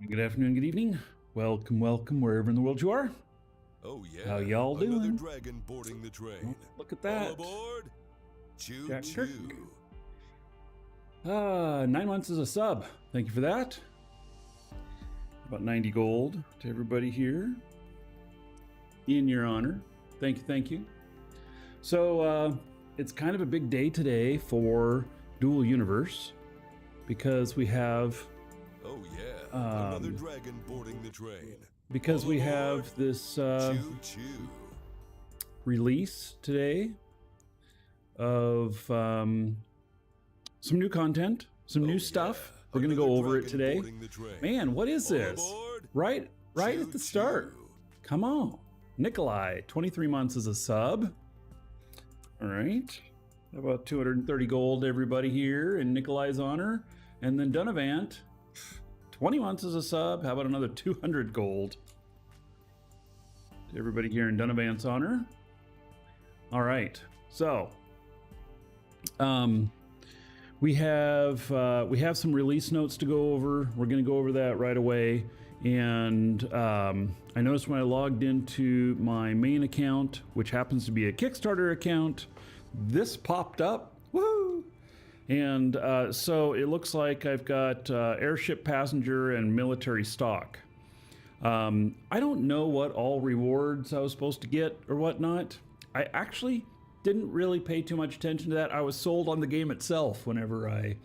Good afternoon, good evening. Welcome, welcome, wherever in the world you are. Oh yeah. How y'all Another doing? dragon boarding the train. Look at that. All aboard. Choo Jack choo. Kirk. 9 months as a sub. Thank you for that. About 90 gold to everybody here. In your honor. Thank you, thank you. So, it's kind of a big day today for Dual Universe because we have Oh yeah. Another dragon boarding the train. because All we aboard. have this Choo choo. release today of some new content, some new stuff. We're going to go Another over it dragon today. boarding the train. Man, what is All this? aboard. Right Choo at the start. choo. Come on. Nikolai, 23 months as a sub. All right. How about 230 gold, everybody here in Nikolai's honor? And then Dunavant, 20 months as a sub. How about another 200 gold? To everybody here in Dunavant's honor. All right. So, we have some release notes to go over. We're going to go over that right away. And I noticed when I logged into my main account, which happens to be a Kickstarter account, this popped up. Woo! And so it looks like I've got airship passenger and military stock. I don't know what all rewards I was supposed to get or whatnot. I actually didn't really pay too much attention to that. I was sold on the game itself whenever I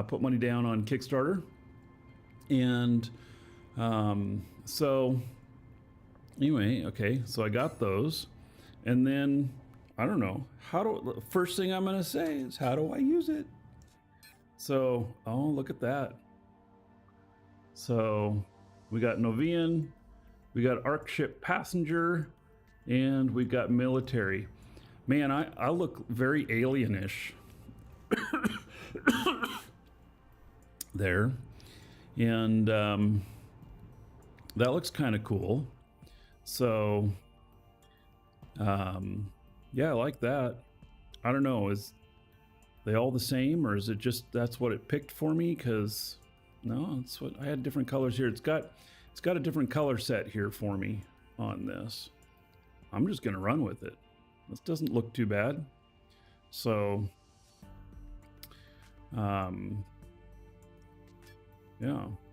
put money down on Kickstarter. And so anyway, okay, so I got those. And then, I don't know, first thing I'm gonna say is, how do I use it? So, oh, look at that. So, we got Novian, we got Arc Ship Passenger, and we got military. Man, I look very alienish there. And that looks kind of cool. So, yeah, I like that. I don't know, is they all the same, or is it just that's what it picked for me? Because no, it's what I had different colors here. It's got a different color set here for me on this. I'm just gonna run with it. This doesn't look too bad. So, yeah,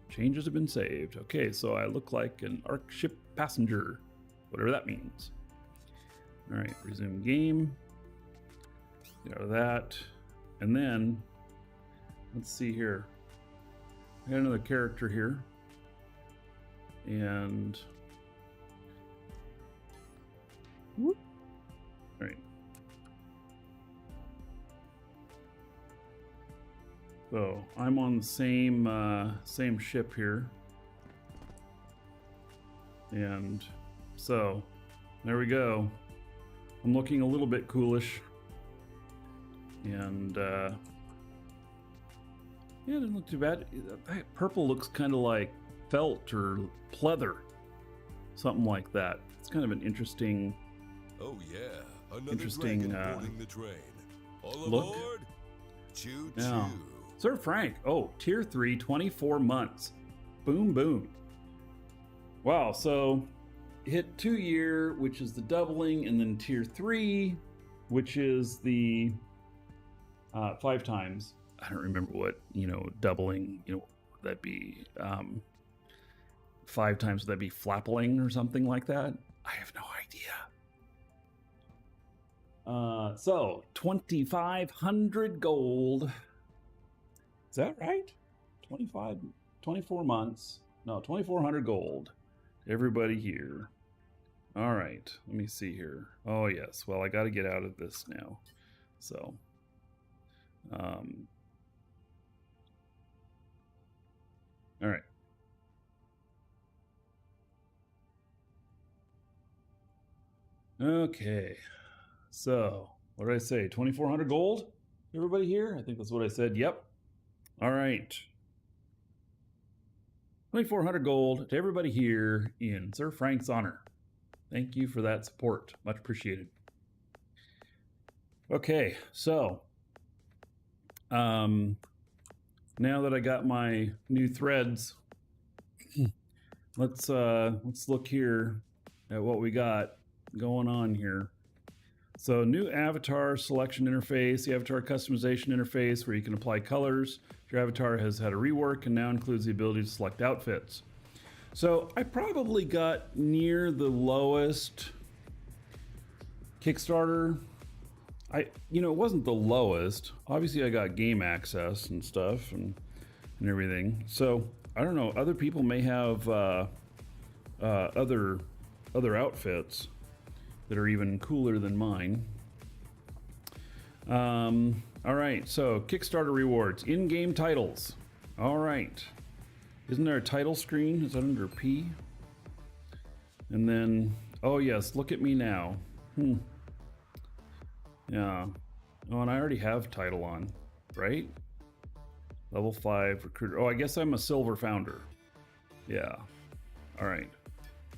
changes have been saved. Okay, so I look like an Arc Ship Passenger, whatever that means. All right, resume game. Get out of that. And then, let's see here. I got another character here. And, whoop. All right. So I'm on the same ship here. And so there we go. I'm looking a little bit coolish. And yeah, it doesn't look too bad. That purple looks kind of like felt or pleather. Something like that. It's kind of an interesting Oh yeah. Another Interesting, dragon boarding the train. All look. aboard. Choo Now, choo. Sir Frank, oh, tier 3, 24 months. Boom, boom. Wow, so hit 2 year, which is the doubling, and then tier 3, which is the 5 times. I don't remember what, doubling, would that be 5 times, would that be flappling or something like that? I have no idea. So 2,500 gold. Is that right? 24 months. No, 2,400 gold. Everybody here. All right, let me see here. Oh yes, well I got to get out of this now. So, all right. Okay. So, what did I say? 2,400 gold? Everybody here? I think that's what I said. Yep. All right. 2,400 gold to everybody here in Sir Frank's honor. Thank you for that support. Much appreciated. Okay, so now that I got my new threads let's look here at what we got going on here. So new avatar selection interface, the avatar customization interface where you can apply colors. Your avatar has had a rework and now includes the ability to select outfits. So I probably got near the lowest Kickstarter. It wasn't the lowest. Obviously I got game access and stuff and everything. So I don't know, other people may have other outfits that are even cooler than mine. All right, so Kickstarter rewards, in-game titles. All right, isn't there a title screen? Is that under P? And then, oh yes, look at me now. Yeah. Oh, and I already have title on, right? Level 5 recruiter. Oh, I guess I'm a silver founder. Yeah. All right.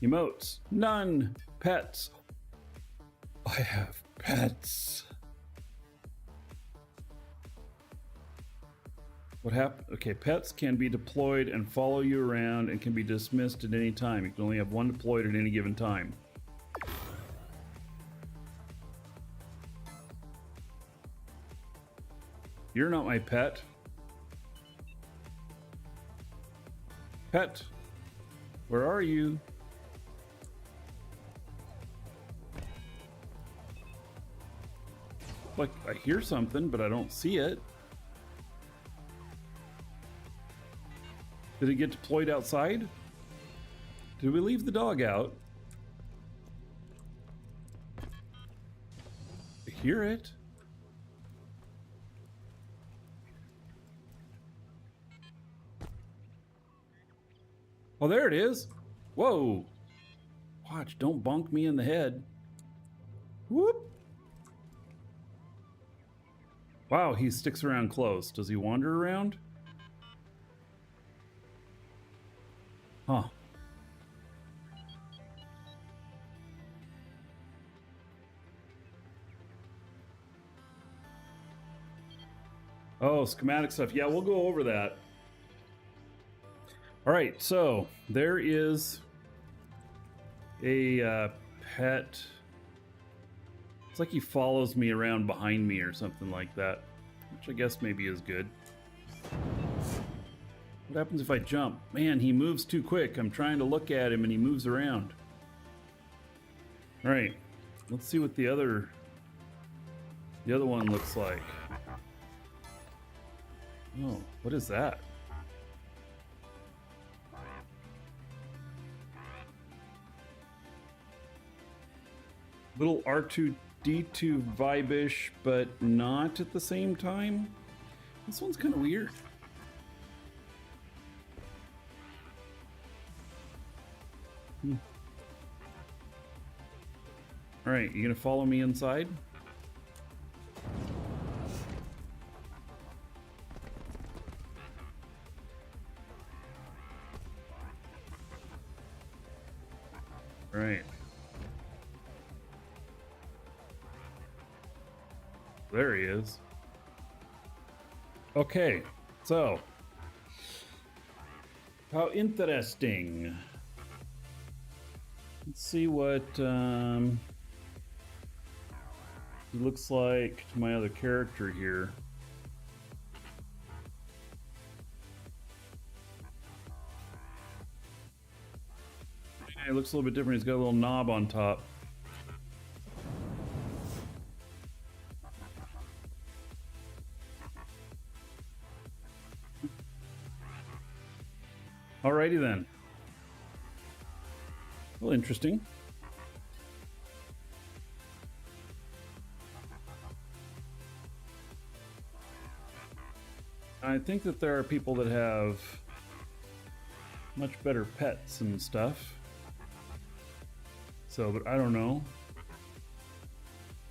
Emotes, none. Pets. I have pets. What happened? Okay, pets can be deployed and follow you around and can be dismissed at any time. You can only have one deployed at any given time. You're not my pet. Pet, where are you? Like, I hear something, but I don't see it. Did it get deployed outside? Did we leave the dog out? I hear it. Oh, there it is. Whoa. Watch, don't bonk me in the head. Whoop. Wow, he sticks around close. Does he wander around? Huh. Oh, schematic stuff. Yeah, we'll go over that. All right, so there is a pet. It's like he follows me around behind me or something like that, which I guess maybe is good. What happens if I jump? Man, he moves too quick. I'm trying to look at him and he moves around. All right, let's see what the other one looks like. Oh, what is that? Little R2-D2 vibe-ish, but not at the same time. This one's kind of weird. All right, you gonna follow me inside? All right. There he is. Okay, so how interesting. Let's see what he looks like to my other character here. It looks a little bit different. He's got a little knob on top. Alrighty then. Well, interesting. I think that there are people that have much better pets and stuff. So, but I don't know.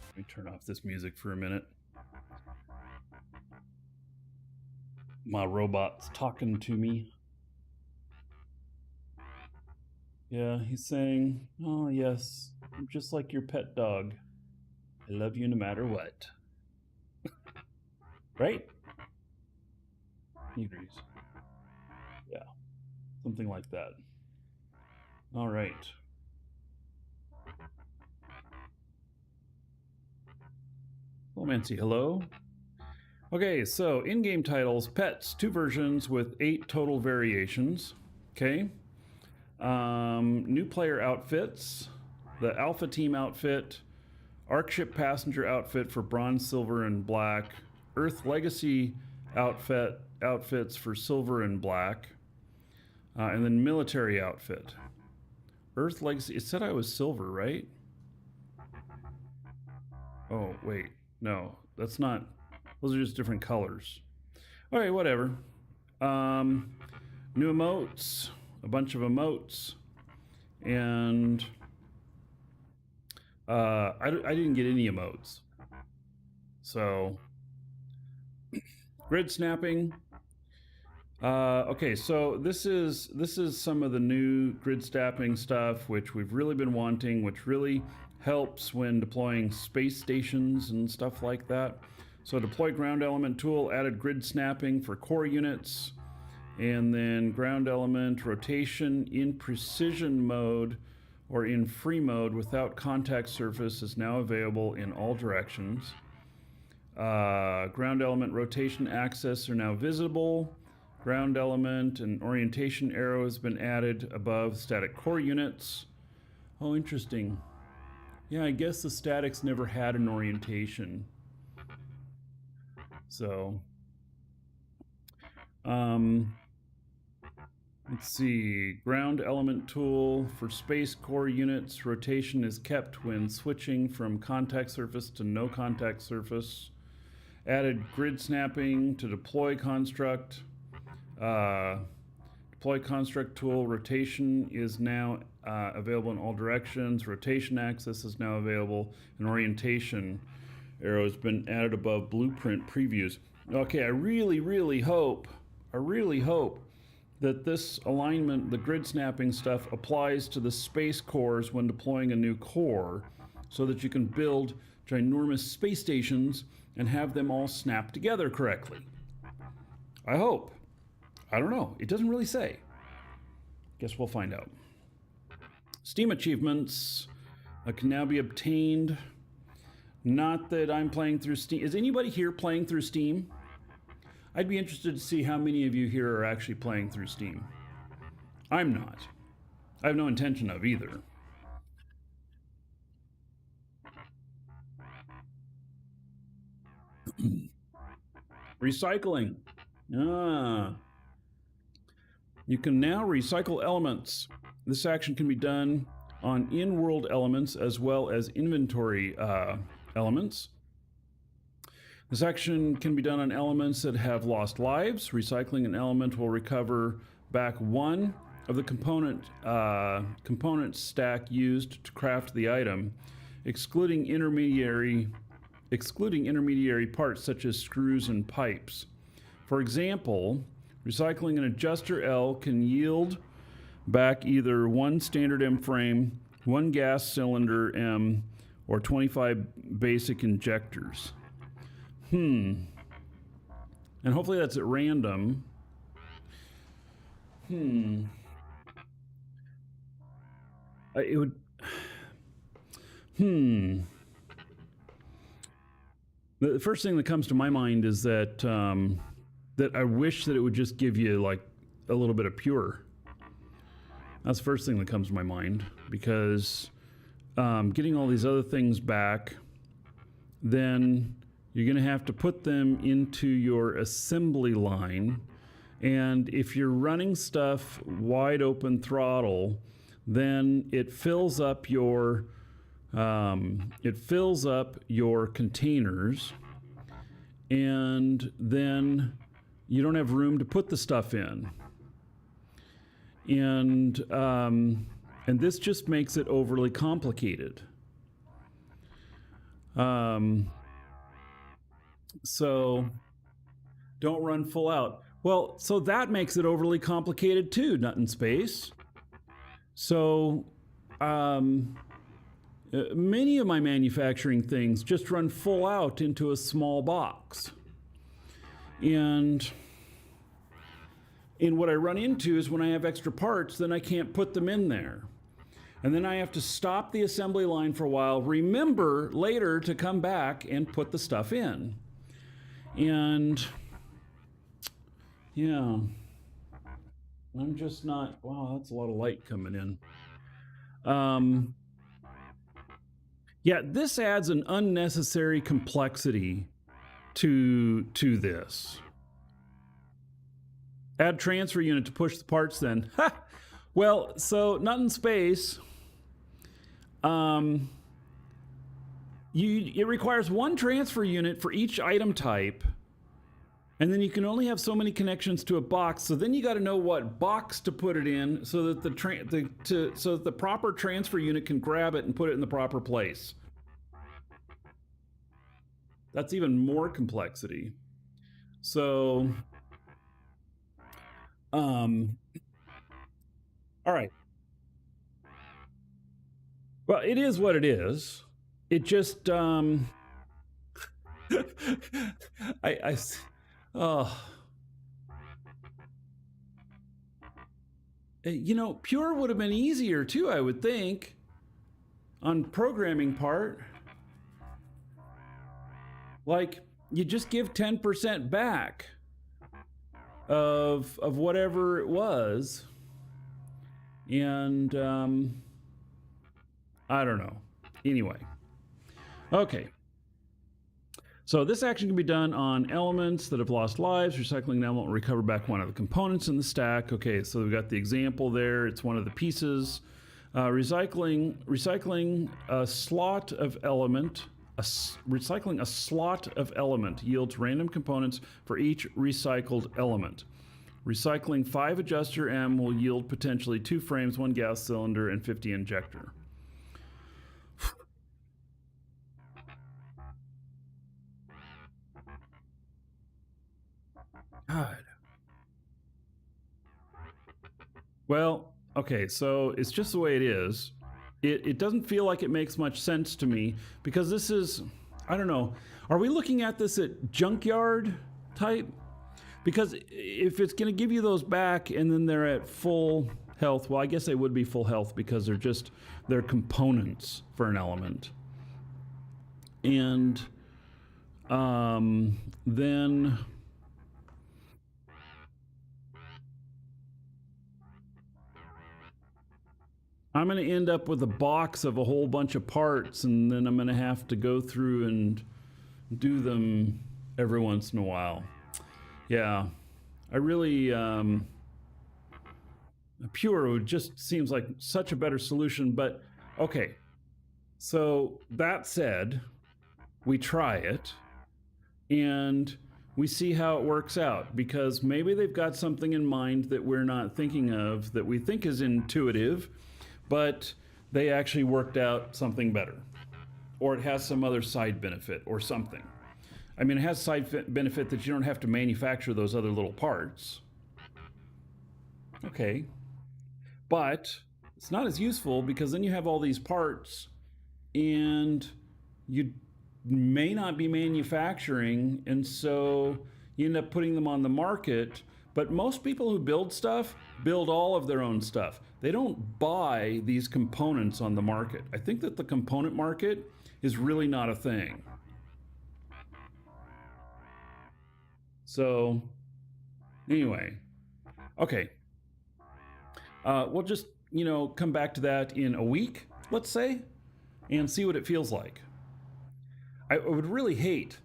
Let me turn off this music for a minute. My robot's talking to me. Yeah, he's saying, oh yes, I'm just like your pet dog. I love you no matter what. Right? He agrees. Yeah, something like that. All right. Romancy, hello. Okay, so in-game titles, pets, 2 versions with 8 total variations. Okay. New player outfits, the Alpha Team outfit, Arkship Passenger outfit for bronze, silver, and black, Earth Legacy outfits for silver and black, and then military outfit. Earth Legacy, it said I was silver, right? Oh, wait, no, that's not, those are just different colors. All right, whatever. New emotes, a bunch of emotes, and I didn't get any emotes. So, grid snapping. Okay, so this is some of the new grid snapping stuff, which we've really been wanting, which really helps when deploying space stations and stuff like that. So deploy ground element tool, added grid snapping for core units, and then ground element rotation in precision mode or in free mode without contact surface is now available in all directions. Ground element rotation axis are now visible. Ground element and orientation arrow has been added above static core units. Oh, interesting. Yeah, I guess the statics never had an orientation. So, let's see. Ground element tool for space core units. Rotation is kept when switching from contact surface to no contact surface. Added grid snapping to deploy construct. Deploy construct tool. Rotation is now available in all directions. Rotation axis is now available. And orientation arrow has been added above blueprint previews. Okay, I really hope that this alignment, the grid snapping stuff, applies to the space cores when deploying a new core, so that you can build ginormous space stations and have them all snap together correctly. I hope. I don't know. It doesn't really say. Guess we'll find out. Steam achievements can now be obtained. Not that I'm playing through Steam. Is anybody here playing through Steam? I'd be interested to see how many of you here are actually playing through Steam. I'm not. I have no intention of either. Recycling. You can now recycle elements. This action can be done on in-world elements as well as inventory elements. This action can be done on elements that have lost lives. Recycling an element will recover back one of the component stack used to craft the item, excluding intermediary parts such as screws and pipes. For example, recycling an adjuster L can yield back either one standard M frame, one gas cylinder M, or 25 basic injectors. And hopefully that's at random. It would. The first thing that comes to my mind is that that I wish that it would just give you like a little bit of pure. That's the first thing that comes to my mind, because getting all these other things back, then you're going to have to put them into your assembly line. And if you're running stuff wide open throttle, then it fills up your containers, and then you don't have room to put the stuff in. And this just makes it overly complicated. So don't run full out. Well, so that makes it overly complicated too, Nut in Space. So many of my manufacturing things just run full out into a small box. And what I run into is when I have extra parts, then I can't put them in there. And then I have to stop the assembly line for a while, remember later to come back and put the stuff in. And yeah, I'm just not, wow, that's a lot of light coming in. Yeah, this adds an unnecessary complexity to this. Add transfer unit to push the parts then. Ha! Well, so not in space. It requires one transfer unit for each item type, and then you can only have so many connections to a box. So then you got to know what box to put it in, so that the proper transfer unit can grab it and put it in the proper place. That's even more complexity. So, all right. Well, it is what it is. It just, oh, you know, pure would have been easier too, I would think, on programming part. Like, you just give 10% back of whatever it was, and I don't know. Anyway, okay. So this action can be done on elements that have lost lives. Recycling an element will recover back one of the components in the stack. Okay, so we've got the example there. It's one of the pieces. Recycling a slot of element. Recycling a slot of element yields random components for each recycled element. Recycling 5 adjuster M will yield potentially 2 frames, 1 gas cylinder, and 50 injector. God. Well, okay, so it's just the way it is. It doesn't feel like it makes much sense to me, because this is, I don't know, are we looking at this at junkyard type? Because if it's going to give you those back and then they're at full health, well, I guess they would be full health because they're components for an element. And then I'm going to end up with a box of a whole bunch of parts, and then I'm going to have to go through and do them every once in a while. Yeah, I really, pure just seems like such a better solution, but okay. So that said, we try it and we see how it works out, because maybe they've got something in mind that we're not thinking of, that we think is intuitive, but they actually worked out something better, or it has some other side benefit or something. I mean, it has side benefit that you don't have to manufacture those other little parts. Okay. But it's not as useful, because then you have all these parts and you may not be manufacturing, and so you end up putting them on the market. But most people who build stuff build all of their own stuff. They don't buy these components on the market. I think that the component market is really not a thing. So anyway, okay. We'll just, come back to that in a week, let's say, and see what it feels like. I would really hate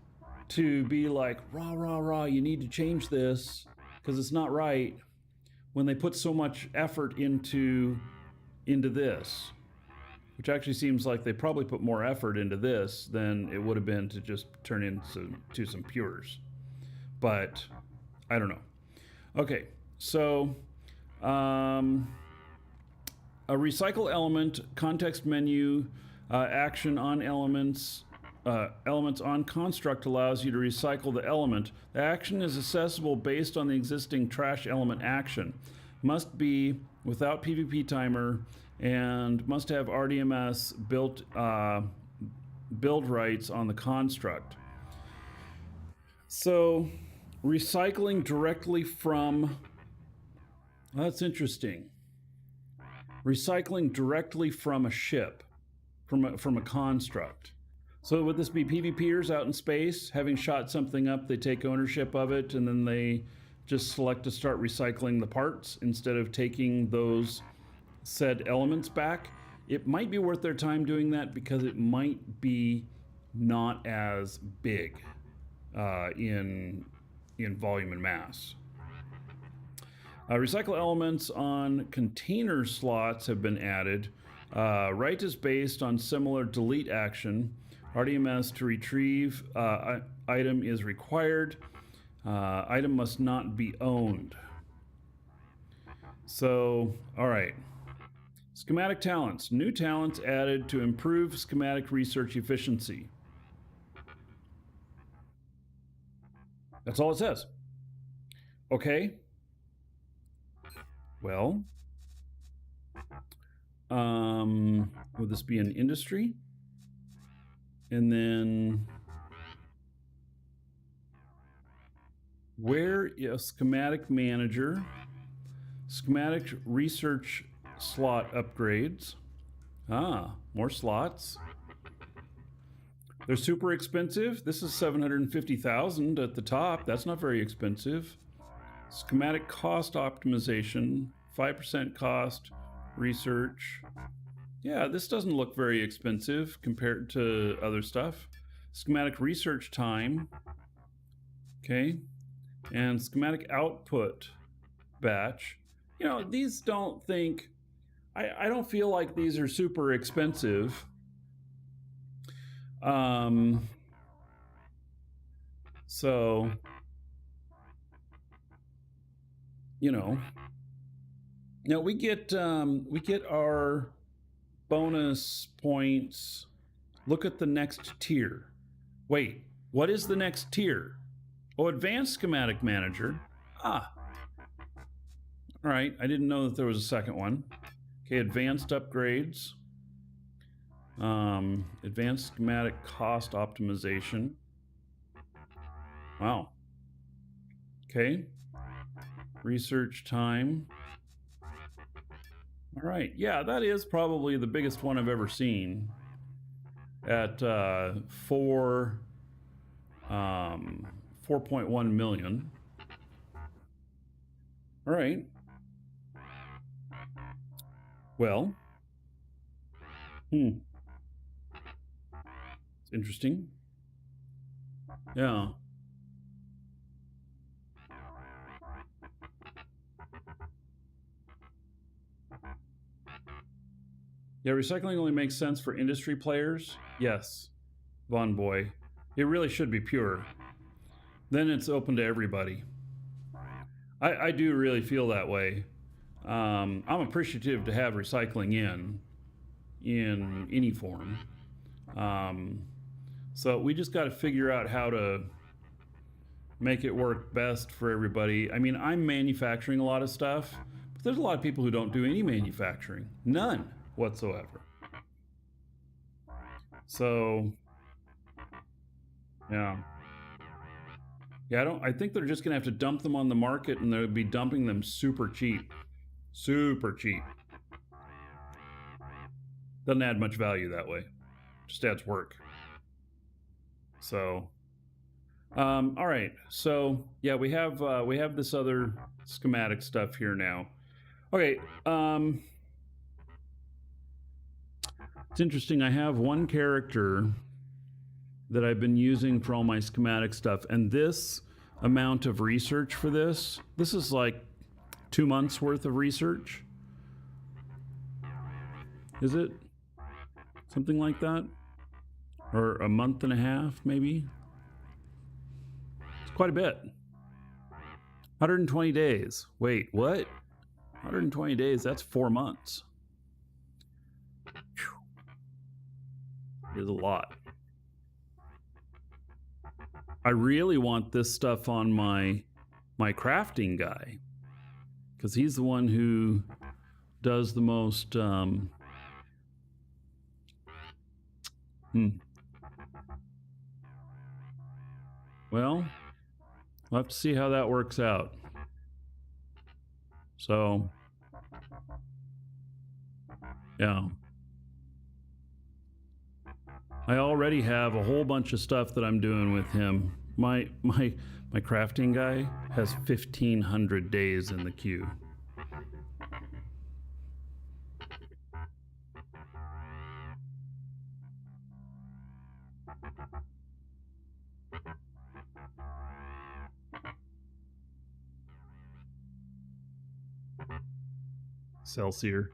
to be like, rah, you need to change this because it's not right, when they put so much effort into this, which actually seems like they probably put more effort into this than it would have been to just turn into some pures. But I don't know. Okay, so a recycle element, context menu, action on elements, elements on construct allows you to recycle the element. The action is accessible based on the existing trash element action. Must be without PvP timer and must have RDMS build rights on the construct. So recycling directly from, that's interesting. recycling directly from a ship, from a construct. So would this be PvPers out in space having shot something up? They take ownership of it and then they just select to start recycling the parts instead of taking those said elements back. It might be worth their time doing that because it might be not as big in volume and mass. Recycle elements on container slots have been added. Write is based on similar delete action. RDMS to retrieve item is required. Item must not be owned. So, all right. Schematic talents. New talents added to improve schematic research efficiency. That's all it says. Okay. Well, would this be an industry? And then where is schematic manager? Schematic research slot upgrades. Ah, more slots. They're super expensive. This is 750,000 at the top. That's not very expensive. Schematic cost optimization, 5% cost research. Yeah, this doesn't look very expensive compared to other stuff. Schematic research time. Okay. And schematic output batch. You know, these don't think, I don't feel like these are super expensive. So, you know, now we get our bonus points. Look at the next tier. Wait, what is the next tier? Oh, advanced schematic manager. Ah. All right, I didn't know that there was a second one. Okay, advanced upgrades. Advanced schematic cost optimization. Wow. Okay. Research time. All right. Yeah, that is probably the biggest one I've ever seen. At 4.1 million. All right. Well. It's interesting. Yeah. Yeah, recycling only makes sense for industry players. Yes, Von Boy. It really should be pure. Then it's open to everybody. I do really feel that way. I'm appreciative to have recycling in any form. So we just got to figure out how to make it work best for everybody. I mean, I'm manufacturing a lot of stuff, but there's a lot of people who don't do any manufacturing. None whatsoever. So, yeah. Yeah, I think they're just gonna have to dump them on the market and they'll be dumping them super cheap. Super cheap. Doesn't add much value that way. Just adds work. So, all right. So yeah, we have this other schematic stuff here now. Okay. It's interesting. I have one character that I've been using for all my schematic stuff, and this amount of research for this is like 2 months worth of research. Is it? Something like that? Or a month and a half, maybe? It's quite a bit. 120 days. Wait, what? 120 days, that's 4 months. Is a lot. I really want this stuff on my crafting guy, because he's the one who does the most Well, we'll have to see how that works out. So Yeah. I already have a whole bunch of stuff that I'm doing with him. My crafting guy has 1,500 days in the queue. Celsior.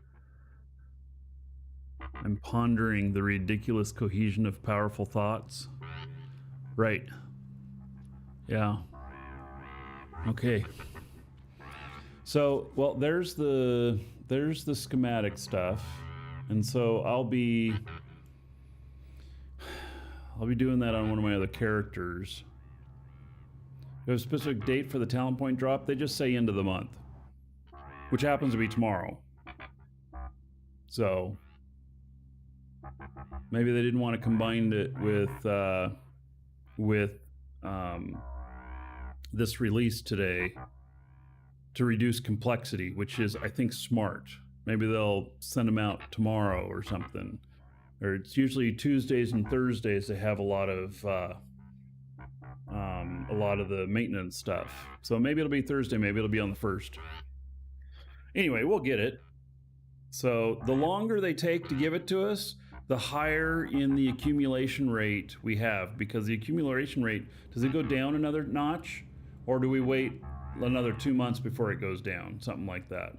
I'm pondering the ridiculous cohesion of powerful thoughts. Right. Yeah. Okay. So, well, there's the schematic stuff. And so I'll be doing that on one of my other characters. We have a specific date for the talent point drop. They just say end of the month, which happens to be tomorrow. So maybe they didn't want to combine it with this release today to reduce complexity, which is, I think, smart. Maybe they'll send them out tomorrow or something. Or it's usually Tuesdays and Thursdays they have a lot of the maintenance stuff. So maybe it'll be Thursday, maybe it'll be on the 1st. Anyway, we'll get it. So the longer they take to give it to us, the higher in the accumulation rate we have, because the accumulation rate, does it go down another notch, or do we wait another 2 months before it goes down? Something like that.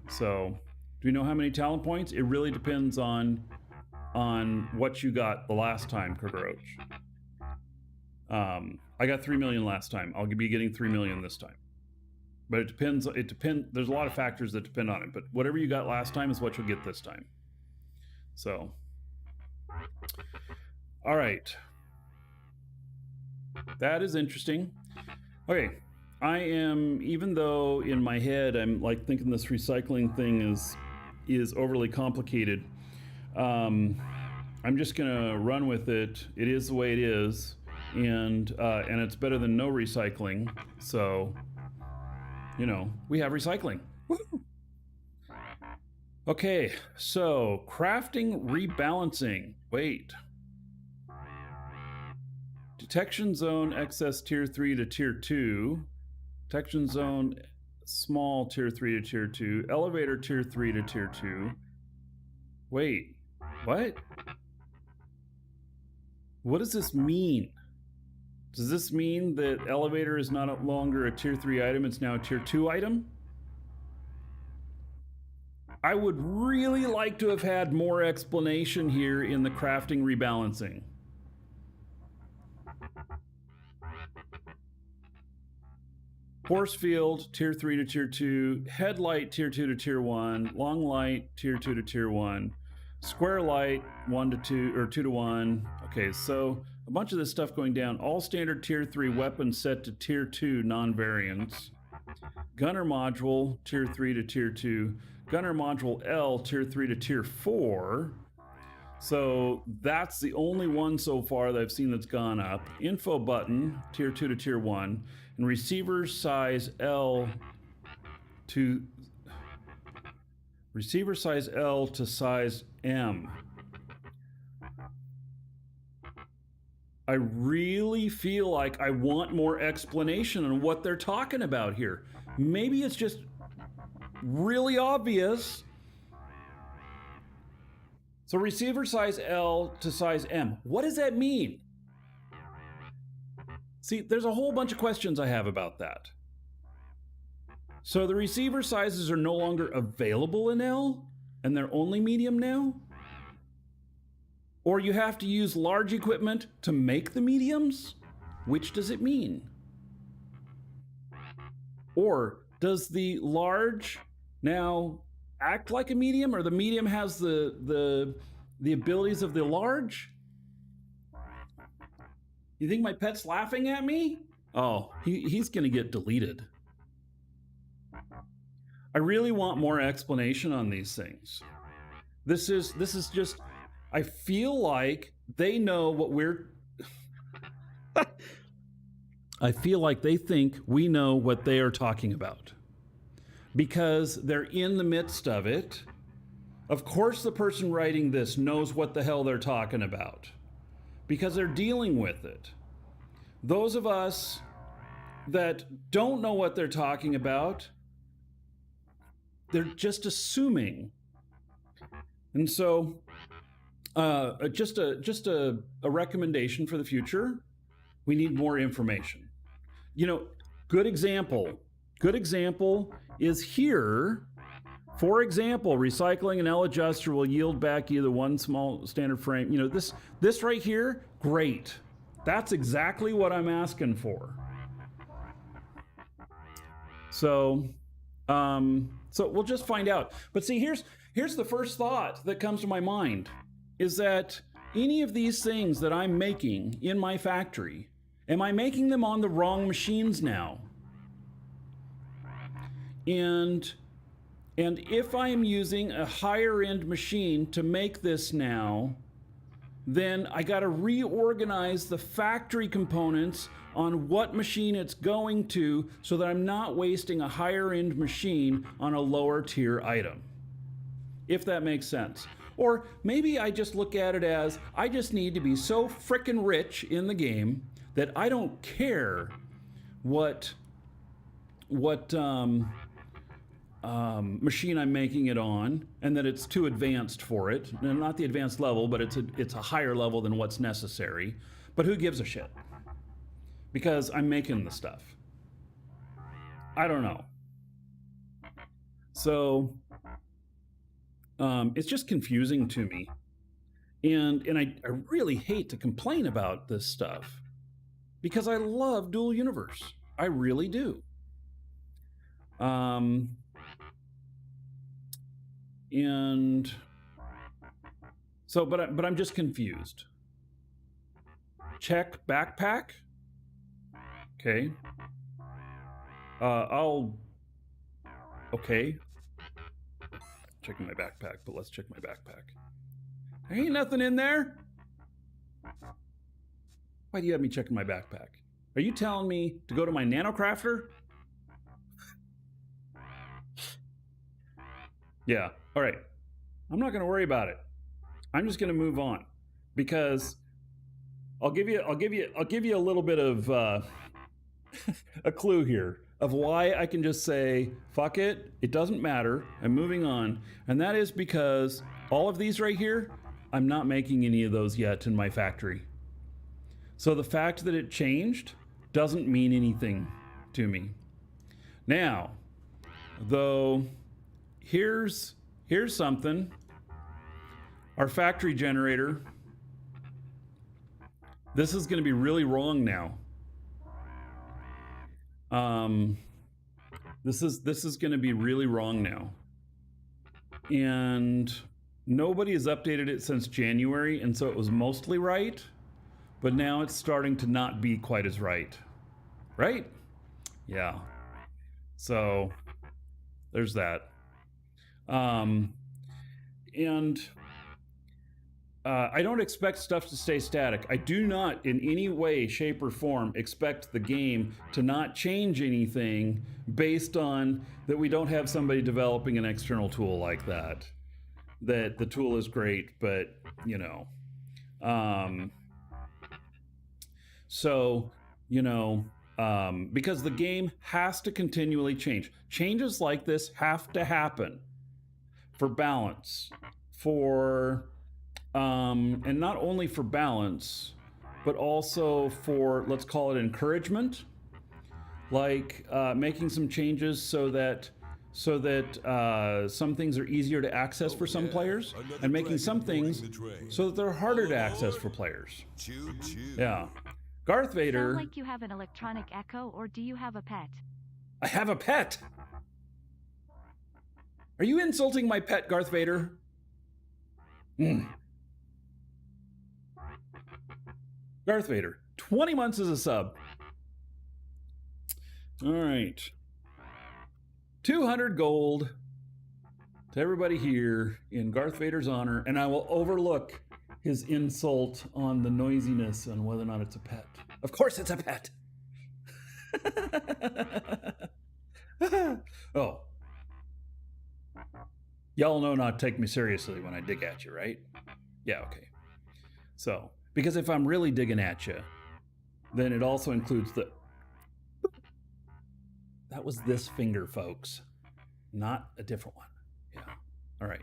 So do we know how many talent points? It really depends on what you got the last time, Cockroach. I got 3 million last time. I'll be getting 3 million this time. But it depends. There's a lot of factors that depend on it. But whatever you got last time is what you'll get this time. So, all right. That is interesting. Okay. I am, even though in my head I'm like thinking this recycling thing is overly complicated, I'm just gonna run with it. It is the way it is, and it's better than no recycling. So, you know, we have recycling. Woo! Okay, so crafting rebalancing. Wait. Detection zone excess tier 3 to tier 2. Detection zone small tier 3 to tier 2. Elevator tier 3 to tier 2. Wait, what? What does this mean? Does this mean that elevator is not longer a tier 3 item, it's now a tier 2 item? I would really like to have had more explanation here in the crafting rebalancing. Force field, tier 3 to tier 2. Headlight, tier 2 to tier 1. Long light, tier 2 to tier 1. Square light, 1 to 2, or 2 to 1. Okay, so a bunch of this stuff going down. All standard tier 3 weapons set to tier 2 non-variants. Gunner module, tier 3 to tier 2. Gunner module L, tier 3 to tier 4. So that's the only one so far that I've seen that's gone up. Info button, tier 2 to tier 1. And receiver size L to size M. I really feel like I want more explanation on what they're talking about here. Maybe it's just really obvious. So receiver size L to size M. What does that mean? See, there's a whole bunch of questions I have about that. So the receiver sizes are no longer available in L, and they're only medium now? Or you have to use large equipment to make the mediums? Which does it mean? Or does the large now act like a medium, or the medium has the abilities of the large? You think my pet's laughing at me? Oh, he's gonna get deleted. I really want more explanation on these things. This is just, I feel like they know what we're I feel like they think we know what they are talking about, because they're in the midst of it. Of course the person writing this knows what the hell they're talking about because they're dealing with it. Those of us that don't know what they're talking about, they're just assuming. And so just a recommendation for the future, we need more information. You know, good example is here. For example, recycling an L adjuster will yield back either one small standard frame. You know, this right here, great. That's exactly what I'm asking for. So we'll just find out. But see, here's the first thought that comes to my mind is that any of these things that I'm making in my factory, am I making them on the wrong machines now? And if I'm using a higher end machine to make this now, then I got to reorganize the factory components on what machine it's going to so that I'm not wasting a higher end machine on a lower tier item. If that makes sense. Or maybe I just look at it as I just need to be so frickin' rich in the game that I don't care what machine I'm making it on, and that it's too advanced for it. And not the advanced level, but it's a higher level than what's necessary. But who gives a shit? Because I'm making the stuff. I don't know. So it's just confusing to me. And I really hate to complain about this stuff because I love dual universe. I really do. And so, but I'm just confused. Check backpack. Okay. Okay. Checking my backpack, but let's check my backpack. There ain't nothing in there. Why do you have me checking my backpack? Are you telling me to go to my nanocrafter? Yeah. All right. I'm not going to worry about it. I'm just going to move on because I'll give you a little bit of a clue here of why I can just say fuck it. It doesn't matter. I'm moving on, and that is because all of these right here, I'm not making any of those yet in my factory. So the fact that it changed doesn't mean anything to me. Now, though. Here's something. Our factory generator. This is going to be really wrong now. This is going to be really wrong now. And nobody has updated it since January, and so it was mostly right, but now it's starting to not be quite as right. Right? Yeah. So there's that. I don't expect stuff to stay static. I do not in any way, shape, or form expect the game to not change anything based on that we don't have somebody developing an external tool like that. That the tool is great, but you know. Because the game has to continually change. Changes like this have to happen. For balance, and not only for balance, but also for, let's call it encouragement, like making some changes so that some things are easier to access for some players, and making some things so that they're harder to access for players. Yeah. Darth Vader. Sound like you have an electronic echo, or do you have a pet? I have a pet. Are you insulting my pet, Darth Vader? Darth Vader, 20 months as a sub. All right. 200 gold to everybody here in Darth Vader's honor, and I will overlook his insult on the noisiness and whether or not it's a pet. Of course it's a pet. Oh. Y'all know not to take me seriously when I dig at you, right? Yeah, okay. So, because if I'm really digging at you, then it also includes the... That was this finger, folks, not a different one. Yeah. All right.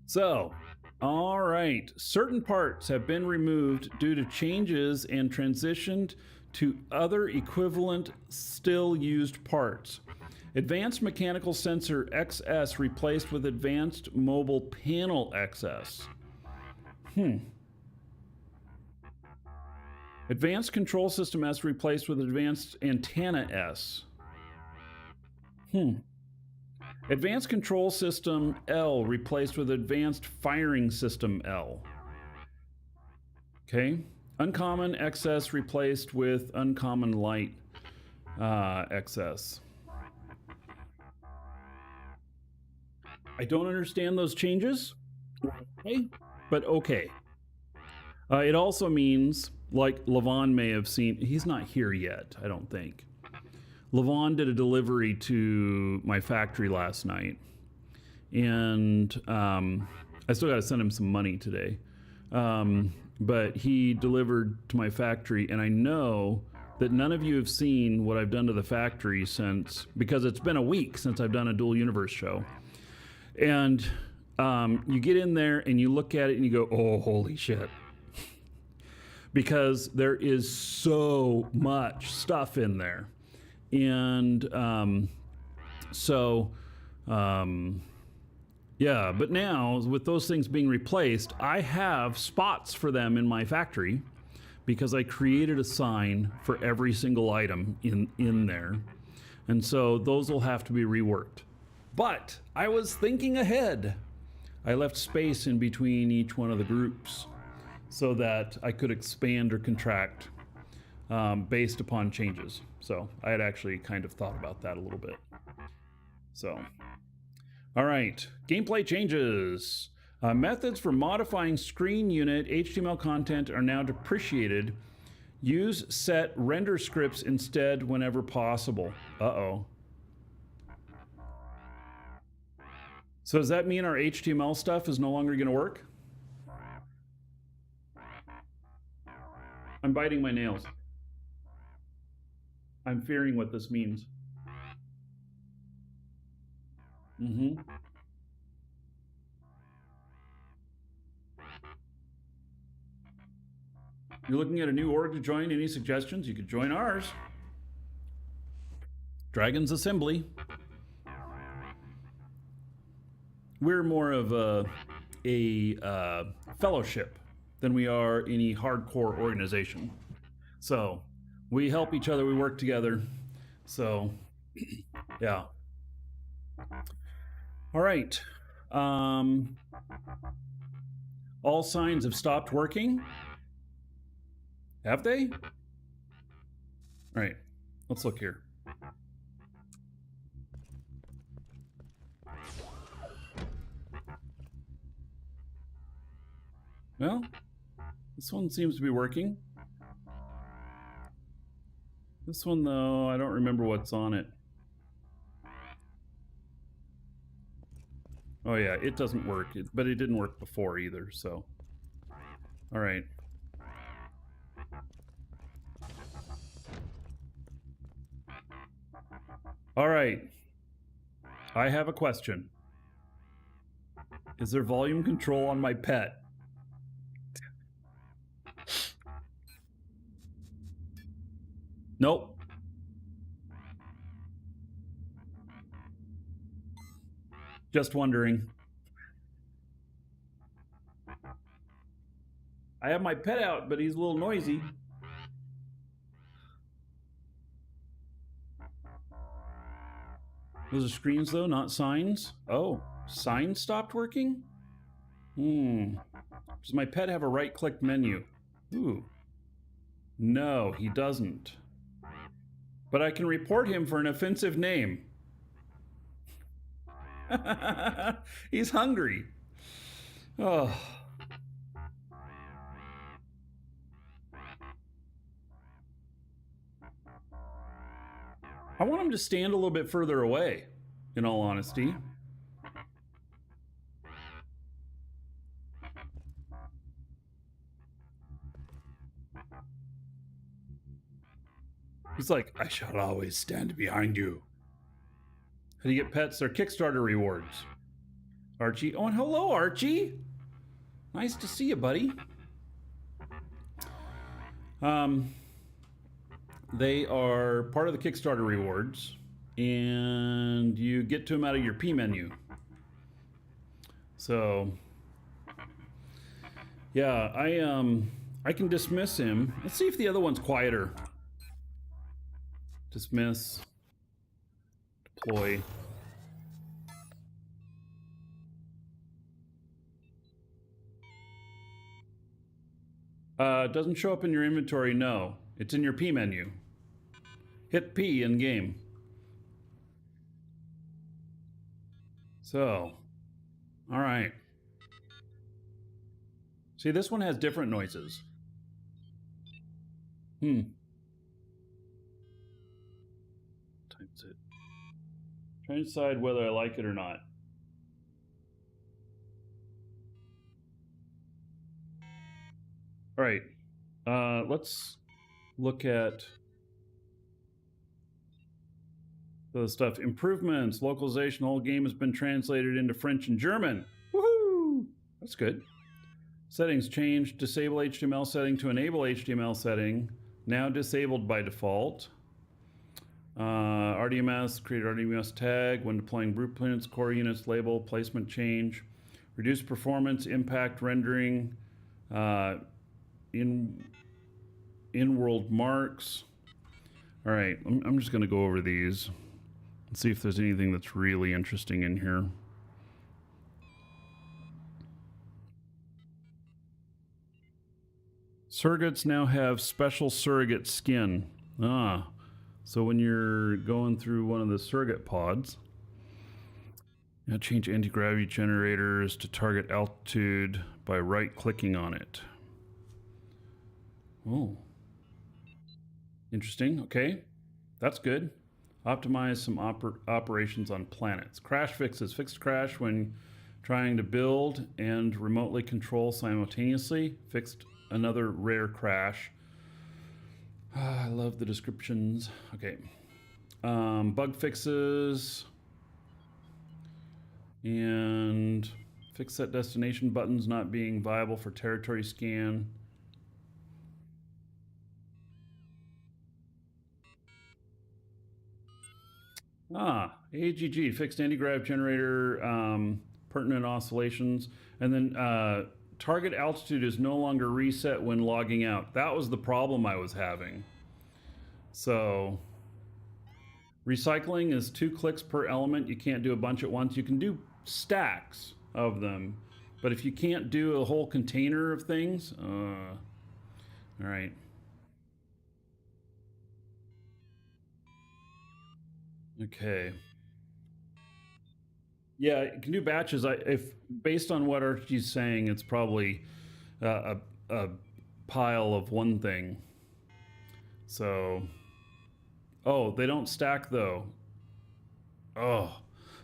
So, all right. Certain parts have been removed due to changes and transitioned to other equivalent still used parts. Advanced Mechanical Sensor XS replaced with Advanced Mobile Panel XS. Advanced Control System S replaced with Advanced Antenna S. Advanced Control System L replaced with Advanced Firing System L. Okay. Uncommon XS replaced with Uncommon Light XS. I don't understand those changes, okay, but okay. It also means, like Levon may have seen, he's not here yet, I don't think. Levon did a delivery to my factory last night, and I still got to send him some money today. But he delivered to my factory, and I know that none of you have seen what I've done to the factory since, because it's been a week since I've done a Dual Universe show. And you get in there and you look at it and you go, oh, holy shit. Because there is so much stuff in there. And yeah, but now with those things being replaced, I have spots for them in my factory because I created a sign for every single item in there. And so those will have to be reworked. But I was thinking ahead. I left space in between each one of the groups so that I could expand or contract based upon changes. So I had actually kind of thought about that a little bit. So, all right, gameplay changes. Methods for modifying screen unit HTML content are now depreciated. Use set render scripts instead whenever possible. Uh-oh. So does that mean our HTML stuff is no longer going to work? I'm biting my nails. I'm fearing what this means. You're looking at a new org to join. Any suggestions? You could join ours. Dragon's Assembly. We're more of a fellowship than we are any hardcore organization. So we help each other, we work together. So yeah. All right. All signs have stopped working. Have they? All right, let's look here. Well, this one seems to be working. This one, though, I don't remember what's on it. Oh yeah, it doesn't work, but it didn't work before either, so. All right. All right. I have a question. Is there volume control on my pet? Nope. Just wondering. I have my pet out, but he's a little noisy. Those are screens, though, not signs. Oh, signs stopped working? Does my pet have a right-click menu? Ooh. No, he doesn't. But I can report him for an offensive name. He's hungry. Oh. I want him to stand a little bit further away, in all honesty. He's like, I shall always stand behind you. How do you get pets? They're Kickstarter rewards. Archie. Oh, and hello, Archie. Nice to see you, buddy. They are part of the Kickstarter rewards, and you get to them out of your P menu. So, yeah, I can dismiss him. Let's see if the other one's quieter. Dismiss. Deploy. Doesn't show up in your inventory, no. It's in your P menu. Hit P in game. So, all right. See, this one has different noises. Times it. Trying to decide whether I like it or not. All right. Let's look at the stuff. Improvements, localization. The whole game has been translated into French and German. Woohoo! That's good. Settings changed. Disable HTML setting to enable HTML setting. Now disabled by default. RDMS, create RDMS tag when deploying blueprints, core units, label, placement change. Reduce performance, impact rendering, in-world marks. All right, I'm just going to go over these and see if there's anything that's really interesting in here. Surrogates now have special surrogate skin. So when you're going through one of the surrogate pods, now change anti-gravity generators to target altitude by right-clicking on it. Oh. Interesting. Okay. That's good. Optimize some operations on planets. Crash fixes. Fixed crash when trying to build and remotely control simultaneously. Fixed another rare crash. I love the descriptions. Okay. Bug fixes. And fix set destination buttons not being viable for territory scan. AGG, fixed anti-grav generator, pertinent oscillations. And then target altitude is no longer reset when logging out. That was the problem I was having. So recycling is 2 clicks per element. You can't do a bunch at once. You can do stacks of them, but if you can't do a whole container of things, all right. Okay. Yeah, you can do batches. If based on what Archie's saying, it's probably a pile of one thing. So, oh, they don't stack though. Oh,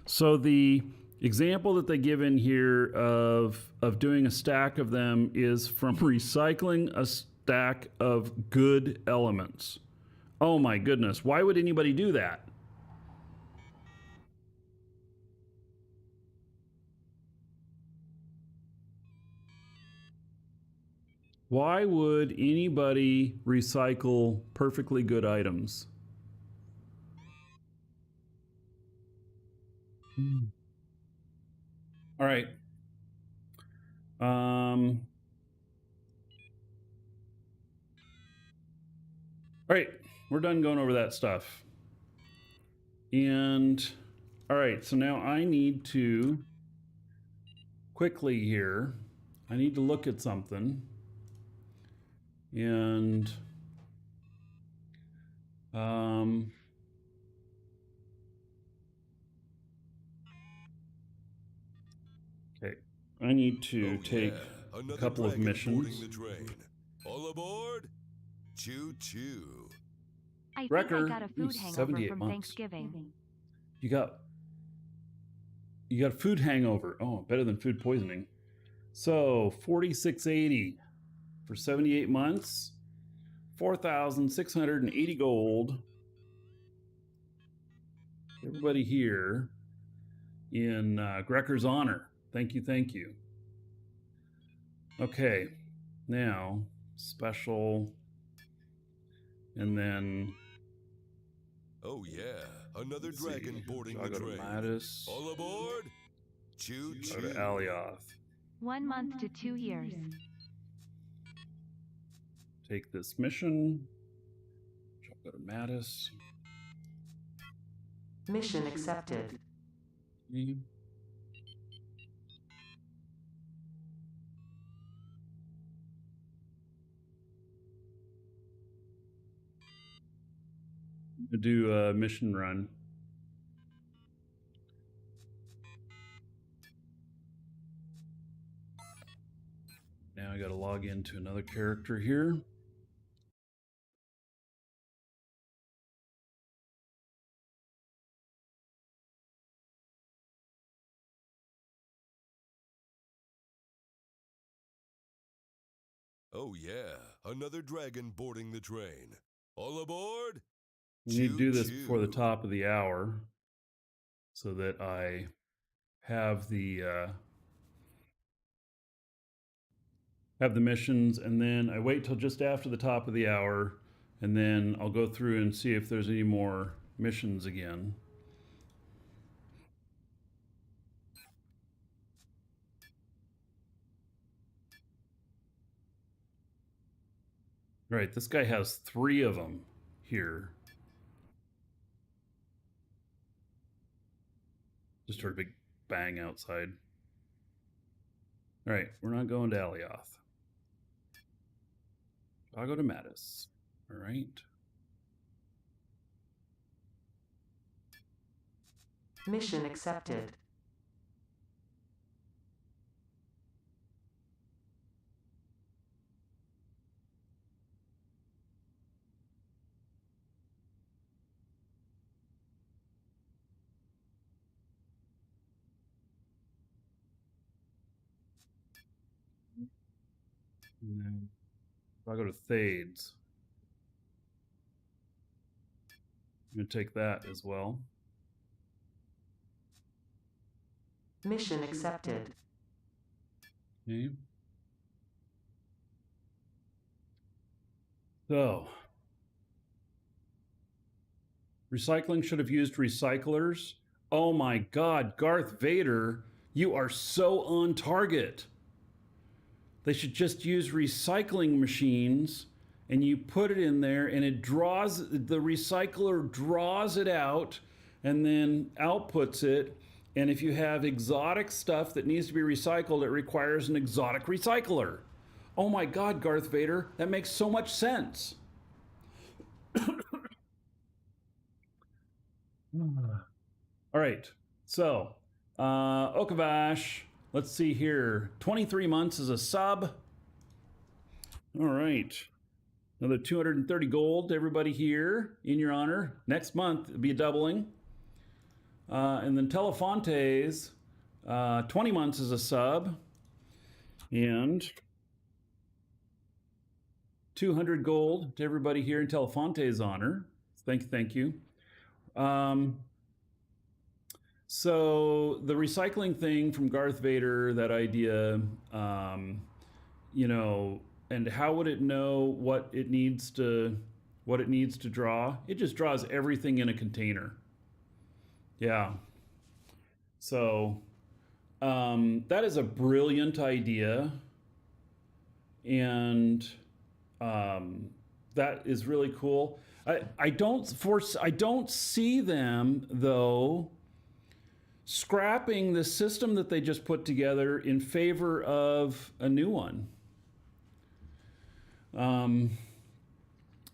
so the example that they give in here of doing a stack of them is from recycling a stack of good elements. Oh my goodness, why would anybody do that? Why would anybody recycle perfectly good items? All right. All right, we're done going over that stuff. And all right, so now I need to quickly here, I need to look at something. And okay, I need to take a couple of missions. The train. All aboard! Choo choo. I think I Wrecker, got a ooh, food hangover 78 from months. Thanksgiving. You got food hangover. Oh, better than food poisoning. So 4680 for 78 months, 4,680 gold. Everybody here in Grecker's honor. Thank you, thank you. Okay, now special, and then Oh yeah, another let's dragon see. boarding I'll the go to train. Midas. All aboard! Choo Go to choo. Alioth. 1 month to 2 years. Take this mission. I'll go to Mattis. Mission accepted. Okay. I'm gonna do a mission run. Now I got to log into another character here. Oh yeah, another dragon boarding the train. All aboard! We need to do this Choo-choo. before the top of the hour so that I have the missions, and then I wait till just after the top of the hour, and then I'll go through and see if there's any more missions again. All right, this guy has 3 of them here. Just heard a big bang outside. All right, we're not going to Alioth. I'll go to Mattis. All right. Mission accepted. And then I'll go to Thades. I'm going to take that as well. Mission accepted. Okay. So, recycling should have used recyclers. Oh my God, Darth Vader, you are so on target. They should just use recycling machines, and you put it in there and it draws, the recycler draws it out and then outputs it. And if you have exotic stuff that needs to be recycled, it requires an exotic recycler. Oh my God, Darth Vader, that makes so much sense. All right, so Okavash, let's see here. 23 months as a sub. All right, another 230 gold to everybody here in your honor. Next month, it'll be a doubling. And then Telefontes, 20 months as a sub. And 200 gold to everybody here in Telefonte's honor. Thank you. So the recycling thing from Darth Vader, that idea, you know, and how would it know what it needs to draw? It just draws everything in a container. Yeah. So that is a brilliant idea, and that is really cool. I don't see them though scrapping the system that they just put together in favor of a new one.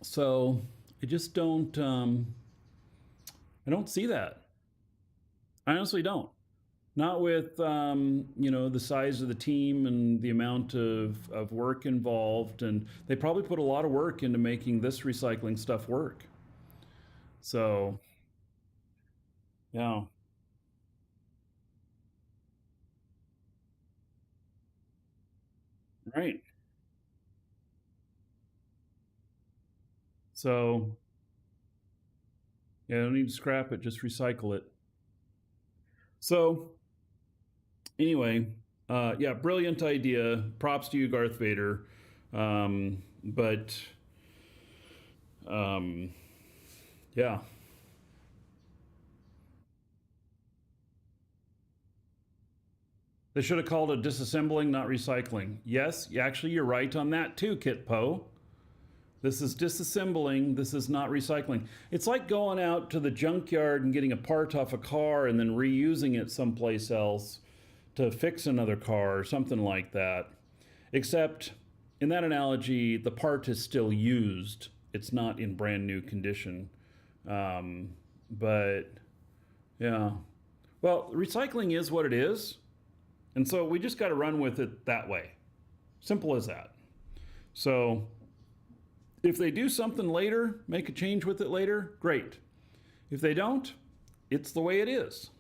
So I just don't. I don't see that. I honestly don't. Not with you know, the size of the team and the amount of work involved, and they probably put a lot of work into making this recycling stuff work. So, yeah. Right. So, yeah, don't need to scrap it, just recycle it. So, anyway, yeah, brilliant idea. Props to you, Darth Vader. But, um, yeah. They should have called it disassembling, not recycling. Yes, actually, you're right on that too, Kit Poe. This is disassembling. This is not recycling. It's like going out to the junkyard and getting a part off a car and then reusing it someplace else to fix another car or something like that. Except in that analogy, the part is still used. It's not in brand new condition. But yeah. Well, recycling is what it is. And so we just got to run with it that way. Simple as that. So if they do something later, make a change with it later, great. If they don't, it's the way it is.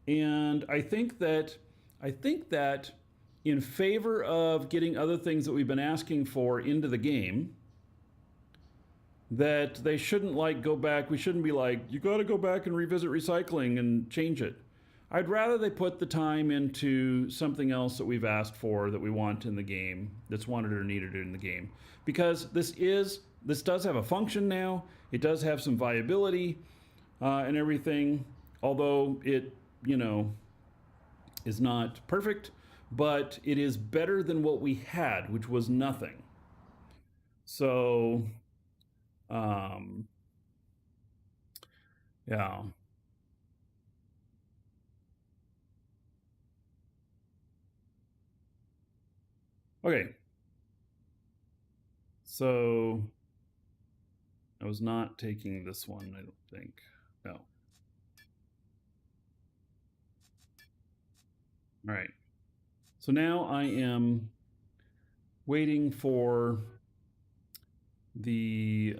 And I think that in favor of getting other things that we've been asking for into the game, that they shouldn't like go back. We shouldn't be like, you got to go back and revisit recycling and change it. I'd rather they put the time into something else that we've asked for, that we want in the game, that's wanted or needed in the game. Because this does have a function now. It does have some viability and everything, although it, is not perfect, but it is better than what we had, which was nothing. So, yeah. Okay. So I was not taking this one, I don't think. No. All right. So now I am waiting for the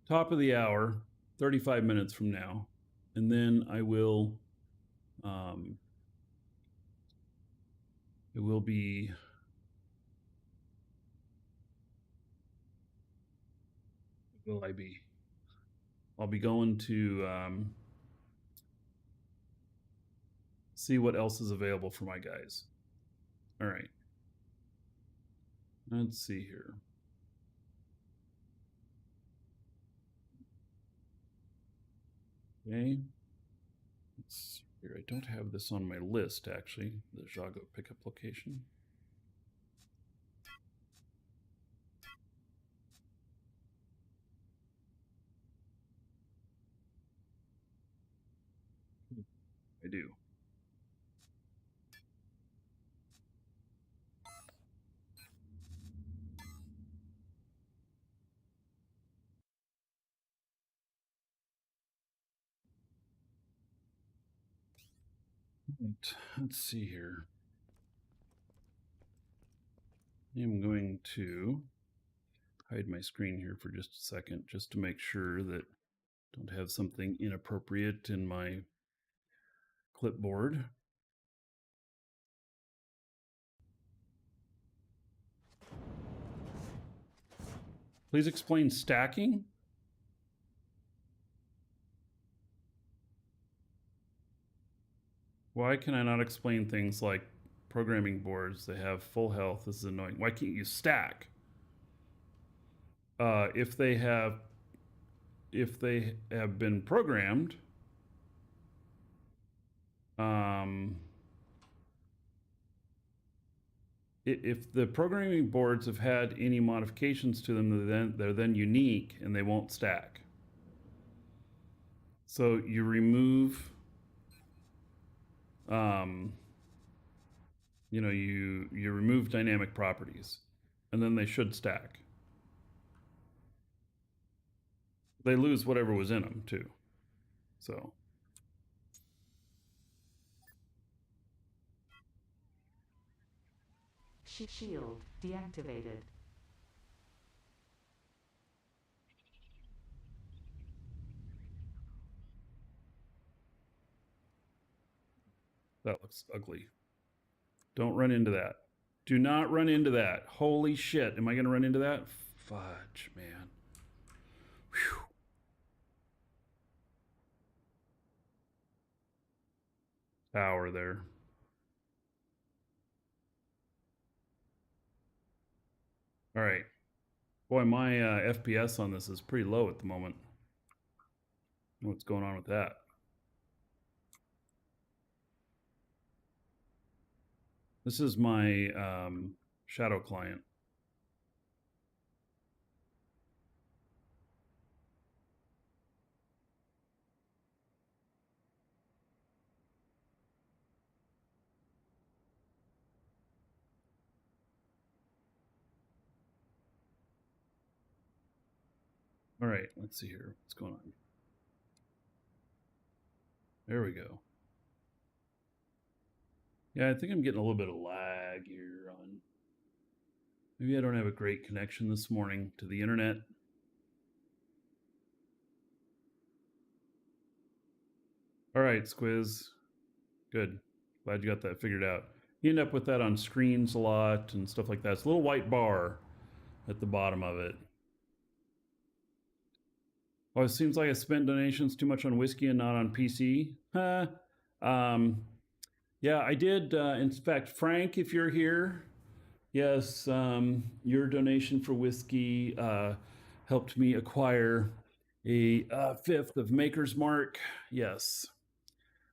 top of the hour, 35 minutes from now, and then I will it will be will I be I'll be going to see what else is available for my guys. All right. Let's see here. Okay. Let's see here. I don't have this on my list, actually, the Jago pickup location. I do. Right. Let's see here. I'm going to hide my screen here for just a second, just to make sure that I don't have something inappropriate in my clipboard. Please explain stacking. Why can I not explain things like programming boards? They have full health. This is annoying. Why can't you stack? If they have been programmed, if the programming boards have had any modifications to them, they're then unique and they won't stack. So you remove, you remove dynamic properties, and then they should stack. They lose whatever was in them too. So. Shield deactivated. That looks ugly. Don't run into that. Do not run into that. Holy shit. Am I going to run into that? Fudge, man. Whew. Tower there. All right. Boy, my FPS on this is pretty low at the moment. What's going on with that? This is my shadow client. All right, let's see here. What's going on? There we go. Yeah, I think I'm getting a little bit of lag here on. Maybe I don't have a great connection this morning to the internet. All right, Squiz. Good. Glad you got that figured out. You end up with that on screens a lot and stuff like that. It's a little white bar at the bottom of it. Oh, it seems like I spent donations too much on whiskey and not on PC. Huh. Yeah, I did. In fact, Frank, if you're here, yes, your donation for whiskey helped me acquire a fifth of Maker's Mark. Yes.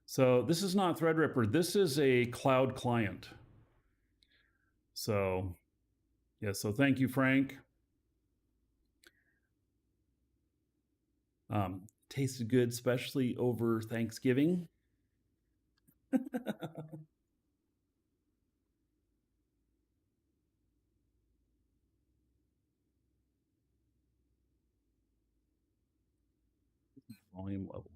So this is not Threadripper. This is a cloud client. So, yeah, so thank you, Frank. Tasted good, especially over Thanksgiving. Volume level.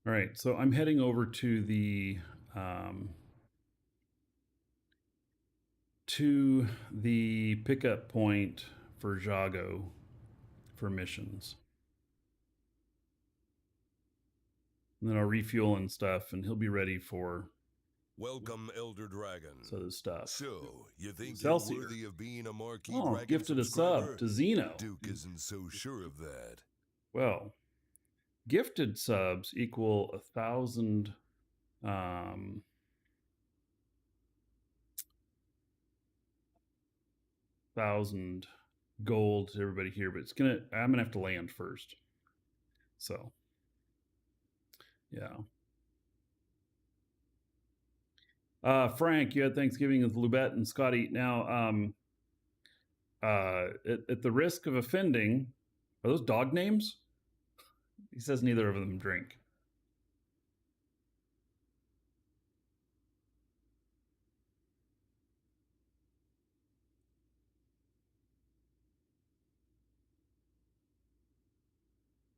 All right, so I'm heading over to the pickup point for Jago for missions. And then I'll refuel and stuff, and he'll be ready for Welcome, Elder Dragon. other stuff. So, you think Excelsior. you're worthy of being a marquee Oh, dragon gifted a subscriber? sub to Zeno. Duke isn't so sure of that. Well, gifted subs equal 1,000 1,000 gold to everybody here, but I'm gonna have to land first. So yeah. Frank, you had Thanksgiving with Lubette and Scotty. Now, at the risk of offending, are those dog names? He says neither of them drink.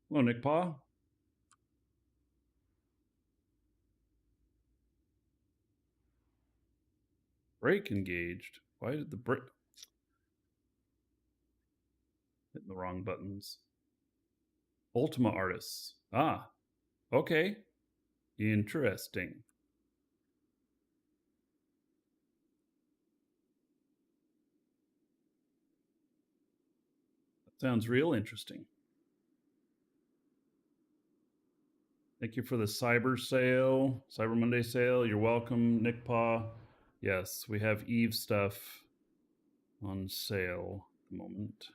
Hello, Nick Paw. Brake engaged. Why did the brake... Hitting the wrong buttons. Ultima artists. Ah, okay. Interesting. That sounds real interesting. Thank you for the Cyber sale, Cyber Monday sale. You're welcome, Nick Paw. Yes, we have Eve stuff on sale at the moment.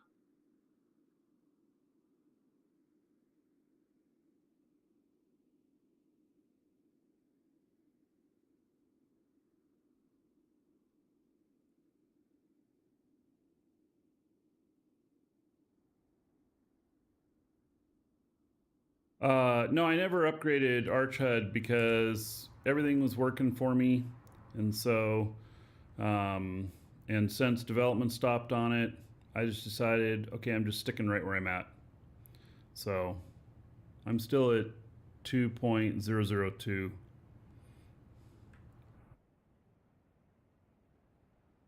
No, I never upgraded ArchHUD because everything was working for me. And so, and since development stopped on it, I just decided, okay, I'm just sticking right where I'm at. So, I'm still at 2.002.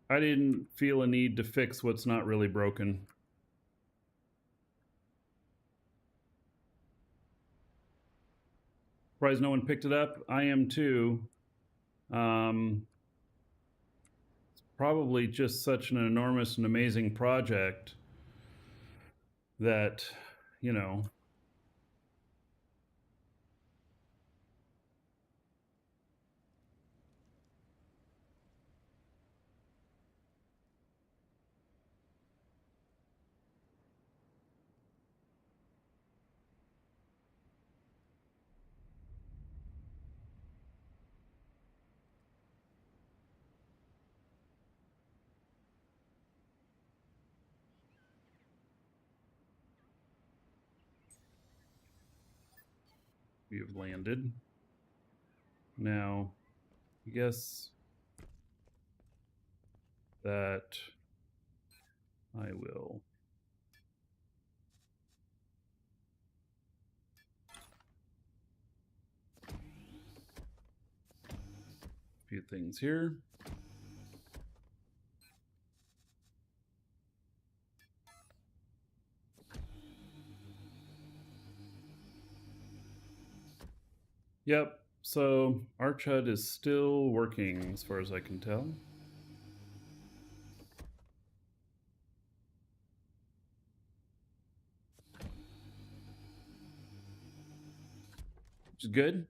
I didn't feel a need to fix what's not really broken. Surprised no one picked it up. I am too. It's probably just such an enormous and amazing project that, you know, we have landed. Now, I guess that I will a few things here. Yep, so ArchHUD is still working as far as I can tell. Which is good.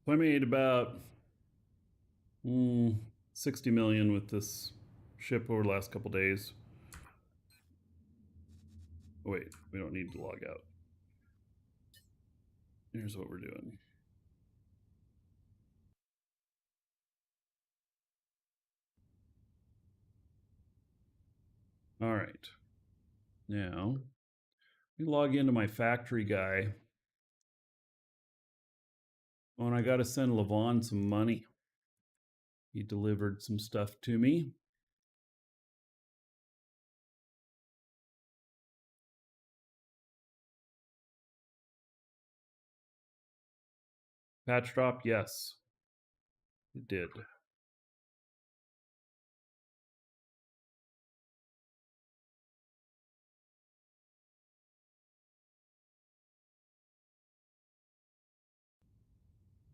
So I made about 60 million with this ship over the last couple days. Oh, wait, we don't need to log out. Here's what we're doing. All right. Now, let me log into my factory guy. Oh, and I got to send Levon some money. He delivered some stuff to me. Patch drop, yes, it did.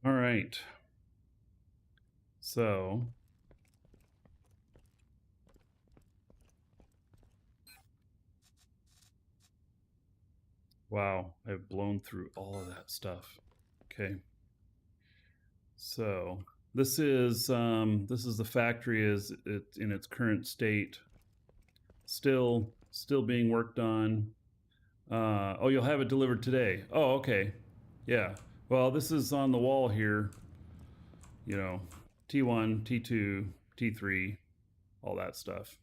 All right. So, wow, I've blown through all of that stuff. Okay. So this is the factory as it's in its current state. Still being worked on. Oh, you'll have it delivered today. Oh, okay. Yeah. Well, this is on the wall here. You know, T1, T2, T3, all that stuff.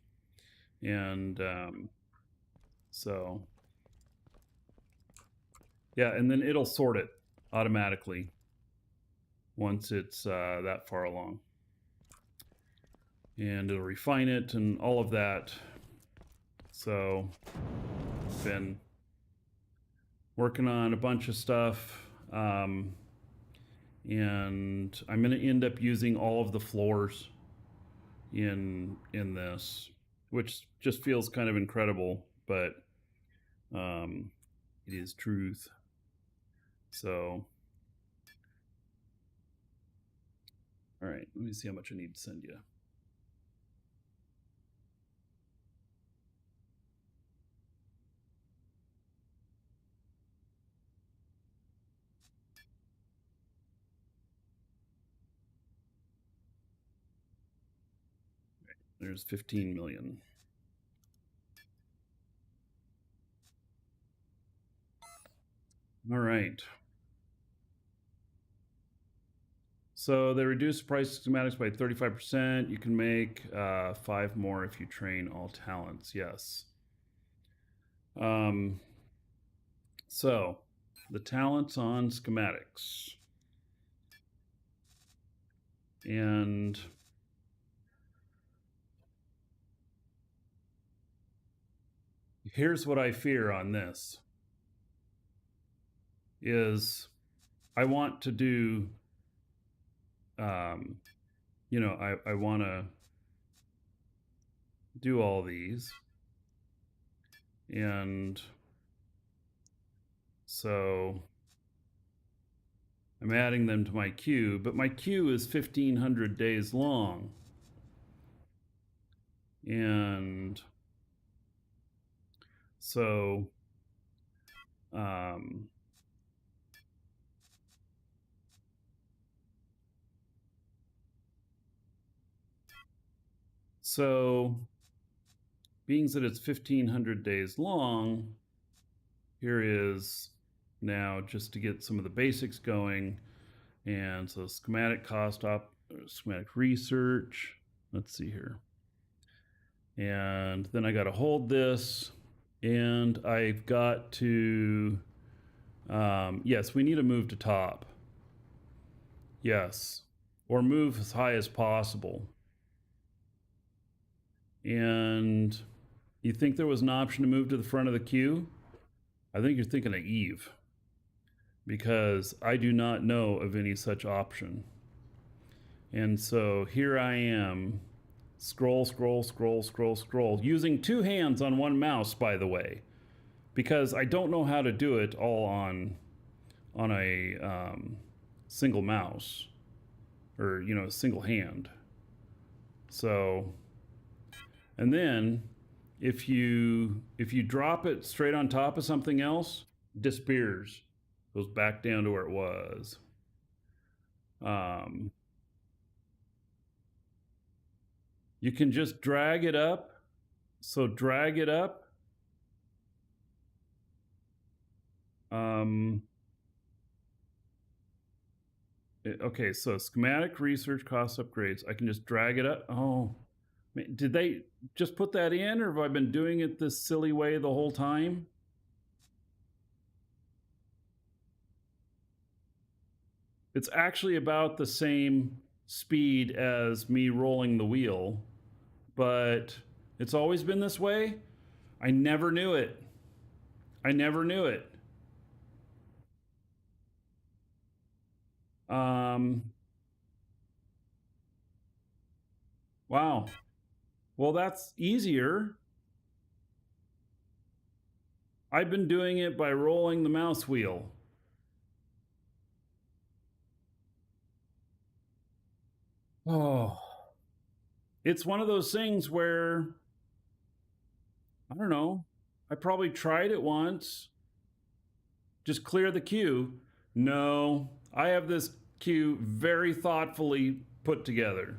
And so, yeah, and then it'll sort it automatically once it's that far along. And it'll refine it and all of that. So, been working on a bunch of stuff. And I'm going to end up using all of the floors in this, which just feels kind of incredible, but it is truth. So, all right, let me see how much I need to send you. There's 15 million. All right. So they reduced price schematics by 35%. You can make 5 more if you train all talents. Yes. So the talents on schematics. And here's what I fear on this is I want to do, you know, I want to do all these. And so I'm adding them to my queue, but my queue is 1,500 days long. And so, so being that it's 1,500 days long, here is now just to get some of the basics going. And so schematic schematic research, let's see here. And then I got to hold this, and I've got to, yes, we need to move to top. Yes, or move as high as possible. And you think there was an option to move to the front of the queue? I think you're thinking of Eve, because I do not know of any such option. And so here I am, scroll, using two hands on one mouse, by the way, because I don't know how to do it all on a single mouse, or, you know, single hand. So, and then if you drop it straight on top of something else, it disappears, goes back down to where it was. You can just drag it up. So drag it up. Okay, so schematic research cost upgrades. I can just drag it up. Oh, did they just put that in, or have I been doing it this silly way the whole time? It's actually about the same speed as me rolling the wheel, but it's always been this way. I never knew it. I never knew it. Wow. Well, that's easier. I've been doing it by rolling the mouse wheel. Oh. It's one of those things where, I don't know, I probably tried it once. Just clear the queue. No, I have this queue very thoughtfully put together.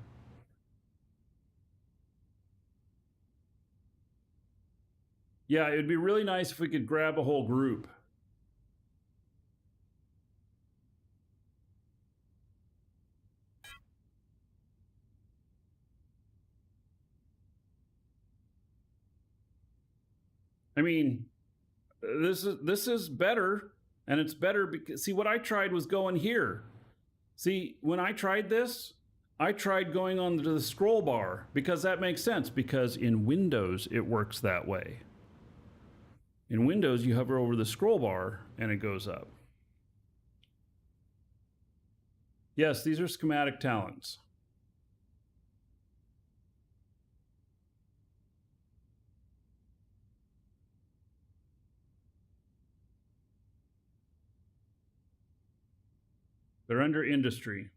Yeah, it'd be really nice if we could grab a whole group. I mean, this is better, and it's better because, see, what I tried was going here. See, when I tried this, I tried going on to the scroll bar, because that makes sense, because in Windows it works that way. In Windows, you hover over the scroll bar and it goes up. Yes, these are schematic talents. They're under industry.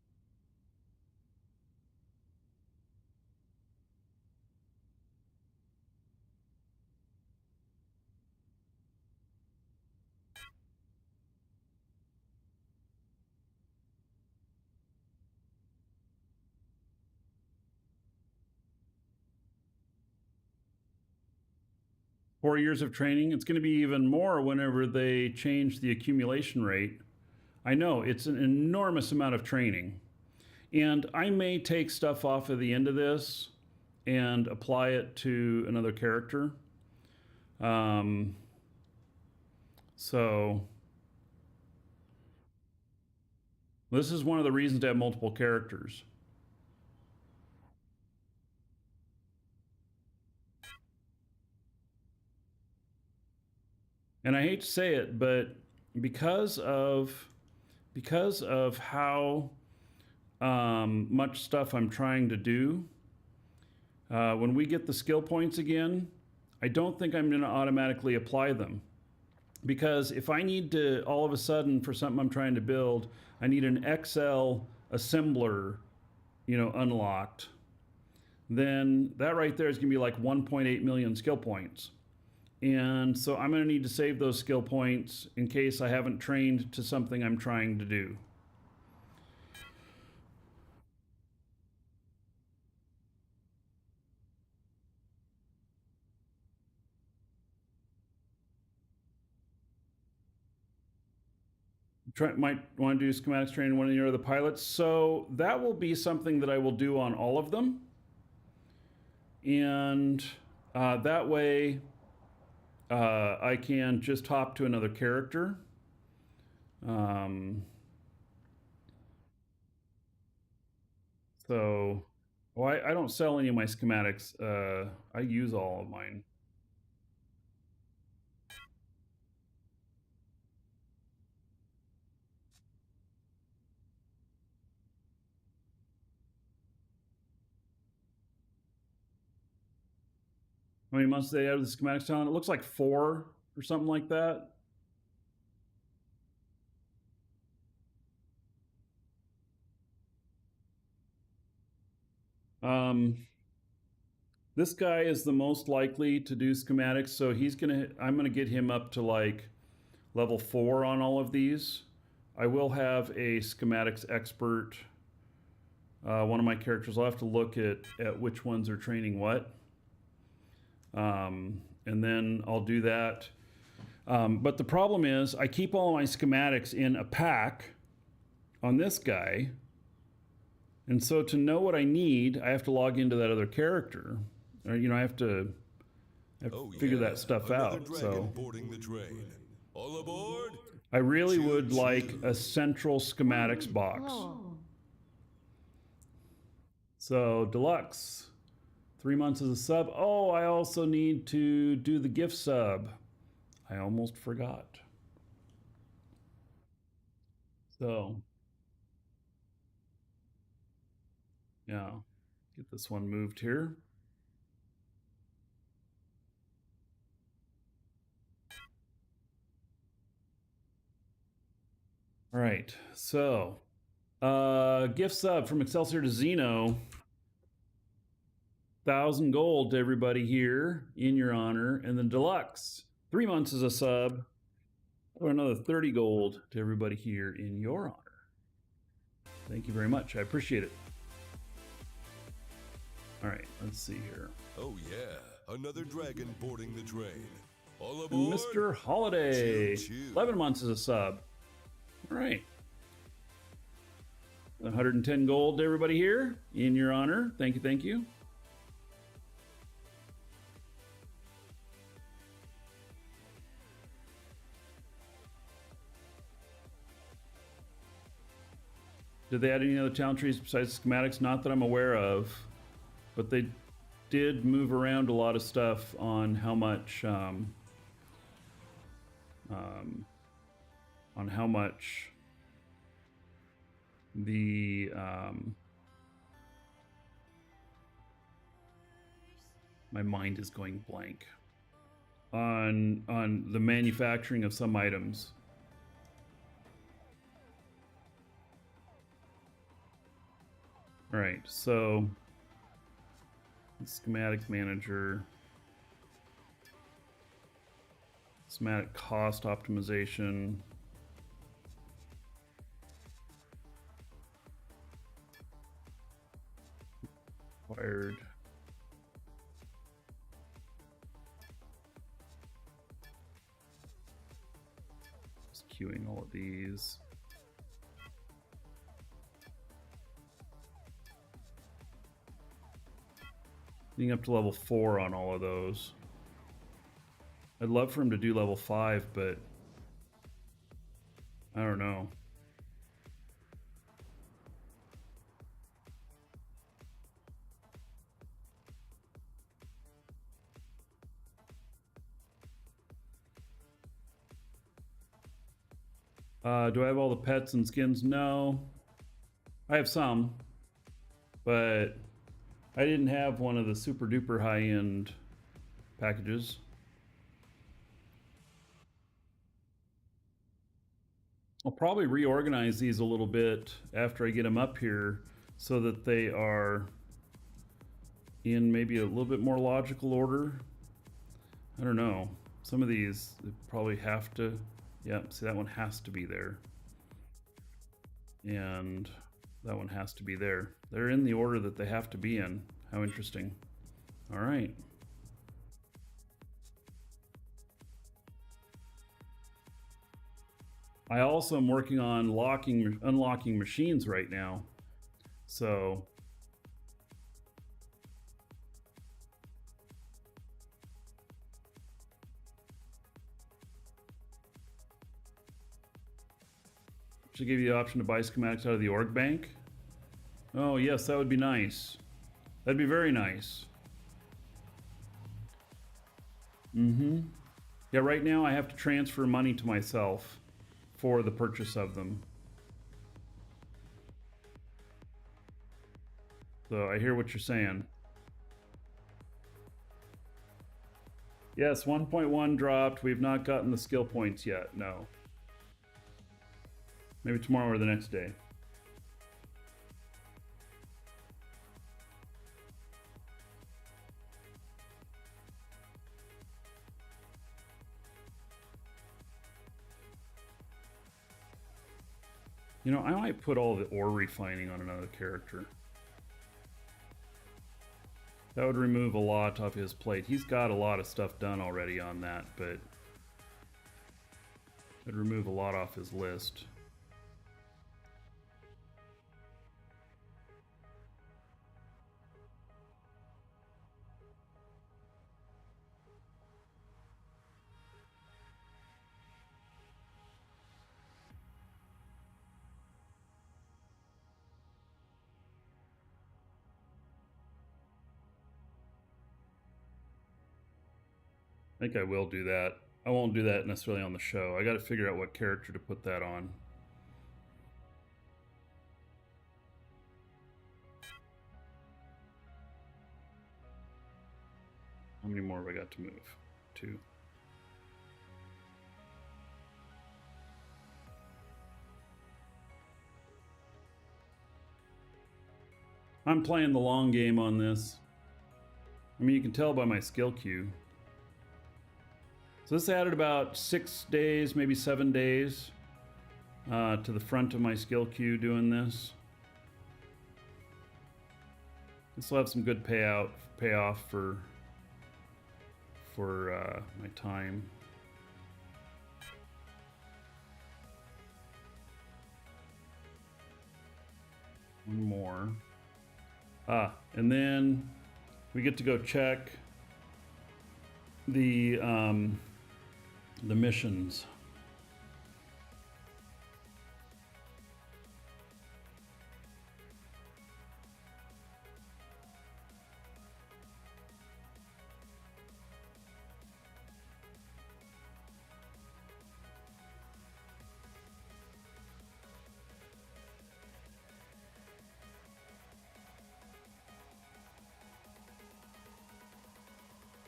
Four years of training. It's going to be even more whenever they change the accumulation rate. I know it's an enormous amount of training. And I may take stuff off at the end of this and apply it to another character. So this is one of the reasons to have multiple characters. And I hate to say it, but because of how much stuff I'm trying to do, when we get the skill points again, I don't think I'm going to automatically apply them. Because if I need to, all of a sudden, for something I'm trying to build, I need an XL assembler, unlocked, then that right there is going to be like 1.8 million skill points. And so I'm going to need to save those skill points in case I haven't trained to something I'm trying to do. Might want to do schematics training in one of your other pilots. So that will be something that I will do on all of them. And that way I can just hop to another character. So, I don't sell any of my schematics. I use all of mine. How many months do they have the schematics on? It looks like 4 or something like that. This guy is the most likely to do schematics, so I'm gonna get him up to like level 4 on all of these. I will have a schematics expert. One of my characters, I'll have to look at which ones are training what. And then I'll do that. But the problem is I keep all my schematics in a pack on this guy. And so to know what I need, I have to log into that other character. Or, I have to figure that stuff out. So boarding the train. All aboard. I really would like a central schematics box. Oh. So deluxe, 3 months as a sub. Oh, I also need to do the gift sub. I almost forgot. So yeah, get this one moved here. All right, so gift sub from Excelsior to Xeno. 1,000 gold to everybody here in your honor. And then deluxe, 3 months as a sub. Or another 30 gold to everybody here in your honor. Thank you very much. I appreciate it. All right, let's see here. Oh yeah, another dragon boarding the train. All aboard. Mr. Holiday, Choo, choo. 11 months as a sub. All right. 110 gold to everybody here in your honor. Thank you, thank you. Did they add any other talent trees besides schematics? Not that I'm aware of, but they did move around a lot of stuff on how much the my mind is going blank on the manufacturing of some items. All right, so schematic manager, schematic cost optimization, required. Just queuing all of these. Getting up to level 4 on all of those. I'd love for him to do level 5, but I don't know. Do I have all the pets and skins? No. I have some, but I didn't have one of the super duper high-end packages. I'll probably reorganize these a little bit after I get them up here so that they are in maybe a little bit more logical order. I don't know. Some of these probably have to, yeah, see that one has to be there. And that one has to be there. They're in the order that they have to be in. How interesting. All right. I also am working on unlocking machines right now. So should give you the option to buy schematics out of the org bank. Oh yes, that would be nice. That'd be very nice. Yeah, right now I have to transfer money to myself for the purchase of them. So I hear what you're saying. Yes, 1.1 dropped. We've not gotten the skill points yet. No. Maybe tomorrow or the next day. You know, I might put all the ore refining on another character. That would remove a lot off his plate. He's got a lot of stuff done already on that, but it'd remove a lot off his list. I think I will do that. I won't do that necessarily on the show. I got to figure out what character to put that on. How many more have I got to move? 2. I'm playing the long game on this. I mean, you can tell by my skill queue. So this added about 6 days, maybe 7 days to the front of my skill queue doing this. This will have some good payoff for my time. One more. And then we get to go check the missions.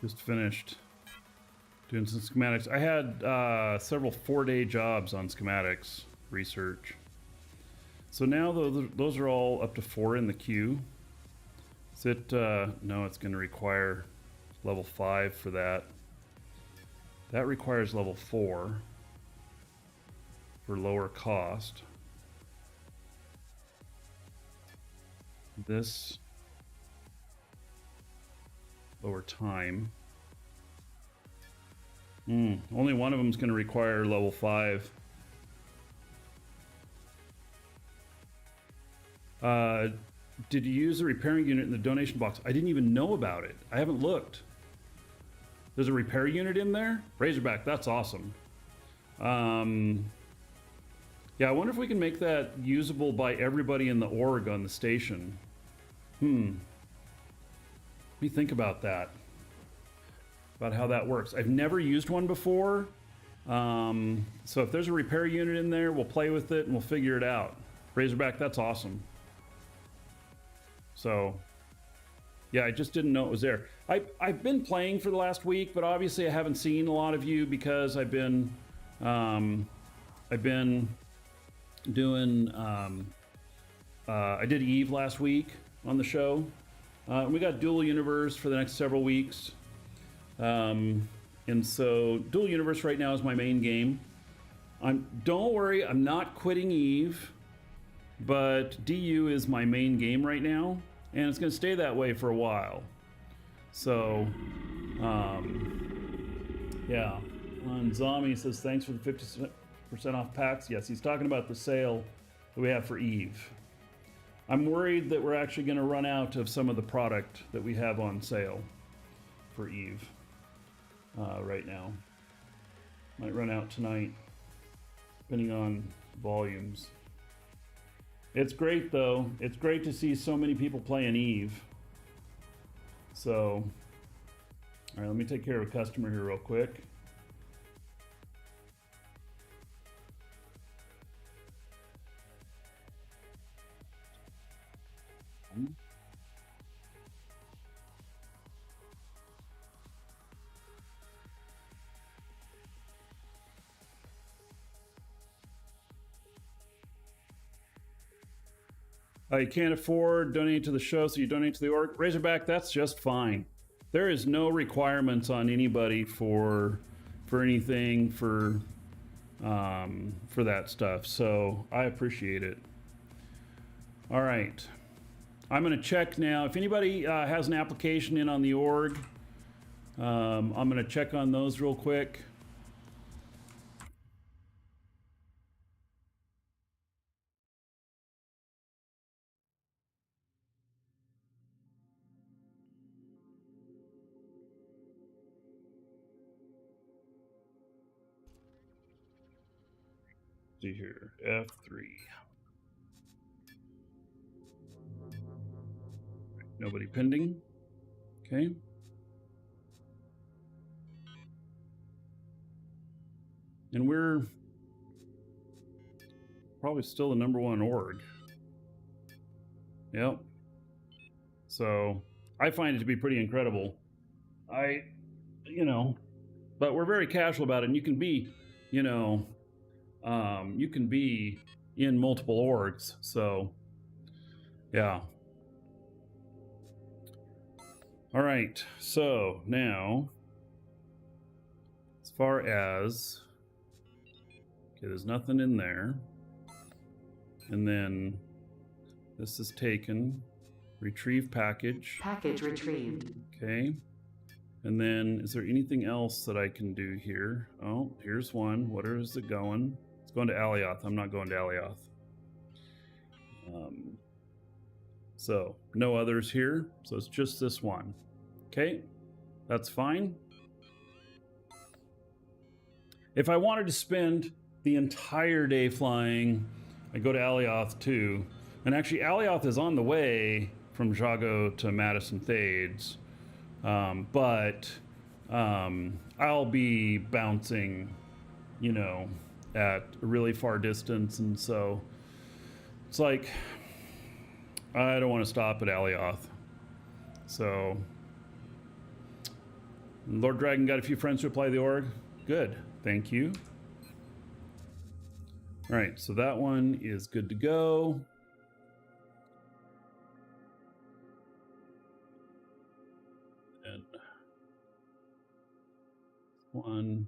Just finished doing some schematics. I had several 4-day jobs on schematics research. So now those are all up to 4 in the queue. Is it, no, it's going to require level 5 for that. That requires level 4 for lower cost. This lower time. Only one of them is going to require level 5. Did you use the repairing unit in the donation box? I didn't even know about it. I haven't looked. There's a repair unit in there? Razorback, that's awesome. Yeah, I wonder if we can make that usable by everybody in the org on the station. Let me think about that. About how that works. I've never used one before. So if there's a repair unit in there, we'll play with it and we'll figure it out. Razorback, that's awesome. So, yeah, I just didn't know it was there. I've been playing for the last week, but obviously I haven't seen a lot of you because I've been doing. I did Eve last week on the show. We got Dual Universe for the next several weeks. And so Dual Universe right now is my main game. Don't worry, I'm not quitting Eve, but DU is my main game right now, and it's going to stay that way for a while. So, yeah. And Zombie says, thanks for the 50% off packs. Yes, he's talking about the sale that we have for Eve. I'm worried that we're actually going to run out of some of the product that we have on sale for Eve right now. Might run out tonight, depending on volumes. It's great, though. It's great to see so many people playing Eve. So, all right, let me take care of a customer here real quick. You can't afford donate to the show, so you donate to the org. Razorback, that's just fine. There is no requirements on anybody for anything for that stuff. So I appreciate it. All right, I'm going to check now. If anybody has an application in on the org, I'm going to check on those real quick. See here, F3. Nobody pending. Okay. And we're probably still the #1 org. Yep. So I find it to be pretty incredible. But we're very casual about it, and you can be, you can be in multiple orgs. So, yeah. All right. So now, as far as, okay, there's nothing in there. And then this is taken. Retrieve package. Package retrieved. Okay. And then is there anything else that I can do here? Oh, here's one. Where is it going? It's going to Alioth. I'm not going to Alioth. So no others here. So it's just this one. Okay. That's fine. If I wanted to spend the entire day flying, I go to Alioth too. And actually Alioth is on the way from Jago to Madison Thades. But I'll be bouncing, at a really far distance. And so it's like, I don't want to stop at Alioth. So Lord Dragon got a few friends to apply the org. Good. Thank you. All right. So that one is good to go. And one.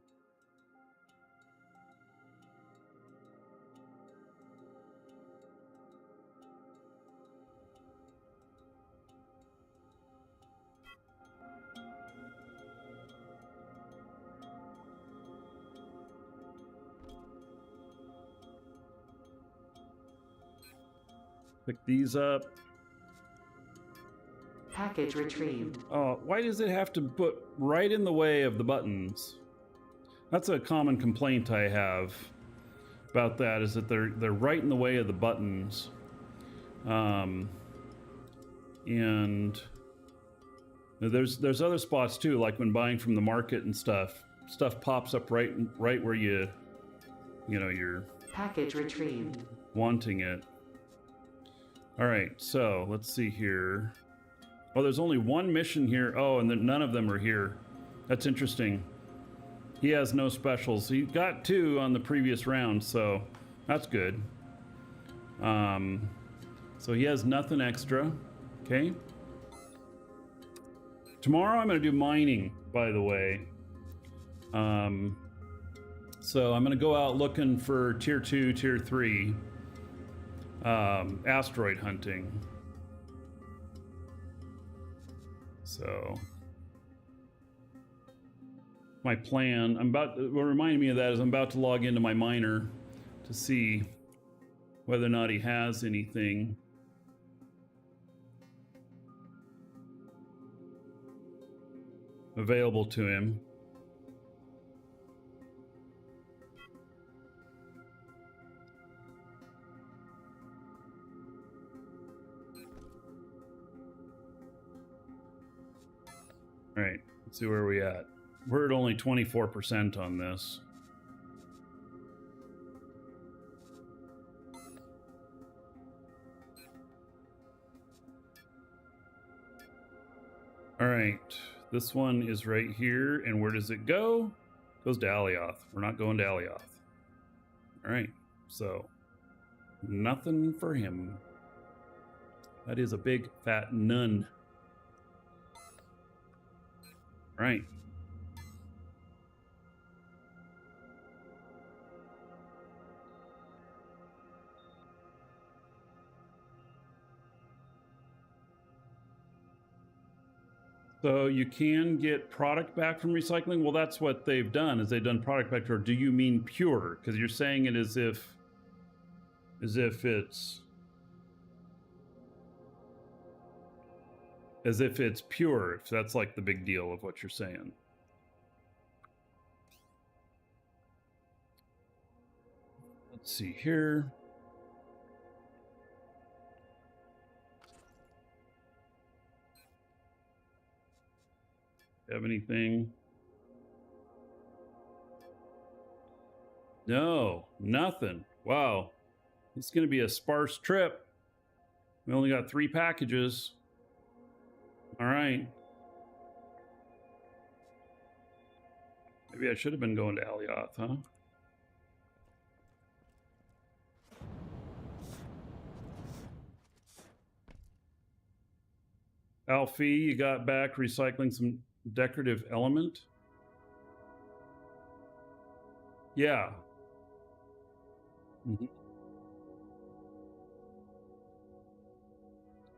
Pick these up. Package retrieved. Oh, why does it have to put right in the way of the buttons? That's a common complaint I have about that, is that they're right in the way of the buttons. And there's other spots too, like when buying from the market and stuff. stuff pops up right where you know, you're Package retrieved. wanting it. All right, so let's see here. Oh, there's only one mission here. Oh, and then none of them are here. That's interesting. He has no specials. He got 2 on the previous round, so that's good. So he has nothing extra. Okay. Tomorrow I'm going to do mining, by the way. So I'm going to go out looking for tier 2, tier 3 asteroid hunting. So my plan, what reminded me of that is I'm about to log into my miner to see whether or not he has anything. Available to him. All right, let's see where we at. We're at only 24% on this. All right, this one is right here, and where does it go? It goes to Alioth. We're not going to Alioth. All right, so nothing for him. That is a big fat none. All right. So you can get product back from recycling? Well, that's what they've done, is they've done product back. Or do you mean pure? Because you're saying it as if it's pure, if that's like the big deal of what you're saying. Let's see here. Have anything? No, nothing. Wow. It's going to be a sparse trip. We only got 3 packages. All right. Maybe I should have been going to Alioth, huh? Alfie, you got back recycling some decorative element? Yeah. Mm-hmm.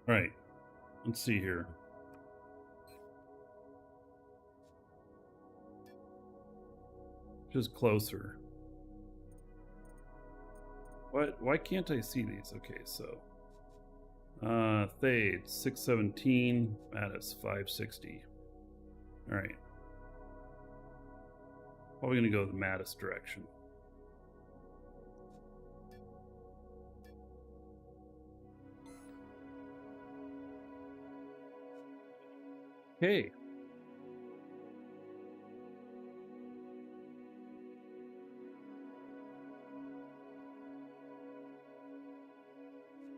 All right. Let's see here. Just closer. What? Why can't I see these? Okay, so Thade 617, Mattis 560. All right. Probably gonna go the Mattis direction. Okay.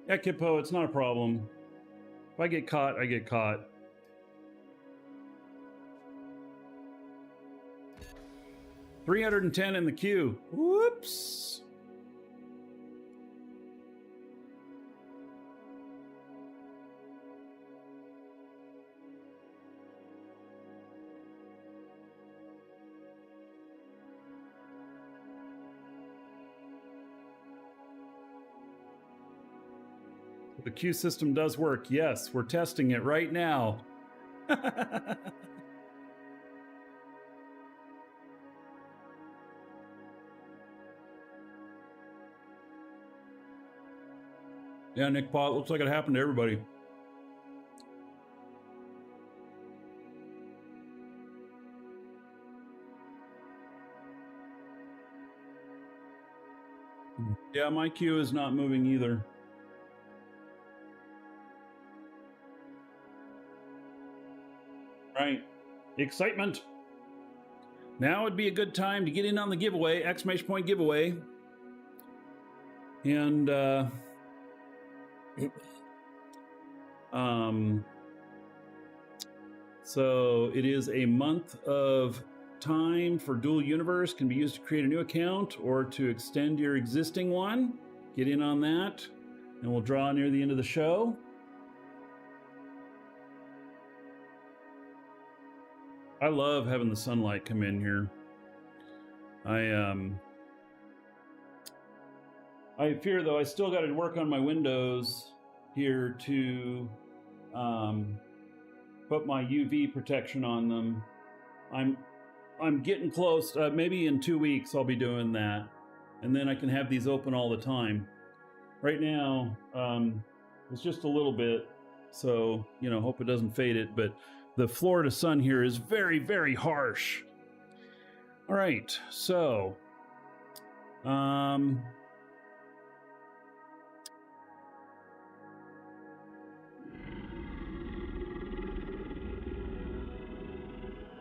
Yeah, Kippo, it's not a problem. If I get caught, I get caught. $310 in the queue. Whoops. The queue system does work. Yes, we're testing it right now. Yeah, Nick Pot, looks like it happened to everybody. Yeah, my queue is not moving either. Right. Excitement. Now would be a good time to get in on the giveaway, exclamation point giveaway. And so it is a month of time for Dual Universe, can be used to create a new account or to extend your existing one. Get in on that, and we'll draw near the end of the show. I love having the sunlight come in here. I fear, though, I still got to work on my windows here to put my UV protection on them. I'm getting close. Maybe in 2 weeks I'll be doing that, and then I can have these open all the time. Right now, it's just a little bit, so hope it doesn't fade it. But the Florida sun here is very, very harsh. All right, so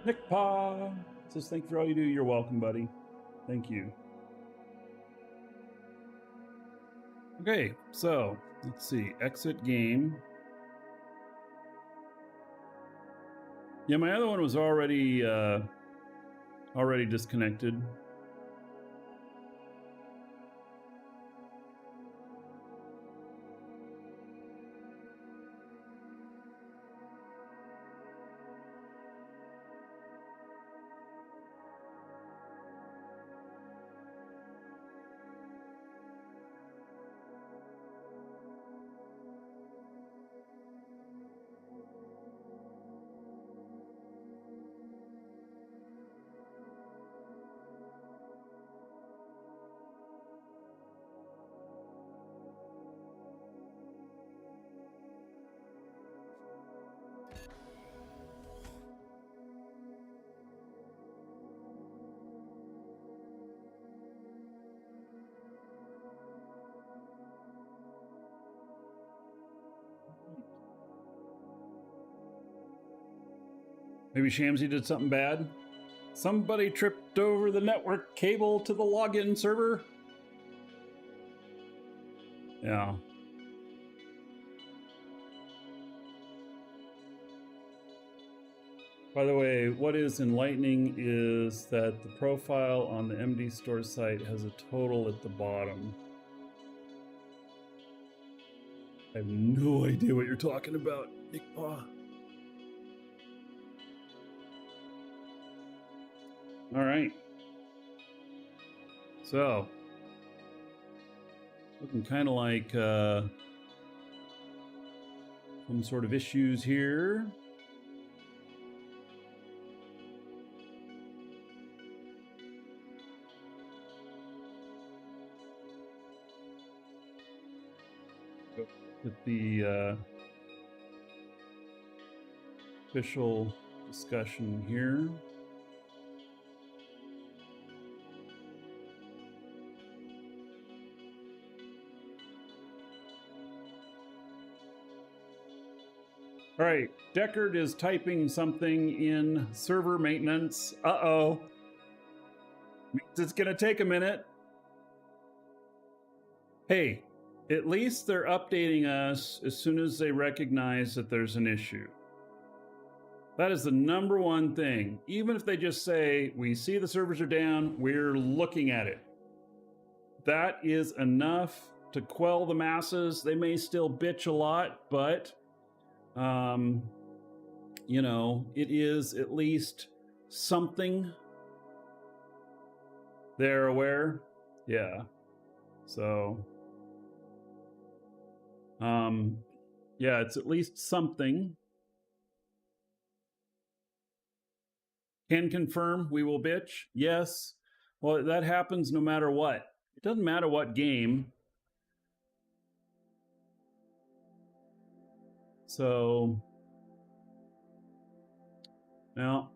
Nick Pa says, thank you for all you do. You're welcome, buddy. Thank you. Okay, so let's see. Exit game. Yeah, my other one was already disconnected. Maybe Shamsy did something bad. Somebody tripped over the network cable to the login server. Yeah. By the way, what is enlightening is that the profile on the MD Store site has a total at the bottom. I have no idea what you're talking about, Nick Pa. All right. So, looking kind of like some sort of issues here. With the official discussion here. All right, Deckard is typing something in server maintenance. Uh-oh. Means it's gonna take a minute. Hey, at least they're updating us as soon as they recognize that there's an issue. That is the number one thing. Even if they just say, we see the servers are down, we're looking at it. That is enough to quell the masses. They may still bitch a lot, but it is at least something. They're aware. Yeah. So, yeah, it's at least something. Can confirm we will bitch. Yes. Well, that happens no matter what. It doesn't matter what game. So, now,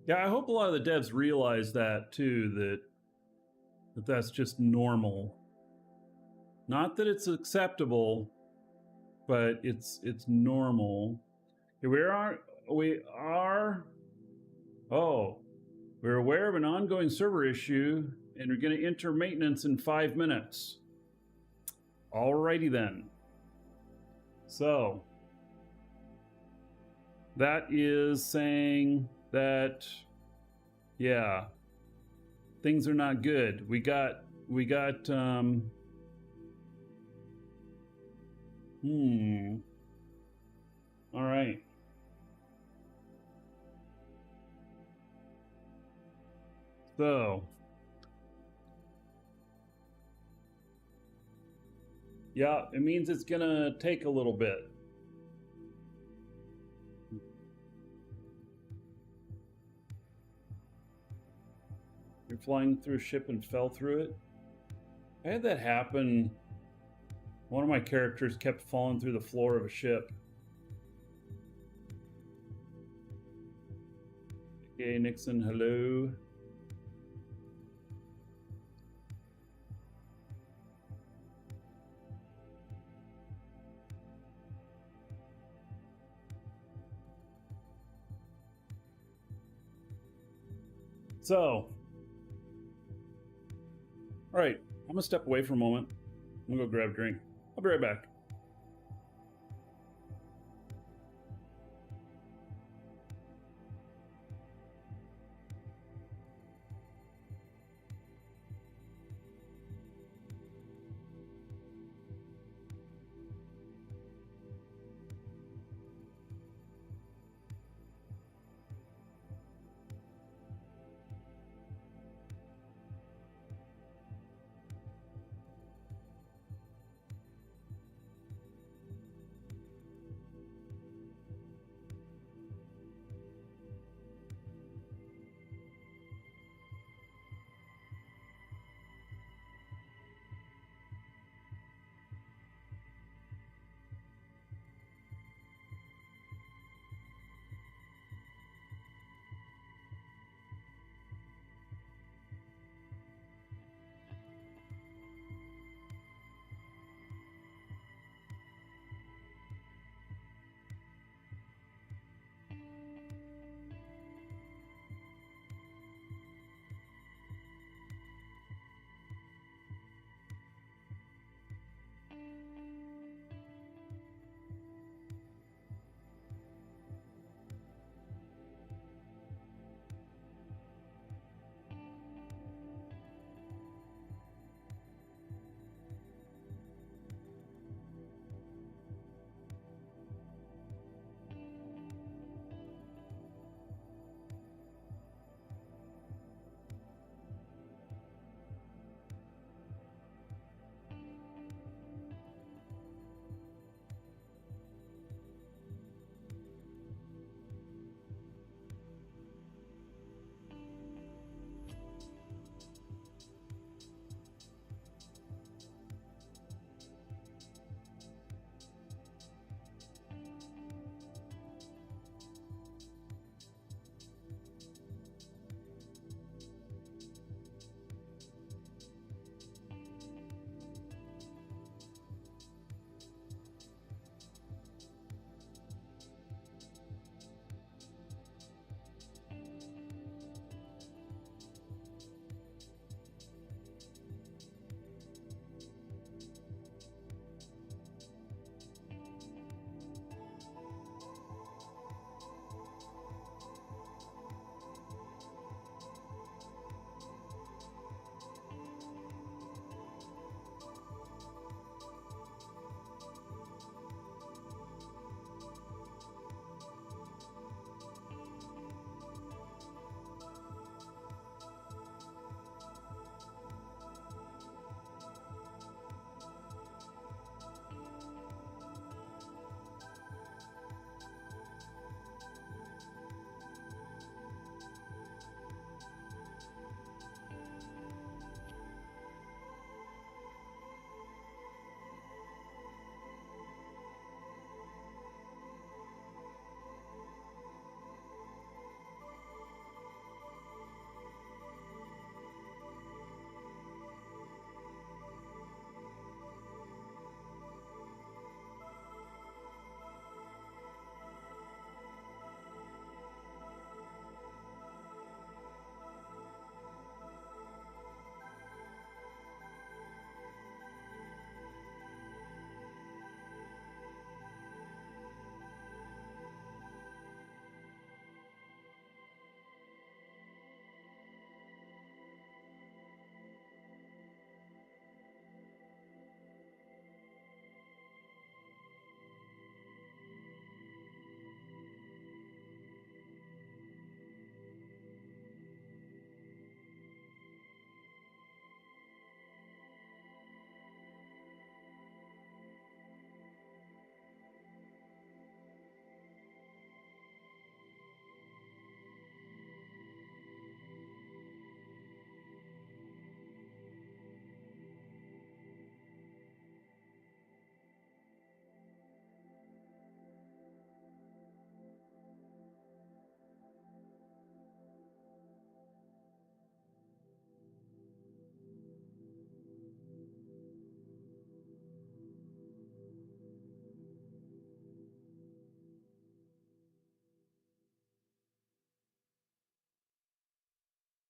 yeah, I hope a lot of the devs realize that too, that that's just normal. Not that it's acceptable, but it's normal. Okay, we're aware of an ongoing server issue and we're going to enter maintenance in 5 minutes. Alrighty then. So that is saying that, yeah, things are not good. We got all right. So, yeah, it means it's gonna take a little bit. You're flying through a ship and fell through it. I had that happen. One of my characters kept falling through the floor of a ship. Okay, Nixon, hello. So, all right, I'm gonna step away for a moment. I'm gonna go grab a drink. I'll be right back.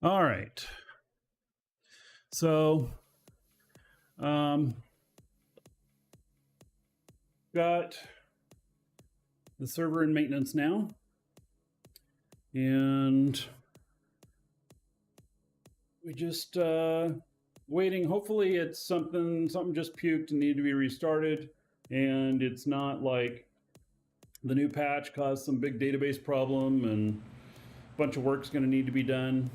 All right. So, got the server in maintenance now, and we just waiting. Hopefully, it's something just puked and needed to be restarted, and it's not like the new patch caused some big database problem and a bunch of work's going to need to be done.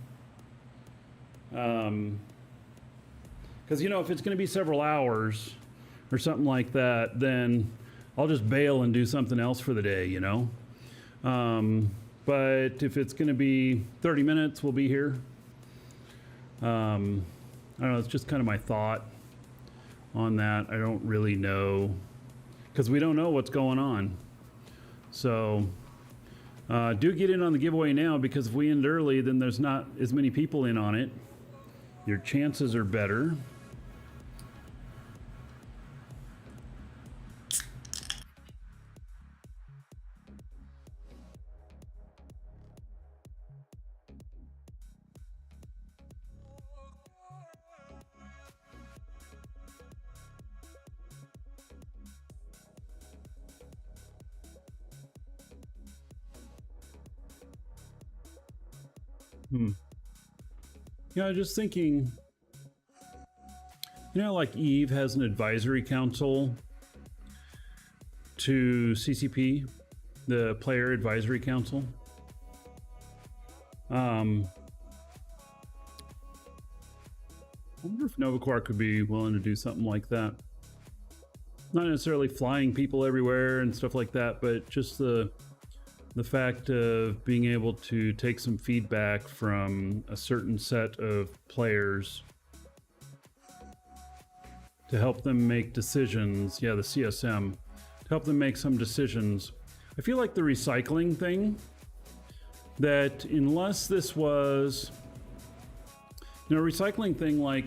Because if it's going to be several hours or something like that, then I'll just bail and do something else for the day, but if it's going to be 30 minutes, we'll be here. I don't know, it's just kind of my thought on that. I don't really know, because we don't know what's going on. So do get in on the giveaway now, because if we end early, then there's not as many people in on it. Your chances are better. Just thinking, like Eve has an advisory council to CCP, the player advisory council. I wonder if NovaQuark would be willing to do something like that. Not necessarily flying people everywhere and stuff like that, but just the fact of being able to take some feedback from a certain set of players to help them make decisions. Yeah, the CSM, to help them make some decisions. I feel like the recycling thing, that unless this was, recycling thing, like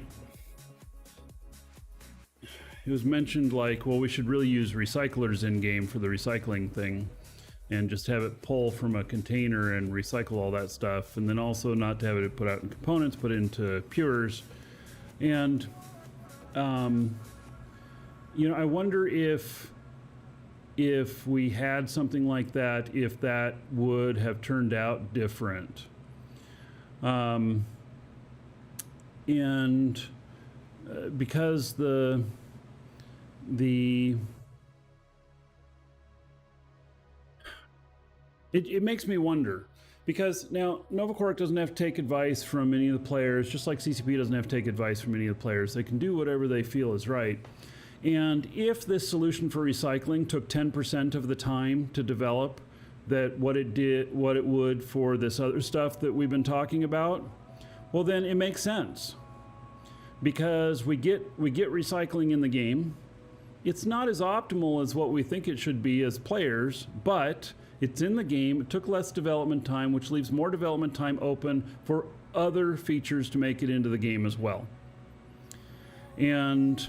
it was mentioned, like, well, we should really use recyclers in game for the recycling thing, and just have it pull from a container and recycle all that stuff, and then also not to have it put out in components, put into pures. And I wonder if we had something like that, if that would have turned out different. Because it makes me wonder, because now NovaQuark doesn't have to take advice from any of the players, just like CCP doesn't have to take advice from any of the players. They can do whatever they feel is right. And if this solution for recycling took 10% of the time to develop that what it would for this other stuff that we've been talking about, well, then it makes sense, because we get recycling in the game. It's not as optimal as what we think it should be as players, but it's in the game. It took less development time, which leaves more development time open for other features to make it into the game as well. And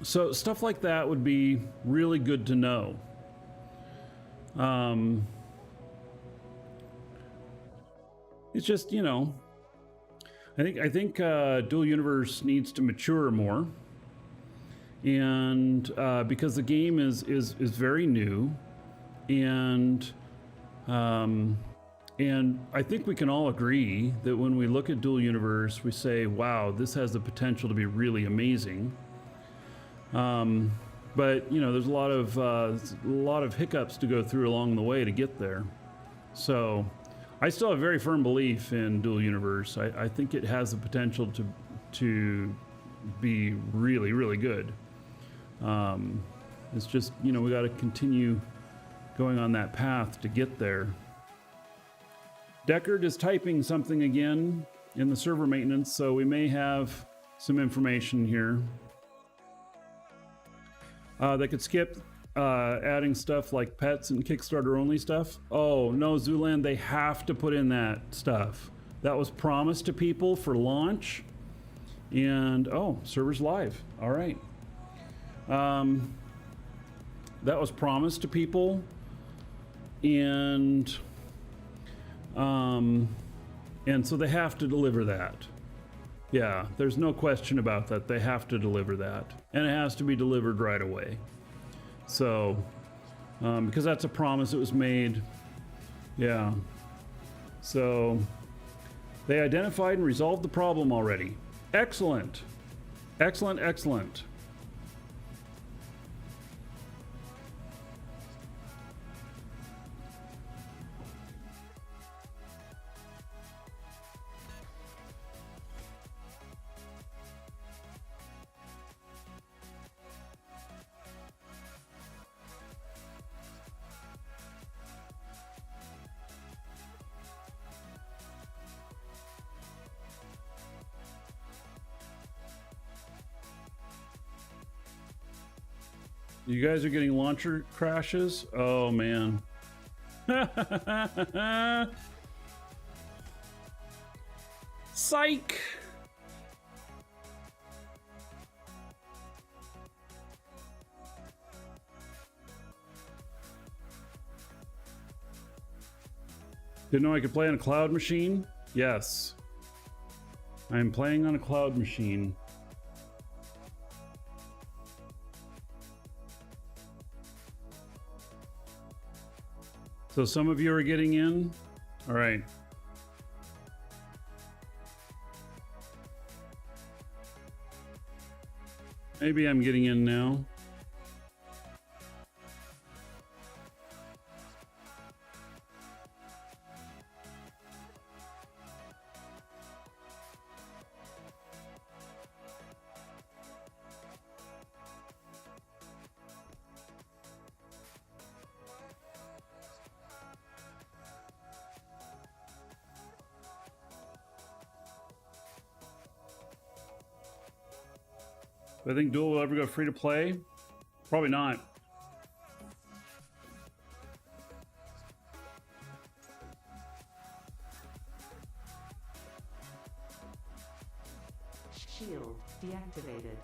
so stuff like that would be really good to know. It's just, I think Dual Universe needs to mature more, and because the game is very new, and I think we can all agree that when we look at Dual Universe, we say, wow, this has the potential to be really amazing. But there's a lot of hiccups to go through along the way to get there. So I still have very firm belief in Dual Universe. I think it has the potential to be really, really good. It's just, we got to continue going on that path to get there. Deckard is typing something again in the server maintenance, so we may have some information here. They could skip adding stuff like pets and Kickstarter only stuff. Oh no, Zuland, they have to put in that stuff. That was promised to people for launch. And server's live. All right. That was promised to people, and And so they have to deliver that. Yeah, there's no question about that. They have to deliver that. And it has to be delivered right away. So, because that's a promise that was made. Yeah. So, they identified and resolved the problem already. Excellent. Excellent, excellent. You guys are getting launcher crashes? Oh man. Psych! Didn't know I could play on a cloud machine? Yes. I'm playing on a cloud machine. So some of you are getting in? All right. Maybe I'm getting in now. Do I think Duel will ever go free to play? Probably not. Shield deactivated.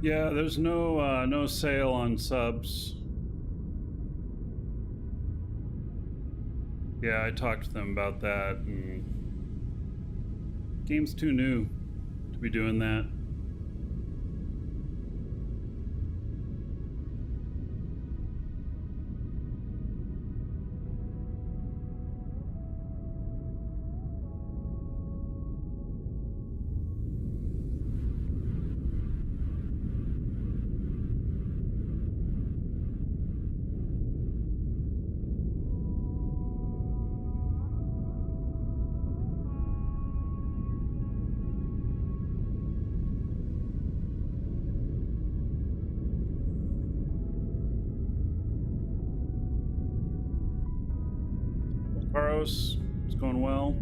Yeah, there's no sale on subs. Yeah, I talked to them about that, and game's too new to be doing that. Saros. It's going well.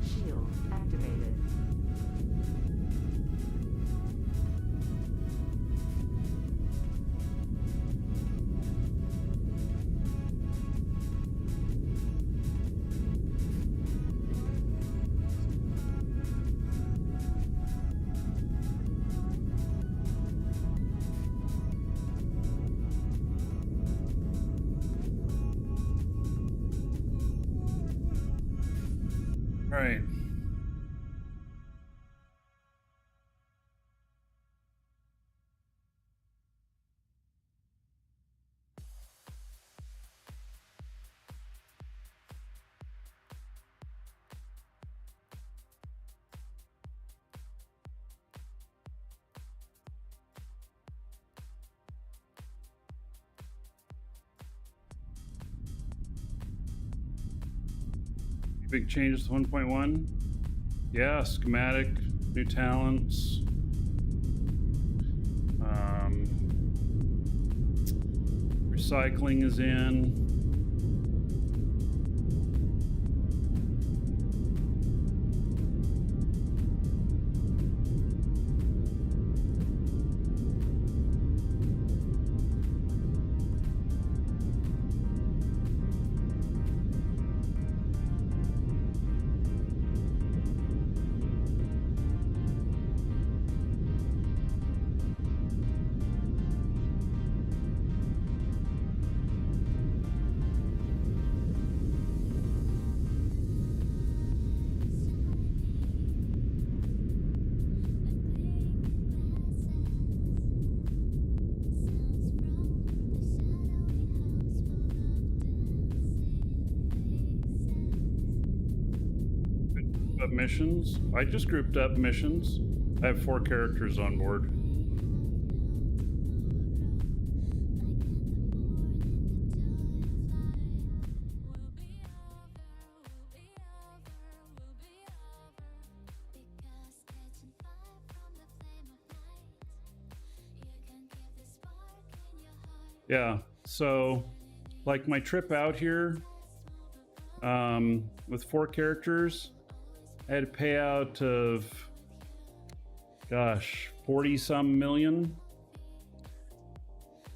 Shield activated. All right. Big changes to 1.1. Yeah, schematic, new talents. Recycling is in. Up missions. I just grouped up missions. I have 4 characters on board. Yeah, so like my trip out here with 4 characters, I had a payout of, gosh, 40 some million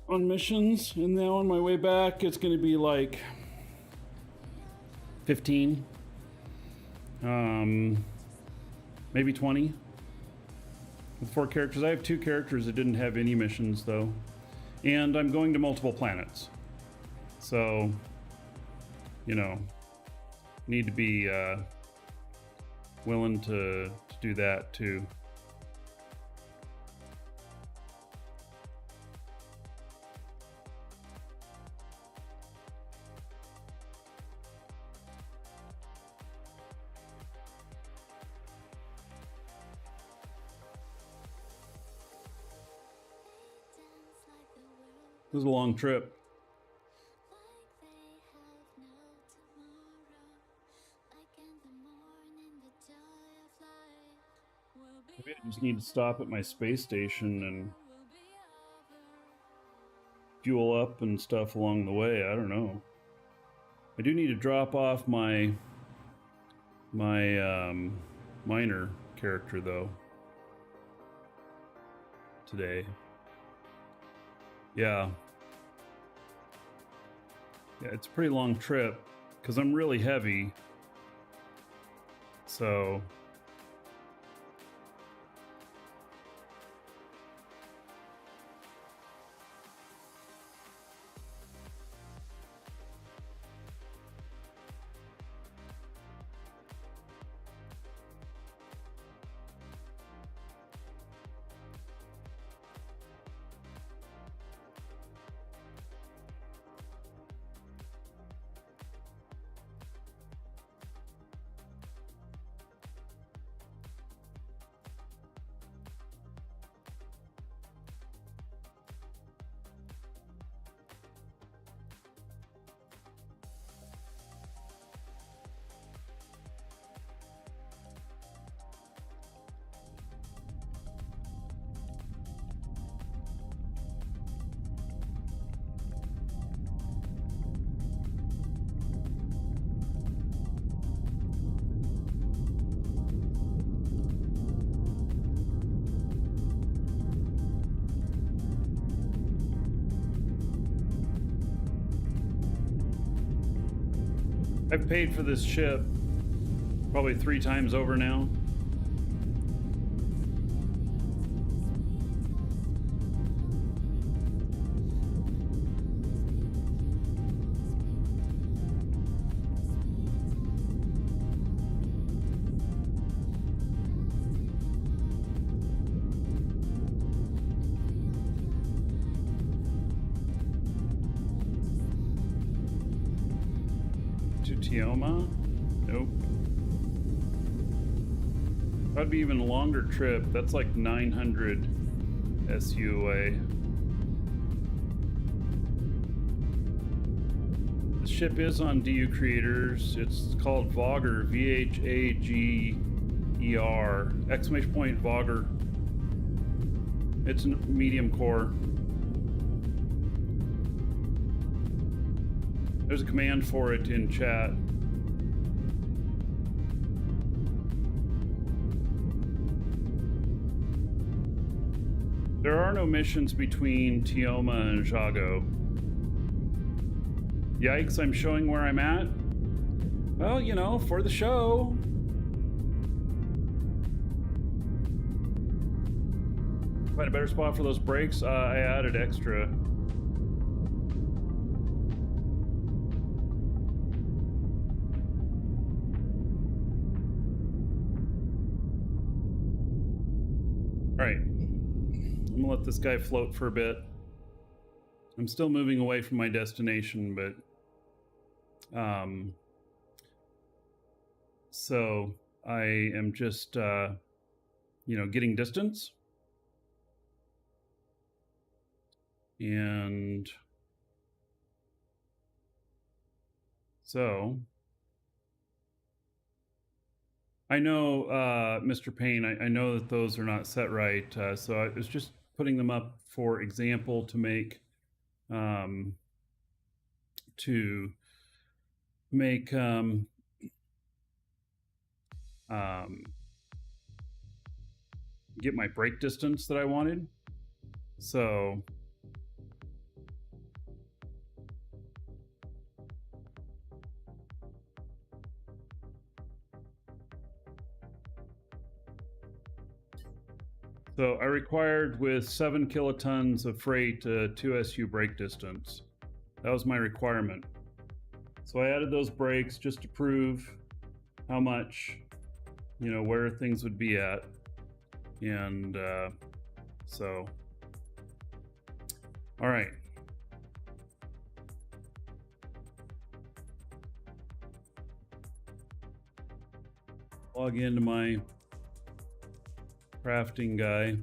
on missions. And now on my way back, it's going to be like 15, maybe 20 with 4 characters. I have 2 characters that didn't have any missions though. And I'm going to multiple planets. So, you know, need to be willing to do that too. This is a long trip. Maybe I just need to stop at my space station and fuel up and stuff along the way. I don't know. I do need to drop off my minor character though today. Yeah, it's a pretty long trip because I'm really heavy, so I've paid for this ship probably 3 times over now. Tioma? Nope. That'd be even a longer trip. That's like 900 SUA. The ship is on DU Creators. It's called Vogger, V-H-A-G-E-R, exclamation point Vogger. It's a medium core. There's a command for it in chat. There are no missions between Tioma and Jago. Yikes, I'm showing where I'm at? Well, you know, for the show. Find a better spot for those brakes? I added extra. Alright, I'm gonna let this guy float for a bit. I'm still moving away from my destination, but so I am just getting distance, and so I know, Mr. Payne, I know that those are not set right, so I was just putting them up for example to make, get my brake distance that I wanted. So I required with 7 kilotons of freight 2 SU brake distance. That was my requirement. So I added those brakes just to prove how much, where things would be at. And so, all right. Log into my crafting guy.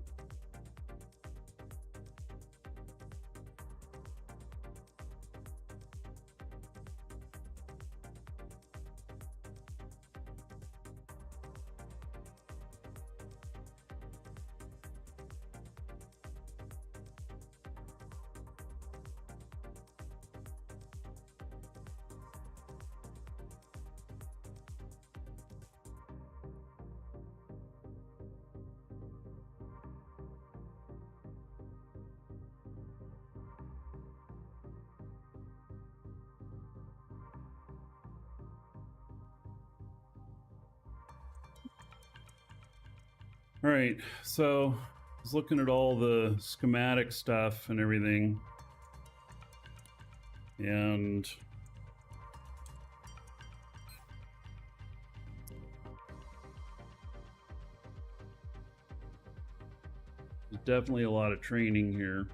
All right, so I was looking at all the schematic stuff and everything, and there's definitely a lot of training here.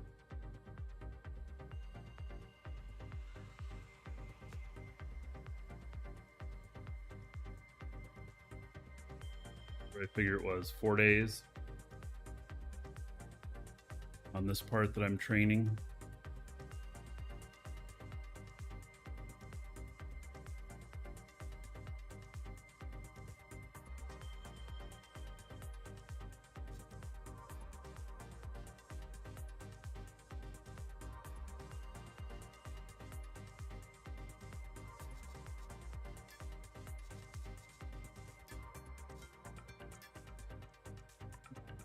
I figure it was 4 days on this part that I'm training.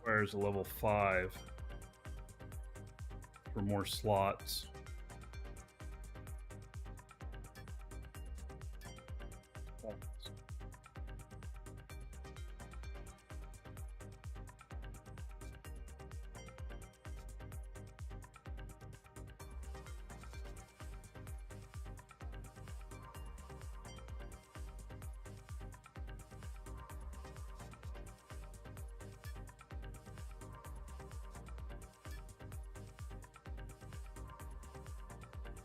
Requires a level 5 for more slots.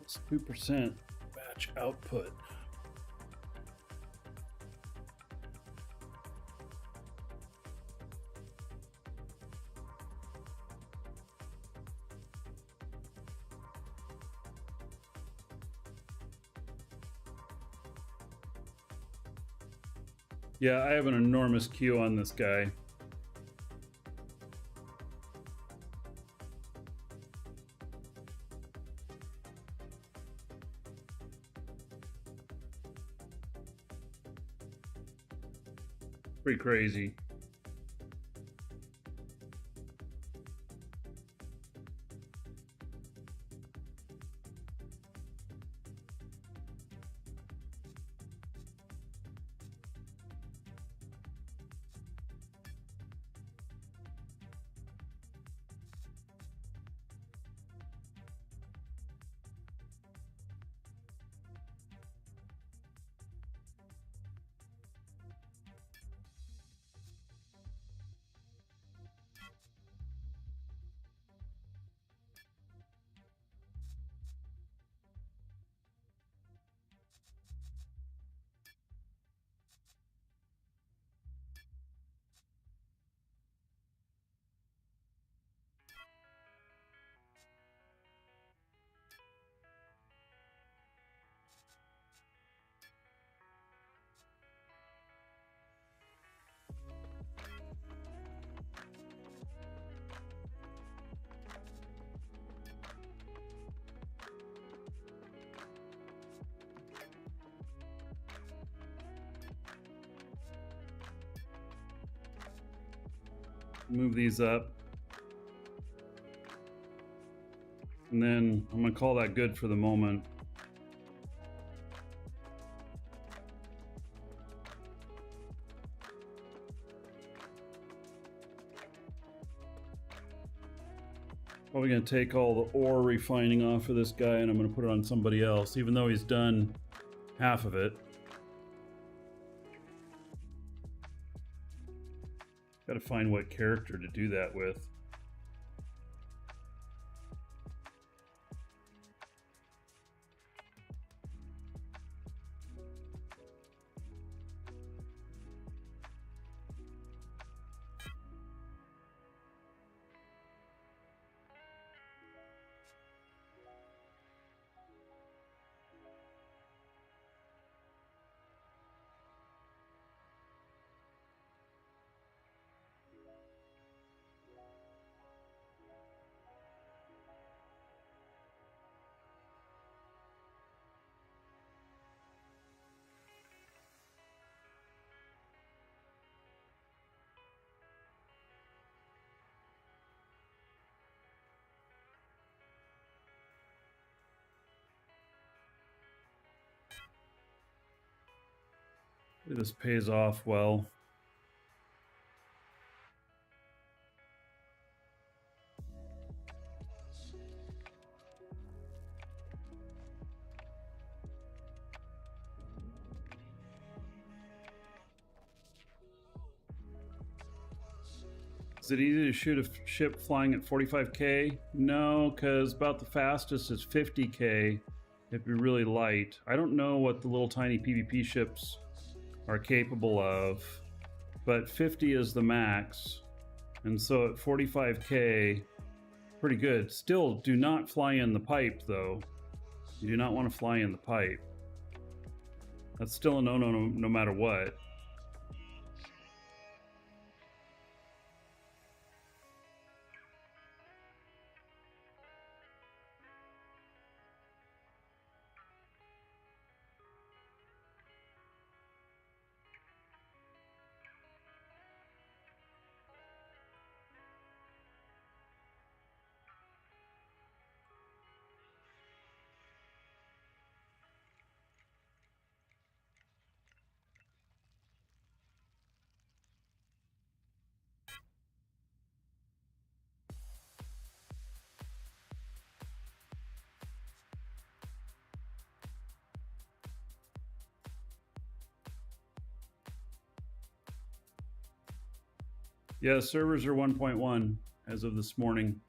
It's 2% batch output. Yeah, I have an enormous queue on this guy. Pretty crazy. Move these up. And then I'm gonna call that good for the moment. Probably gonna take all the ore refining off of this guy and I'm gonna put it on somebody else, even though he's done half of it. Gotta find what character to do that with. This pays off well. Is it easy to shoot a ship flying at 45K? No, because about the fastest is 50K. It'd be really light. I don't know what the little tiny PvP ships are capable of, but 50 is the max. And so at 45K, pretty good. Still, do not fly in the pipe, though. You do not want to fly in the pipe. That's still a no-no no matter what. Yeah, servers are 1.1 as of this morning.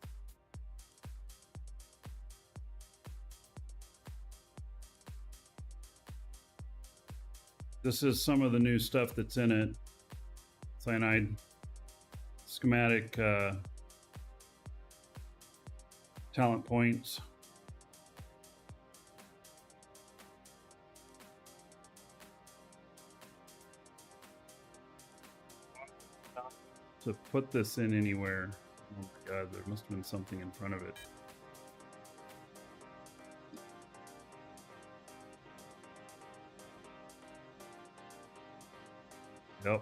This is some of the new stuff that's in it. Cyanide, schematic, talent points. To put this in anywhere. Oh my god, there must have been something in front of it. Yep.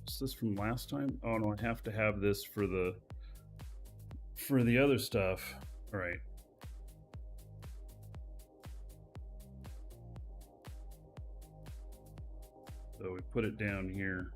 Is this from last time? Oh no, I have to have this for the other stuff. All right. So we put it down here.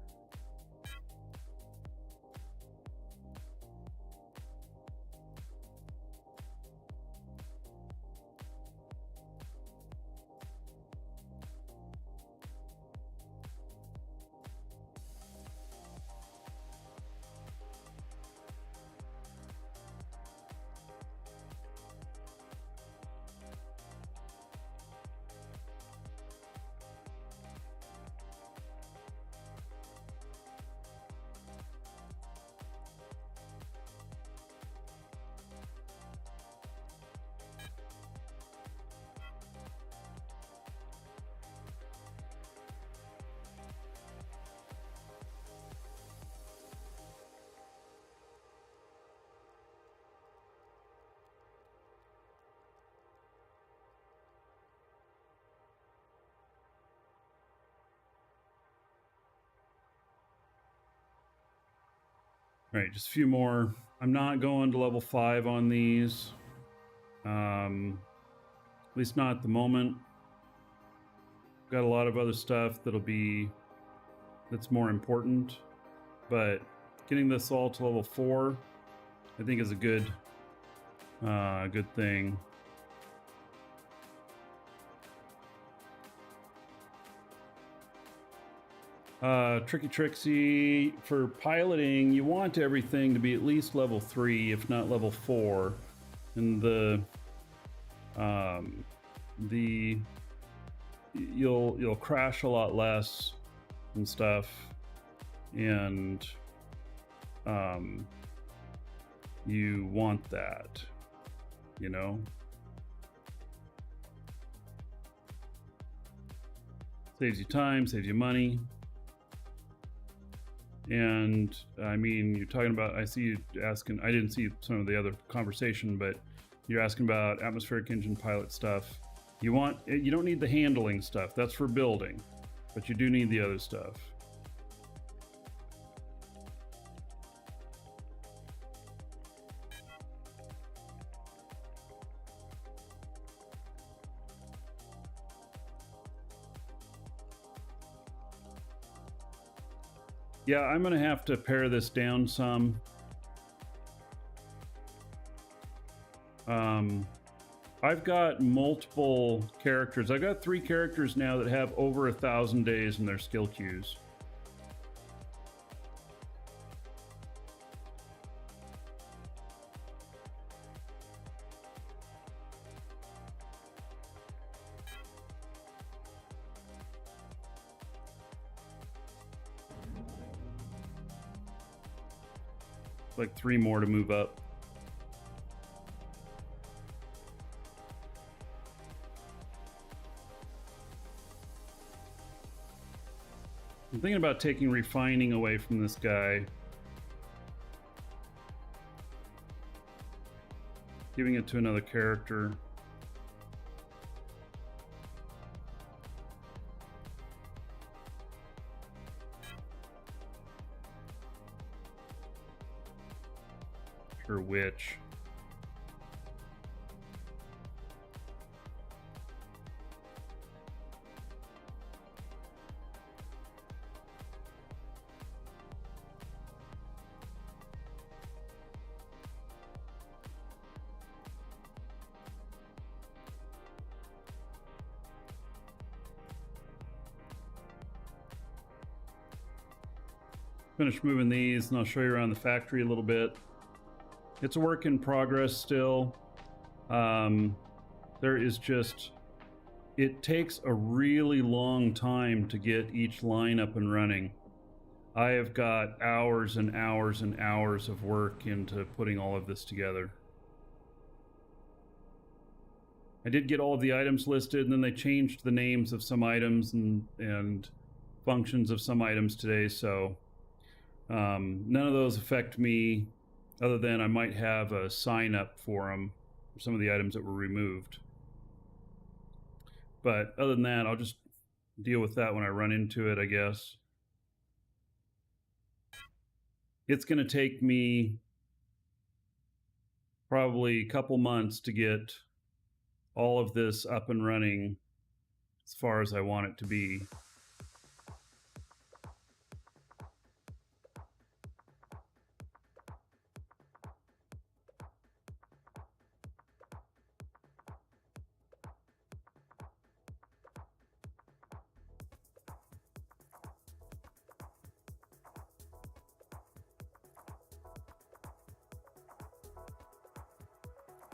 All right, just a few more. I'm not going to level 5 on these. At least not at the moment. Got a lot of other stuff that's more important. But getting this all to level 4, I think is a good thing. Tricky Trixie, for piloting, you want everything to be at least level 3, if not level 4. And you'll crash a lot less and stuff. And you want that, you know? Saves you time, saves you money. And I mean, you're talking about, I see you asking, I didn't see some of the other conversation, but you're asking about atmospheric engine pilot stuff. You don't need the handling stuff, that's for building, but you do need the other stuff. Yeah, I'm gonna have to pare this down some. I've got multiple characters. I've got 3 characters now that have over 1,000 days in their skill queues. Like 3 more to move up. I'm thinking about taking refining away from this guy. Giving it to another character. Sure which. Finish moving these and I'll show you around the factory a little bit. It's a work in progress still. There is just, it takes a really long time to get each line up and running. I have got hours and hours and hours of work into putting all of this together. I did get all of the items listed, and then they changed the names of some items and functions of some items today, so none of those affect me, other than I might have a sign up for them, for some of the items that were removed. But other than that, I'll just deal with that when I run into it, I guess. It's going to take me probably a couple months to get all of this up and running as far as I want it to be.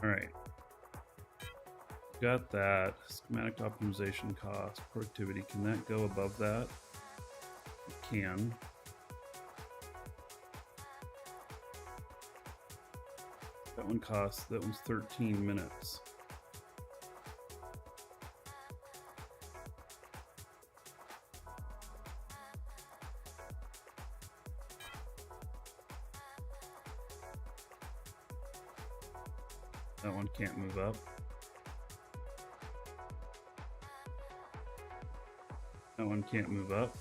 All right. Got that. Schematic optimization cost, productivity. Can that go above that? It can. That one costs, that one's 13 minutes. That one can't move up. That one can't move up.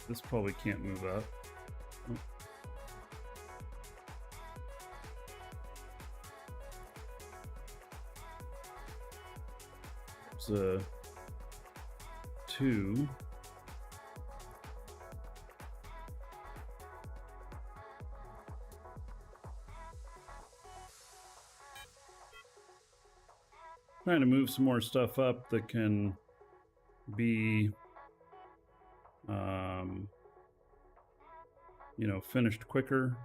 This probably can't move up. Oh. There's a 2. Trying to move some more stuff up that can be, you know, finished quicker.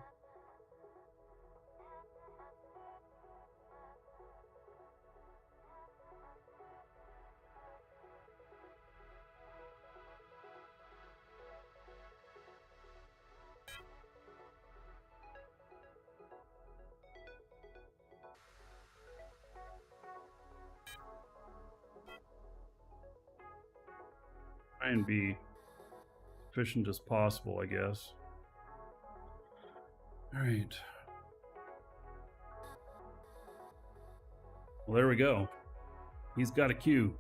Try and be efficient as possible, I guess. All right. Well, there we go. He's got a queue.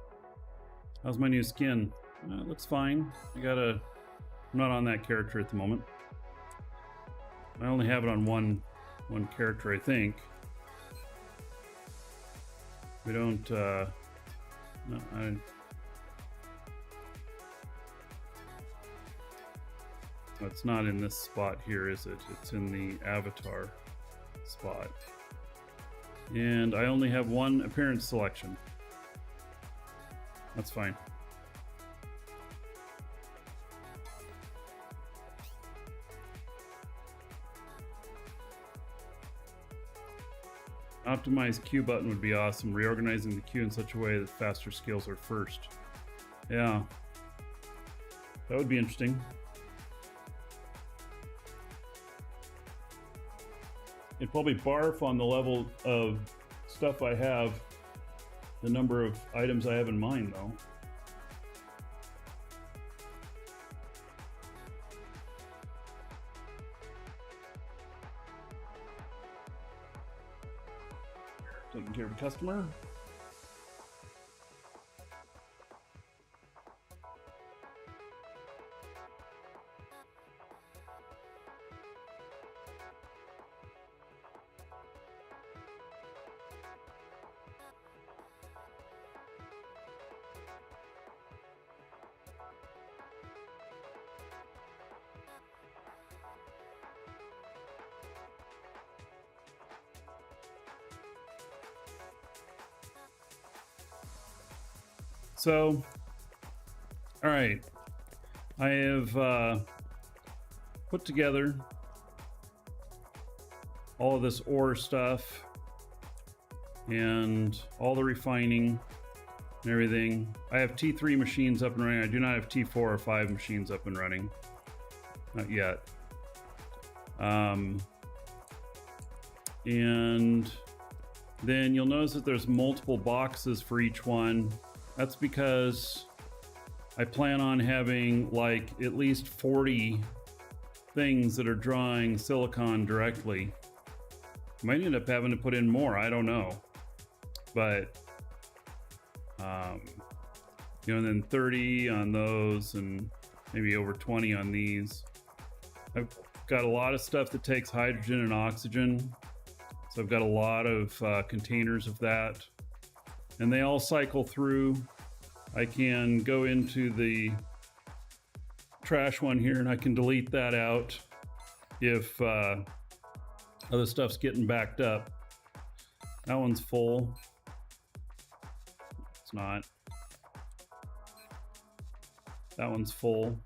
How's my new skin? It looks fine. I'm not on that character at the moment. I only have it on one character, I think. We don't, no, it's not in this spot here, is it? It's in the avatar spot. And I only have one appearance selection. That's fine. Optimize queue button would be awesome. Reorganizing the queue in such a way that faster skills are first. Yeah. That would be interesting. It'd probably barf on the level of stuff I have, the number of items I have in mind, though. Taking care of a customer. So, all right, I have put together all of this ore stuff and all the refining and everything. I have T3 machines up and running. I do not have T4 or 5 machines up and running, not yet. And then you'll notice that there's multiple boxes for each one. That's because I plan on having like at least 40 things that are drawing silicon directly. Might end up having to put in more, I don't know. But, you know, and then 30 on those and maybe over 20 on these. I've got a lot of stuff that takes hydrogen and oxygen. So I've got a lot of containers of that. And they all cycle through. I can go into the trash one here and I can delete that out if other stuff's getting backed up. That one's full. It's not. That one's full.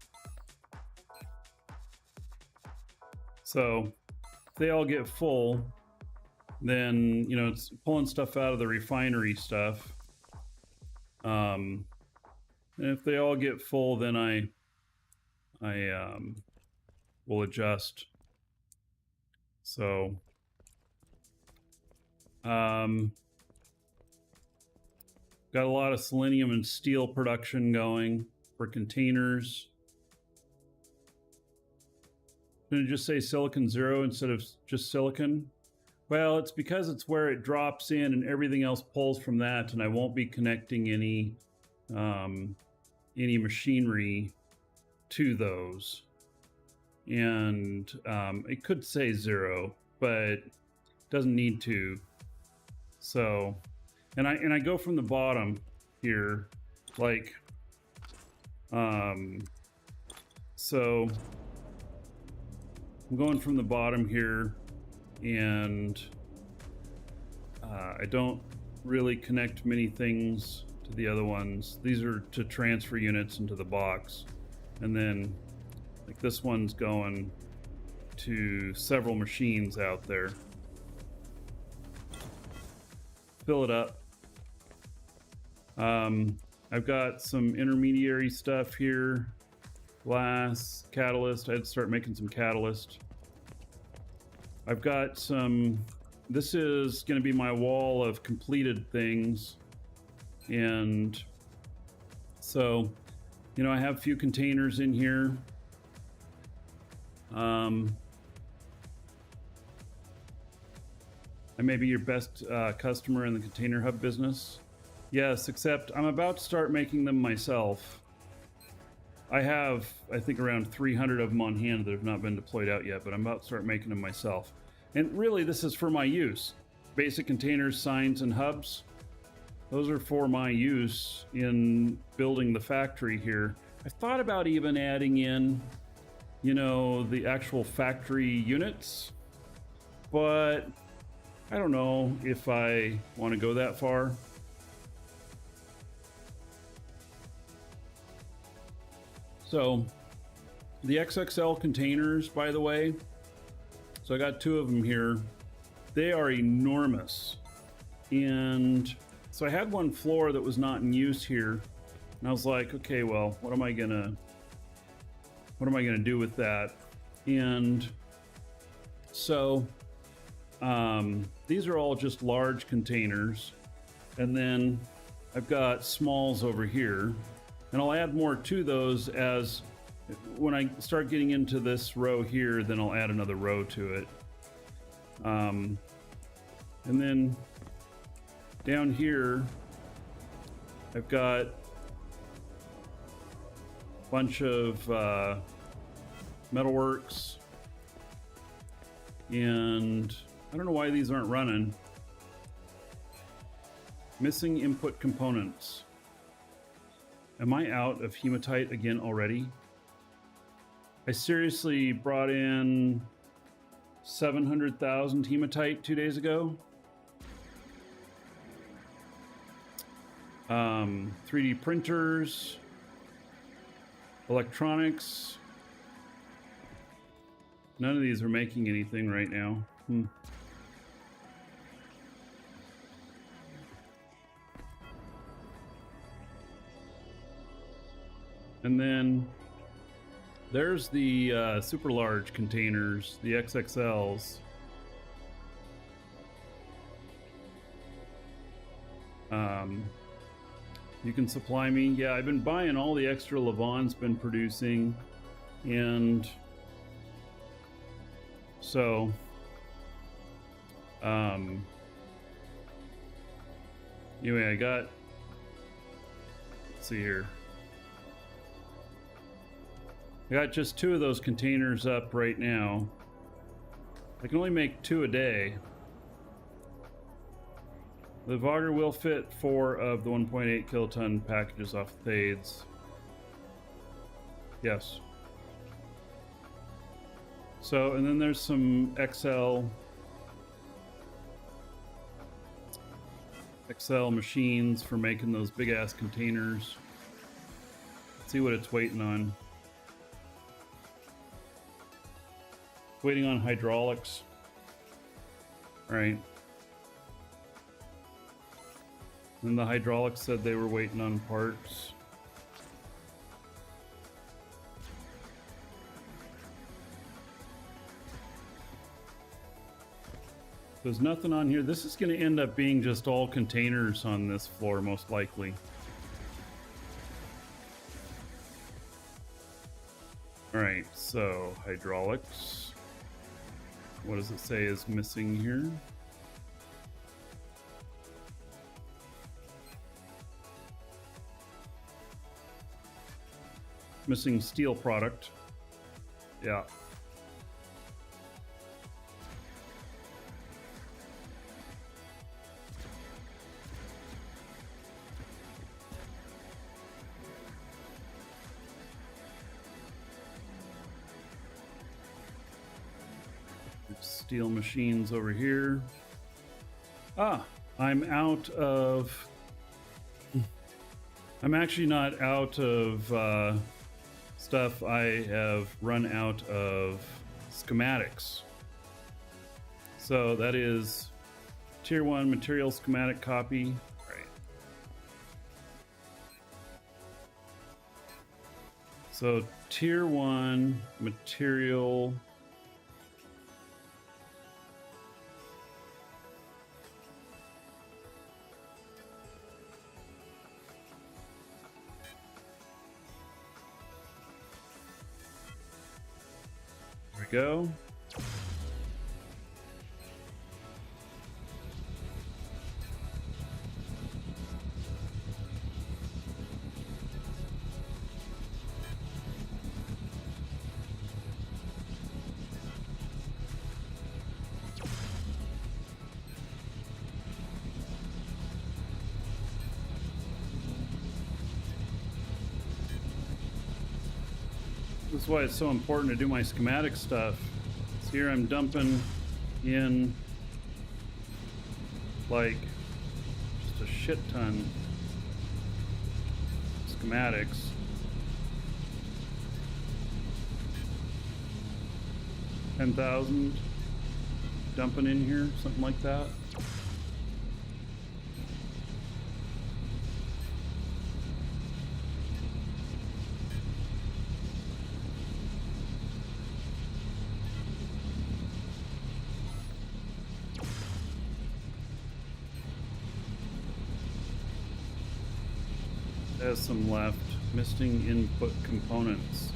So if they all get full, then, you know, it's pulling stuff out of the refinery stuff. And if they all get full, then I will adjust. So, got a lot of selenium and steel production going for containers. I'm gonna just say silicon 0 instead of just silicon. Well, it's because it's where it drops in and everything else pulls from that, and I won't be connecting any machinery to those. And it could say 0, but it doesn't need to. So, and I go from the bottom here, like, so I'm going from the bottom here. And I don't really connect many things to the other ones. These are to transfer units into the box. And then like this one's going to several machines out there. Fill it up. I've got some intermediary stuff here. Glass, catalyst. I had to start making some catalyst. I've got some, this is going to be my wall of completed things. And so You know, I have a few containers in here. I may be your best customer in the container hub business. Yes, except I'm about to start making them myself. I have, I think, around 300 of them on hand that have not been deployed out yet, but I'm about to start making them myself. And really, this is for my use. Basic containers, signs, and hubs. Those are for my use in building the factory here. I thought about even adding in, you know, the actual factory units, but I don't know if I want to go that far. So the XXL containers, by the way, so I got 2 of them here. They are enormous. And so I had one floor that was not in use here. And I was like, okay, well, what am I gonna do with that? And so these are all just large containers. And then I've got smalls over here. And I'll add more to those as when I start getting into this row here, then I'll add another row to it. And then down here, I've got a bunch of metalworks, and I don't know why these aren't running. Missing input components. Am I out of hematite again already? I seriously brought in 700,000 hematite 2 days ago. 3D printers, electronics. None of these are making anything right now. And then there's the super large containers, the XXLs. You can supply me. Yeah, I've been buying all the extra Levon's been producing, and so anyway, I got, let's see here. I got just 2 of those containers up right now. I can only make 2 a day. The Vogger will fit 4 of the 1.8 kiloton packages off Thades. Yes. So, and then there's some XL machines for making those big ass containers. Let's see what it's waiting on. Waiting on hydraulics. All right. And the hydraulics said they were waiting on parts. There's nothing on here. This is going to end up being just all containers on this floor, most likely. All right, so hydraulics. What does it say is missing here? Missing steel product. Yeah. Steel machines over here. I'm out of... I'm actually not out of stuff. I have run out of schematics. So that is Tier 1 material schematic copy. Right. So Tier 1 material... go. This is why it's so important to do my schematic stuff. So here I'm dumping in like just a shit ton of schematics. $10,000 dumping in here, something like that. Has some left. Missing input components.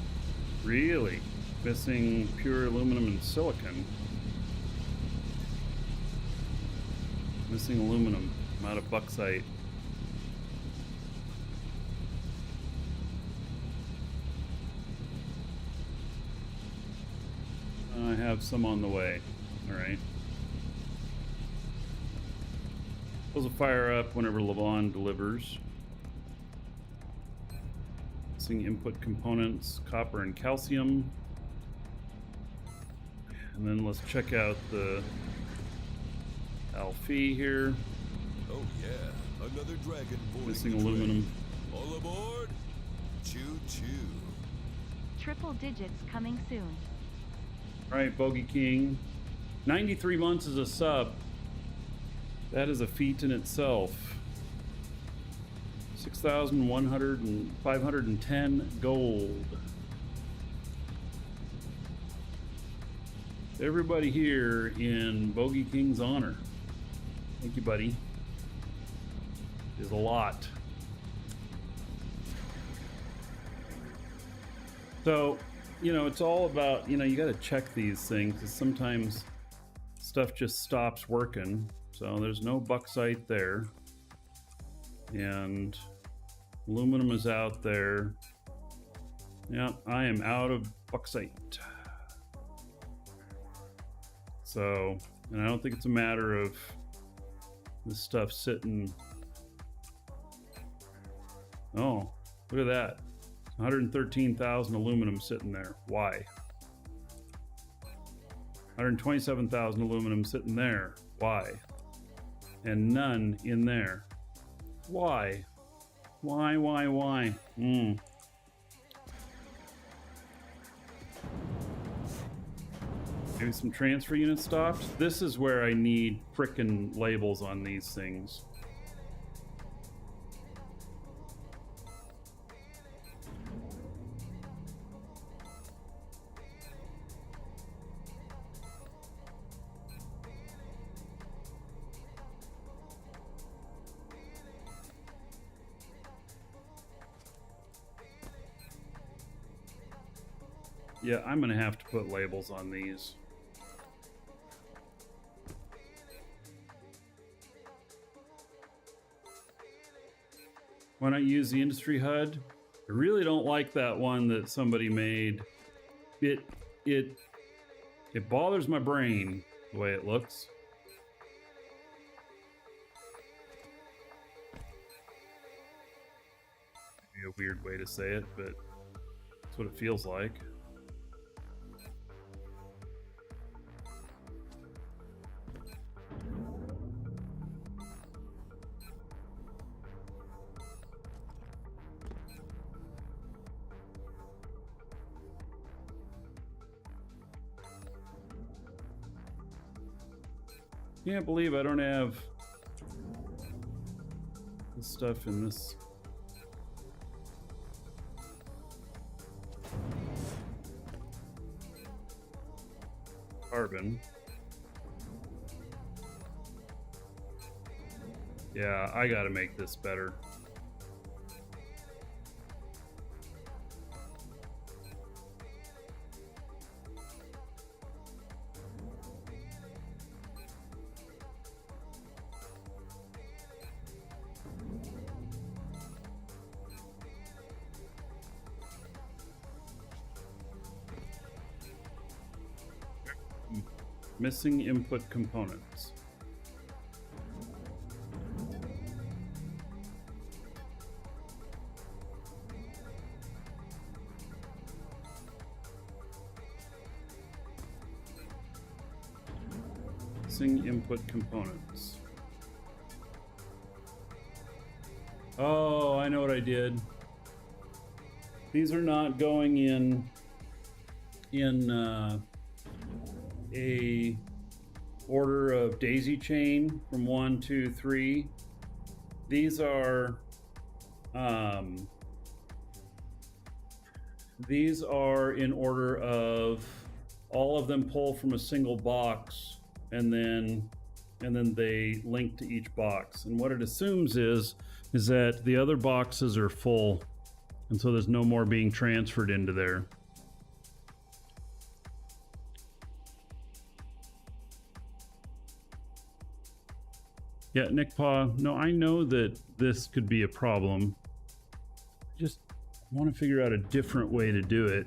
Really? Missing pure aluminum and silicon. Missing aluminum. I'm out of bauxite. I have some on the way. Alright. Those will fire up whenever Levon delivers. Input components, copper and calcium. And then let's check out the Alfie here. Oh yeah, another dragon boarding Missing the train. aluminum. All aboard! Choo choo. Triple digits coming soon. Alright, Bogey King. 93 months as a sub. That is a feat in itself. 510 gold. Everybody here in Bogey King's honor. Thank you, buddy. Is a lot. So, you know, it's all about, you know, you got to check these things because sometimes stuff just stops working. So there's no bauxite there. And aluminum is out there. Yeah, I am out of bauxite. So, and I don't think it's a matter of this stuff sitting. Oh, look at that. 113,000 aluminum sitting there. Why? 127,000 aluminum sitting there. Why? And none in there. Why? Why? Maybe some transfer unit stops? This is where I need frickin' labels on these things. Yeah, I'm gonna have to put labels on these. Why not use the industry HUD? I really don't like that one that somebody made. It bothers my brain the way it looks. Maybe a weird way to say it, but that's what it feels like. Can't believe I don't have this stuff in this. Carbon. Yeah, I gotta make this better. Missing input components. Missing input components. Oh, I know what I did. These are not going in a order of daisy chain from 1, 2, 3. These are in order of all of them pull from a single box, and then they link to each box. And what it assumes is that the other boxes are full, and so there's no more being transferred into there. Yeah, Nick Paw, no, I know that this could be a problem. Just want to figure out a different way to do it.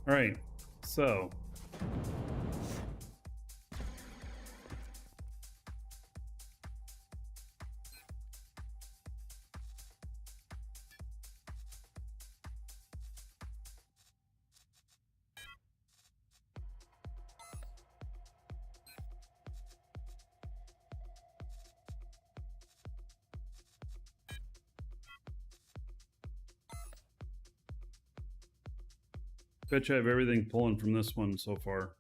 All right, so. Bet you I have everything pulling from this one so far.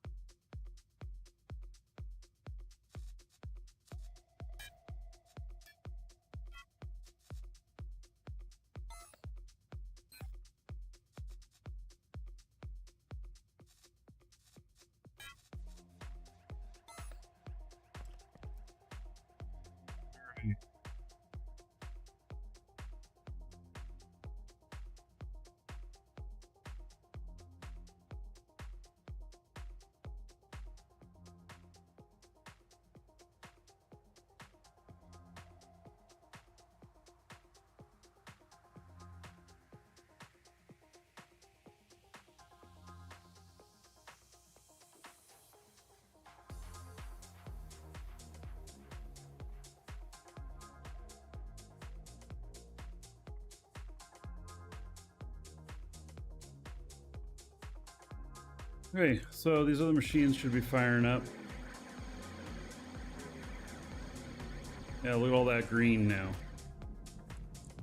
Okay, so these other machines should be firing up. Yeah, look at all that green now.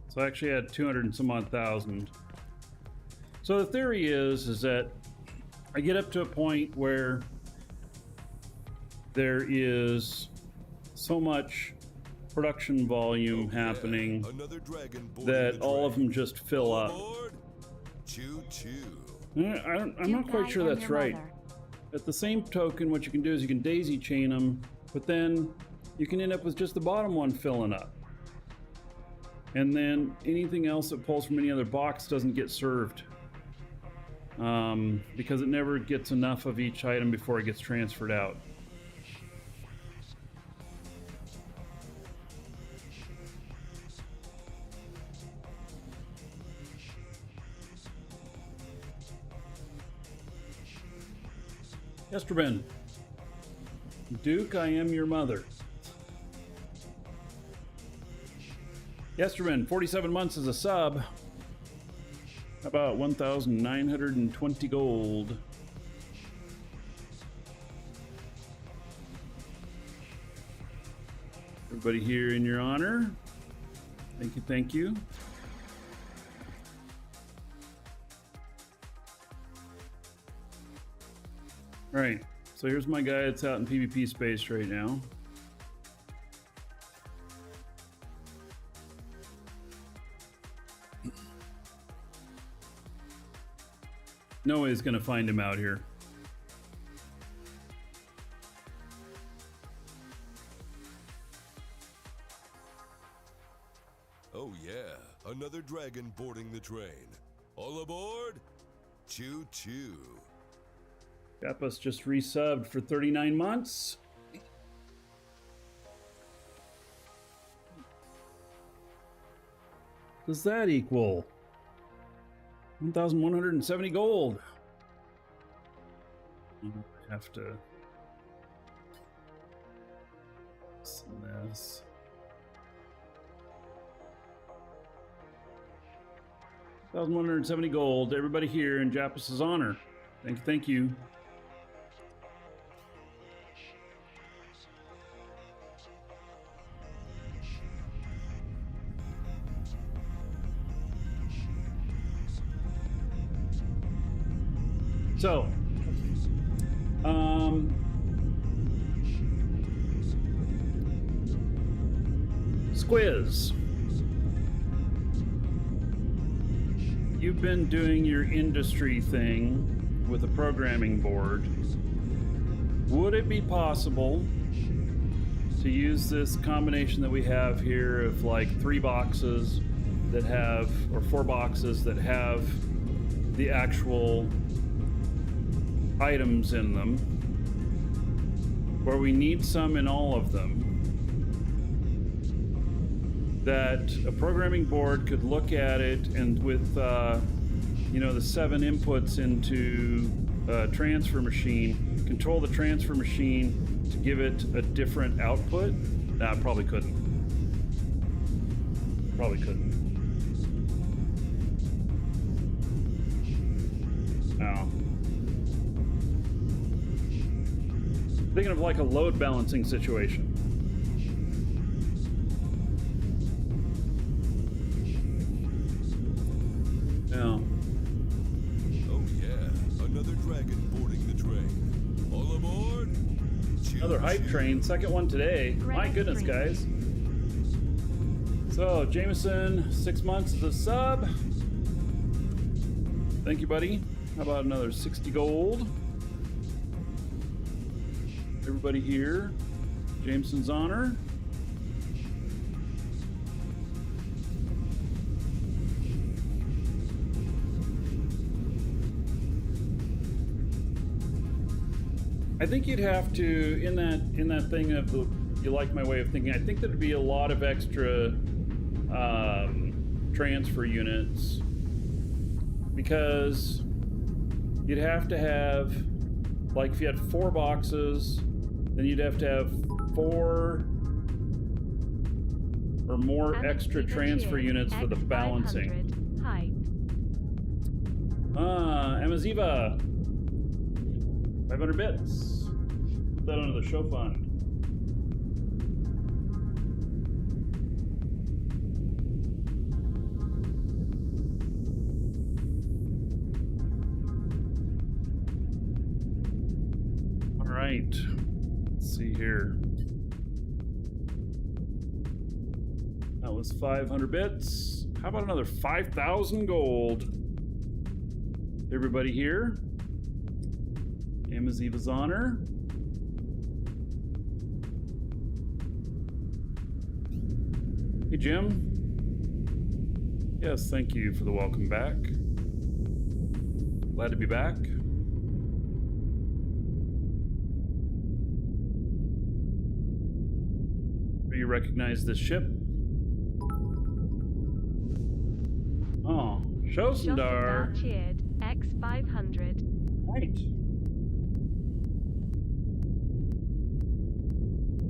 So I actually had 200 and some odd thousand. So the theory is that I get up to a point where there is so much production volume happening that all of them just fill up. I'm not quite sure that's right. At the same token, what you can do is you can daisy chain them, but then you can end up with just the bottom one filling up. And then anything else that pulls from any other box doesn't get served. Because it never gets enough of each item before it gets transferred out. Esterben, Duke, I am your mother. Esterben, 47 months as a sub. How about 1,920 gold? Everybody here in your honor. Thank you, thank you. All right, so here's my guy that's out in PvP space right now. No way he's gonna find him out here. Oh yeah, another dragon boarding the train. All aboard? Choo choo. Kappa's just resubbed for 39 months. Does that equal 1,170 gold? I have to send this. $1,170 gold. Everybody here in Japas's honor. Thank you. So, Squiz, you've been doing your industry thing with a programming board. Would it be possible to use this combination that we have here of like 3 boxes that have, or 4 boxes that have the actual items in them, where we need some in all of them, that a programming board could look at it and with you know, the 7 inputs into a transfer machine, control the transfer machine to give it a different output? Nah, probably couldn't. Probably couldn't. No. Thinking of like a load balancing situation. Yeah. Oh yeah, another dragon boarding the train. All aboard! Another hype train, second one today. My goodness, guys. So, Jameson, 6 months as a sub. Thank you, buddy. How about another 60 gold? Everybody here, Jameson's honor. I think you'd have to, in that thing of the, you like my way of thinking, I think there'd be a lot of extra transfer units, because you'd have to have, like if you had 4 boxes, then you'd have to have 4 or more extra transfer units for the balancing. Hi. Amaziva, 500 bits. Put that under the show fund. All right. Let's see here. That was 500 bits. How about another 5,000 gold? Everybody here? Amaziva's honor. Hey, Jim. Yes, thank you for the welcome back. Glad to be back. Do you recognize this ship? Oh, Shosendar. Cheered. X500. Right.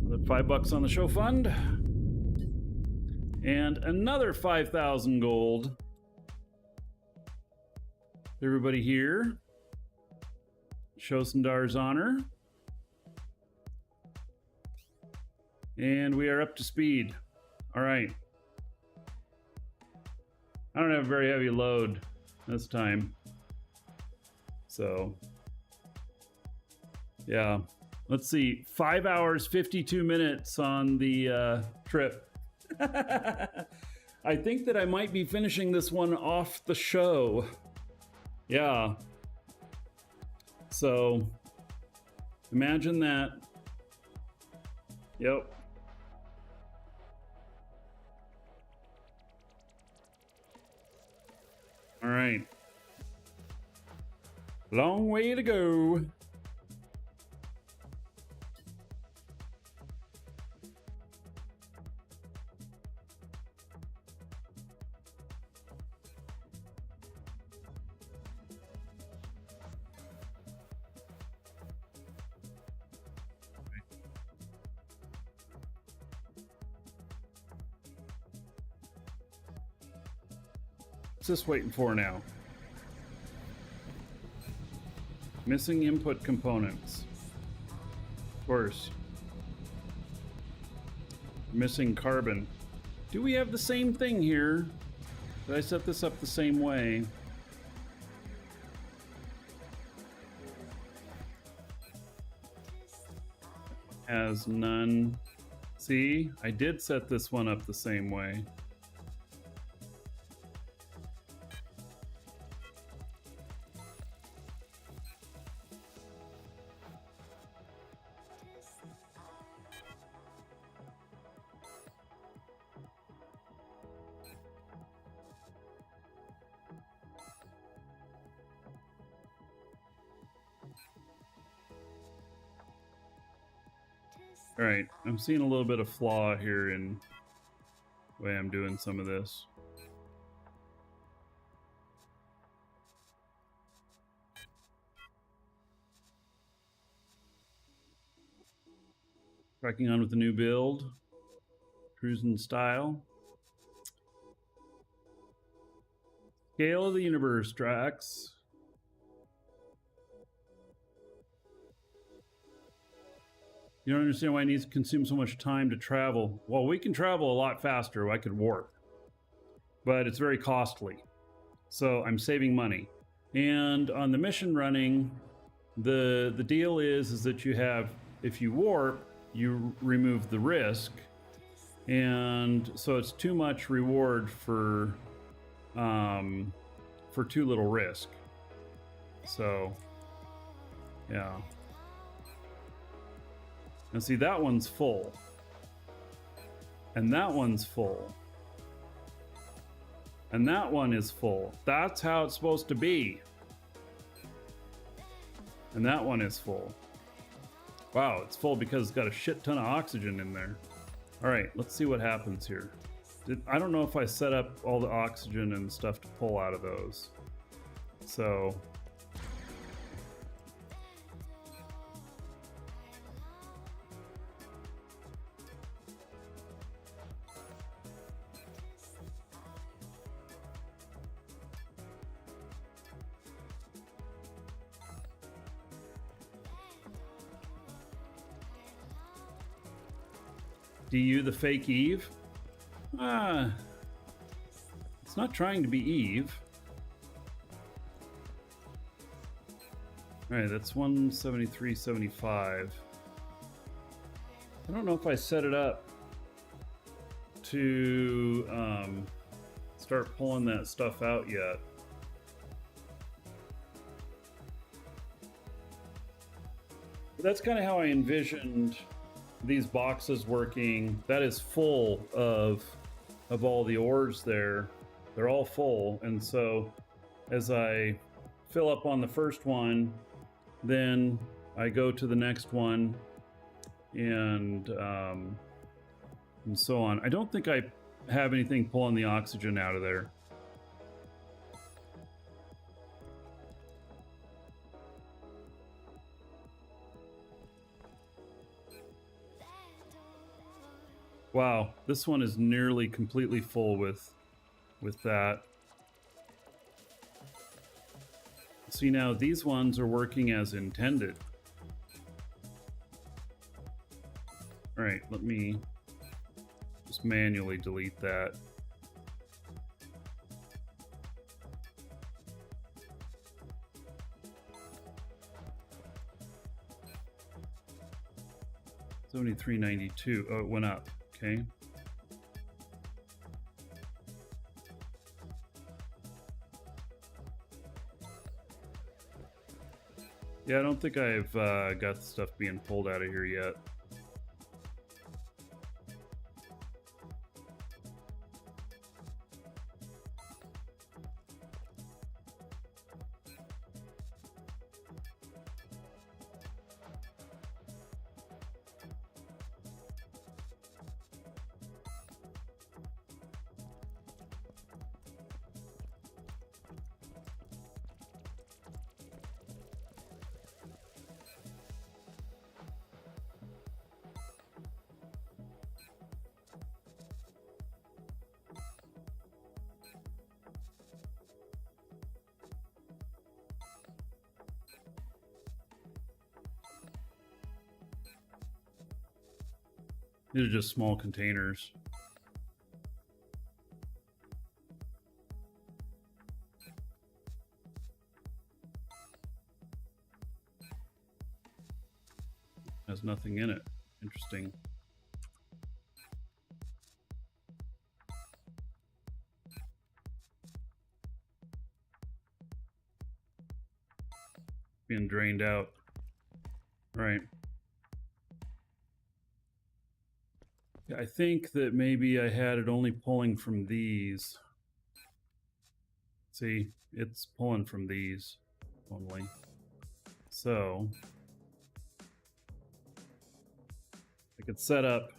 Another $5 on the show fund. And another 5,000 gold. Everybody here. Shosendar's honor. And we are up to speed. All right. I don't have a very heavy load this time. So, yeah. Let's see. 5 hours, 52 minutes on the trip. I think that I might be finishing this one off the show. Yeah. So, imagine that. Yep. All right. Long way to go. What's this waiting for now? Missing input components. Of course. Missing carbon. Do we have the same thing here? Did I set this up the same way? Has none. See, I did set this one up the same way. All right, I'm seeing a little bit of flaw here in the way I'm doing some of this. Cracking on with the new build. Cruising style. Scale of the universe, Drax. You don't understand why it needs to consume so much time to travel. Well, we can travel a lot faster. I could warp. But it's very costly. So I'm saving money. And on the mission running, the deal is that you have, if you warp, you remove the risk. And so it's too much reward for too little risk. So, yeah. Now see, that one's full. And that one's full. And that one is full. That's how it's supposed to be. And that one is full. Wow, it's full because it's got a shit ton of oxygen in there. All right, let's see what happens here. I don't know if I set up all the oxygen and stuff to pull out of those. So... DU the fake Eve? It's not trying to be Eve. Alright, that's 173.75. I don't know if I set it up to start pulling that stuff out yet. But that's kind of how I envisioned these boxes working. That is full of all the ores there. They're all full, and so as I fill up on the first one, then I go to the next one, and so on. I don't think I have anything pulling the oxygen out of there. Wow, this one is nearly completely full with that. See, now these ones are working as intended. All right, let me just manually delete that. $73.92. Oh, it went up. Okay. Yeah, I don't think I've got the stuff being pulled out of here yet. These are just small containers. Has nothing in it. Interesting. Being drained out. Right. Yeah, I think that maybe I had it only pulling from these. See, it's pulling from these only. So I could set up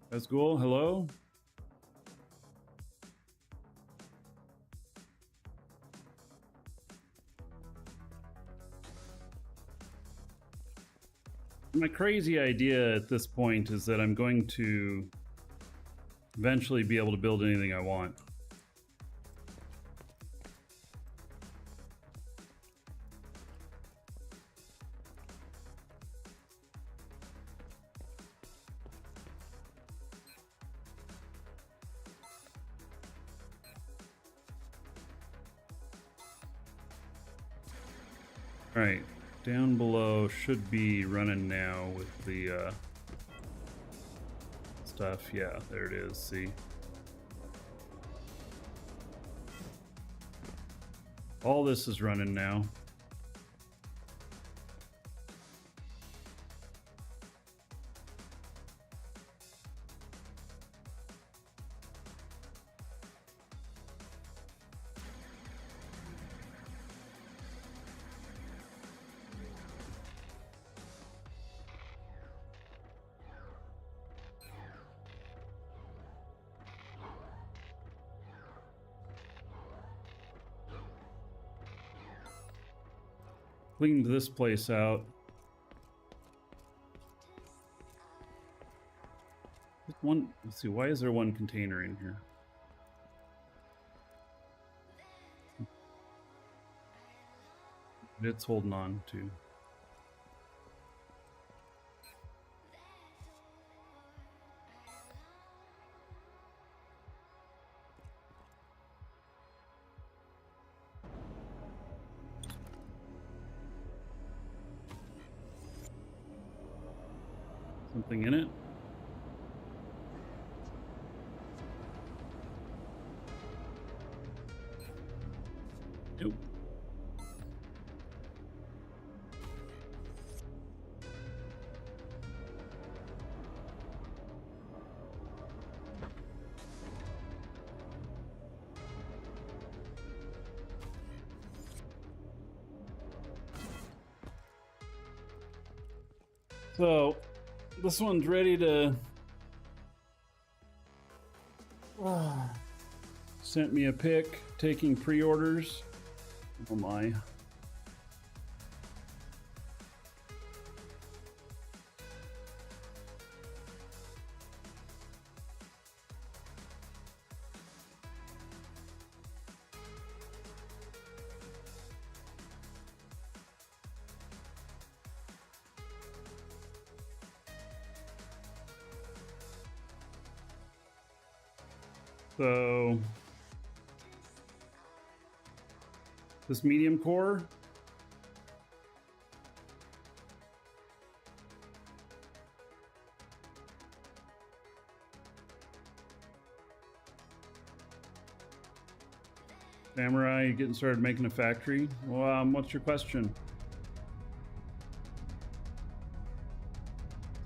That's cool. Hello? My crazy idea at this point is that I'm going to eventually be able to build anything I want. All right, down below should be running now with the stuff. Yeah, there it is. See? All this is running now. Cleaned this place out. One, let's see, why is there one container in here? It's holding on to. Something in it. Nope. So this one's ready to sent me a pic taking pre-orders. Oh my. So this medium core, Samurai, you getting started making a factory? Well, what's your question?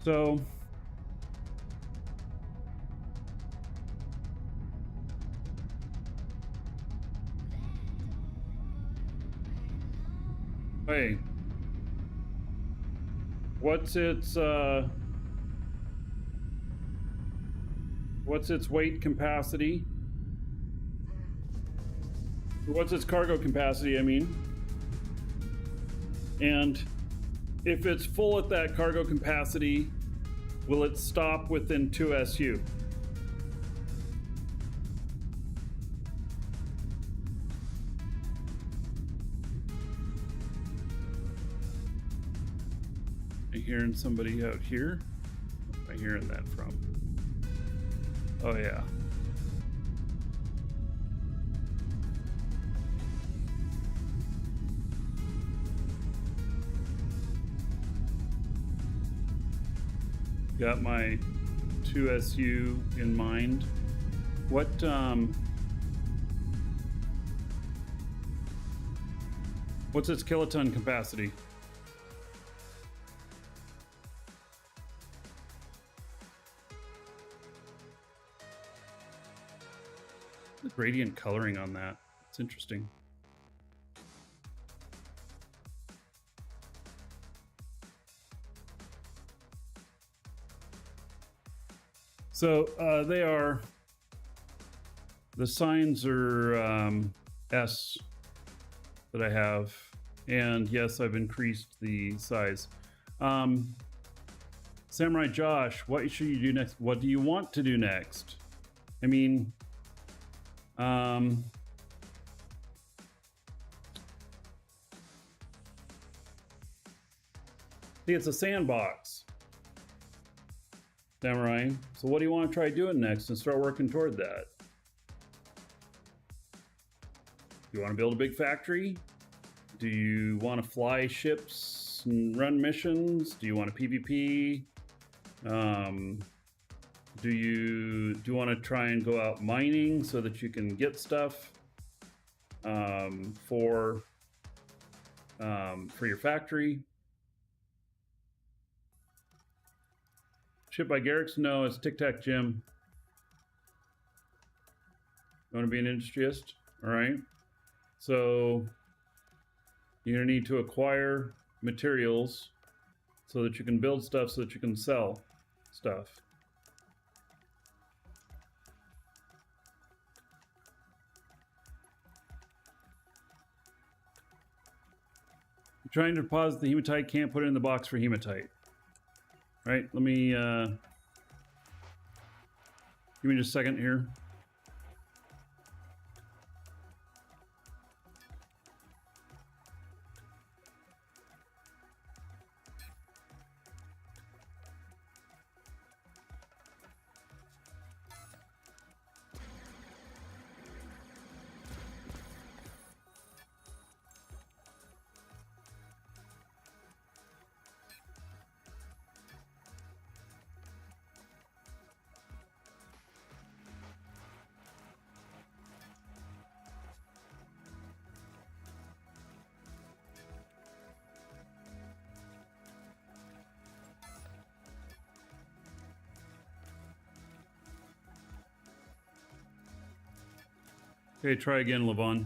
So hey, what's its weight capacity? What's its cargo capacity, I mean? And if it's full at that cargo capacity, will it stop within 2 SU? Am I hearing somebody out here? Where am I hearing that from? Oh yeah. Got my 2 SU in mind. What's its kiloton capacity? The gradient coloring on that. It's interesting. So they are, the signs are S that I have, and yes, I've increased the size. Samurai Josh, what should you do next? What do you want to do next? I mean, see, it's a sandbox. Samurai. So what do you want to try doing next and start working toward that? You want to build a big factory? Do you want to fly ships and run missions? Do you want a PvP? Do you want to try and go out mining so that you can get stuff for your factory? Ship by Garrick's? No, it's Tic Tac Jim. You want to be an industriist? All right. So you're going to need to acquire materials so that you can build stuff so that you can sell stuff. You're trying to deposit the hematite, can't put it in the box for hematite. Right, let me, give me just a second here. Okay, try again, Levon.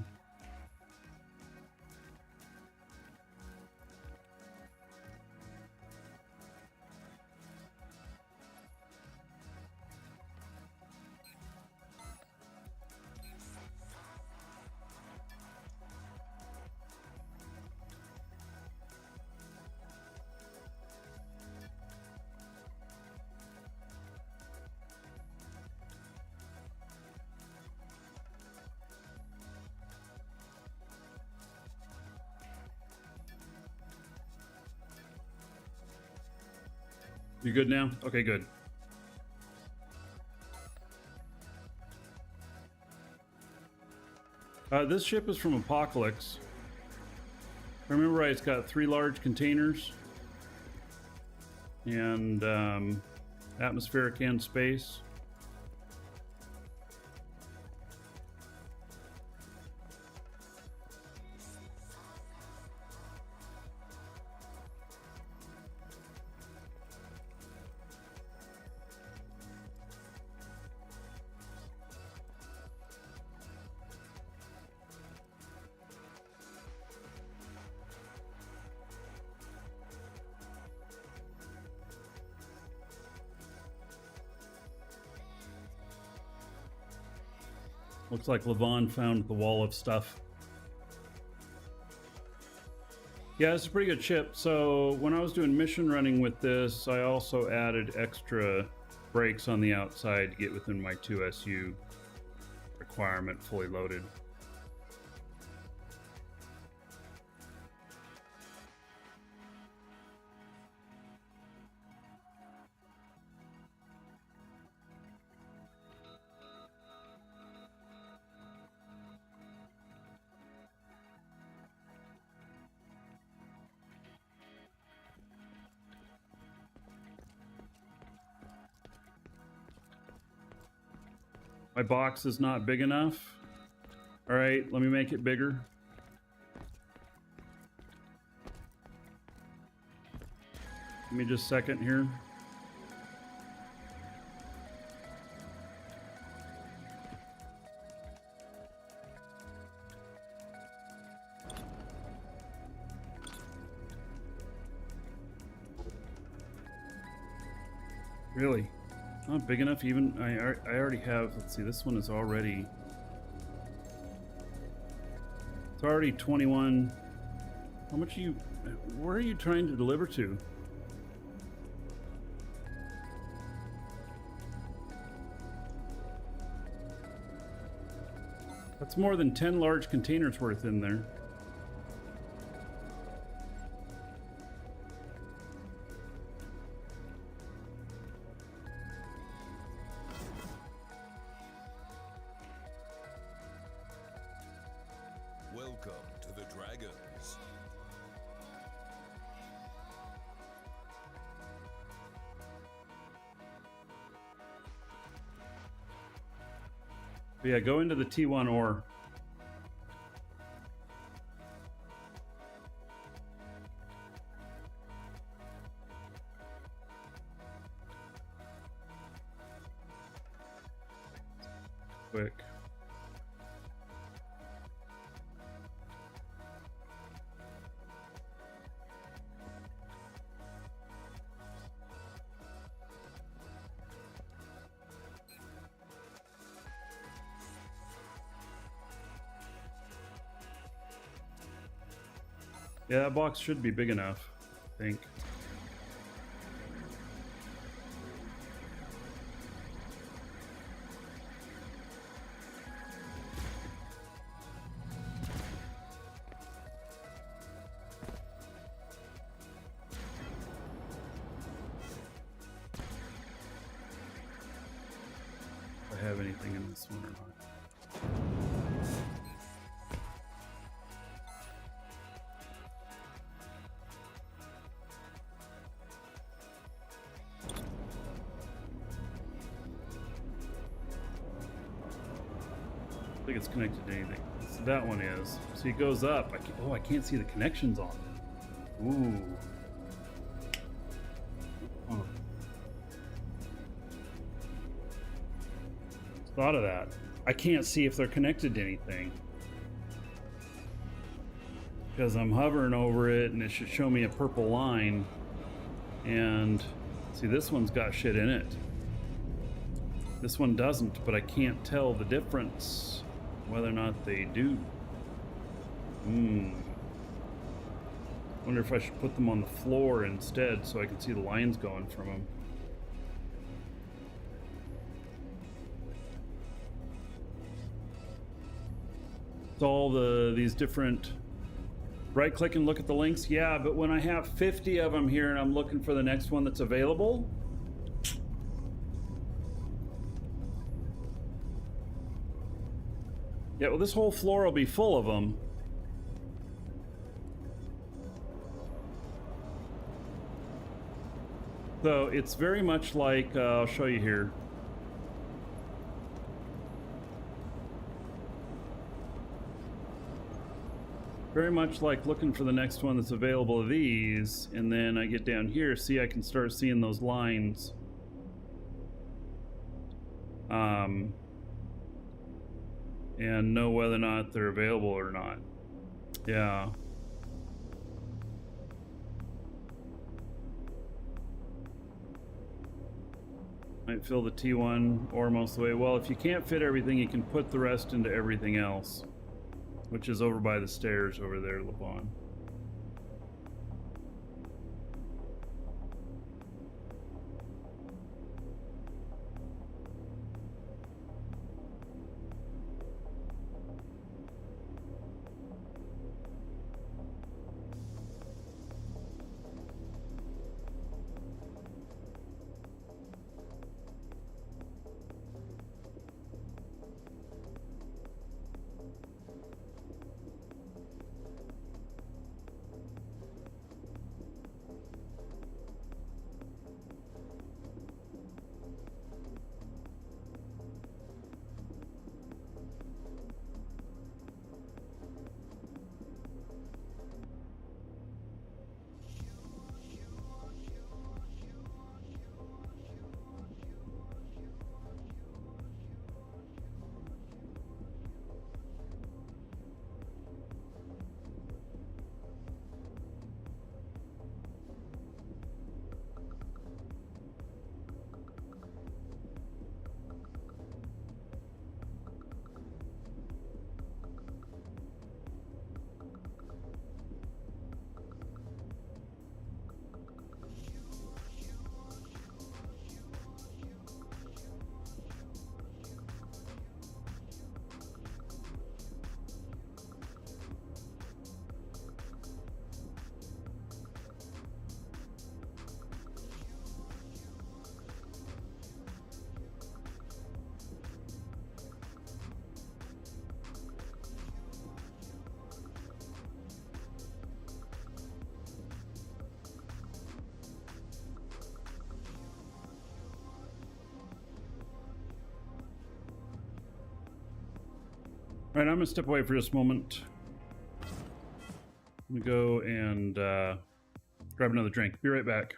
You good now? Okay, good. This ship is from Apocalypse. If I remember right, it's got 3 large containers and atmospheric and space. Looks like Levon found the wall of stuff. Yeah, it's a pretty good ship. So when I was doing mission running with this, I also added extra brakes on the outside to get within my 2SU requirement fully loaded. My box is not big enough. All right, let me make it bigger. Give me just a second here. Really? Not big enough even. I already have, let's see, this one is already, it's already 21. How much are you, where are you trying to deliver to? That's more than 10 large containers worth in there. Welcome to the Dragons. But yeah, go into the T1 ore. Quick. Yeah, that box should be big enough, I think. If I have anything in this one or not. I think it's connected to anything. So that one is. So it goes up. I can't see the connections on it. Ooh. Huh. Thought of that. I can't see if they're connected to anything. Because I'm hovering over it and it should show me a purple line. And see, this one's got shit in it. This one doesn't, but I can't tell the difference. Whether or not they do. Wonder if I should put them on the floor instead so I can see the lines going from them. It's all these different, right click and look at the links. Yeah, but when I have 50 of them here and I'm looking for the next one that's available, yeah, well, this whole floor will be full of them. So it's very much like, I'll show you here. Very much like looking for the next one that's available of these, and then I get down here, see, I can start seeing those lines. And know whether or not they're available or not. Yeah. Might fill the T1 or most of the way. Well, if you can't fit everything, you can put the rest into everything else, which is over by the stairs over there, LeBon. All right, I'm gonna step away for just a moment. I'm gonna go and grab another drink. Be right back.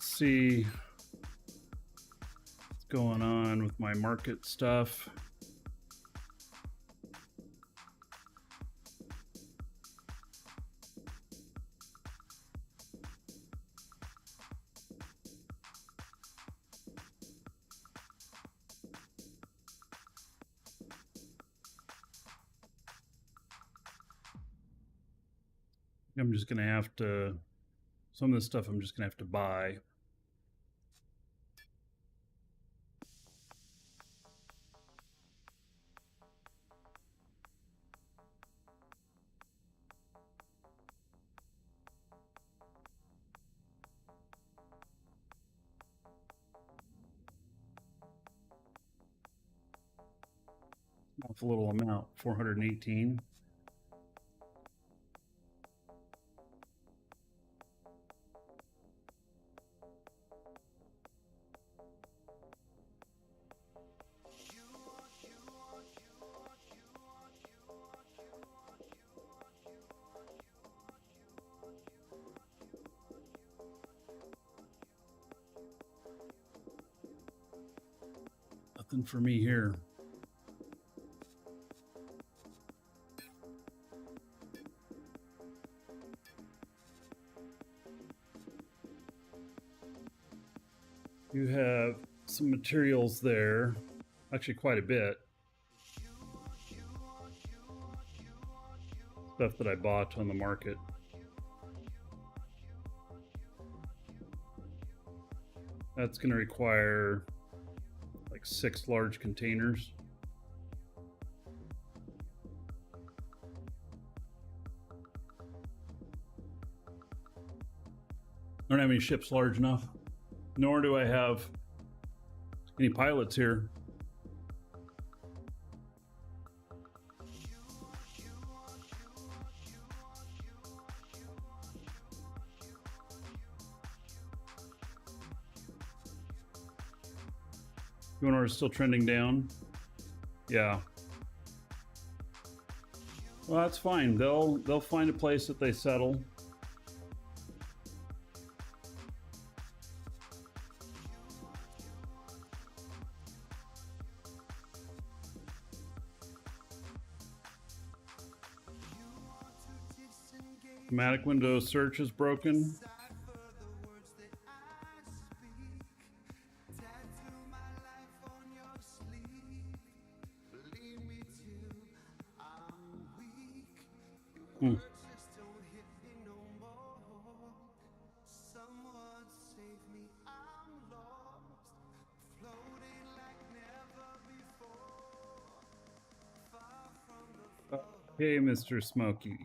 See what's going on with my market stuff. I'm just gonna have to, some of this stuff I'm just gonna have to buy. Awful little amount, 418. Nothing for me here. You have some materials there, actually quite a bit. Stuff that I bought on the market. That's going to require like 6 large containers. don't have any ships large enough, nor do I have any pilots here. UNR is still trending down. Yeah. Well, that's fine. They'll find a place that they settle. Schematic window search is broken. Okay, Mr. Smokey.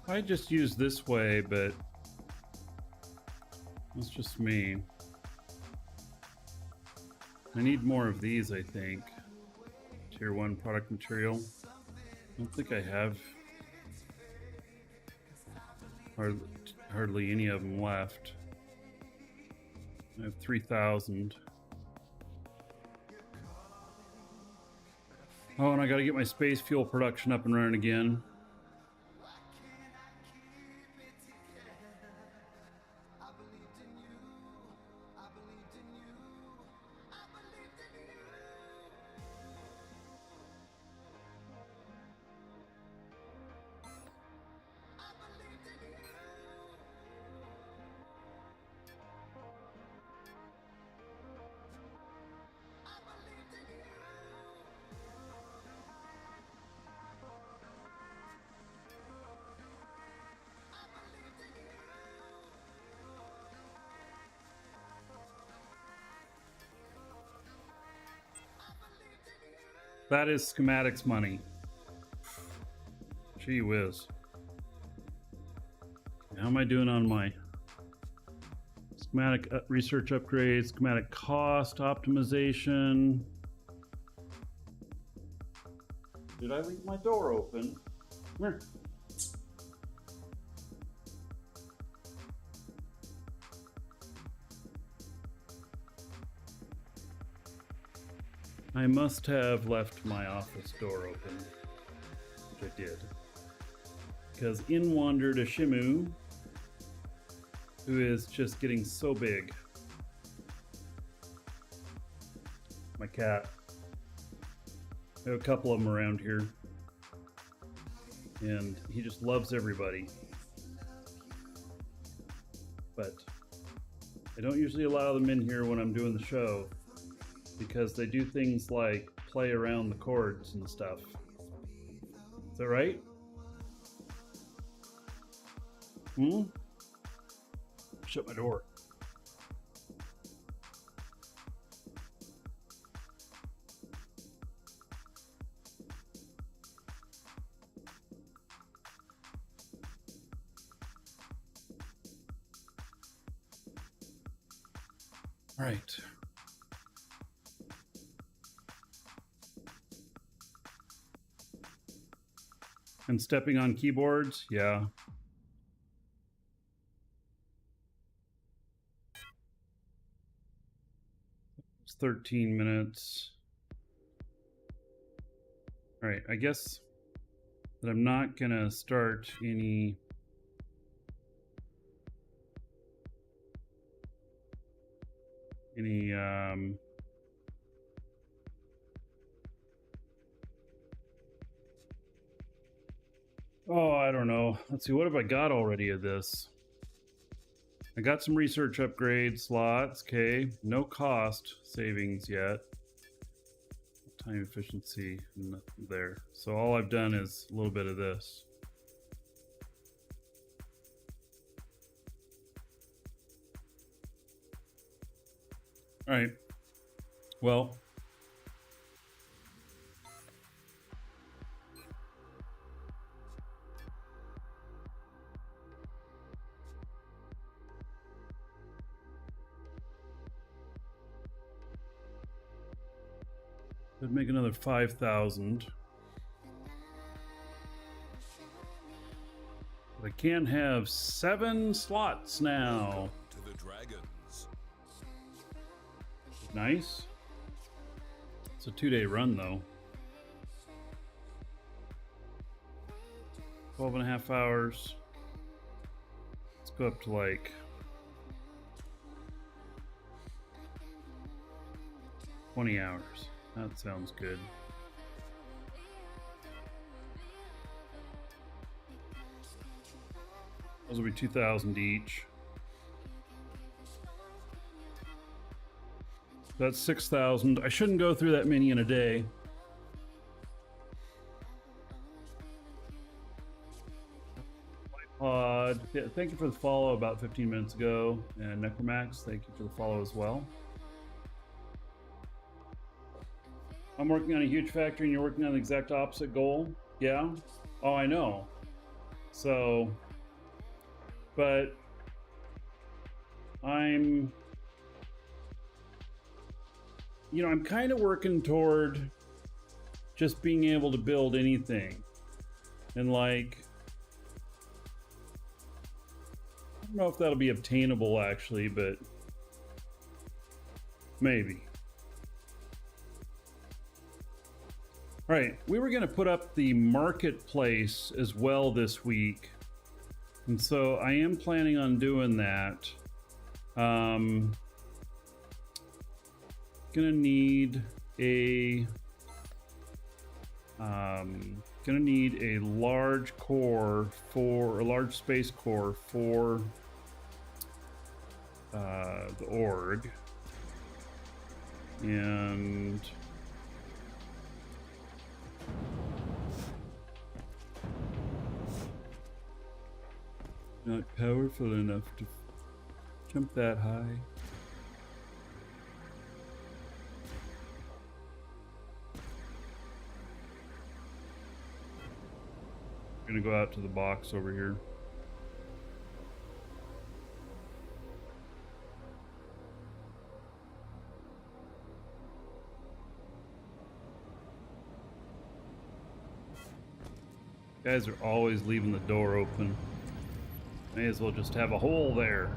I just use this way, but that's just me. I need more of these, I think. Tier 1 product material. I don't think I have hardly any of them left. I have 3,000. Oh, and I gotta get my space fuel production up and running again. That is Schematic's money. Gee whiz. How am I doing on my Schematic research upgrades, Schematic cost optimization? Did I leave my door open? Come here. I must have left my office door open, which I did. Because in wandered a Shimu, who is just getting so big. My cat. I have a couple of them around here. And he just loves everybody. But I don't usually allow them in here when I'm doing the show, because they do things like play around the cords and stuff. Is that right? Shut my door. All right. And stepping on keyboards, yeah. It's 13 minutes. All right, I guess that I'm not gonna start any oh, I don't know. Let's see, what have I got already of this? I got some research upgrade slots, okay. No cost savings yet. time efficiency, nothing there. So all I've done is a little bit of this. All right. Well, I'd make another 5,000. I can have 7 slots now. To the dragons. Nice. It's a 2-day run though. 12.5 hours. Let's go up to like 20 hours. That sounds good. Those will be 2,000 each. That's 6,000. I shouldn't go through that many in a day. Thank you for the follow about 15 minutes ago. And Necromax, thank you for the follow as well. I'm working on a huge factory and you're working on the exact opposite goal. Yeah? Oh, I know. So, but I'm kind of working toward just being able to build anything. And like, I don't know if that'll be obtainable actually, but maybe. All right, we were going to put up the marketplace as well this week. And so I am planning on doing that. Gonna need a large core for a large space core for the org, and not powerful enough to jump that high. I'm gonna go out to the box over here. Guys are always leaving the door open. May as well just have a hole there.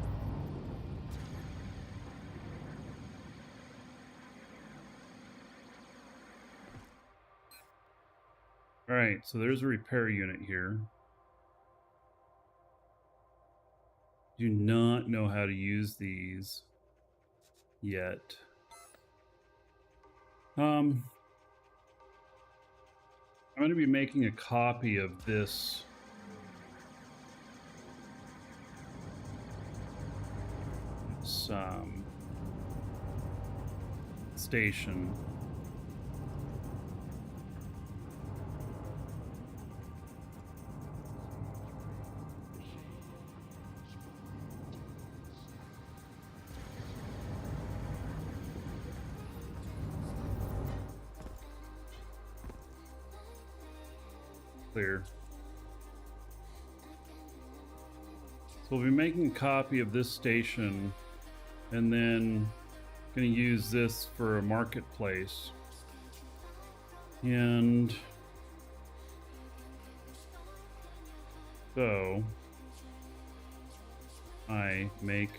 All right, so there's a repair unit here. Do not know how to use these yet. I'm going to be making a copy of this station. Clear. So we'll be making a copy of this station and then going to use this for a marketplace. And so I make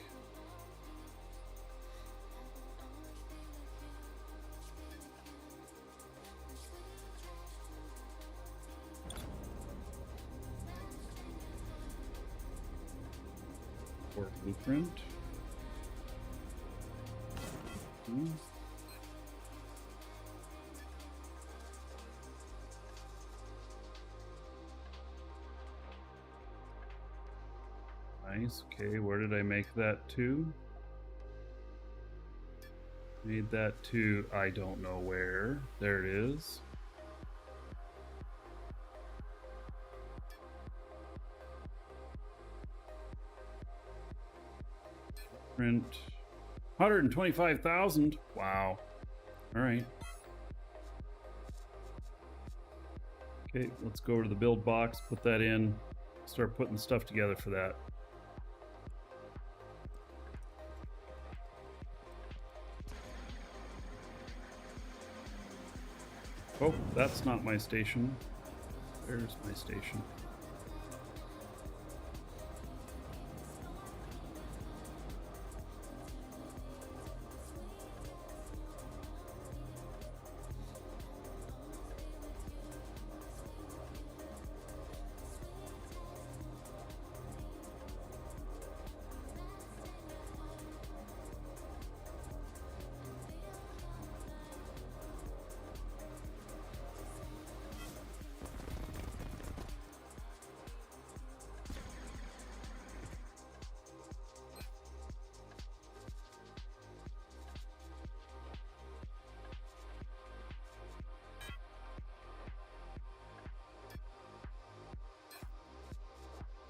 blueprint. Nice. Okay, where did I make that to? Made that to I don't know where. There it is. Print 125,000. Wow. All right. Okay, let's go over to the build box, put that in, start putting stuff together for that. Oh, that's not my station. There's my station.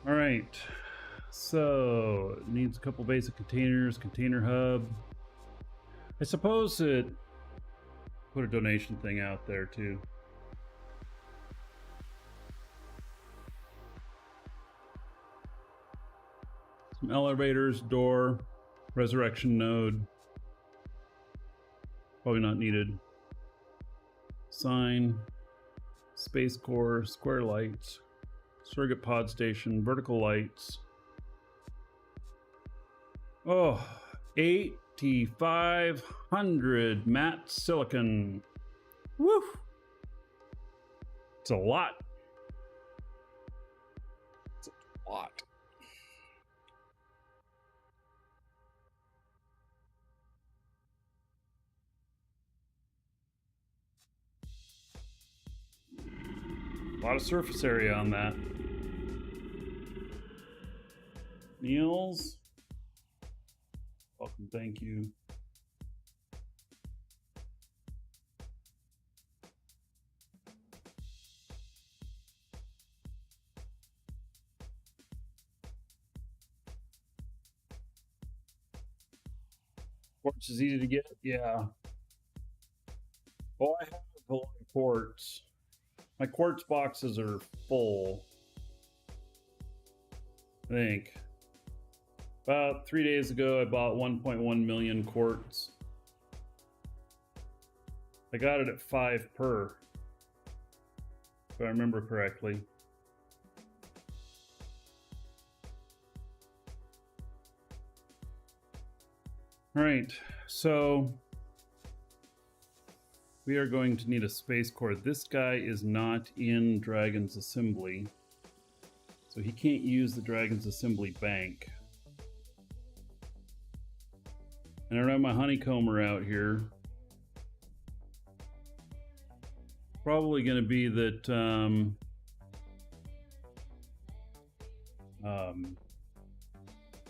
All right, so it needs a couple basic containers, container hub. I suppose it put a donation thing out there too. Some elevators, door, resurrection node. Probably not needed. Sign, space core, square lights, surrogate pod station, vertical lights. Oh, 8,500 matte silicon. Woo! It's a lot. It's a lot. A lot of surface area on that. Niels, welcome, thank you. Quartz is easy to get, yeah. Oh, I have a lot of quartz. My quartz boxes are full, I think. About 3 days ago, I bought 1.1 million quartz. I got it at 5 per, if I remember correctly. All right, so we are going to need a space core. This guy is not in Dragon's Assembly, so he can't use the Dragon's Assembly bank. And I don't have my honeycomber out here. Probably going to be that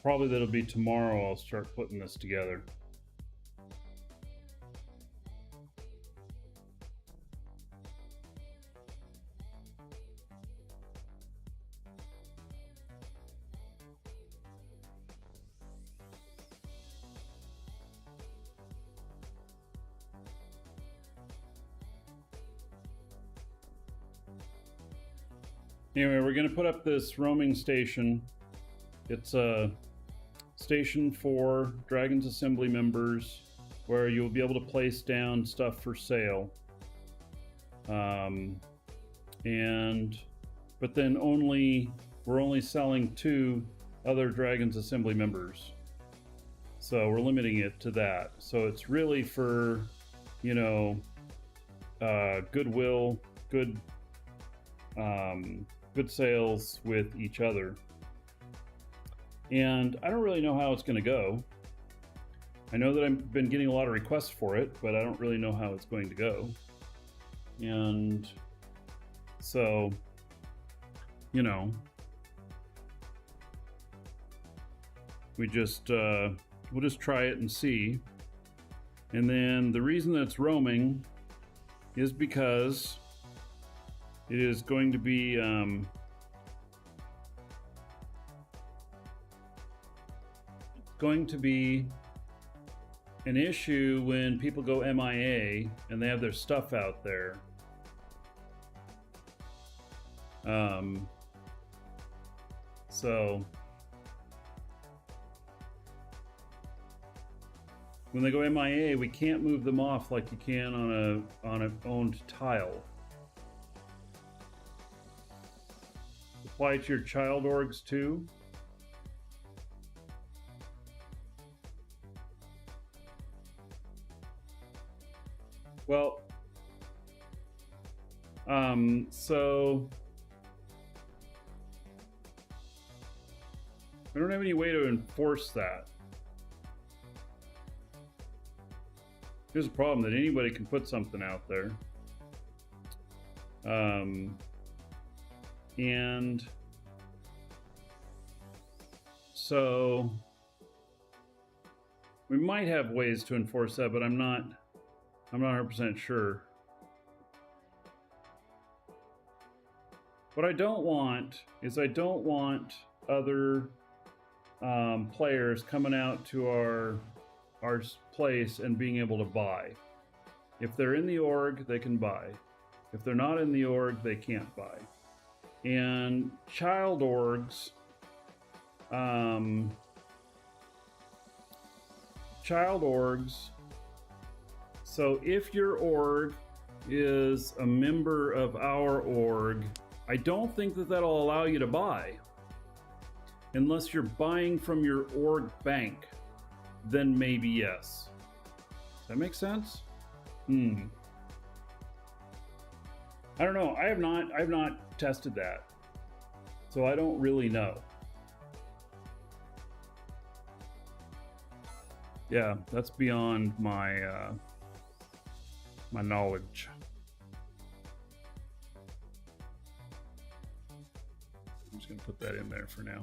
probably that'll be tomorrow. I'll start putting this together. Anyway, we're going to put up this roaming station. It's a station for Dragon's Assembly members where you'll be able to place down stuff for sale. But then we're only selling to other Dragon's Assembly members. So we're limiting it to that. So it's really for, you know, goodwill, good sales with each other. And I don't really know how it's going to go. I know that I've been getting a lot of requests for it, but I don't really know how it's going to go. And so, you know, we'll just try it and see. And then the reason that it's roaming is because it is going to be an issue when people go MIA and they have their stuff out there. So when they go MIA, we can't move them off like you can on a owned tile. Apply to your child orgs too. Well, so I don't have any way to enforce that. Here's a problem that anybody can put something out there. And so we might have ways to enforce that, but I'm not 100% sure. What I don't want is I don't want other players coming out to our place and being able to buy. If they're in the org, they can buy. If they're not in the org, they can't buy. And child orgs, so if your org is a member of our org, I don't think that that'll allow you to buy. Unless you're buying from your org bank, then maybe yes. Does that make sense? I don't know. I have not tested that. So I don't really know. Yeah, that's beyond my my knowledge. I'm just gonna put that in there for now.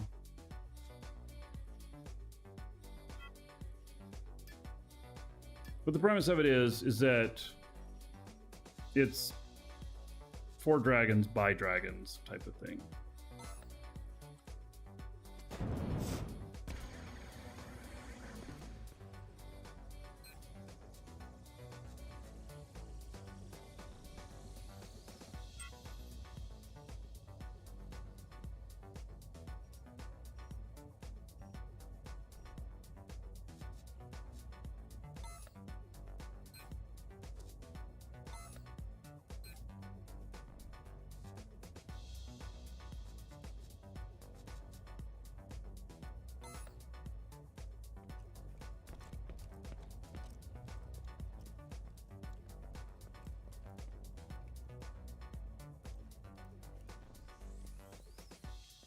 But the premise of it is that it's for dragons by dragons type of thing.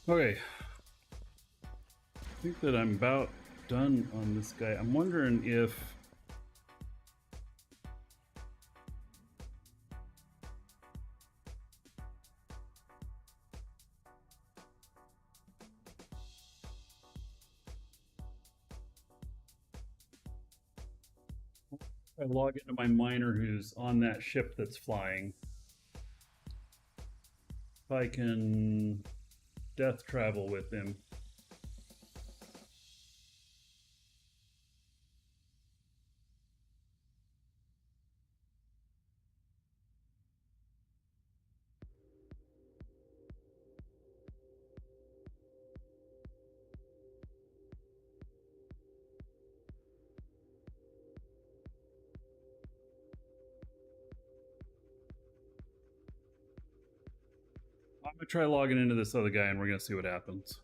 Okay, I think that I'm about done on this guy. I'm wondering if I log into my miner who's on that ship that's flying, if I can death travel with him. I'm gonna try logging into this other guy and we're gonna see what happens.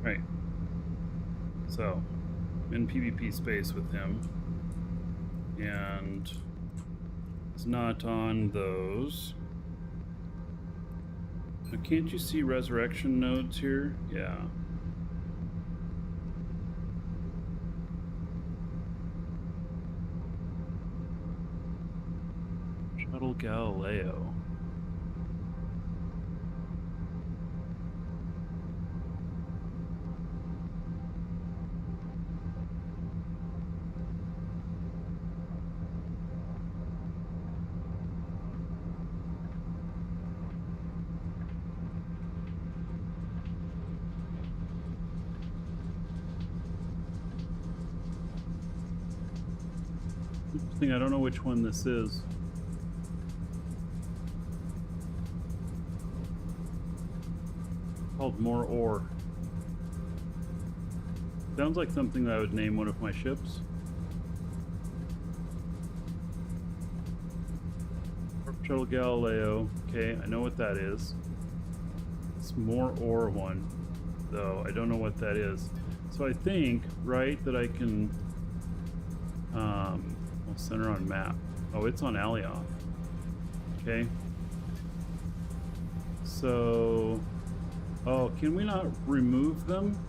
Right. So, in PvP space with him. And it's not on those. Now, can't you see resurrection nodes here? Yeah. Shuttle Galileo. Interesting, I don't know which one this is. Called More Ore. Sounds like something that I would name one of my ships. Warp Shuttle Galileo. Okay, I know what that is. It's More Ore one, though. I don't know what that is. So I think, right, that I can... I'll center on map. Oh, it's on Alioth. Okay. So... Oh, can we not remove them?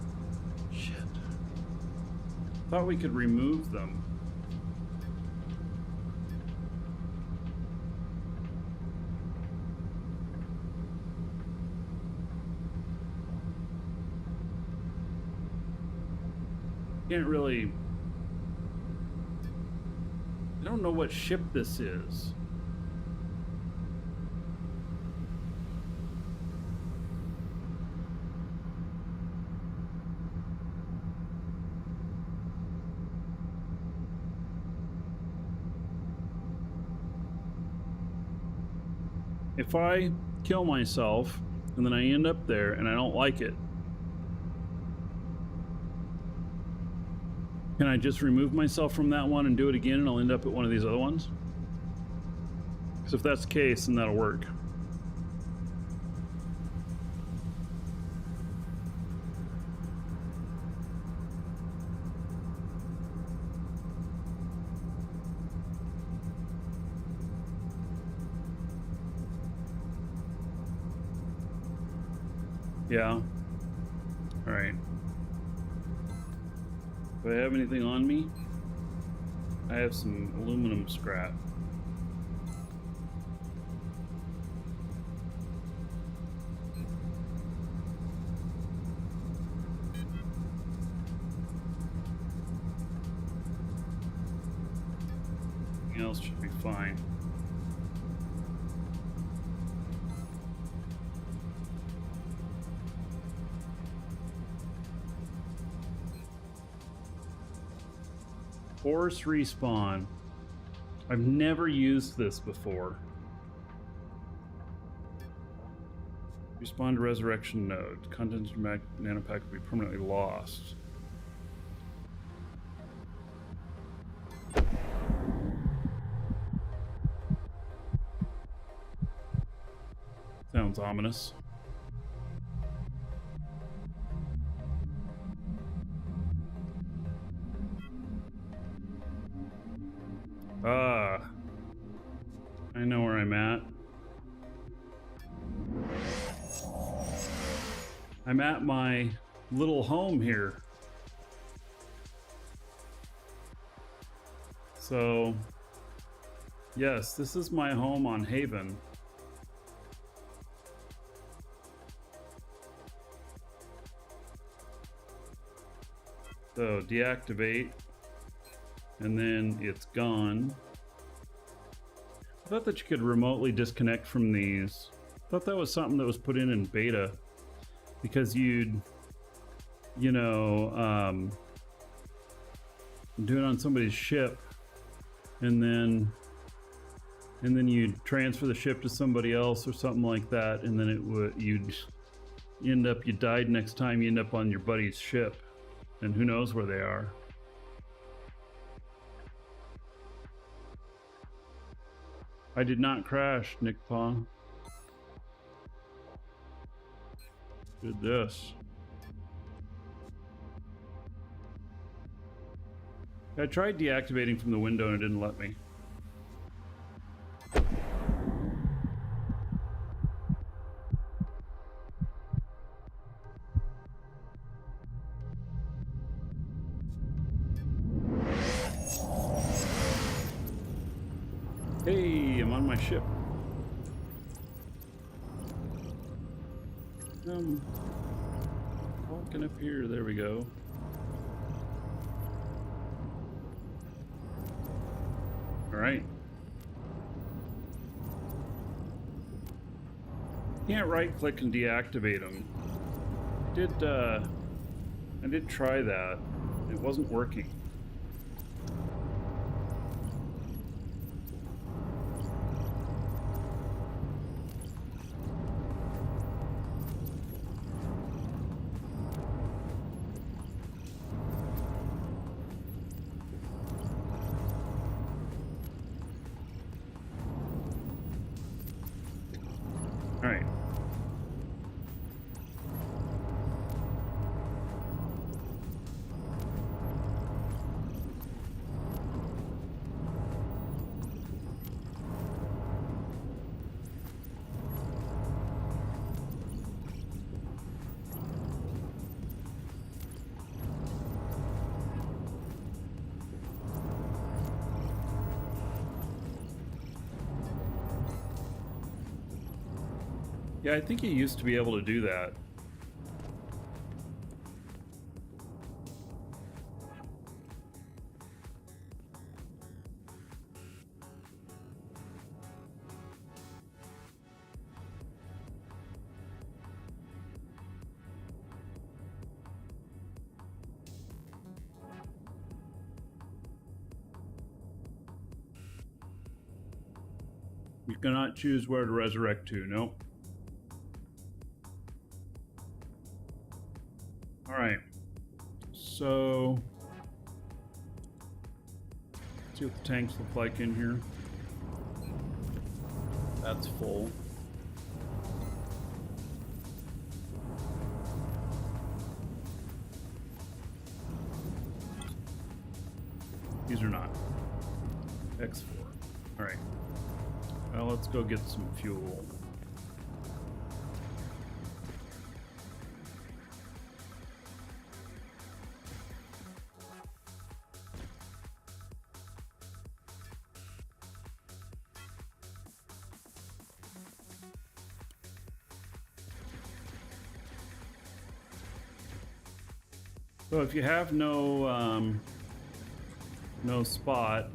Shit. Thought we could remove them. Can't really... I don't know what ship this is. If I kill myself and then I end up there and I don't like it, can I just remove myself from that one and do it again and I'll end up at one of these other ones? Because if that's the case, then that'll work. Yeah. All right. Do I have anything on me? I have some aluminum scrap. Everything else should be fine. Force respawn. I've never used this before. Respawn to resurrection node. Contents of nanopack will be permanently lost. Sounds ominous. I know where I'm at. I'm at my little home here. So, yes, this is my home on Haven. So, deactivate, and then it's gone. I thought that you could remotely disconnect from these. I thought that was something that was put in beta, because you'd, you know, do it on somebody's ship, and then you'd transfer the ship to somebody else or something like that, and then it would you died next time you end up on your buddy's ship, and who knows where they are. I did not crash, Nick Paw. Did this. I tried deactivating from the window and it didn't let me. Hey, I'm on my ship. Walking up here, there we go. All right. Can't right click and deactivate them. I did try that. It wasn't working. All right. Yeah, I think you used to be able to do that. You cannot choose where to resurrect to, nope. All right, so let's see what the tanks look like in here. That's full. These are not. X4. All right. Well, let's go get some fuel. So if you have no spot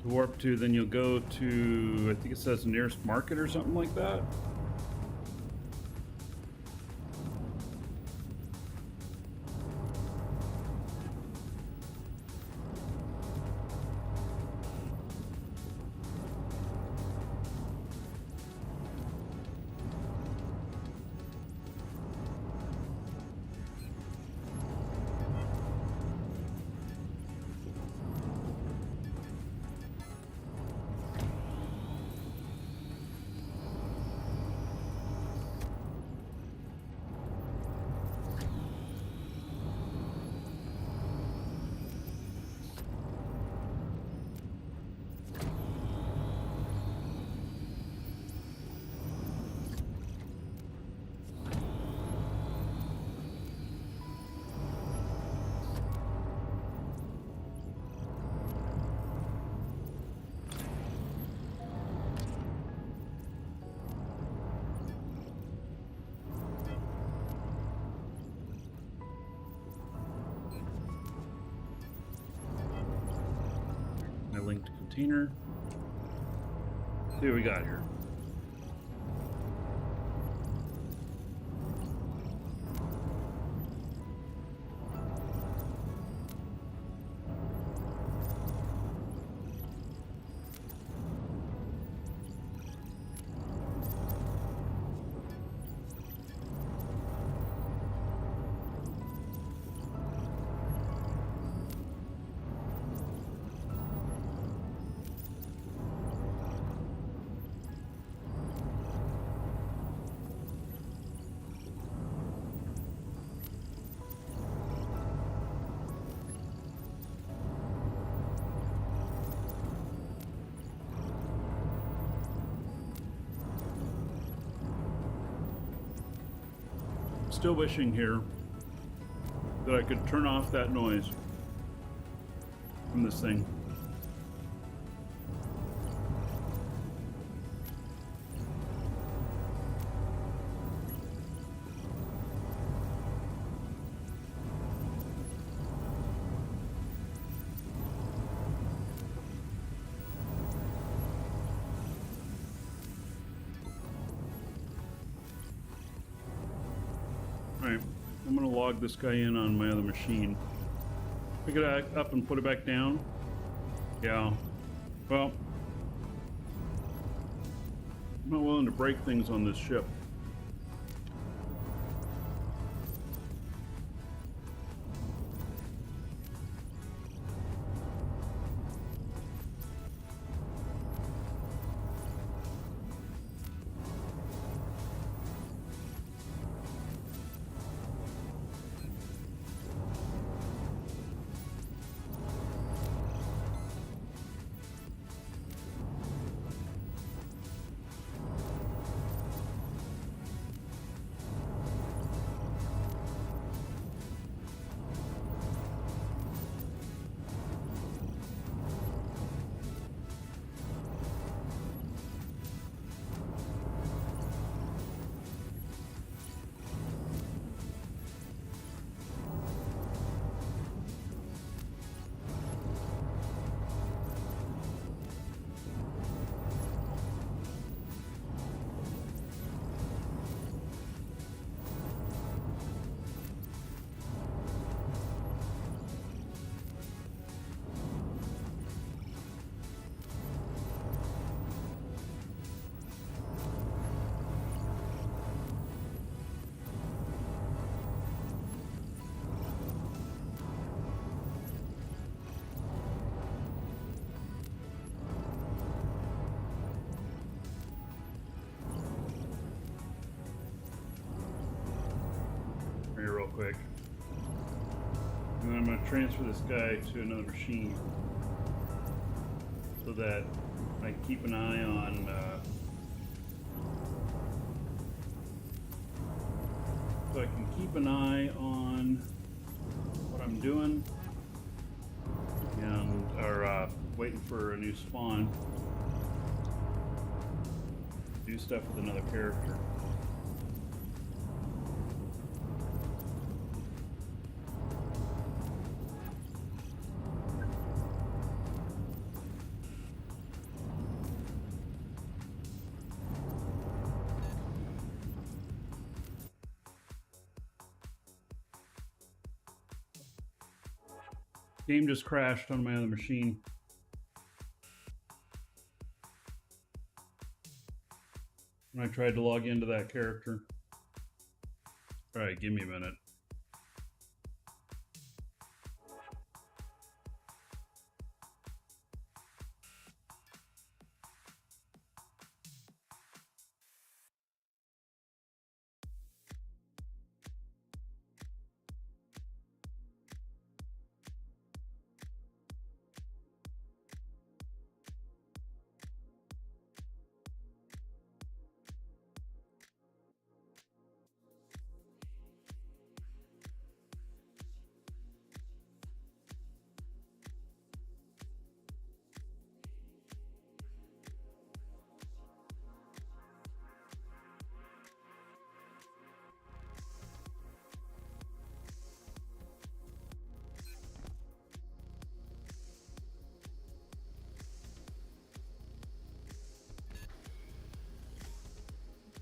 to warp to, then you'll go to, I think it says nearest market or something like that. My linked container. See what we got here. Still wishing here that I could turn off that noise from this thing. Alright, I'm gonna log this guy in on my other machine. Pick it up and put it back down. Yeah. Well, I'm not willing to break things on this ship. Here real quick. And then I'm going to transfer this guy to another machine so that I can keep an eye on what I'm doing and waiting for a new spawn. Do stuff with another character. Game just crashed on my other machine. When I tried to log into that character. Alright, give me a minute.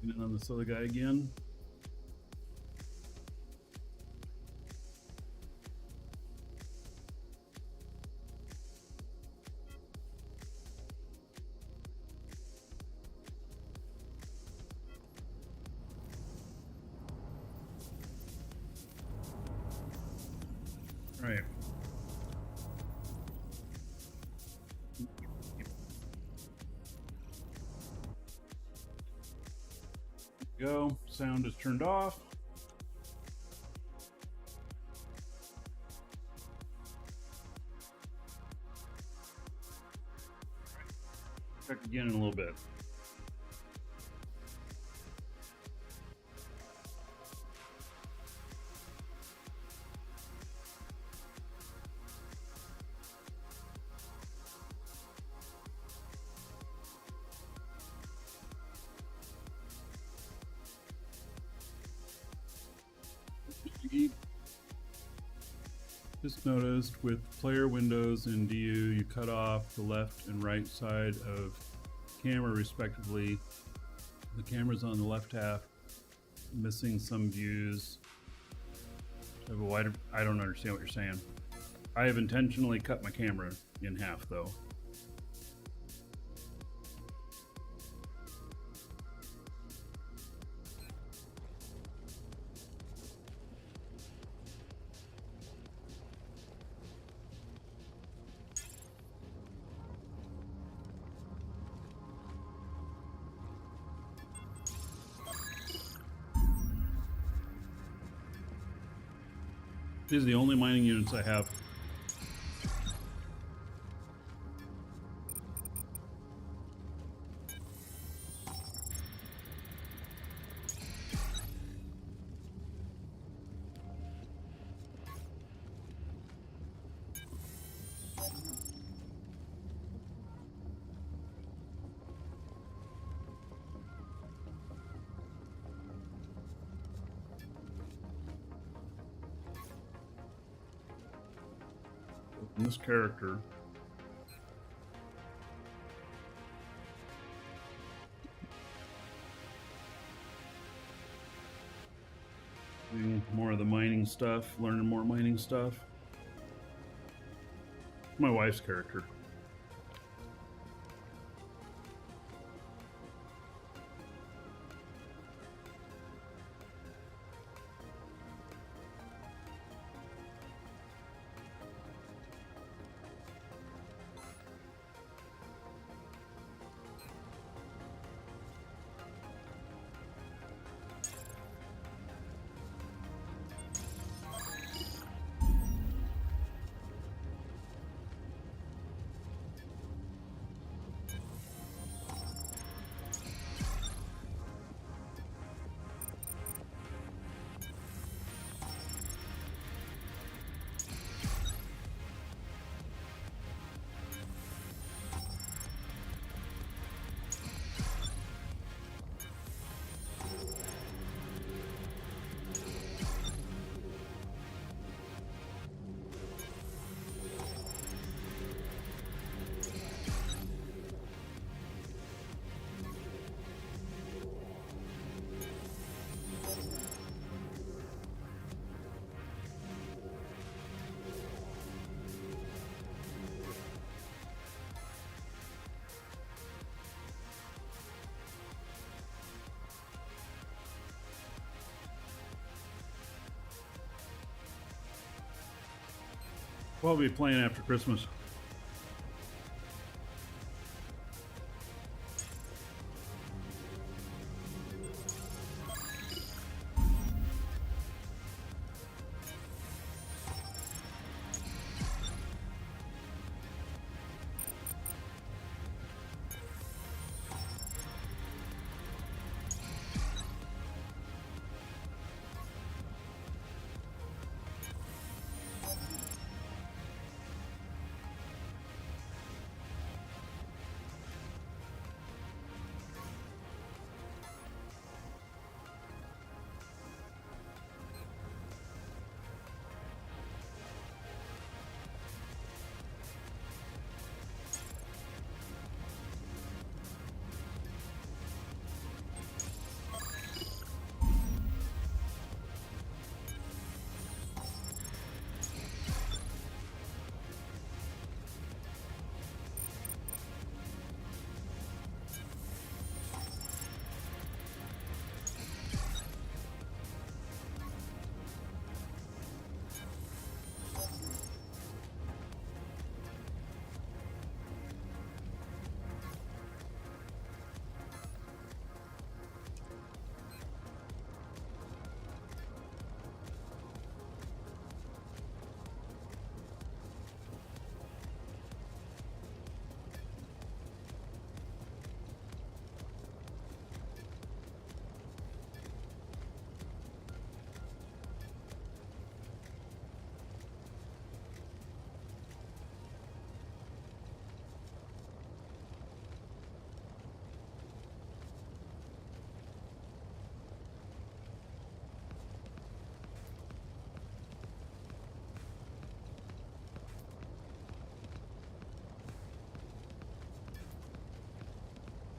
And on this other guy again. All right. Go. Sound is turned off. Check again in a little bit. Just noticed with player windows in DU, you cut off the left and right side of camera respectively. The camera's on the left half, missing some views. I don't understand what you're saying. I have intentionally cut my camera in half though. These are the only mining units I have. And this character. Doing more of the mining stuff, learning more mining stuff. My wife's character. What will we be playing after Christmas?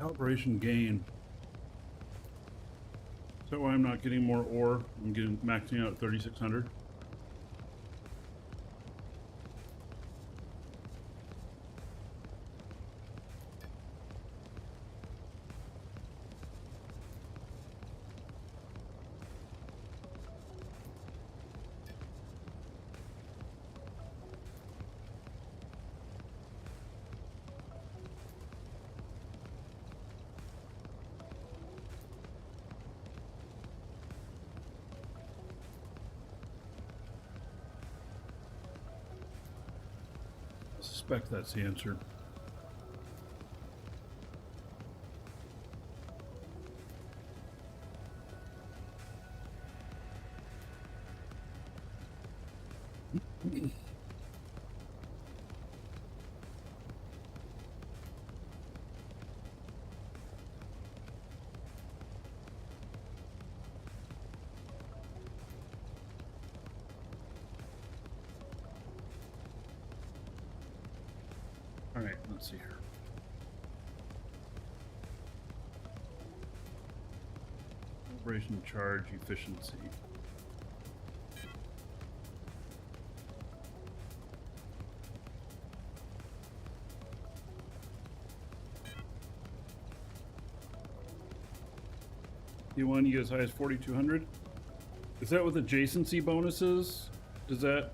Calibration gain. Is that why I'm not getting more ore? I'm getting maxing out at 3,600. I suspect that's the answer. All right, let's see here. Operation charge efficiency. You want to get as high as 4,200? Is that with adjacency bonuses? Does that?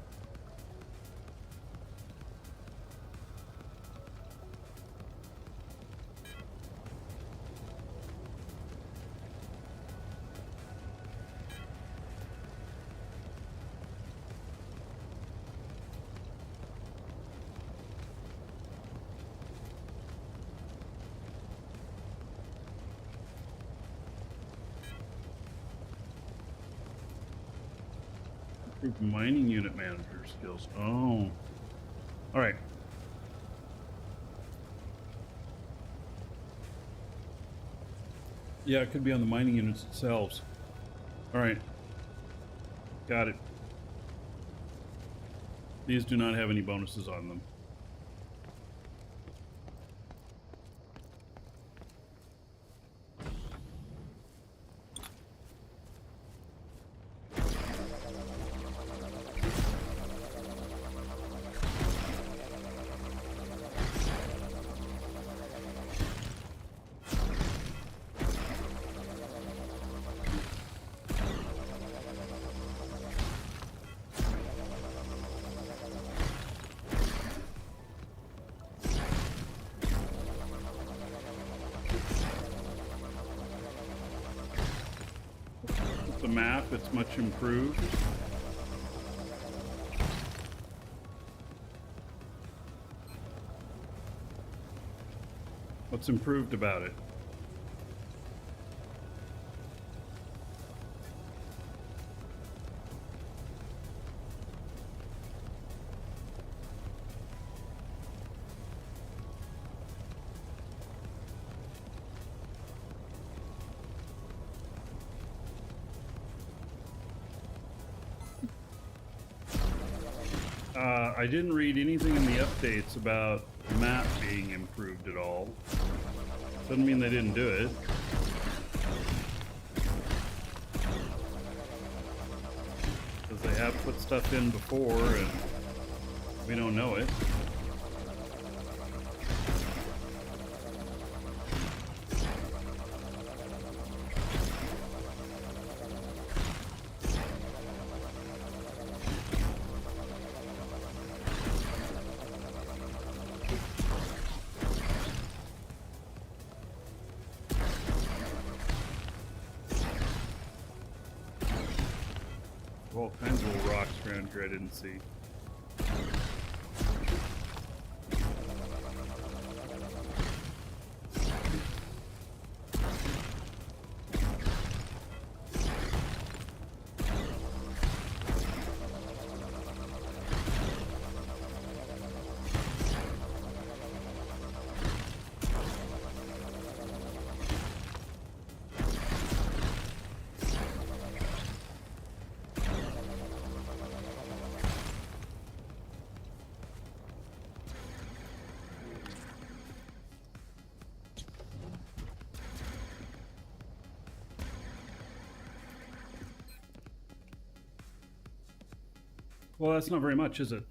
Mining unit manager skills. Oh. All right. Yeah, it could be on the mining units themselves. All right. Got it. These do not have any bonuses on them. The map, it's much improved. What's improved about it? I didn't read anything in the updates about the map being improved at all. Doesn't mean they didn't do it. Because they have put stuff in before and we don't know it. All kinds of little rocks around here I didn't see. Well, that's not very much, is it?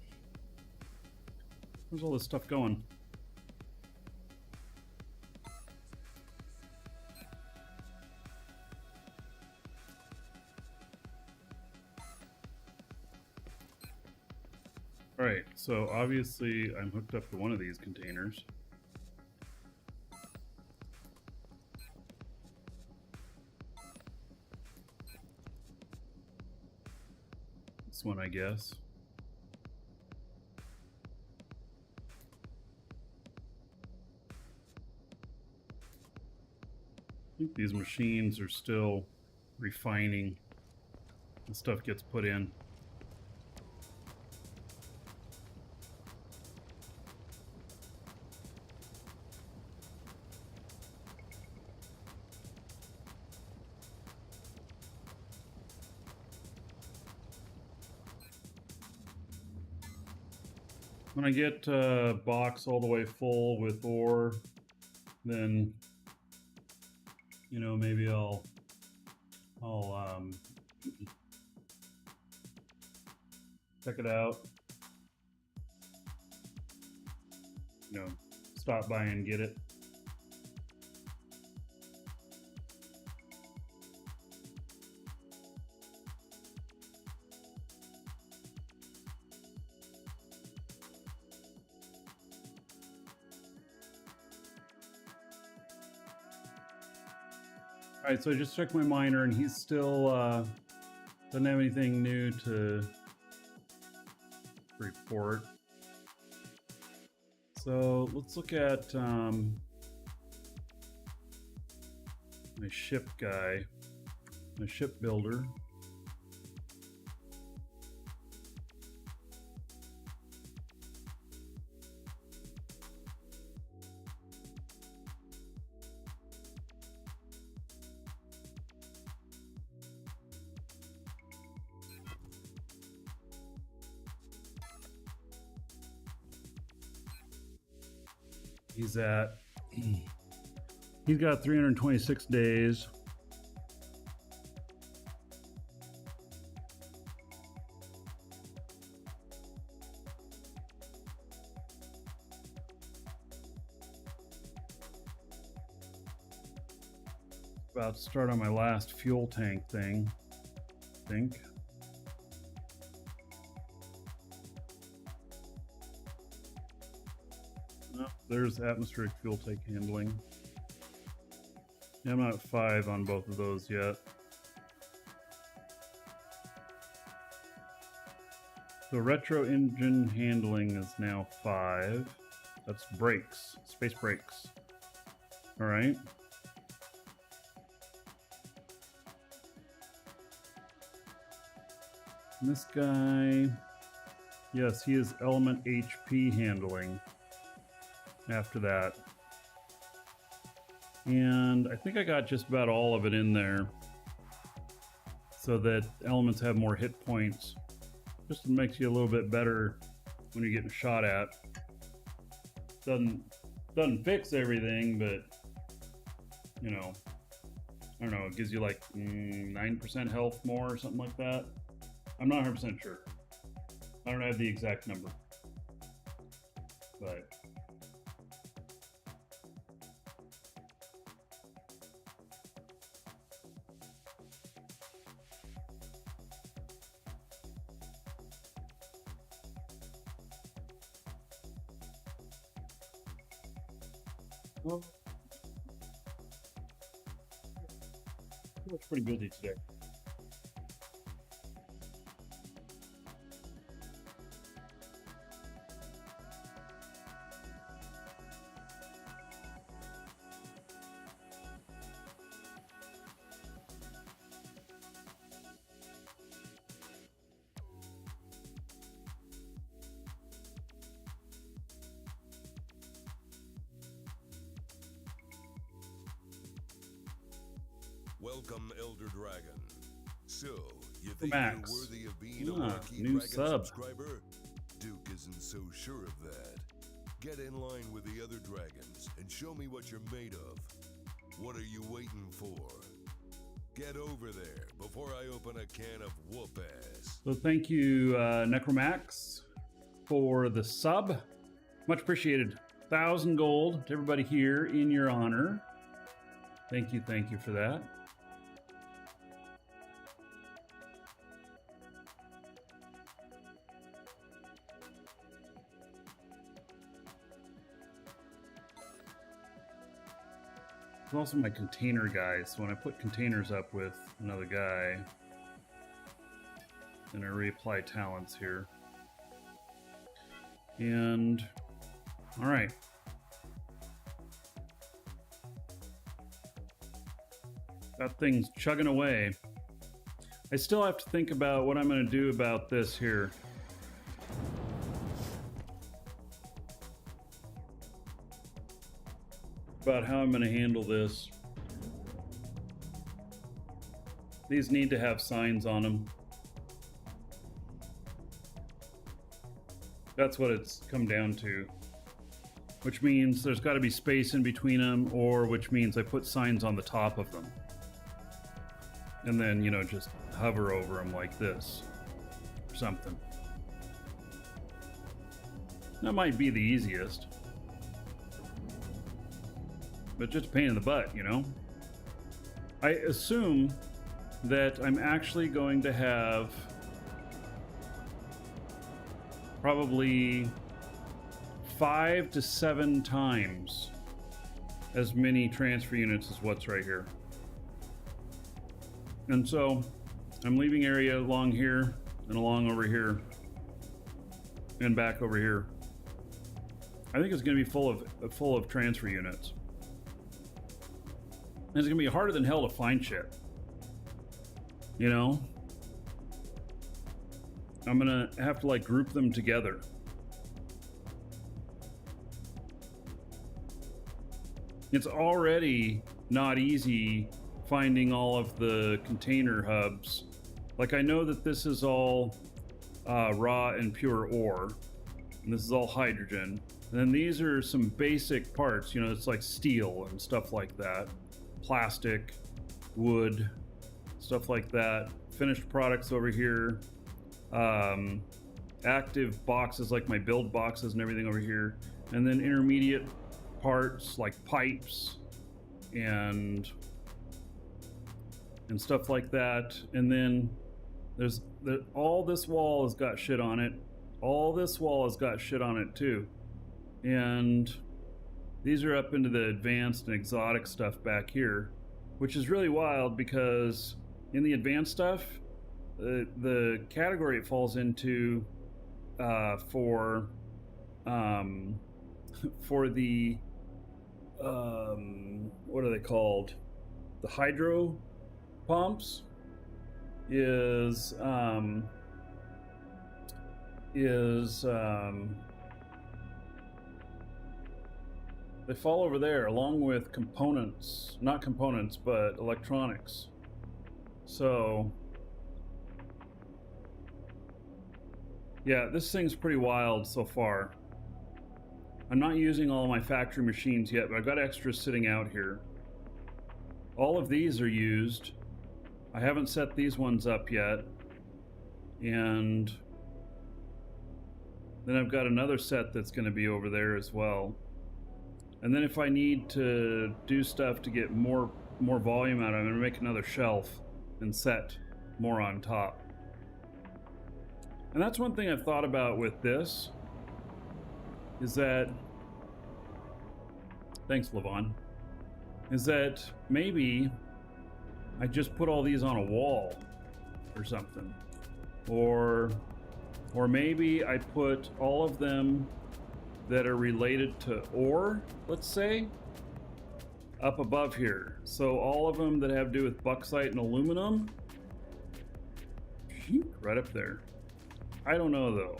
Where's all this stuff going? Alright, so obviously I'm hooked up to one of these containers. This one, I guess. I think these machines are still refining. The stuff gets put in. When I get a box all the way full with ore, then, you know, maybe I'll check it out. You know, stop by and get it. Alright, so I just checked my miner and he's still doesn't have anything new to report. So let's look at my ship guy, my ship builder. He's got 326 days. About to start on my last fuel tank thing, I think. There's atmospheric fuel tank handling. Yeah, I'm not at 5 on both of those yet. The retro engine handling is now 5. That's brakes, space brakes. All right. And this guy, yes, he is element HP handling after that. And I think I got just about all of it in there so that elements have more hit points. Just makes you a little bit better when you're getting shot at. Doesn't fix everything, but you know, I don't know, it gives you like 9% health more or something like that. I'm not 100% sure. I don't have the exact number, but well, it's pretty busy today. Welcome, Elder Dragon. So, you think Max. you're worthy of being a Ah, Marquee new Dragon sub. subscriber? Duke isn't so sure of that. Get in line with the other dragons and show me what you're made of. What are you waiting for? Get over there before I open a can of whoop ass. So thank you, Necromax, for the sub. Much appreciated. 1,000 gold to everybody here in your honor. Thank you for that. There's also my container guys. So when I put containers up with another guy, then I reapply talents here. And all right. That thing's chugging away. I still have to think about what I'm going to do about this here. About how I'm going to handle this. These need to have signs on them. That's what it's come down to. Which means there's got to be space in between them, or which means I put signs on the top of them. And then, you know, just hover over them like this. Or something. That might be the easiest. But just a pain in the butt, you know? I assume that I'm actually going to have probably 5 to 7 times as many transfer units as what's right here. And so I'm leaving area along here and along over here and back over here. I think it's going to be full of transfer units. And it's going to be harder than hell to find shit. You know? I'm going to have to like group them together. It's already not easy finding all of the container hubs. Like I know that this is all raw and pure ore. And this is all hydrogen. And then these are some basic parts, you know, it's like steel and stuff like that. Plastic, wood, stuff like that. Finished products over here. Active boxes like my build boxes and everything over here. And then intermediate parts like pipes and stuff like that. And then there's all this wall has got shit on it. All this wall has got shit on it too. And these are up into the advanced and exotic stuff back here, which is really wild because in the advanced stuff, the category it falls into for the what are they called? The hydro pumps is they fall over there along with components, not components, but electronics. So yeah, this thing's pretty wild so far. I'm not using all of my factory machines yet, but I've got extras sitting out here. All of these are used. I haven't set these ones up yet. And then I've got another set that's going to be over there as well. And then if I need to do stuff to get more volume out of it, I'm going to make another shelf and set more on top. And that's one thing I've thought about with this, is that, thanks Levon, is that maybe I just put all these on a wall or something. Or maybe I put all of them that are related to ore, let's say, up above here. So all of them that have to do with bauxite and aluminum, right up there. I don't know though.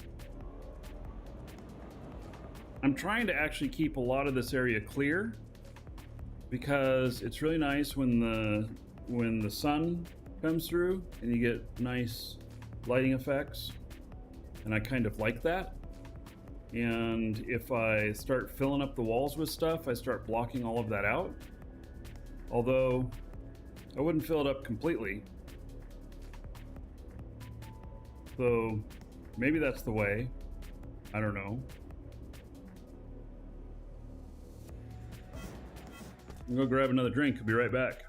I'm trying to actually keep a lot of this area clear because it's really nice when the sun comes through and you get nice lighting effects, and I kind of like that. And if I start filling up the walls with stuff, I start blocking all of that out. Although I wouldn't fill it up completely. So maybe that's the way. I don't know. I'm gonna go grab another drink. I'll be right back.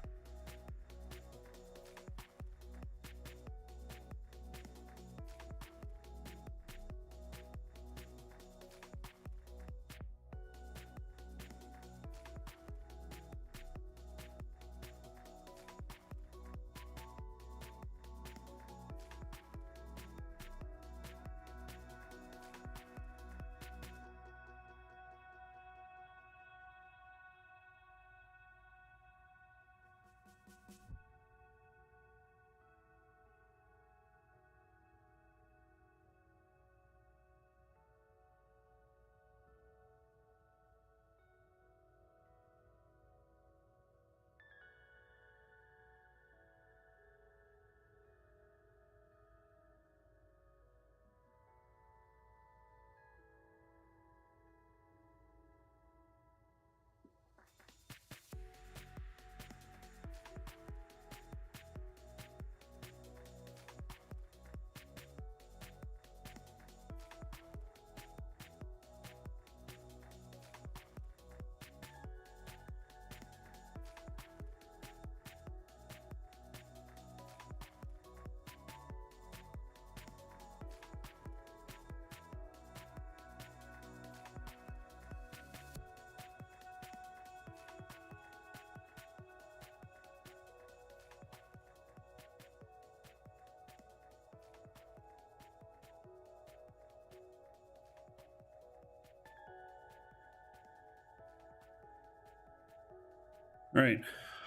All right,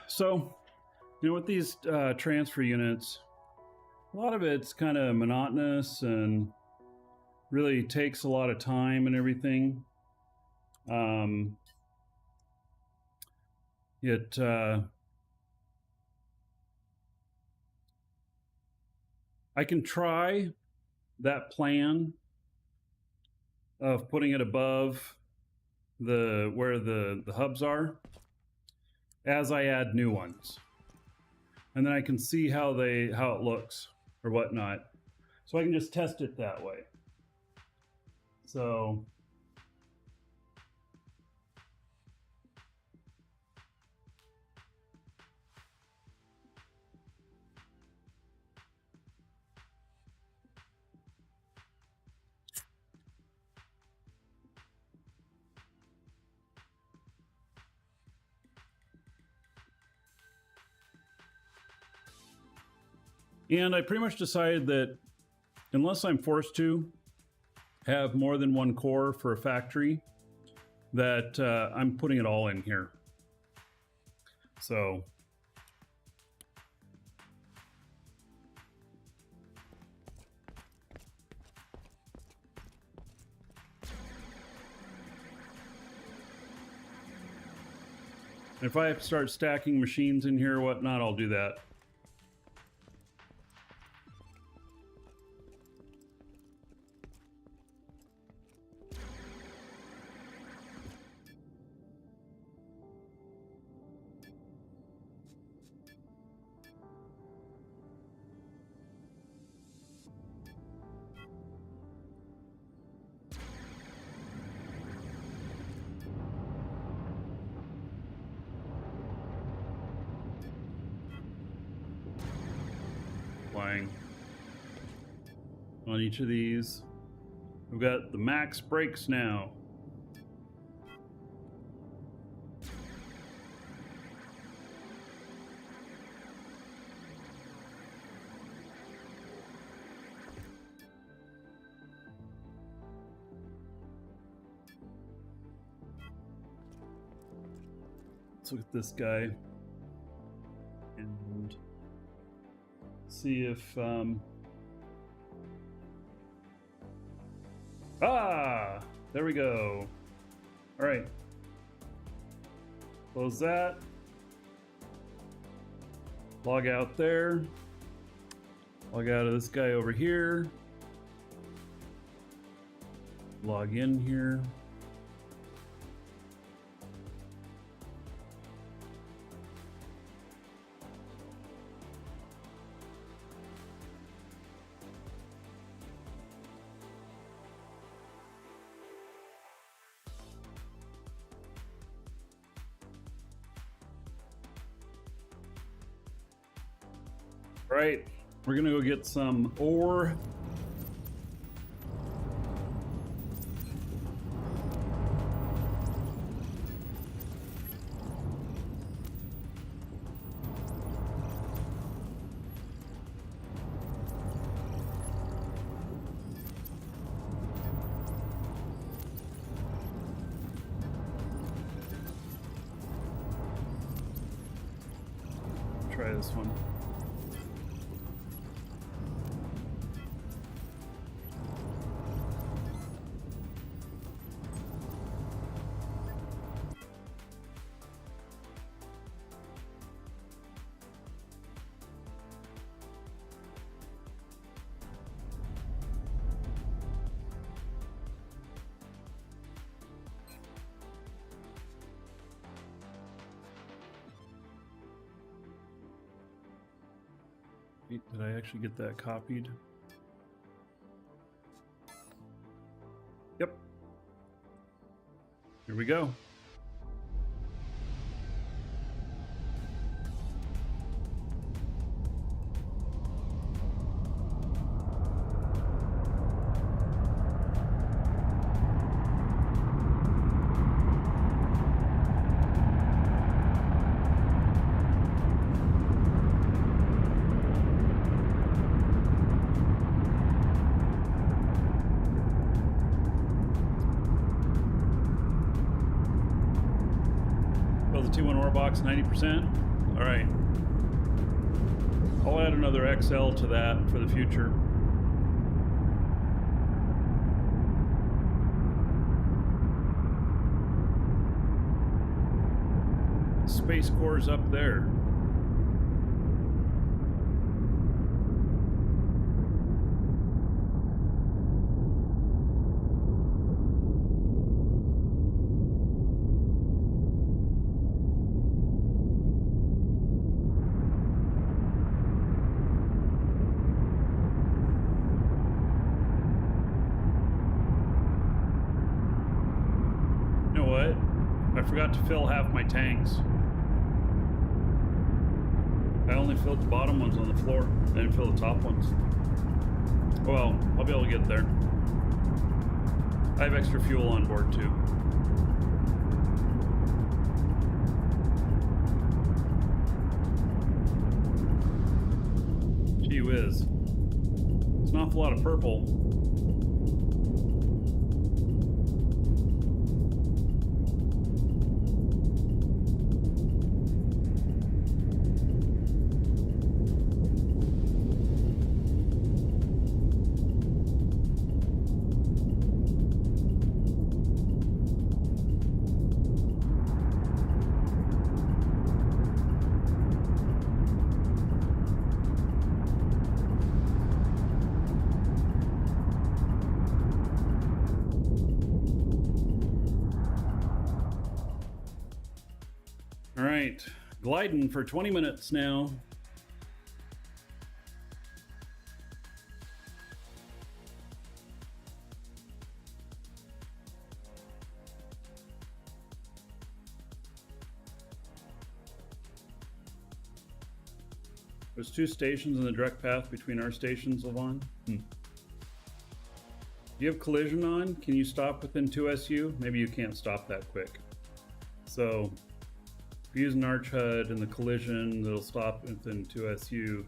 so with these transfer units, a lot of it's kind of monotonous and really takes a lot of time and everything. I can try that plan of putting it above where the hubs are as I add new ones, and then I can see how it looks or whatnot, so I can just test it that way. So and I pretty much decided that unless I'm forced to have more than one core for a factory, that I'm putting it all in here. So if I have to start stacking machines in here or whatnot, I'll do that. Flying on each of these. We've got the max brakes now. Let's look at this guy and see if there we go. All right, close that, log out there, log out of this guy over here, log in here. All right, we're gonna go get some ore. Try this one. Wait, did I actually get that copied? Yep. Here we go. The T1 ore box 90%. All right. I'll add another XL to that for the future. Space Core's up there. I forgot to fill half my tanks. I only filled the bottom ones on the floor. I didn't fill the top ones. Well, I'll be able to get there. I have extra fuel on board too. Gee whiz. It's an awful lot of purple. All right, gliding for 20 minutes now. There's 2 stations in the direct path between our stations, Levon. Do you have collision on? Can you stop within 2 SU? Maybe you can't stop that quick. So if you use an arch HUD and the collision, it'll stop within 2 SU.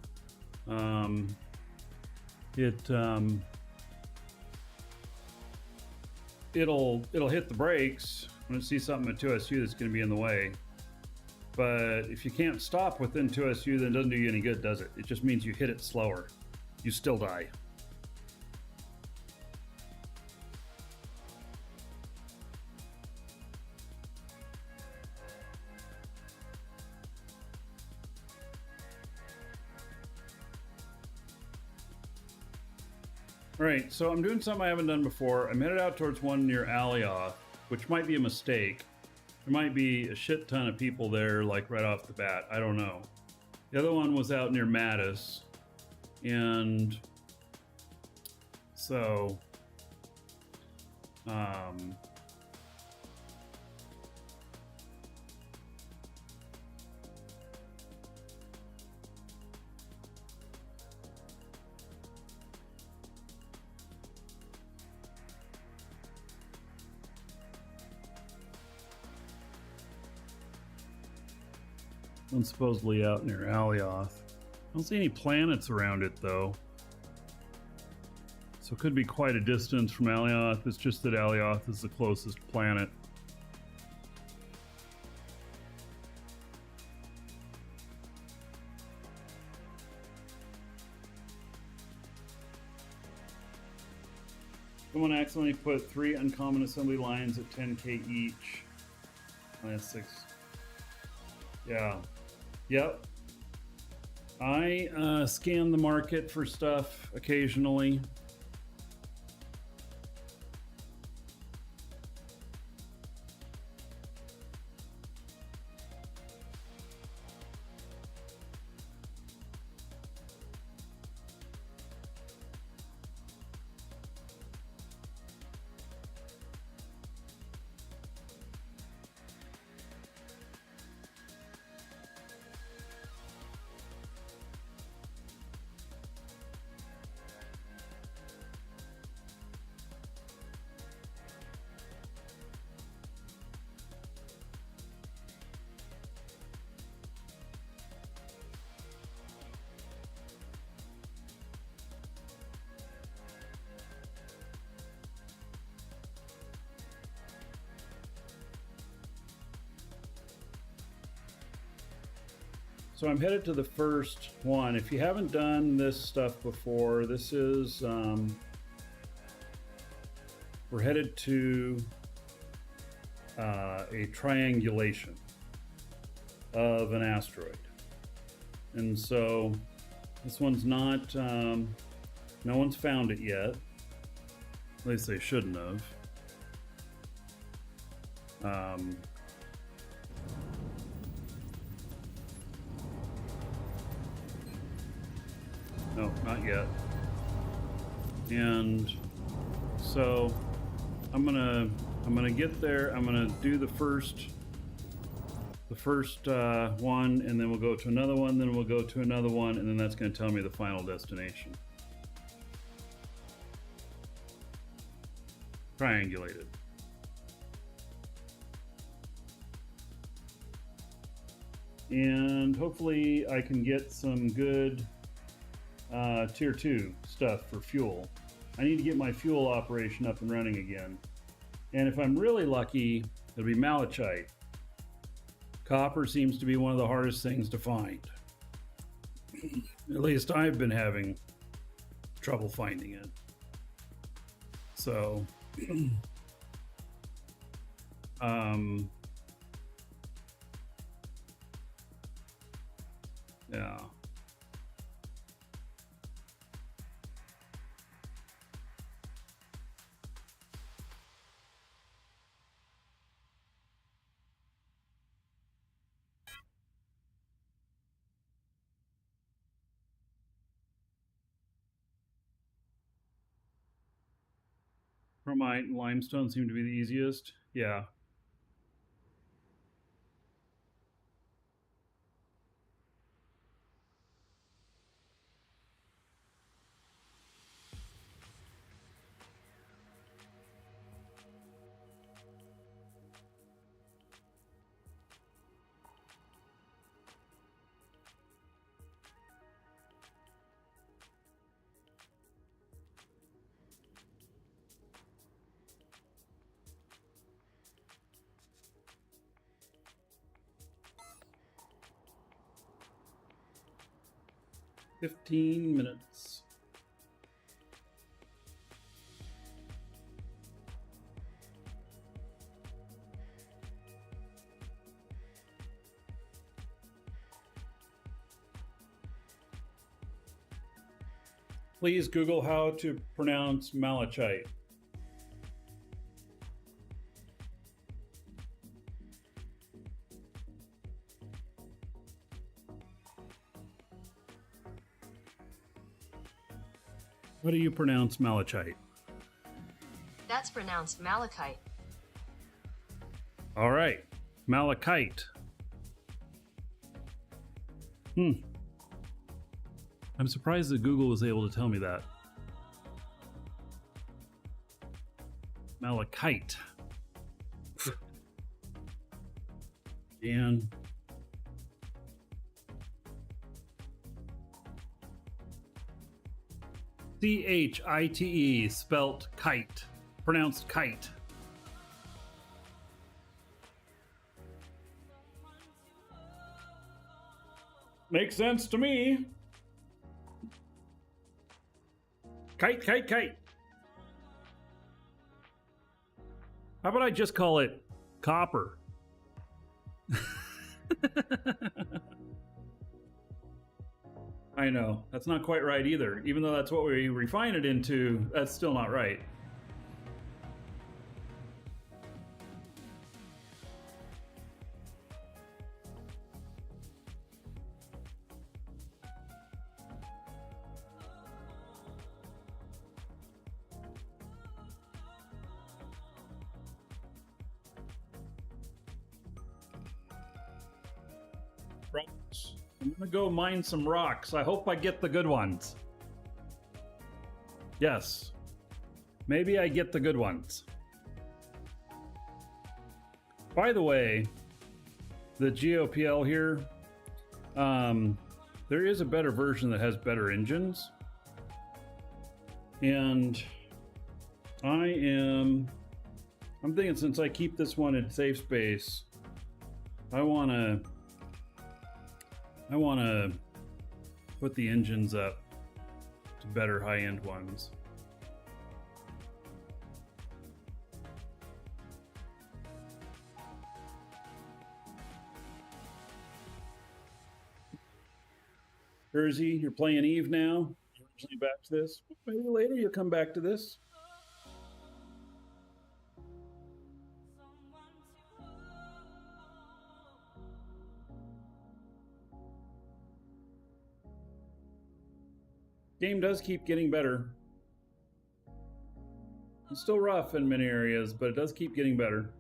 It'll hit the brakes when it sees something at 2 SU that's going to be in the way. But if you can't stop within 2 SU, then it doesn't do you any good, does it? It just means you hit it slower. You still die. All right, so I'm doing something I haven't done before. I'm headed out towards one near Alioth, which might be a mistake. There might be a shit ton of people there, like right off the bat. I don't know. The other one was out near Mattis. And so, One's supposedly out near Alioth. I don't see any planets around it though. So it could be quite a distance from Alioth. It's just that Alioth is the closest planet. Someone accidentally put 3 uncommon assembly lines at 10k each. That's 6. Yeah. Yep. I scan the market for stuff occasionally. So I'm headed to the first one. If you haven't done this stuff before, this is, we're headed to a triangulation of an asteroid. And so this one's not, no one's found it yet. At least they shouldn't have. No, not yet. And so I'm gonna get there. I'm gonna do the first one, and then we'll go to another one, then we'll go to another one, and then that's gonna tell me the final destination. Triangulated. And hopefully I can get some good tier 2 stuff for fuel. I need to get my fuel operation up and running again. And if I'm really lucky, it'll be malachite. Copper seems to be one of the hardest things to find. At least I've been having trouble finding it. So, yeah. Chromite and limestone seem to be the easiest. Yeah. "15 minutes. Please Google how to pronounce malachite. How do you pronounce malachite? That's pronounced malachite. All right, malachite. I'm surprised that Google was able to tell me that. Malachite. And Chite, spelt kite, pronounced kite. Makes sense to me. Kite, kite, kite. How about I just call it copper? I know, that's not quite right either. Even though that's what we refine it into, that's still not right. I'm gonna go mine some rocks. I hope I get the good ones. Yes. Maybe I get the good ones. By the way, the GOPL here, there is a better version that has better engines. And I'm thinking, since I keep this one in safe space, I wanna put the engines up to better high-end ones. Jersey, you're playing Eve now. You're originally back to this. Maybe later you'll come back to this. Game does keep getting better. It's still rough in many areas, but it does keep getting better.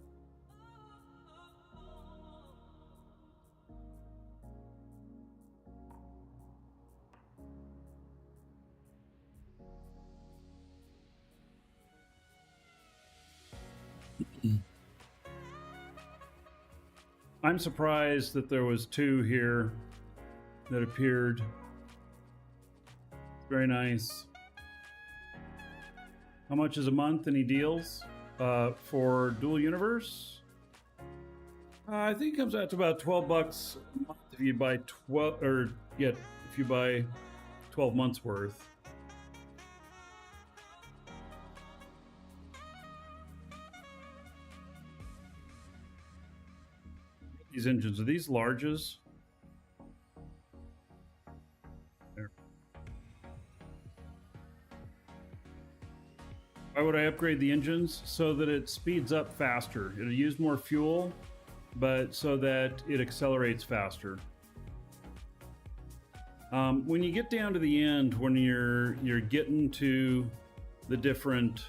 I'm surprised that there was 2 here that appeared. Very nice. How much is a month? Any deals for Dual Universe? I think it comes out to about $12 a month if you buy 12, or yeah, if you buy 12 months worth. These engines, are these larges? There. Why would I upgrade the engines? So that it speeds up faster. It'll use more fuel, but so that it accelerates faster. When you get down to the end, when you're getting to the different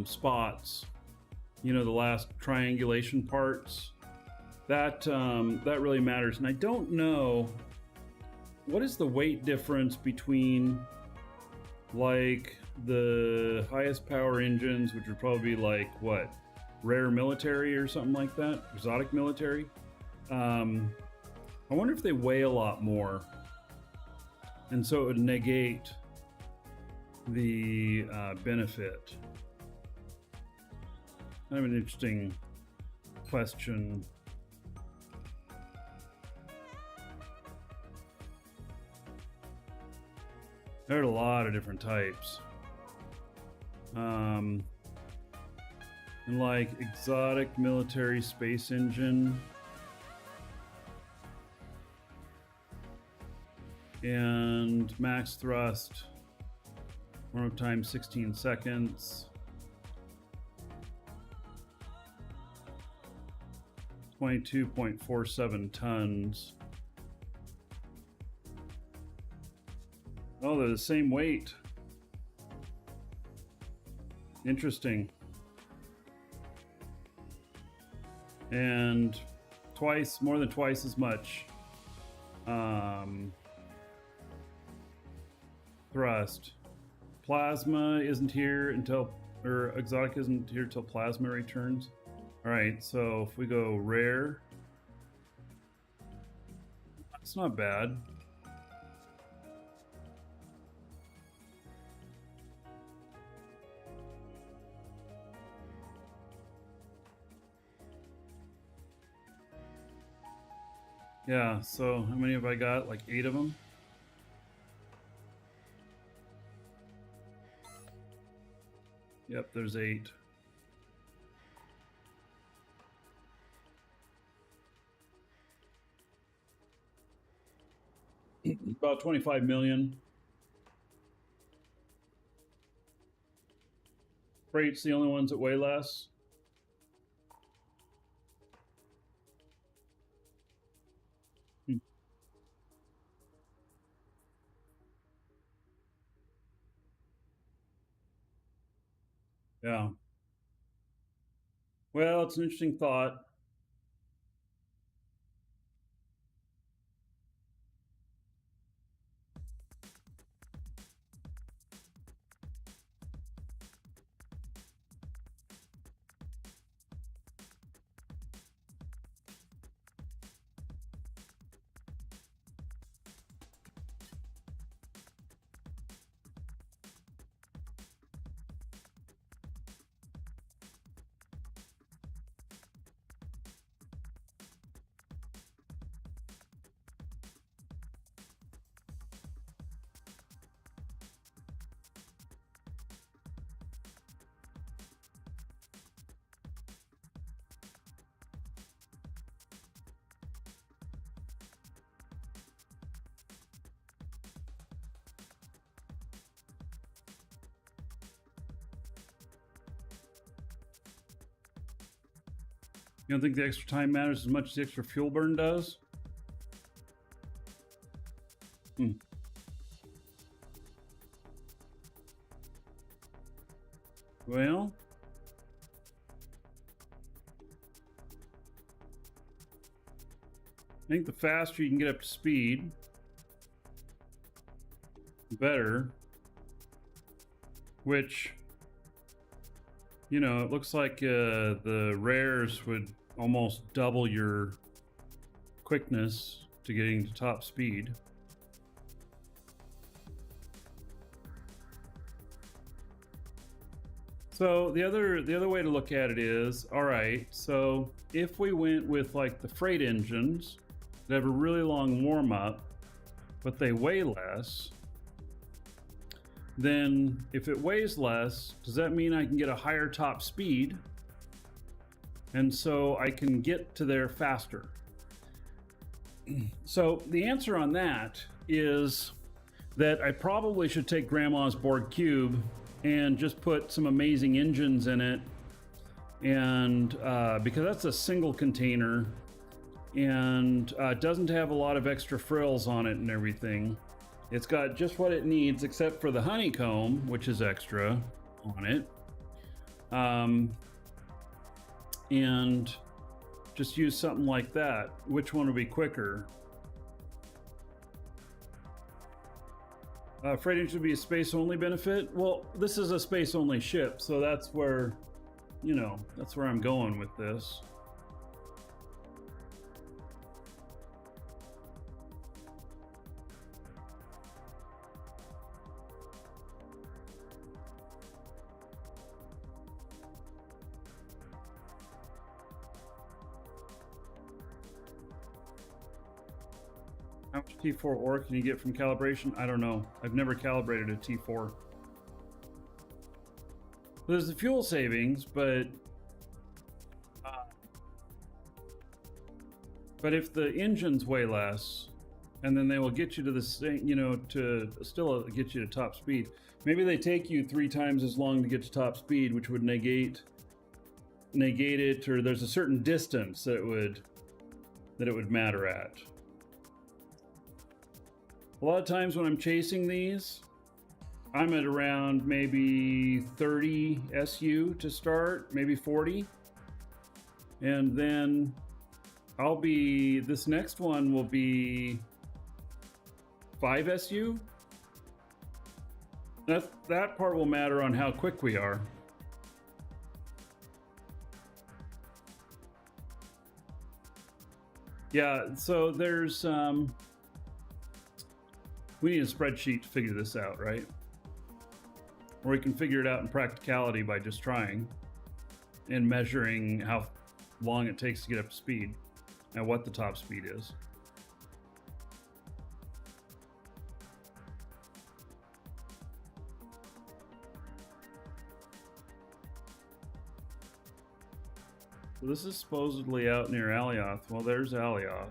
spots, you know, the last triangulation parts, that really matters. And I don't know, what is the weight difference between like the highest power engines, which would probably be like what, rare military or something like that, exotic military. I wonder if they weigh a lot more, and so it would negate the benefit. Kind of an interesting question. There are a lot of different types. And like exotic military space engine. And max thrust, warm-up time 16 seconds. 22.47 tons. Oh, they're the same weight. Interesting. And more than twice as much thrust. Plasma isn't here until, or exotic isn't here till plasma returns. All right, so if we go rare, that's not bad. Yeah, so how many have I got? Like 8 of them? Yep, there's 8. About 25 million. Freight's the only ones that weigh less. Yeah. Well, it's an interesting thought. You don't think the extra time matters as much as the extra fuel burn does? Well, I think the faster you can get up to speed, the better. Which, you know, it looks like the rares would almost double your quickness to getting to top speed. So the other way to look at it is, all right, so if we went with like the freight engines that have a really long warm up, but they weigh less, then if it weighs less, does that mean I can get a higher top speed? And so I can get to there faster. So the answer on that is that I probably should take Grandma's Borg Cube and just put some amazing engines in it, and because that's a single container and doesn't have a lot of extra frills on it and everything. It's got just what it needs except for the honeycomb, which is extra on it, and just use something like that. Which one will be quicker? Freight engine would be a space-only benefit. Well, this is a space-only ship, so that's where, you know, that's where I'm going with this. How much T4 ore can you get from calibration? I don't know. I've never calibrated a T4. There's the fuel savings, but if the engines weigh less, and then they will get you to the same, you know, to still get you to top speed. Maybe they take you 3 times as long to get to top speed, which would negate it, or there's a certain distance that it would matter at. A lot of times when I'm chasing these, I'm at around maybe 30 SU to start, maybe 40. And then this next one will be 5 SU. That part will matter on how quick we are. Yeah, so there's we need a spreadsheet to figure this out, right? Or we can figure it out in practicality by just trying and measuring how long it takes to get up to speed and what the top speed is. So this is supposedly out near Alioth. Well, there's Alioth.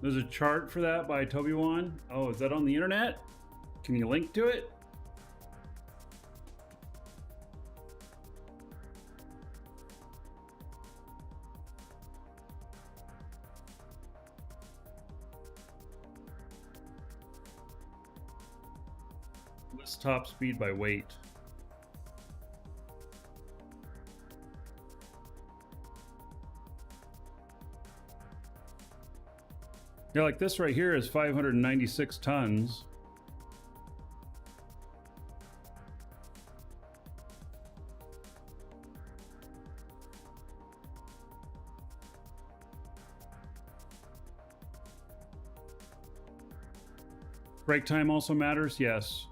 There's a chart for that by Toby Wan. Oh, is that on the internet? Can you link to it? List top speed by weight. Yeah, like this right here is 596 tons. Break time also matters? Yes.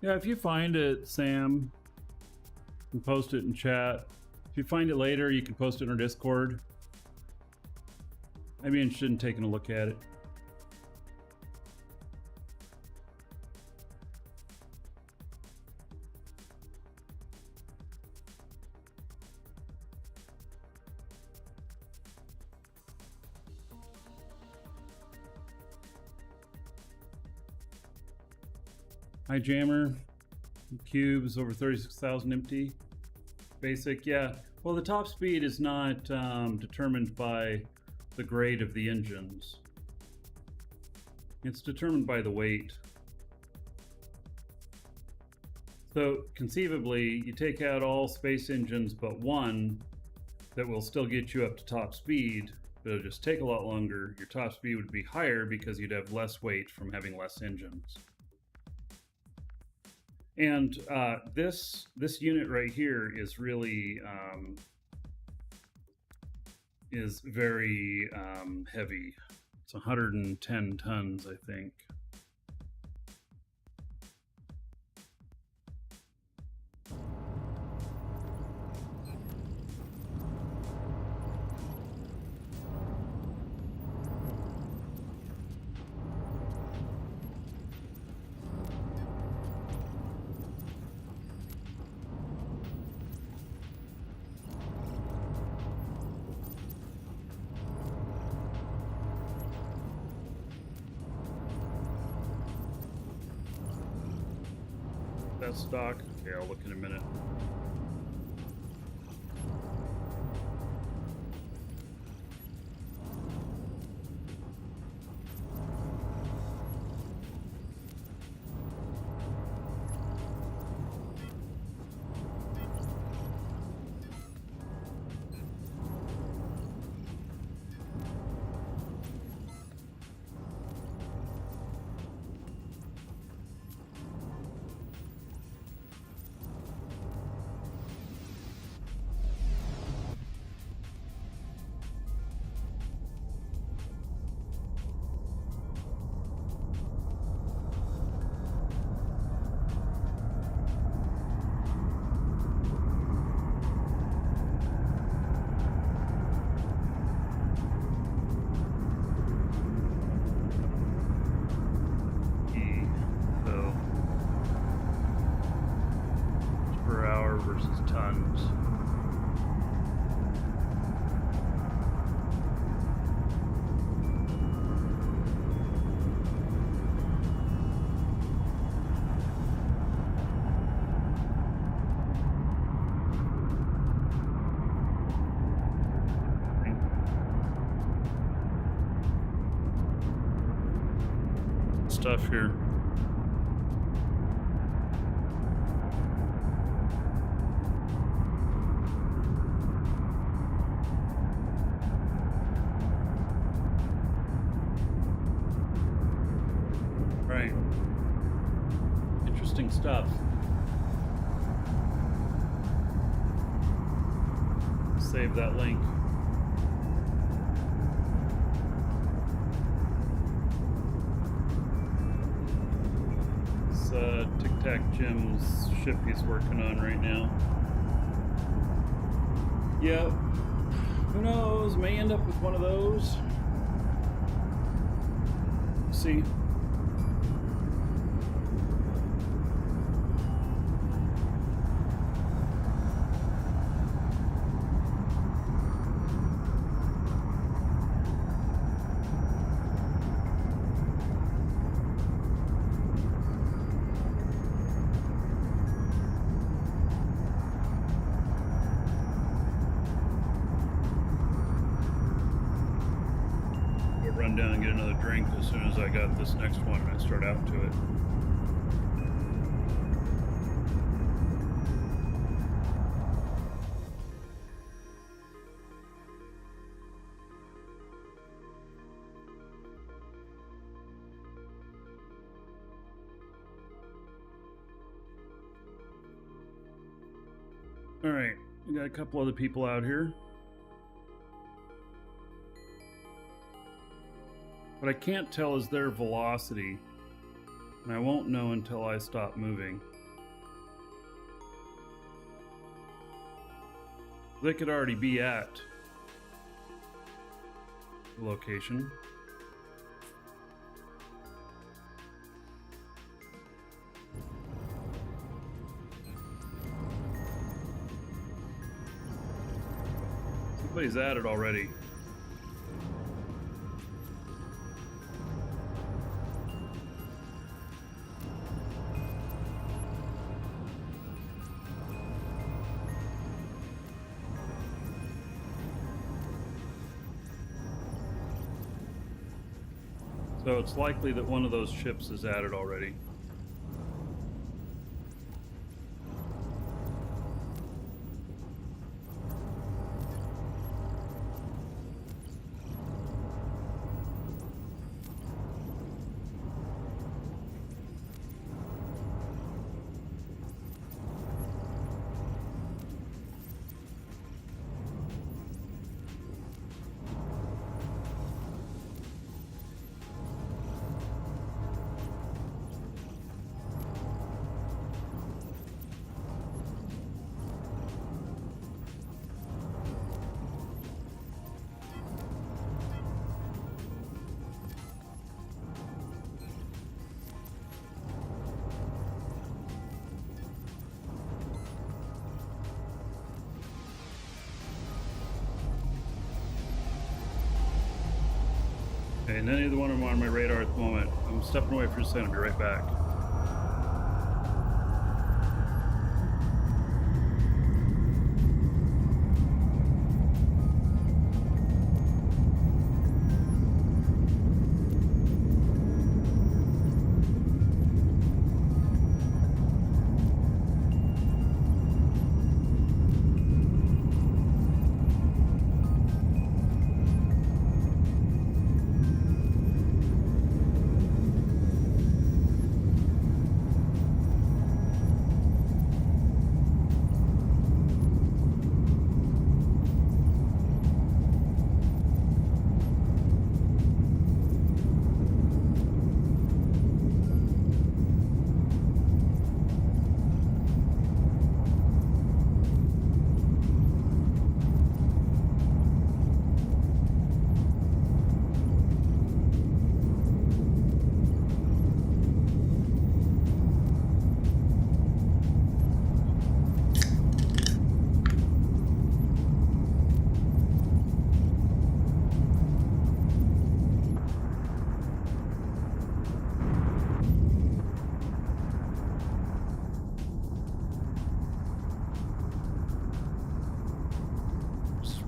Yeah, if you find it, Sam, you can post it in chat. If you find it later, you can post it in our Discord. I'd be interested in taking a look at it. Hi, Jammer. Cubes over 36,000 empty. Basic, yeah. Well, the top speed is not determined by the grade of the engines. It's determined by the weight. So conceivably, you take out all space engines but one that will still get you up to top speed, but it'll just take a lot longer. Your top speed would be higher because you'd have less weight from having less engines. And this unit right here is really is very heavy. It's 110 tons, I think. That stock? Okay, I'll look in a minute. Versus tons. Stuff here. stuff. Save that link. It's Tic Tac Jim's ship he's working on right now. Yep. Who knows? May end up with one of those. See. Run down and get another drink as soon as I got this next one and I start out to it. All right, we got a couple other people out here. What I can't tell is their velocity, and I won't know until I stop moving. They could already be at the location. Somebody's at it already. So it's likely that one of those ships is at it already. Okay, neither one of them are on my radar at the moment. I'm stepping away for a second. I'll be right back.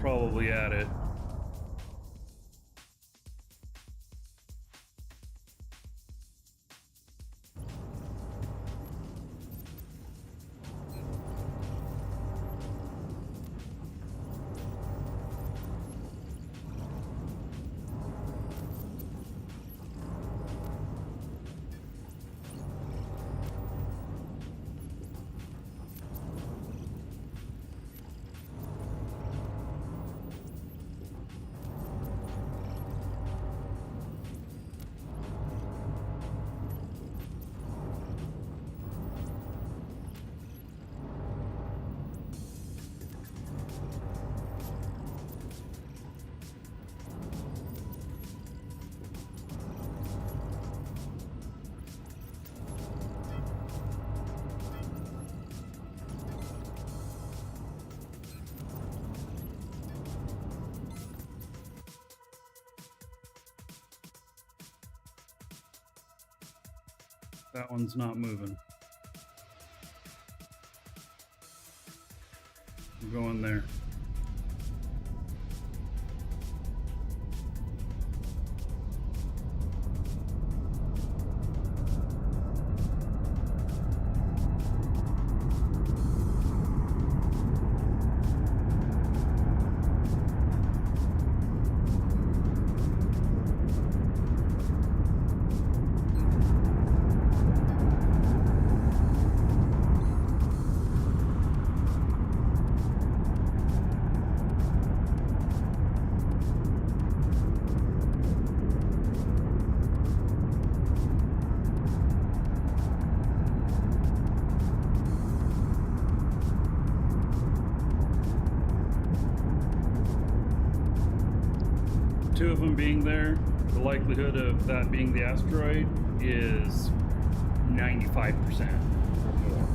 Probably at it. That one's not moving. I'm going there. Two of them being there, the likelihood of that being the asteroid is 95% or more.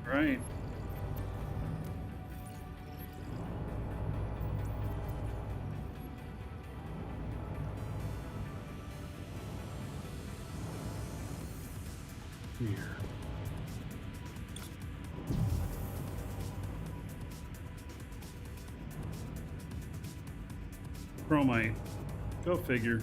Right. Here. Chromite. Go figure.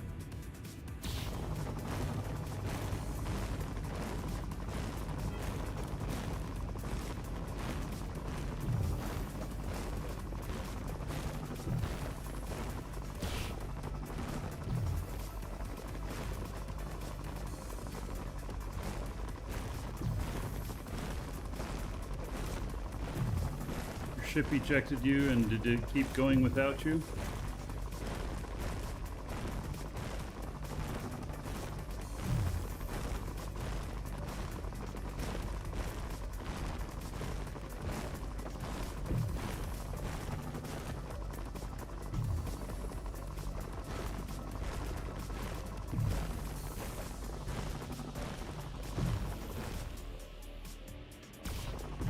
ship ejected you, and did it keep going without you?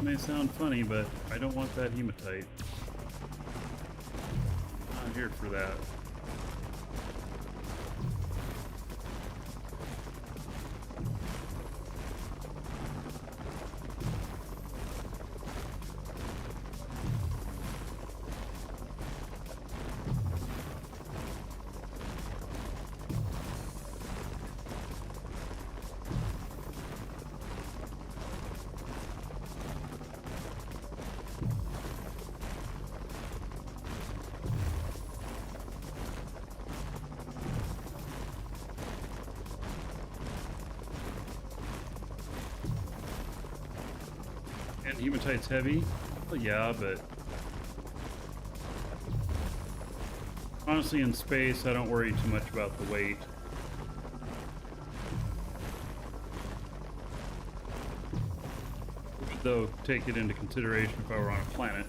May sound funny, but I don't want that hematite. Not here for that. And hematite's heavy? Well, yeah, but honestly, in space, I don't worry too much about the weight. Would, though, take it into consideration if I were on a planet.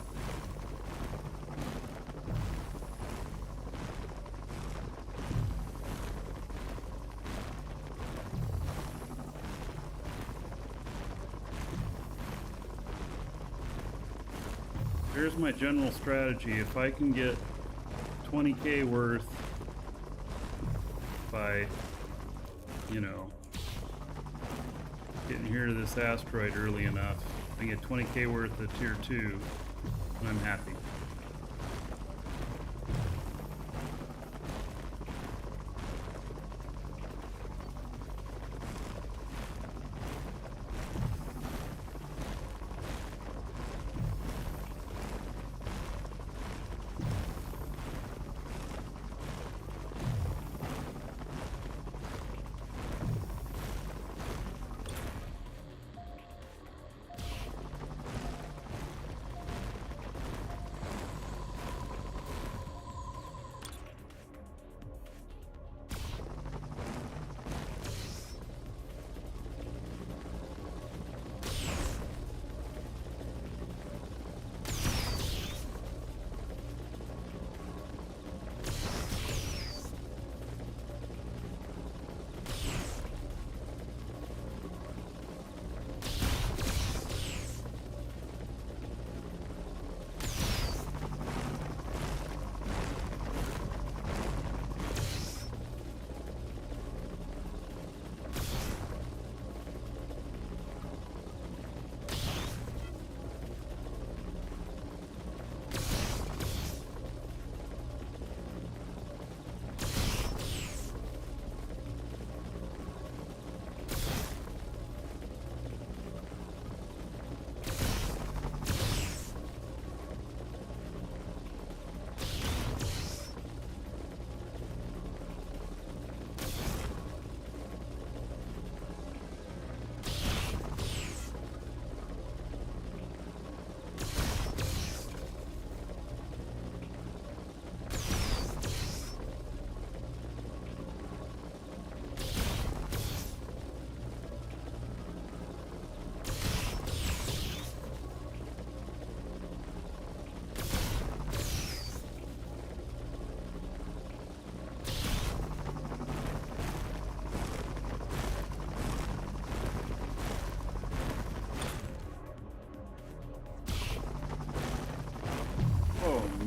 Here's my general strategy. If I can get 20k worth by, you know, getting here to this asteroid early enough, I get 20k worth of tier 2, and I'm happy.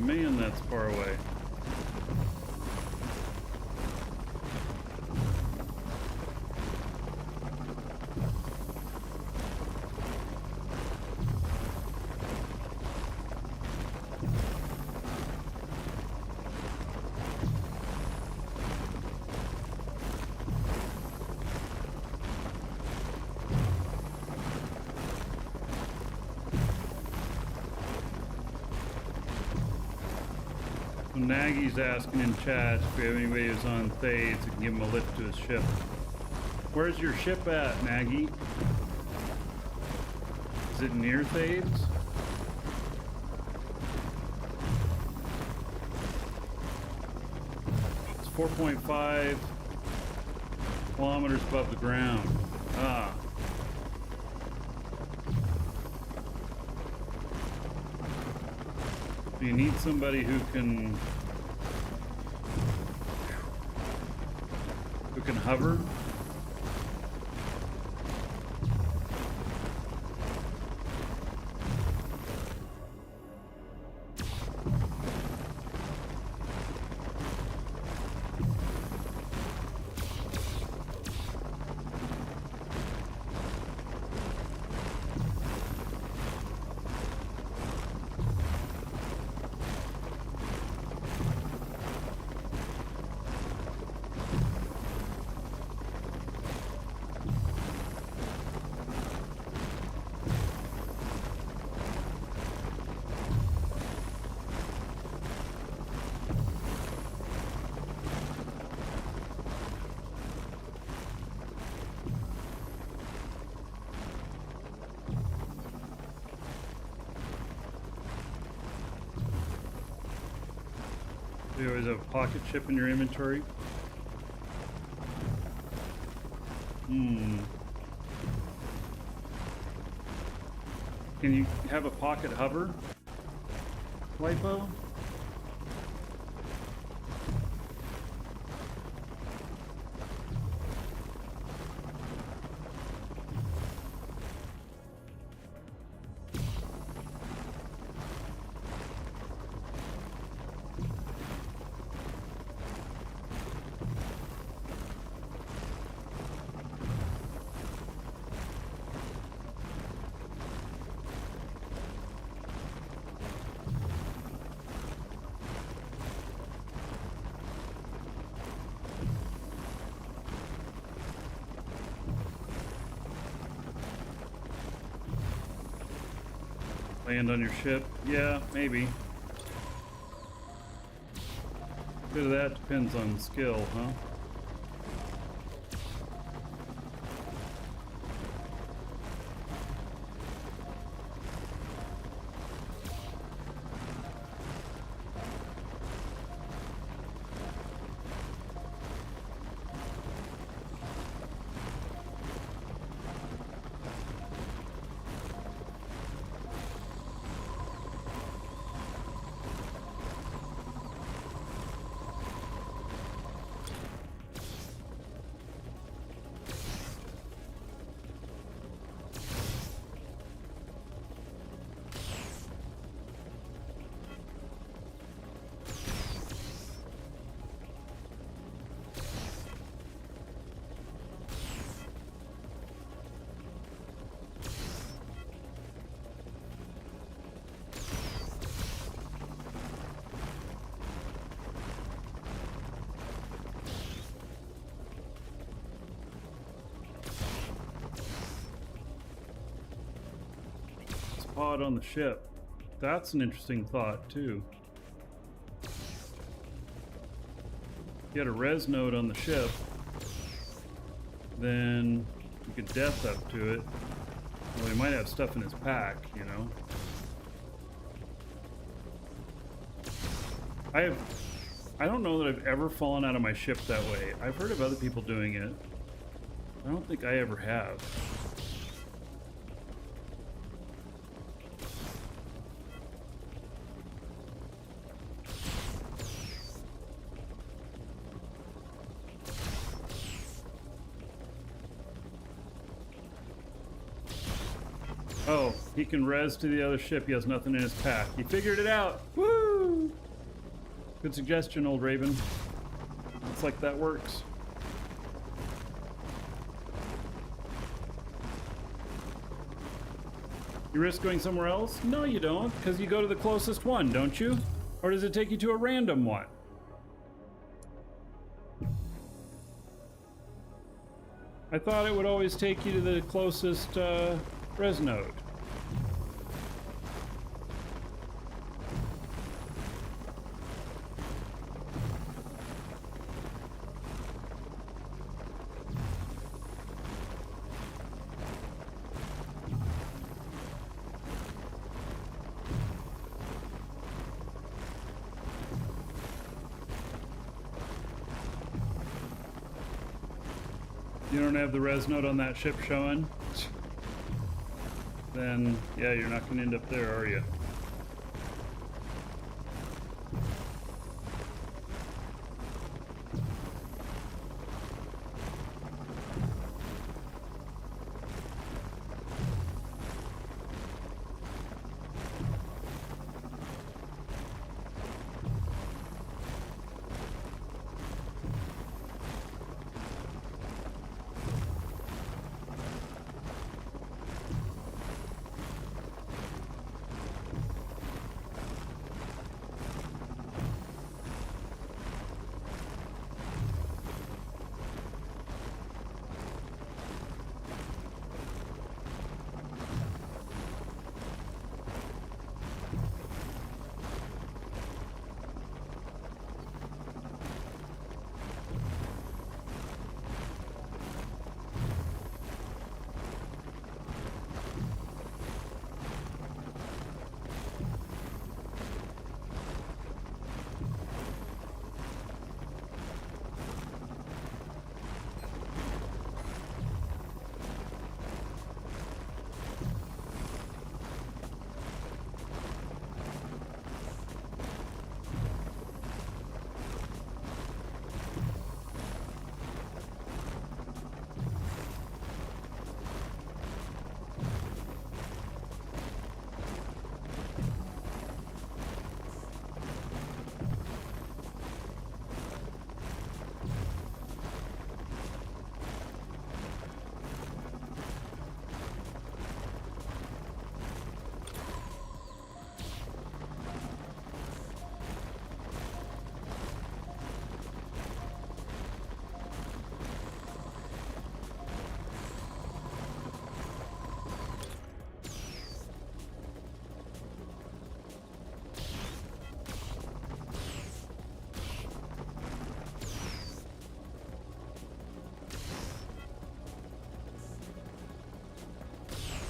Man, that's far away. Nagy's asking in chat if we have anybody who's on Thades that can give him a lift to his ship. Where's your ship at, Nagy? Is it near Thades? 4.5 kilometers above the ground. Ah. You need somebody who can hover. You always have a pocket chip in your inventory. Can you have a pocket hover? Lipo? Land on your ship? Yeah, maybe. A bit of that depends on skill, huh? Pod on the ship. That's an interesting thought too. You had a res node on the ship, then you could death up to it. Well, he might have stuff in his pack, you know. I don't know that I've ever fallen out of my ship that way. I've heard of other people doing it. I don't think I ever have. Oh, he can res to the other ship. He has nothing in his pack. He figured it out. Woo! Good suggestion, old Raven. Looks like that works. You risk going somewhere else? No, you don't, because you go to the closest one, don't you? Or does it take you to a random one? I thought it would always take you to the closest res node. You don't have the res note on that ship showing? Then, yeah, you're not going to end up there, are you?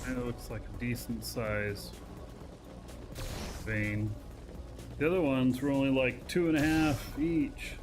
It looks like a decent size vein. The other ones were only like 2.5 each.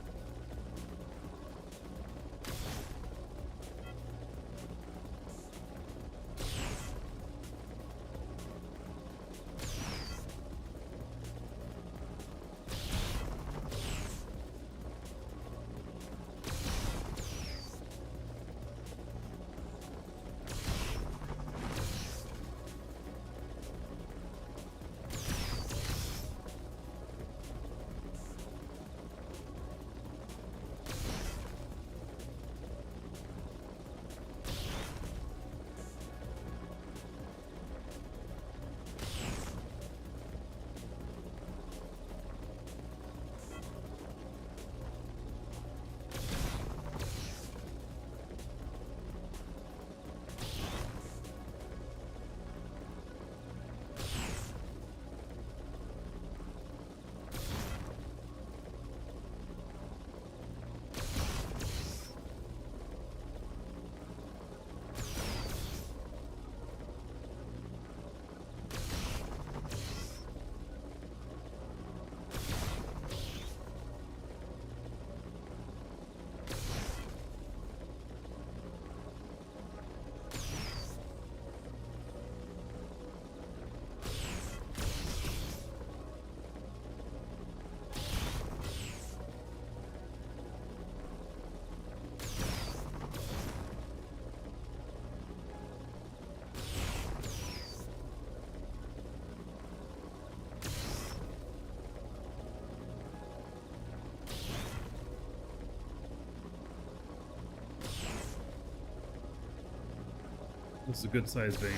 This is a good sized vein.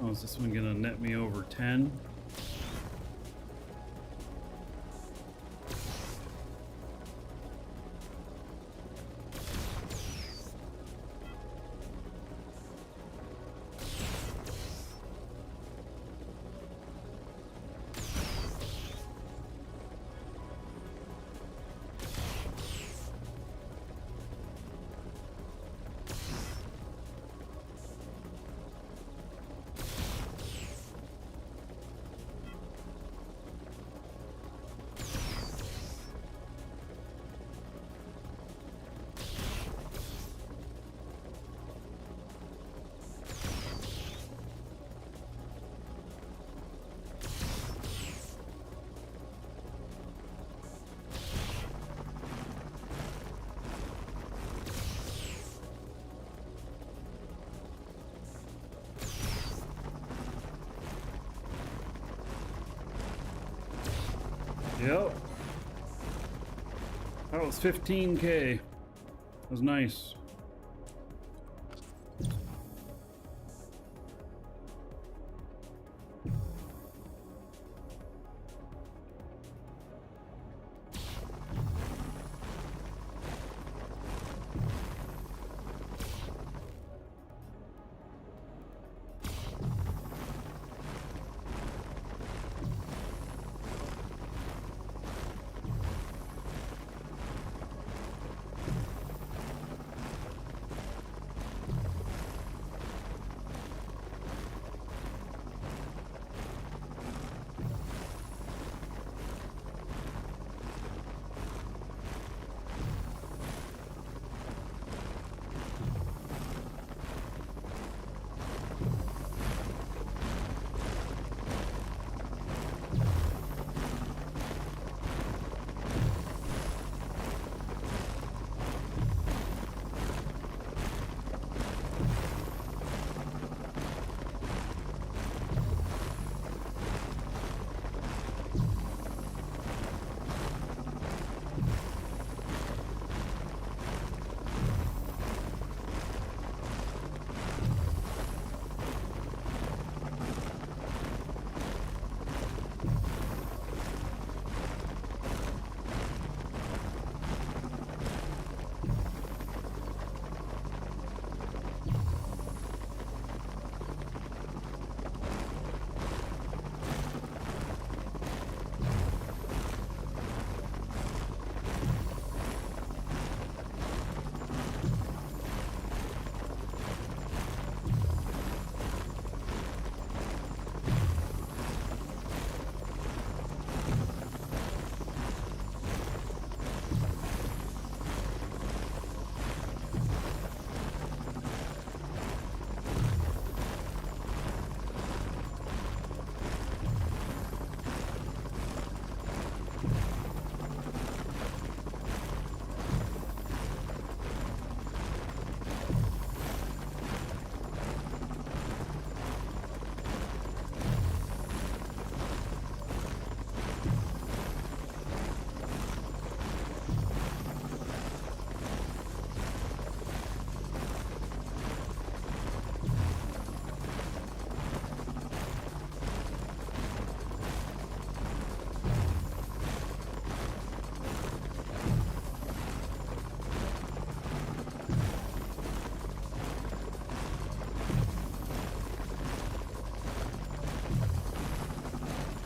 Oh, is this one gonna net me over 10? Yep. That was 15K. That was nice.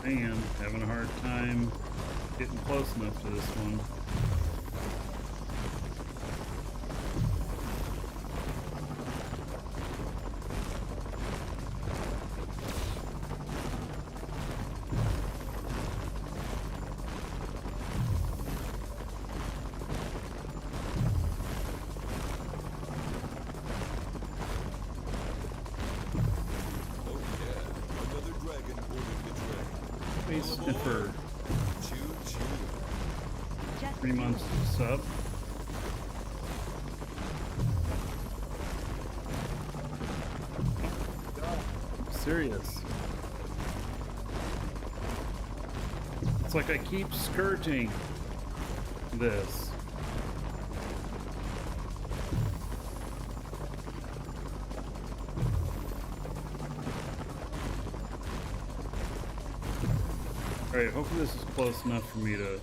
Man, having a hard time getting close enough to this one. Oh yeah, another dragon boarding the train. Space Sniffer, Choo-choo. 3 months sub. Serious. It's like I keep skirting this. Alright, hopefully this is close enough for me to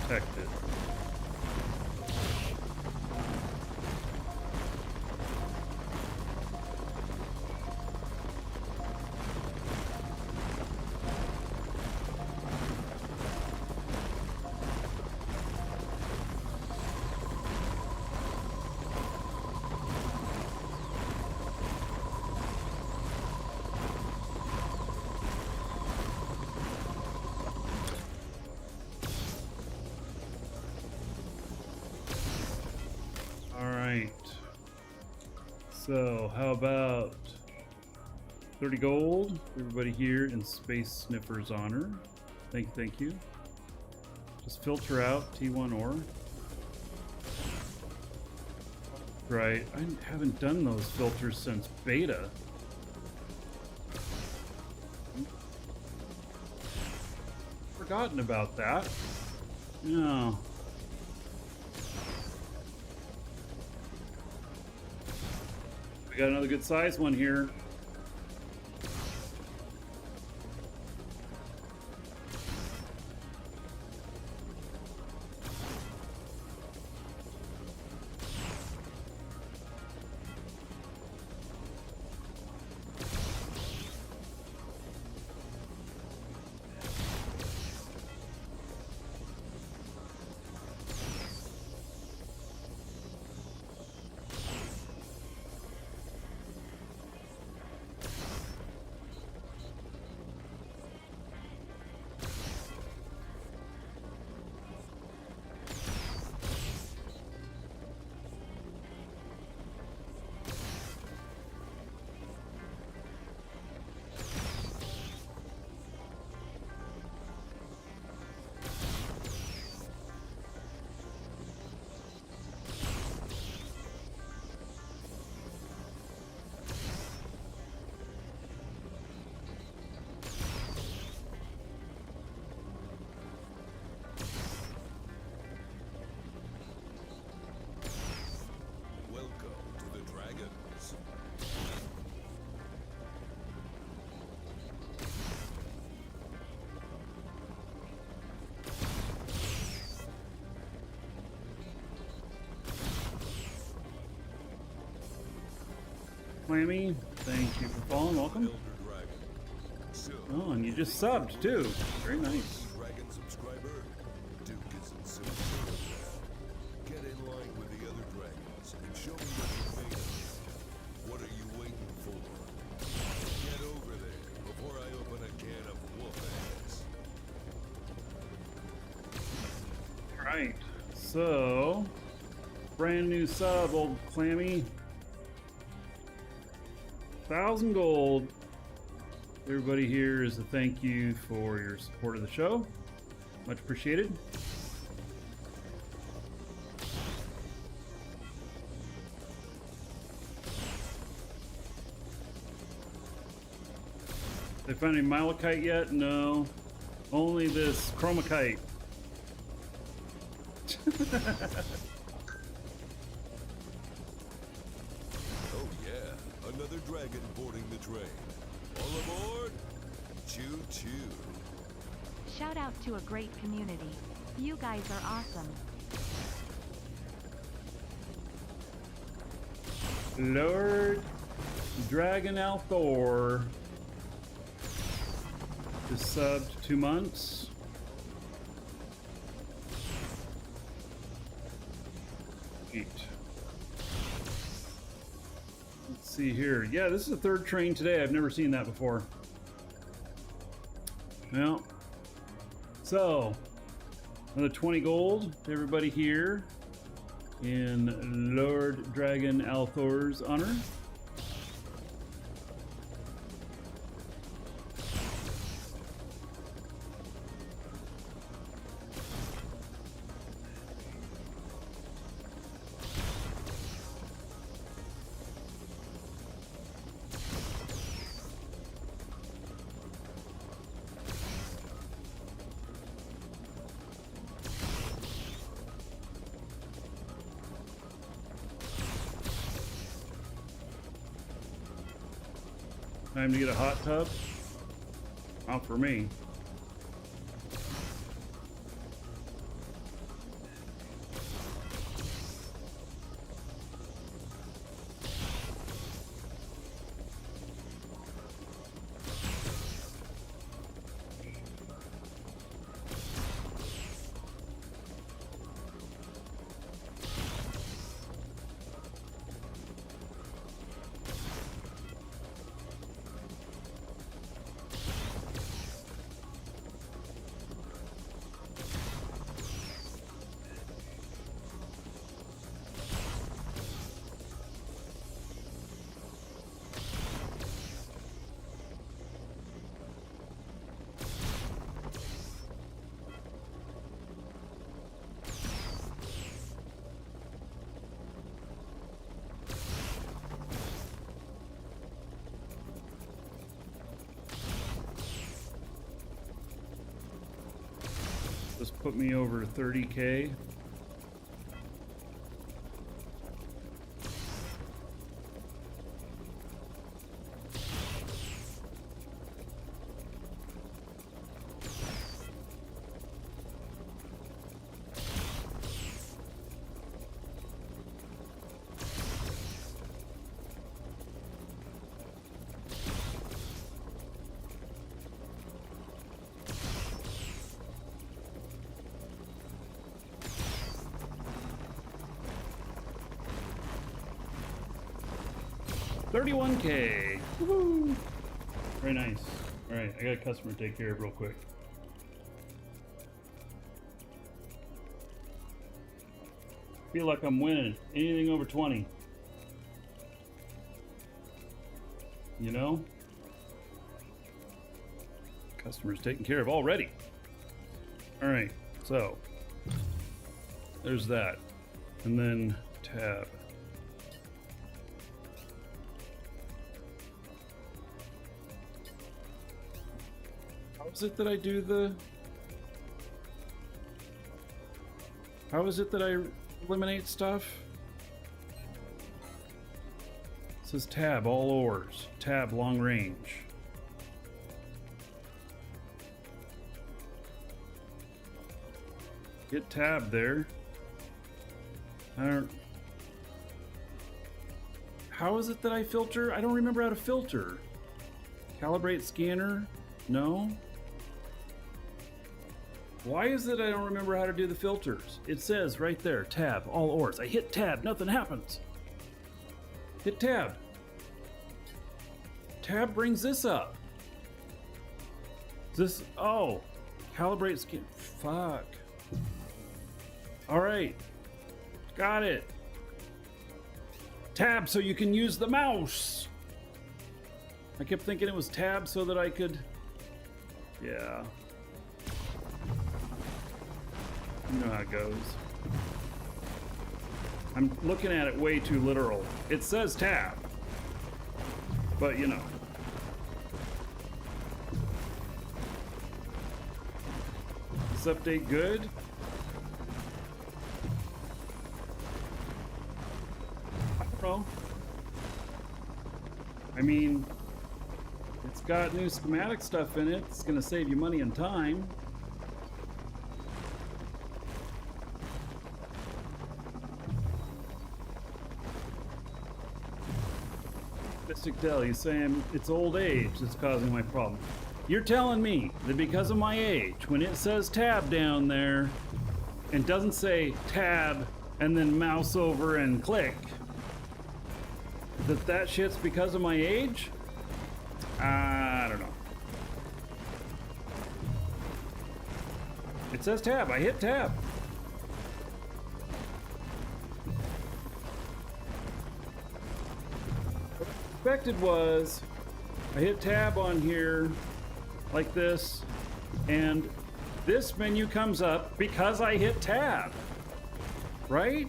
detect it. So, how about 30 gold? Everybody here in Space Sniffer's honor. Thank you. Just filter out T1 ore. Right, I haven't done those filters since beta. Forgotten about that. No. We got another good size one here. Clammy, thank you for following. Welcome. Oh, and you just subbed too. Very nice. Dragon subscriber, Duke is in silver. Get in line with the other dragons and show me what you're made of. What are you waiting for? Get over there before I open a can of wolf ass. Alright, so brand new sub, old Clammy. 1,000 gold. Everybody here is a thank you for your support of the show. Much appreciated. They found any malachite yet? No. Only this chromachite. Oh yeah, another dragon boarding the train. All aboard! Choo choo. Shout out to a great community. You guys are awesome. Lord Dragon Althor is subbed 2 months. Eight. Let's see here. Yeah, this is the third train today. I've never seen that before. Well, so another 20 gold to everybody here in Lord Dragon Althor's honor. Time to get a hot tub. Not for me. This put me over 30K. $31K. Woohoo! Very nice. All right, I got a customer to take care of real quick. Feel like I'm winning. Anything over 20. You know? Customer's taken care of already. All right, so there's that. And then tab. How is it that I do the... How is it that I eliminate stuff? It says tab, all ores. Tab, long range. Hit tab there. I don't... How is it that I filter? I don't remember how to filter. Calibrate scanner? No. Why is it I don't remember how to do the filters? It says right there, tab, all ores. I hit tab, nothing happens. Hit tab. Tab brings this up. This, oh, calibrate scan, fuck. All right, got it. Tab so you can use the mouse. I kept thinking it was tab so that I could, yeah. You know how it goes. I'm looking at it way too literal. It says tab, but you know. Is this update good? I don't know. I mean, it's got new schematic stuff in it. It's gonna save you money and time. Mystic Dell, you saying it's old age that's causing my problem. You're telling me that because of my age, when it says tab down there, and doesn't say tab and then mouse over and click, that shit's because of my age? I don't know. It says tab, I hit tab. What I expected was, I hit tab on here, like this, and this menu comes up because I hit tab, right?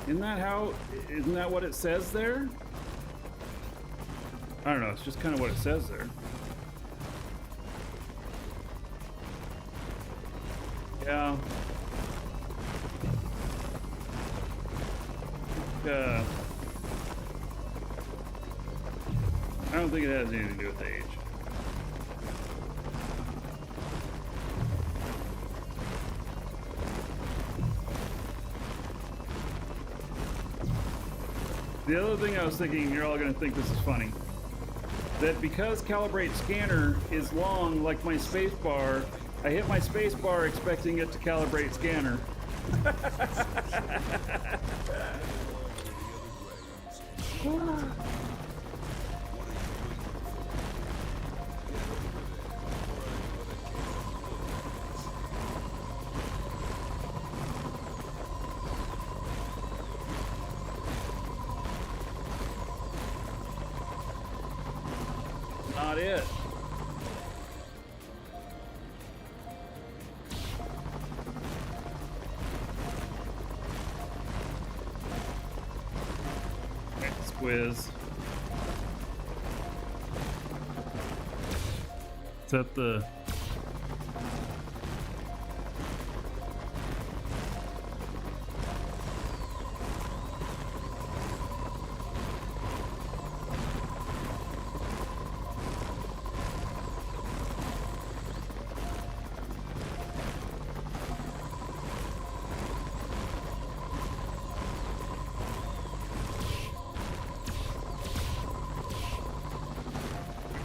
Isn't that what it says there? I don't know, it's just kind of what it says there. Yeah. I don't think it has anything to do with age. The other thing I was thinking, you're all going to think this is funny, that because calibrate scanner is long like my space bar, I hit my space bar expecting it to calibrate scanner. Not it. Okay, squiz. Set the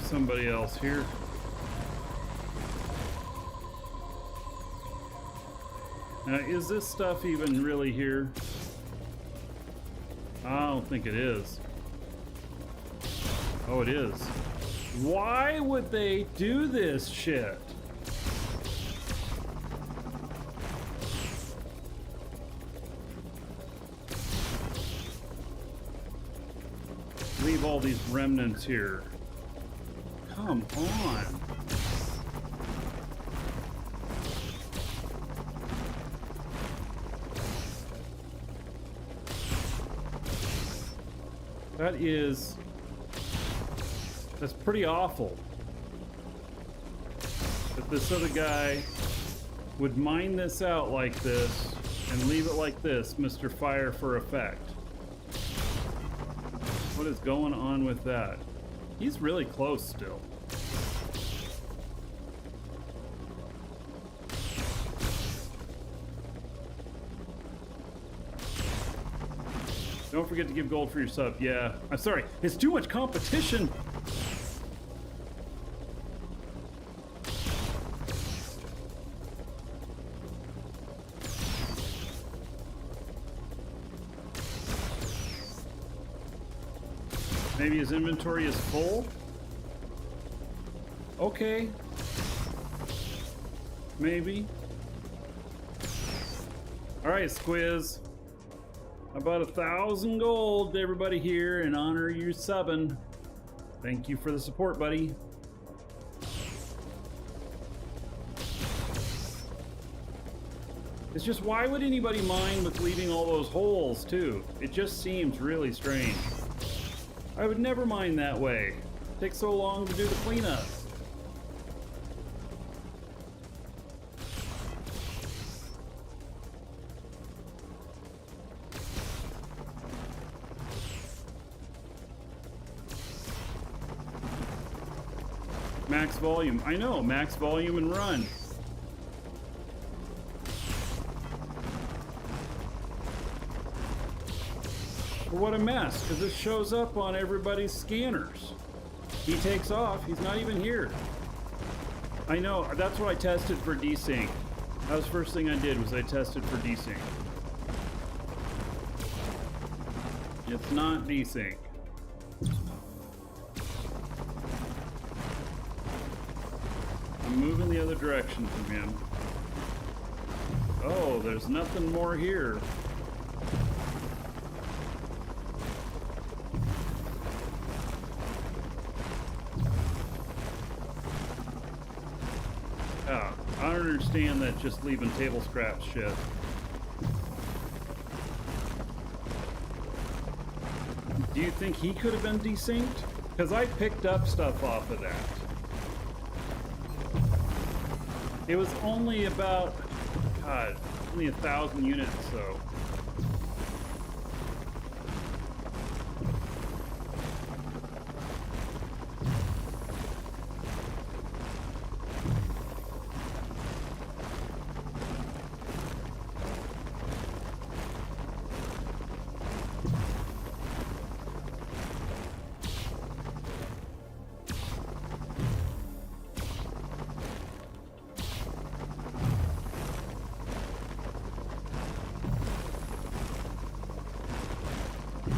somebody else here. Now, is this stuff even really here? I don't think it is. Oh, it is. Why would they do this shit? Leave all these remnants here. Come on. That's pretty awful. If this other guy would mine this out like this and leave it like this, Mr. Fire for effect. What is going on with that? He's really close still. Don't forget to give gold for your sub. Yeah, I'm sorry. It's too much competition. Maybe his inventory is full? Okay. Maybe. Alright, Squiz. About 1,000 gold to everybody here in honor of you subbing. Thank you for the support, buddy. It's just, why would anybody mind with leaving all those holes, too? It just seems really strange. I would never mind that way. It takes so long to do the cleanup. Max volume. I know, max volume and run. What a mess, because this shows up on everybody's scanners. He takes off, he's not even here. I know, that's what I tested for desync. That was the first thing I did, was I tested for desync. It's not desync. I'm moving the other direction from him. Oh, there's nothing more here. I don't understand that just leaving table scraps shit. Do you think he could have been desynced? Because I picked up stuff off of that. It was only about, God, only 1,000 units, so.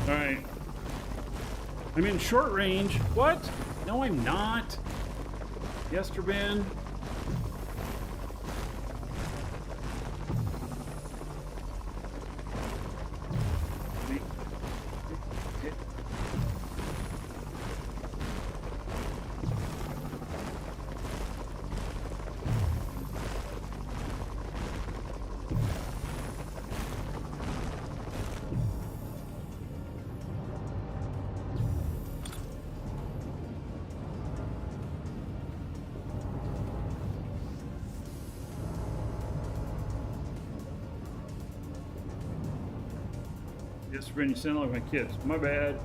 All right. I'm in short range. What? No, I'm not. Yesterben. Yes, Bryn, you sound like my kids. My bad.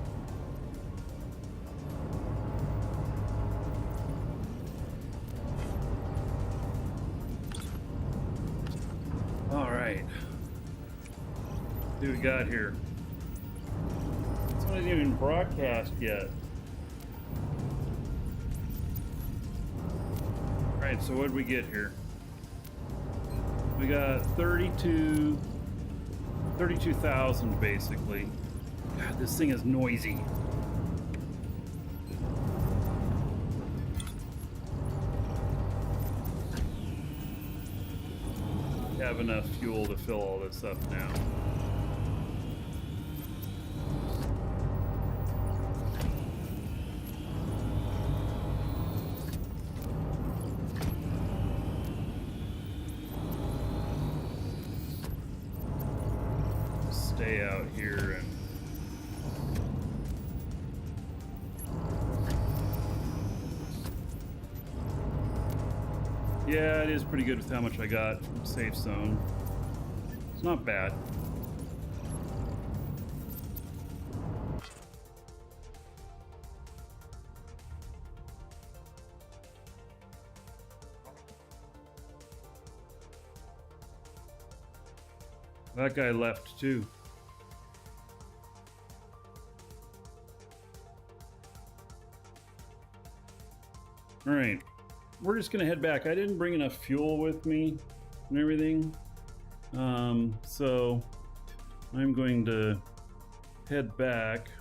All right. See what we got here. This one isn't even broadcast yet. All right, so what did we get here? We got 32,000 basically. God, this thing is noisy. We have enough fuel to fill all this up now. Stay out here and yeah, it is pretty good with how much I got from safe zone. It's not bad. That guy left too. All right, we're just gonna head back. I didn't bring enough fuel with me and everything, so I'm going to head back.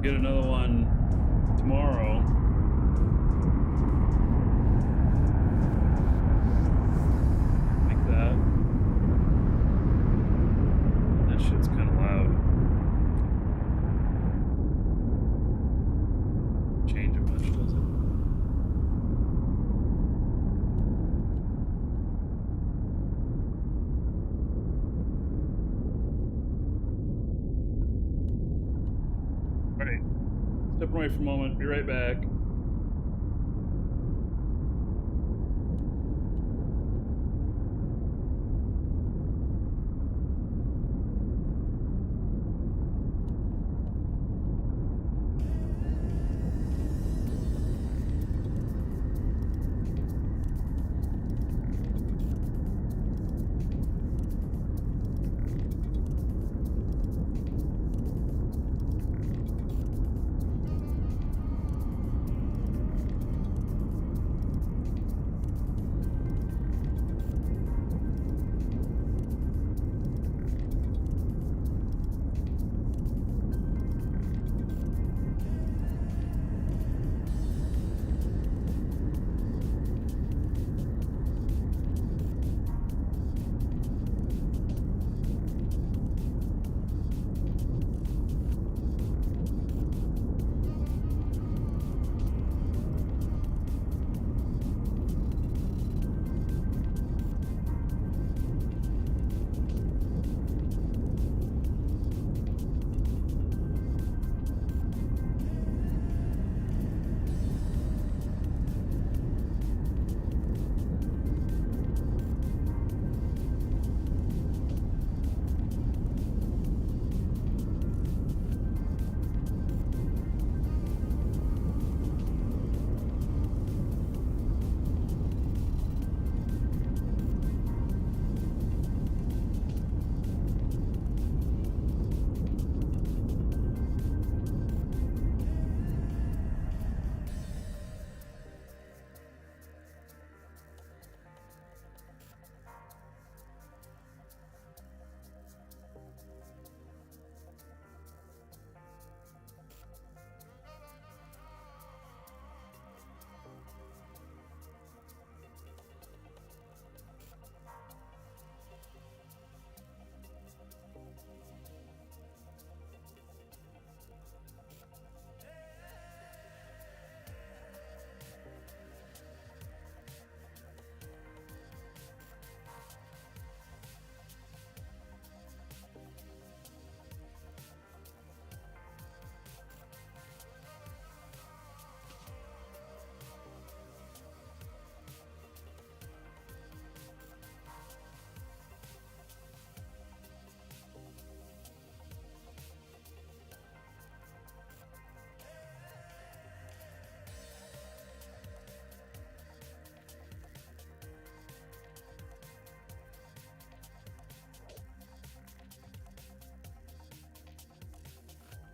Get another one tomorrow. Like that. That shit's kind of loud. Change it much, does it? Alright, stepping away for a moment, be right back.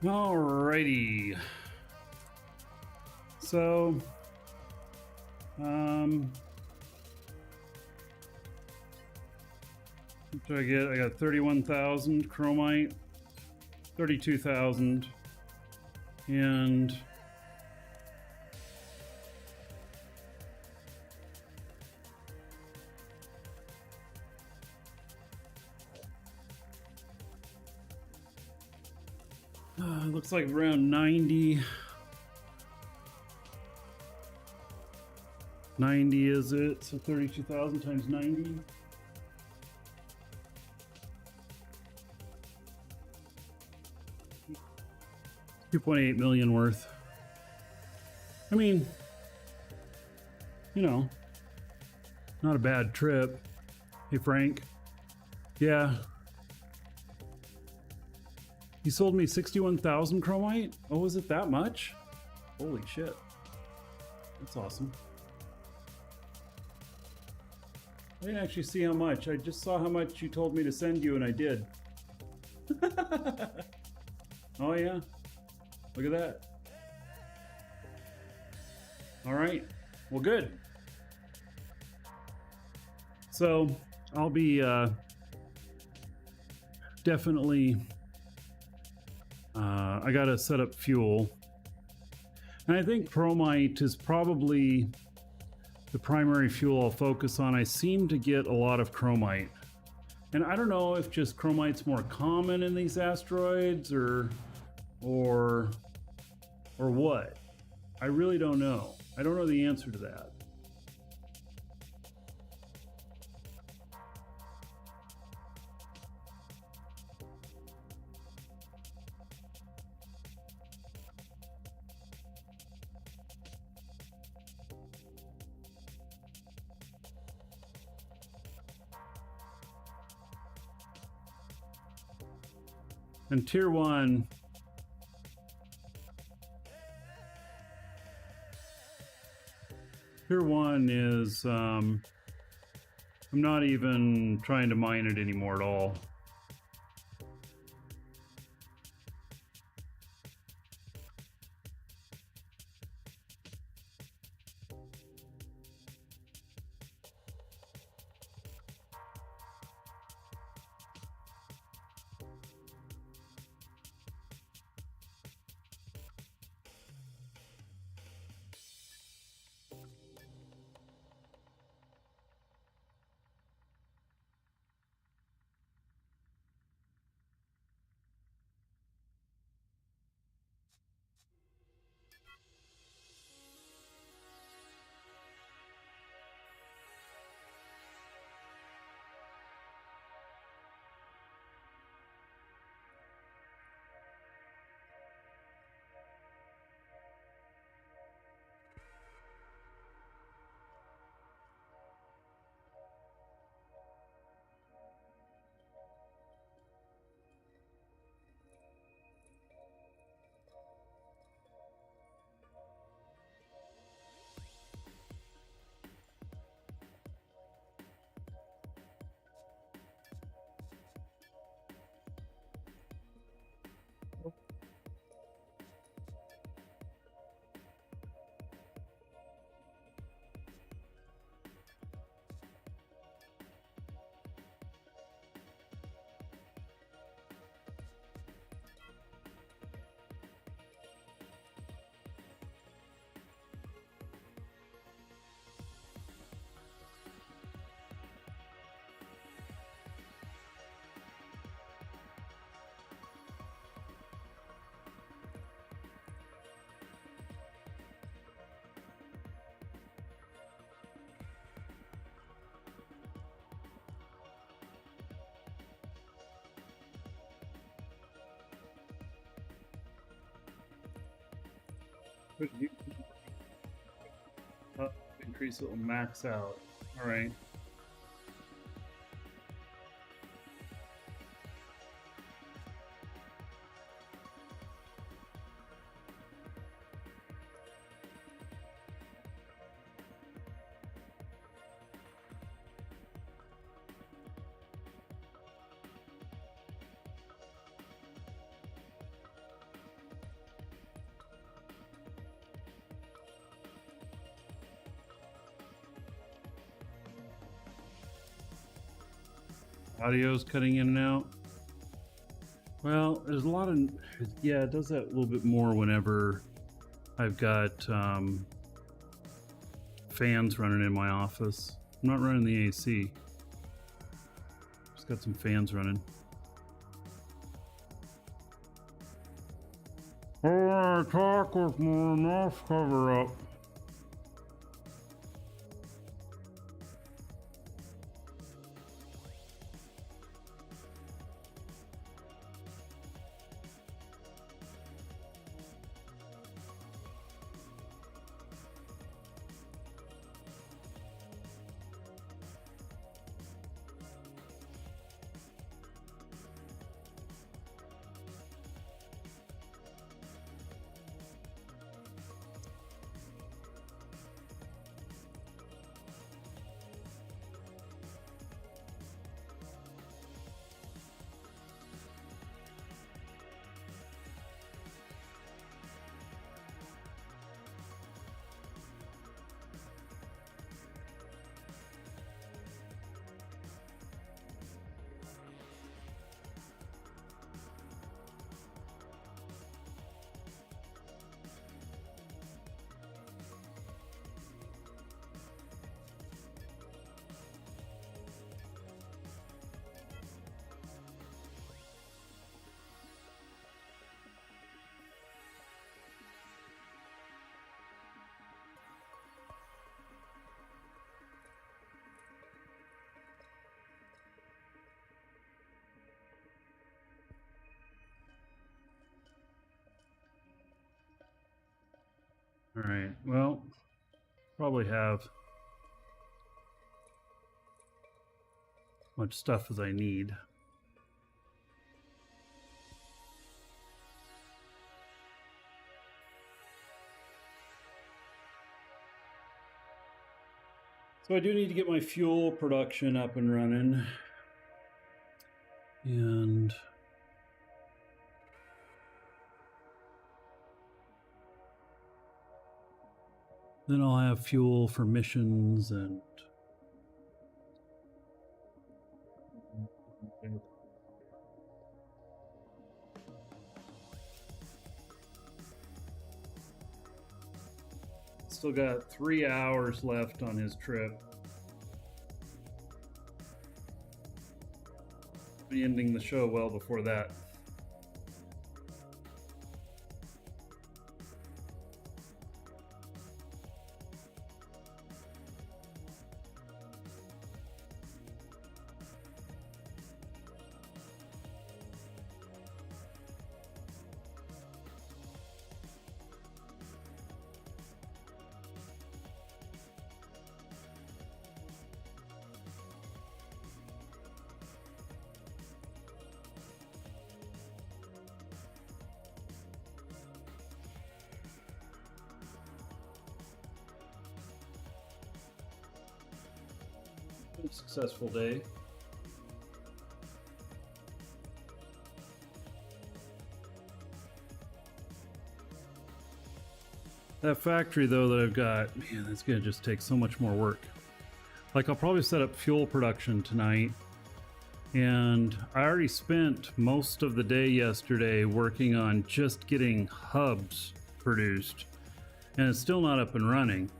Alrighty. So, what did I get? I got 31,000 chromite, 32,000, and looks like around 90. 90 is it? So 32,000 times 90. $2.8 million worth. I mean, you know, not a bad trip. Hey, Frank. Yeah. He sold me 61,000 chromite? Oh, was it that much? Holy shit. That's awesome. I didn't actually see how much. I just saw how much you told me to send you, and I did. Oh, yeah. Look at that. All right. Well, good. So I'll be definitely... I got to set up fuel. And I think chromite is probably the primary fuel I'll focus on. I seem to get a lot of chromite. And I don't know if just chromite's more common in these asteroids or what. I really don't know. I don't know the answer to that. And tier 1, is I'm not even trying to mine it anymore at all. Increase it will max out. All right. Audio's cutting in and out. Well, there's a lot of, yeah, it does that a little bit more whenever I've got fans running in my office. I'm not running the AC. Just got some fans running. Oh, I talk with my mouth cover up. All right, well, probably have much stuff as I need. So I do need to get my fuel production up and running. And then I'll have fuel for missions and still got 3 hours left on his trip. Be ending the show well before that. Successful day. That factory though that I've got, man, that's gonna just take so much more work. Like I'll probably set up fuel production tonight, and I already spent most of the day yesterday working on just getting hubs produced, and it's still not up and running.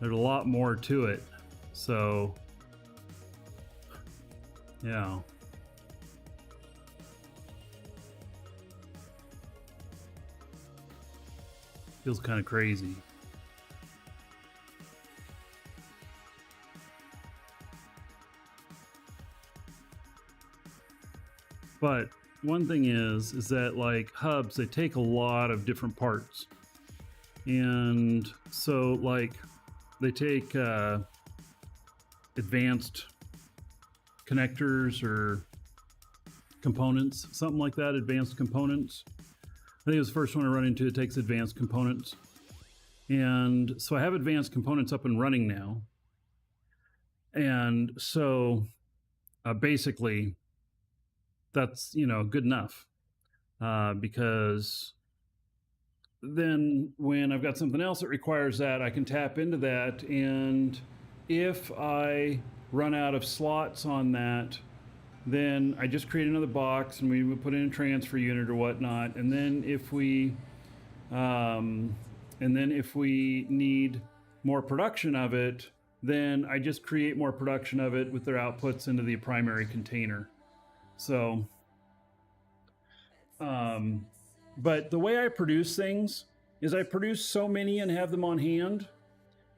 There's a lot more to it, so yeah. Feels kind of crazy. But one thing is that like hubs, they take a lot of different parts. And so like they take advanced connectors or components, something like that, advanced components. I think it was the first one I run into that takes advanced components. And so I have advanced components up and running now. And so basically that's, you know, good enough because then when I've got something else that requires that, I can tap into that. And if I run out of slots on that, then I just create another box and we would put in a transfer unit or whatnot. And then if we need more production of it, then I just create more production of it with their outputs into the primary container. So, but the way I produce things is I produce so many and have them on hand,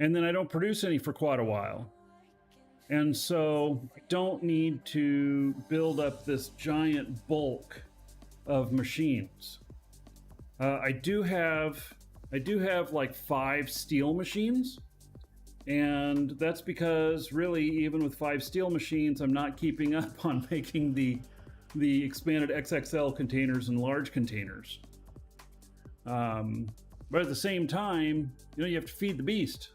and then I don't produce any for quite a while. And so I don't need to build up this giant bulk of machines. I do have like 5 steel machines, and that's because really even with 5 steel machines, I'm not keeping up on making the expanded XXL containers and large containers. But at the same time, you know, you have to feed the beast.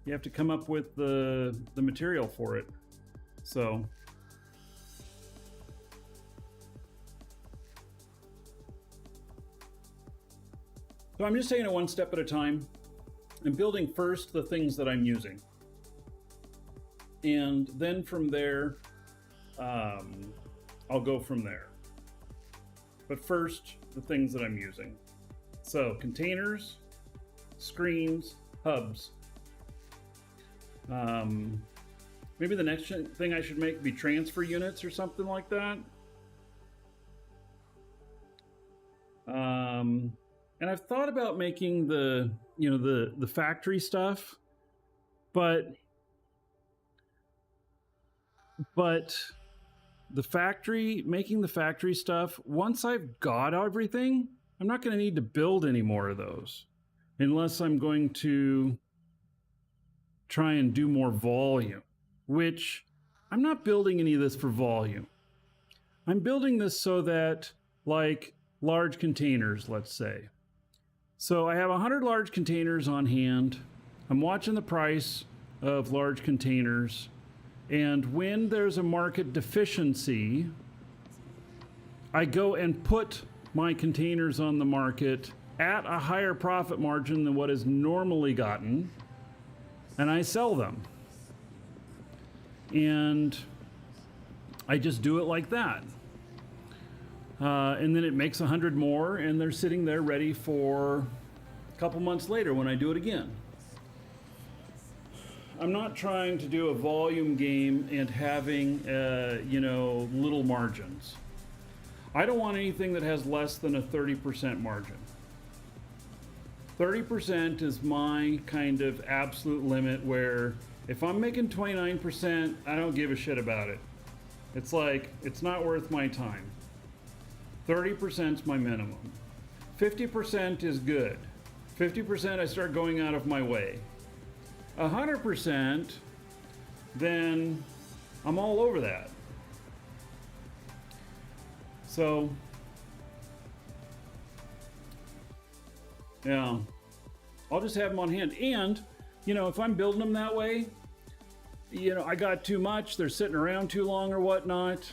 You have to come up with the material for it. So I'm just taking it one step at a time. I'm building first the things that I'm using. And then from there, I'll go from there. But first, the things that I'm using. So containers, screens, hubs. Maybe the next thing I should make be transfer units or something like that. And I've thought about making the factory stuff, but making the factory stuff, once I've got everything, I'm not going to need to build any more of those unless I'm going to try and do more volume, which I'm not building any of this for volume. I'm building this so that, like, large containers, let's say. So I have 100 large containers on hand. I'm watching the price of large containers. And when there's a market deficiency, I go and put my containers on the market at a higher profit margin than what is normally gotten, and I sell them. And I just do it like that. And then it makes 100 more, and they're sitting there ready for a couple months later when I do it again. I'm not trying to do a volume game and having, little margins. I don't want anything that has less than a 30% margin. 30% is my kind of absolute limit, where if I'm making 29%, I don't give a shit about it. It's like, it's not worth my time. 30% is my minimum. 50% is good. 50% I start going out of my way. 100%, then I'm all over that. So, yeah, I'll just have them on hand. And, if I'm building them that way, I got too much, they're sitting around too long or whatnot,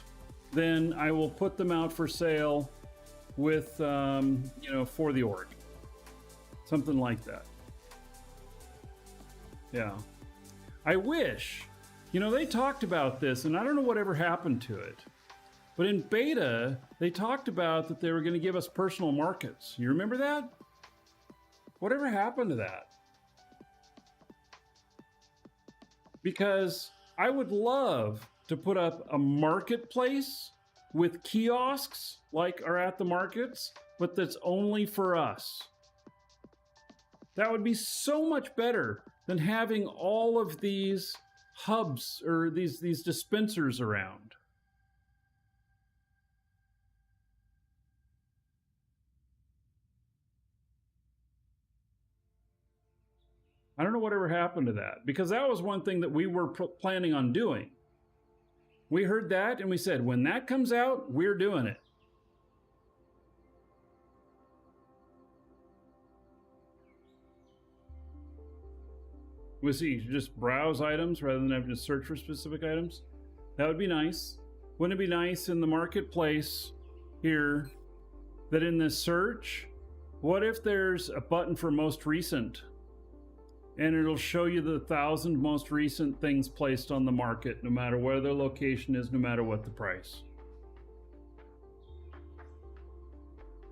then I will put them out for sale with, for the org. Something like that. Yeah. I wish, they talked about this, and I don't know whatever happened to it. But in beta, they talked about that they were going to give us personal markets. You remember that? Whatever happened to that? Because I would love to put up a marketplace with kiosks like are at the markets, but that's only for us. That would be so much better than having all of these hubs or these dispensers around. I don't know whatever happened to that, because that was one thing that we were planning on doing. We heard that and we said, when that comes out, we're doing it. We see, just browse items rather than having to search for specific items. That would be nice. Wouldn't it be nice in the marketplace here that in this search, what if there's a button for most recent? and it'll show you the 1,000 most recent things placed on the market, no matter where their location is, no matter what the price.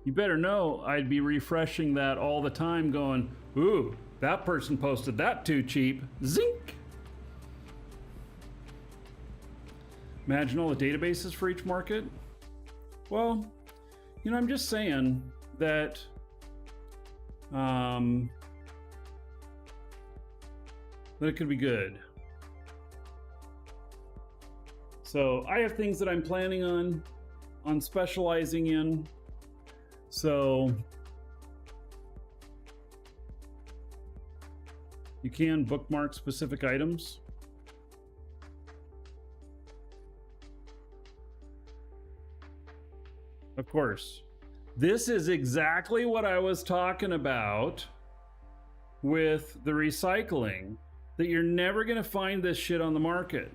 You better know I'd be refreshing that all the time going, ooh, that person posted that too cheap. Zink! Imagine all the databases for each market. Well, you know, I'm just saying that that it could be good. So I have things that I'm planning on specializing in. So you can bookmark specific items. Of course, this is exactly what I was talking about with the recycling, that you're never going to find this shit on the market.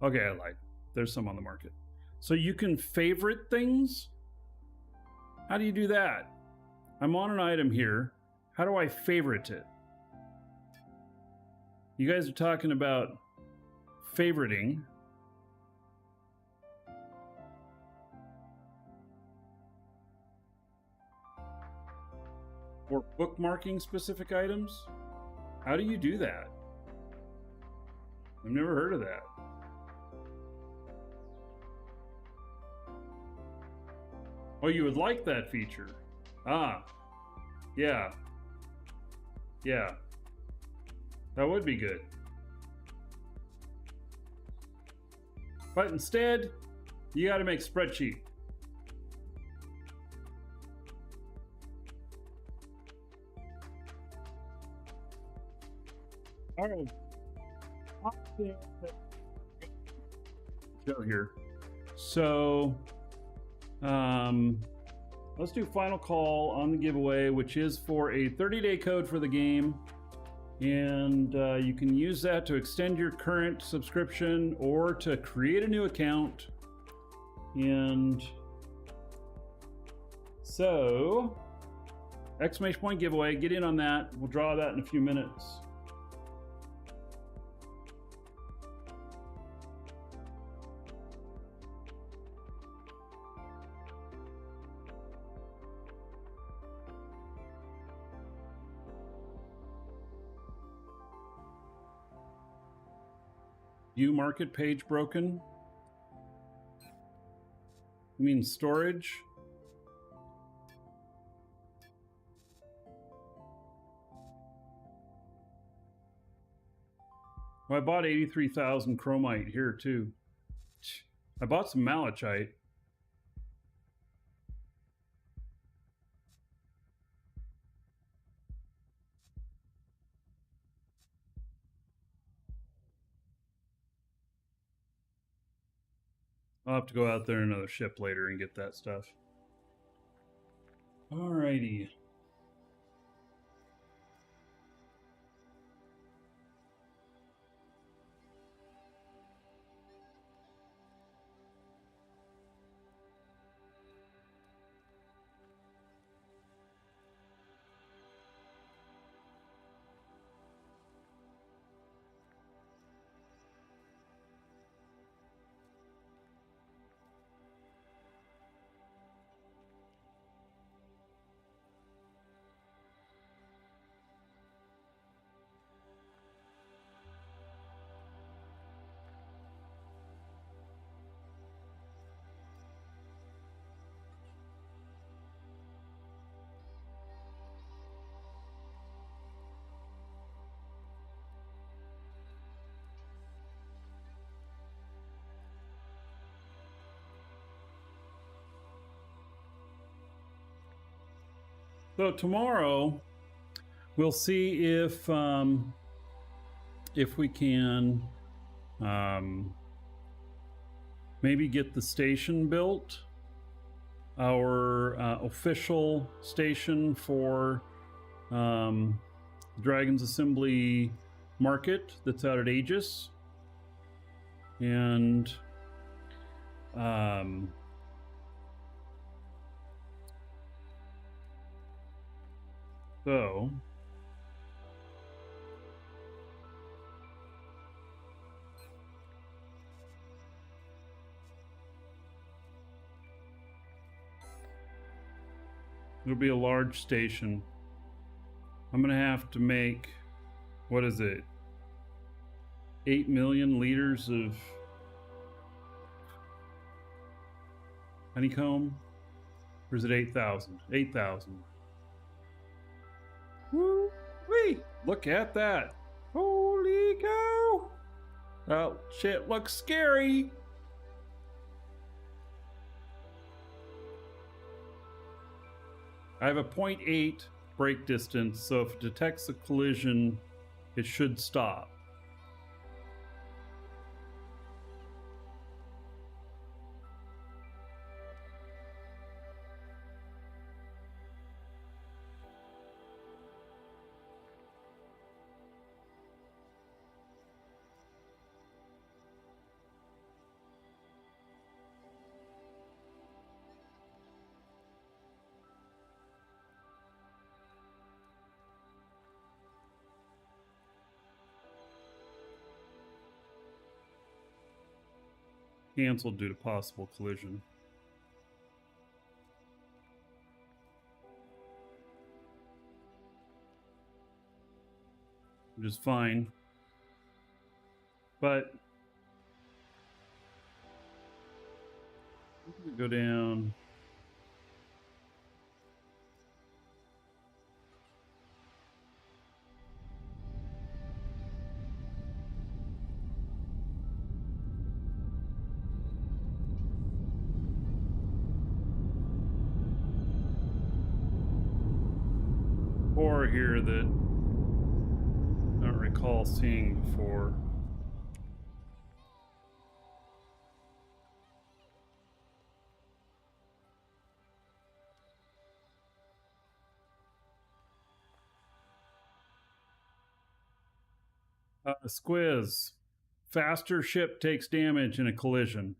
Okay, I lied. There's some on the market. So you can favorite things? How do you do that? I'm on an item here. How do I favorite it? You guys are talking about favoriting. Or bookmarking specific items? How do you do that? I've never heard of that. Oh, you would like that feature? Ah, yeah. Yeah. That would be good. But instead, you got to make a spreadsheet. All right. Show here. So, let's do final call on the giveaway, which is for a 30-day code for the game. And you can use that to extend your current subscription or to create a new account. And so, exclamation point giveaway, get in on that. We'll draw that in a few minutes. View market page broken? You mean storage? Well, I bought 83,000 chromite here too. I bought some malachite. I'll have to go out there in another ship later and get that stuff. Alrighty. So tomorrow, we'll see if we can maybe get the station built, our official station for Dragon's Assembly Market that's out at Aegis, and So it'll be a large station. I'm gonna have to make, what is it, 8 million liters of honeycomb? Or is it 8,000? 8,000. Woo-wee! Look at that. Holy cow! Oh, shit looks scary. I have a 0.8 brake distance, so if it detects a collision, it should stop. Canceled due to possible collision. Which is fine. But go down. Or here that I don't recall seeing before. Squiz. Faster ship takes damage in a collision.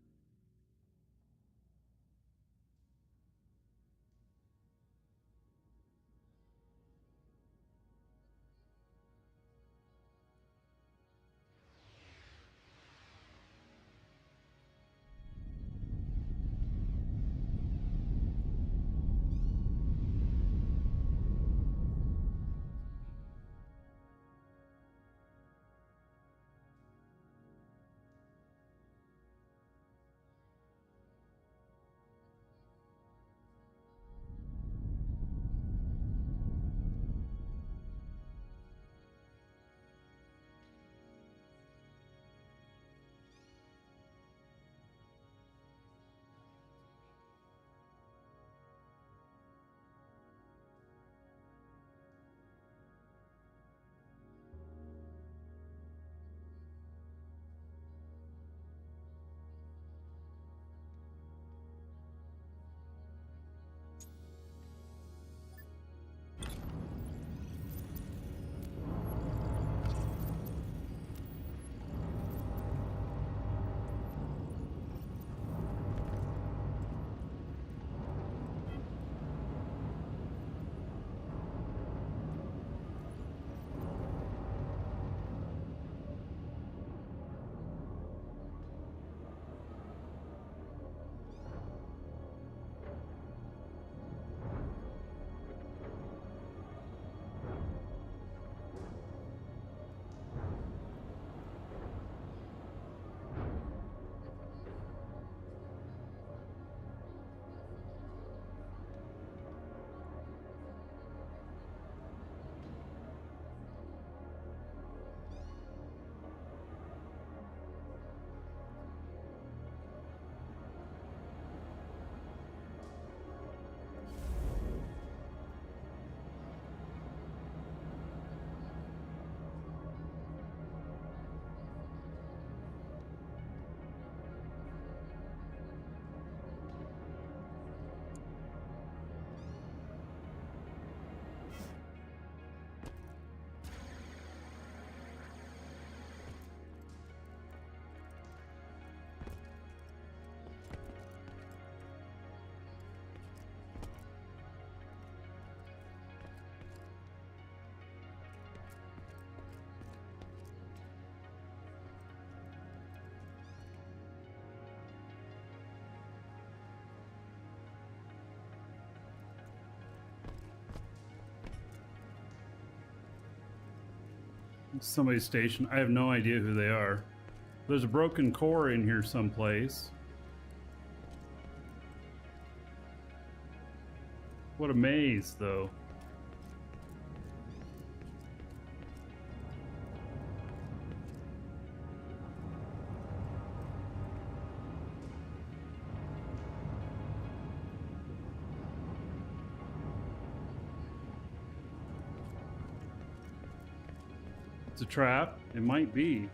Somebody's station. I have no idea who they are. There's a broken core in here someplace. What a maze, though. It's a trap. It might be.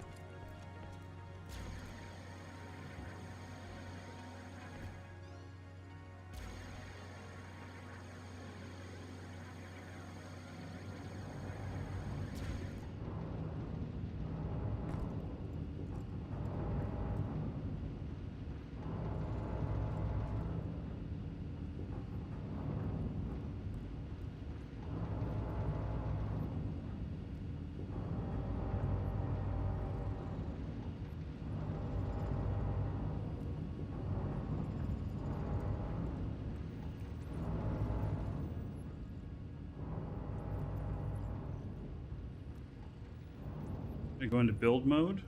I go into build mode?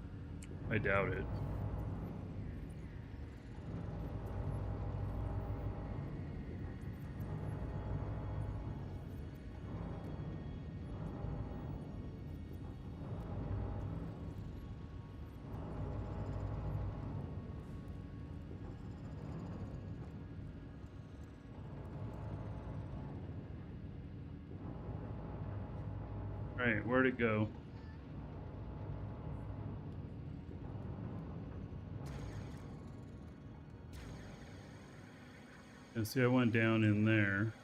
I doubt it. All right, where'd it go? And see, I went down in there.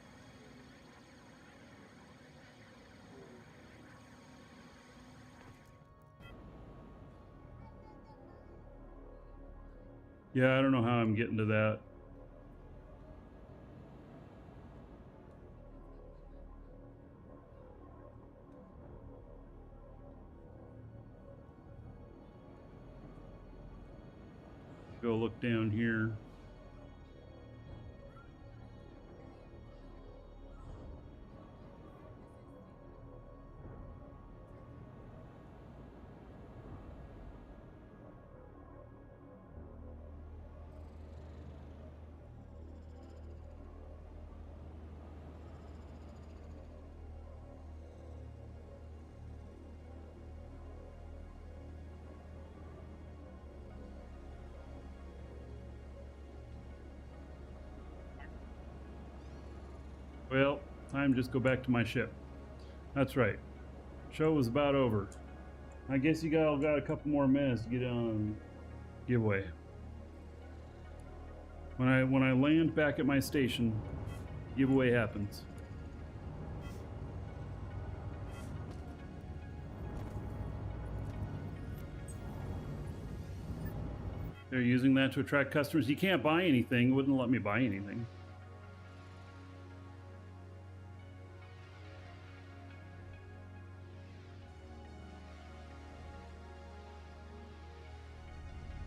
Yeah, I don't know how I'm getting to that. Go look down here. Well, time to just go back to my ship. That's right. Show was about over. I guess you all got a couple more minutes to get on giveaway. When I land back at my station, giveaway happens. They're using that to attract customers. You can't buy anything. It wouldn't let me buy anything.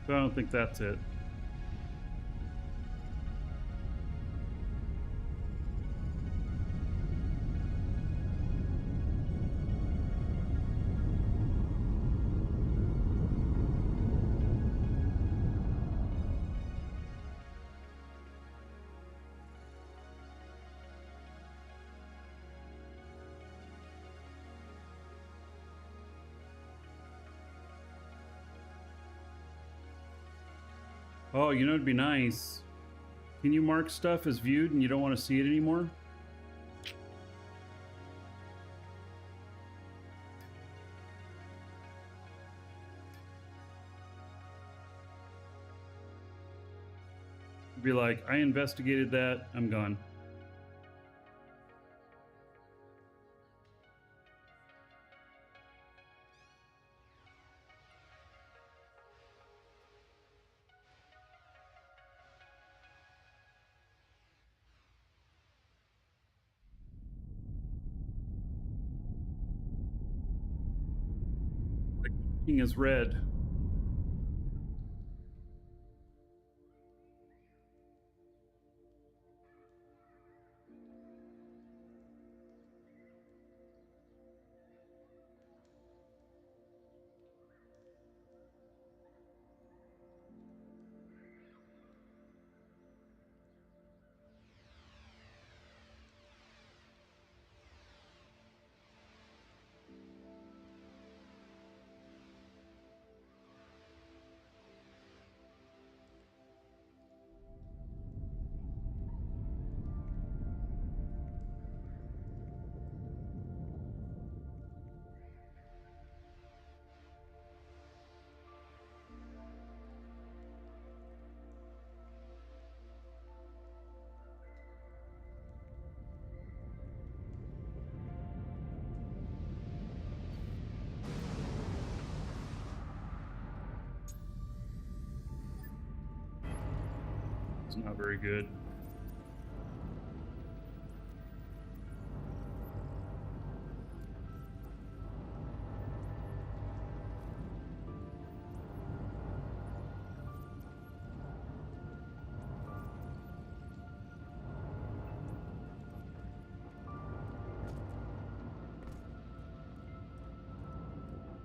So I don't think that's it. Oh, you know it'd be nice. Can you mark stuff as viewed and you don't want to see it anymore? Be like, I investigated that, I'm gone. The king is red. was not very good.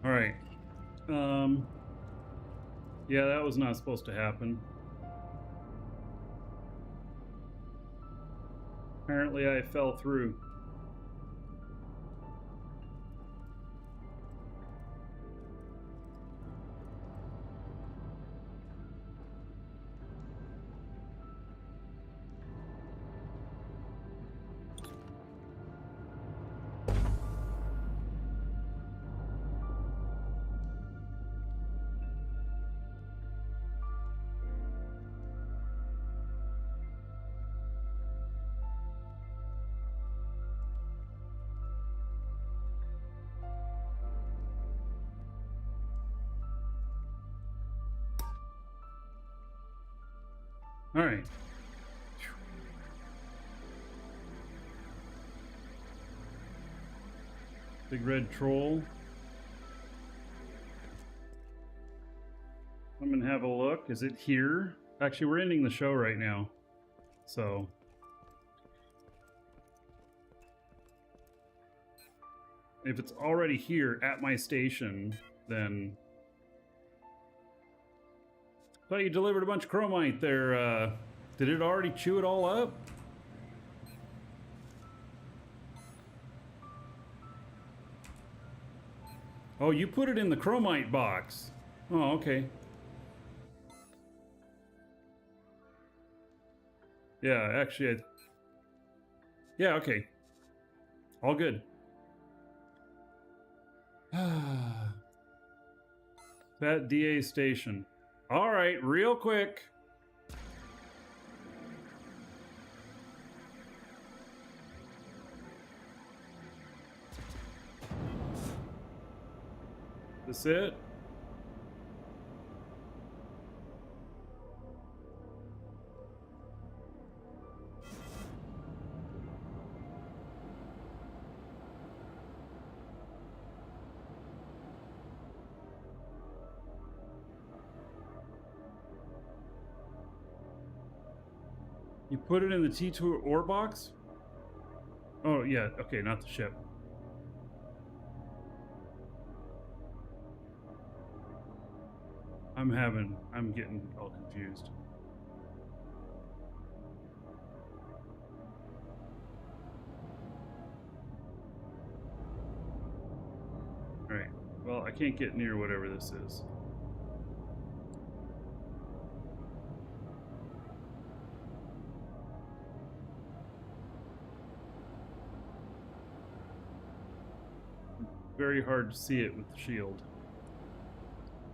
All right. Yeah, that was not supposed to happen. Apparently I fell through. All right. Big red troll. I'm gonna have a look. Is it here? Actually, we're ending the show right now. So. If it's already here at my station, then... Thought you delivered a bunch of chromite there. Did it already chew it all up? Oh, you put it in the chromite box. Oh, okay. Yeah, actually, yeah, okay. All good. That DA station. All right, real quick. This it? You put it in the T2 ore box? Oh, yeah. Okay, not the ship. I'm getting all confused. All right. Well, I can't get near whatever this is. Very hard to see it with the shield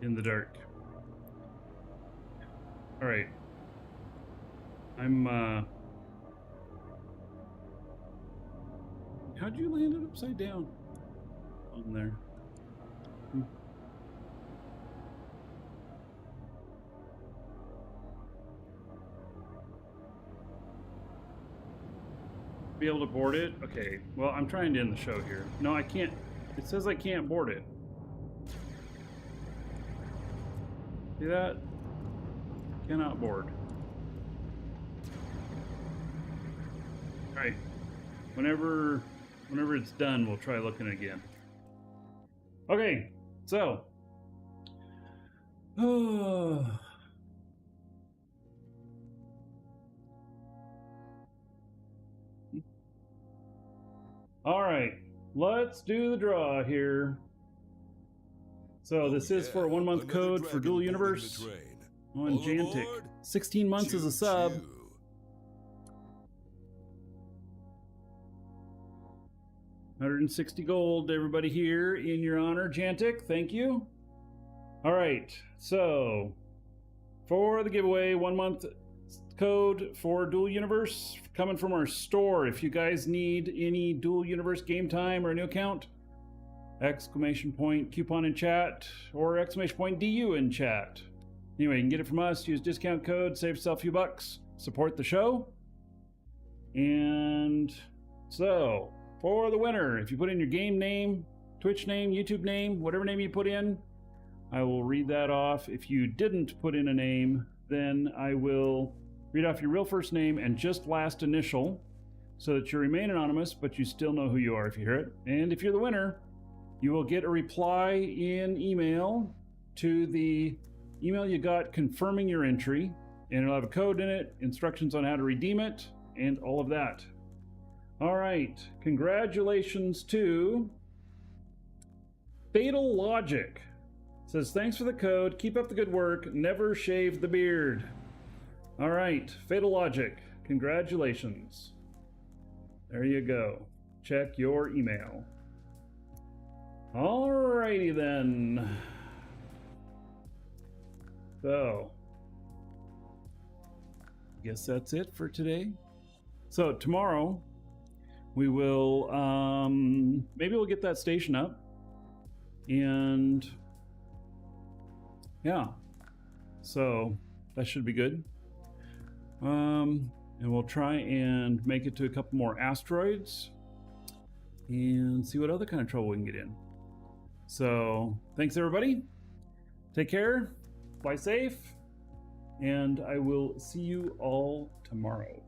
in the dark. All right. How'd you land it upside down on there? Be able to board it? Okay. Well, I'm trying to end the show here. No, I can't. It says I can't board it. See that? Cannot board. Alright. Whenever it's done, we'll try looking again. Okay, so. Alright. Let's do the draw here. So this is for a 1-month code for Dual Universe on Jantic. 16 months as a sub. 160 gold, everybody here in your honor, Jantic. Thank you. All right, so for the giveaway, 1-month code for Dual Universe coming from our store. If you guys need any Dual Universe game time or a new account, exclamation point coupon in chat or exclamation point DU in chat. Anyway, you can get it from us. Use discount code, save yourself a few bucks. support the show. And so, for the winner, if you put in your game name, Twitch name, YouTube name, whatever name you put in, I will read that off. If you didn't put in a name, then I will read off your real first name and just last initial so that you remain anonymous, but you still know who you are if you hear it. And if you're the winner, you will get a reply in email to the email you got confirming your entry, and it'll have a code in it, instructions on how to redeem it, and all of that. All right, congratulations to Fatal Logic. It says, thanks for the code, keep up the good work, never shave the beard. All right, Fatal Logic, congratulations. There you go. Check your email. Alrighty then. So, I guess that's it for today. So tomorrow we will maybe we'll get that station up, and yeah, so that should be good. And we'll try and make it to a couple more asteroids and see what other kind of trouble we can get in. So thanks everybody, take care, fly safe, and I will see you all tomorrow.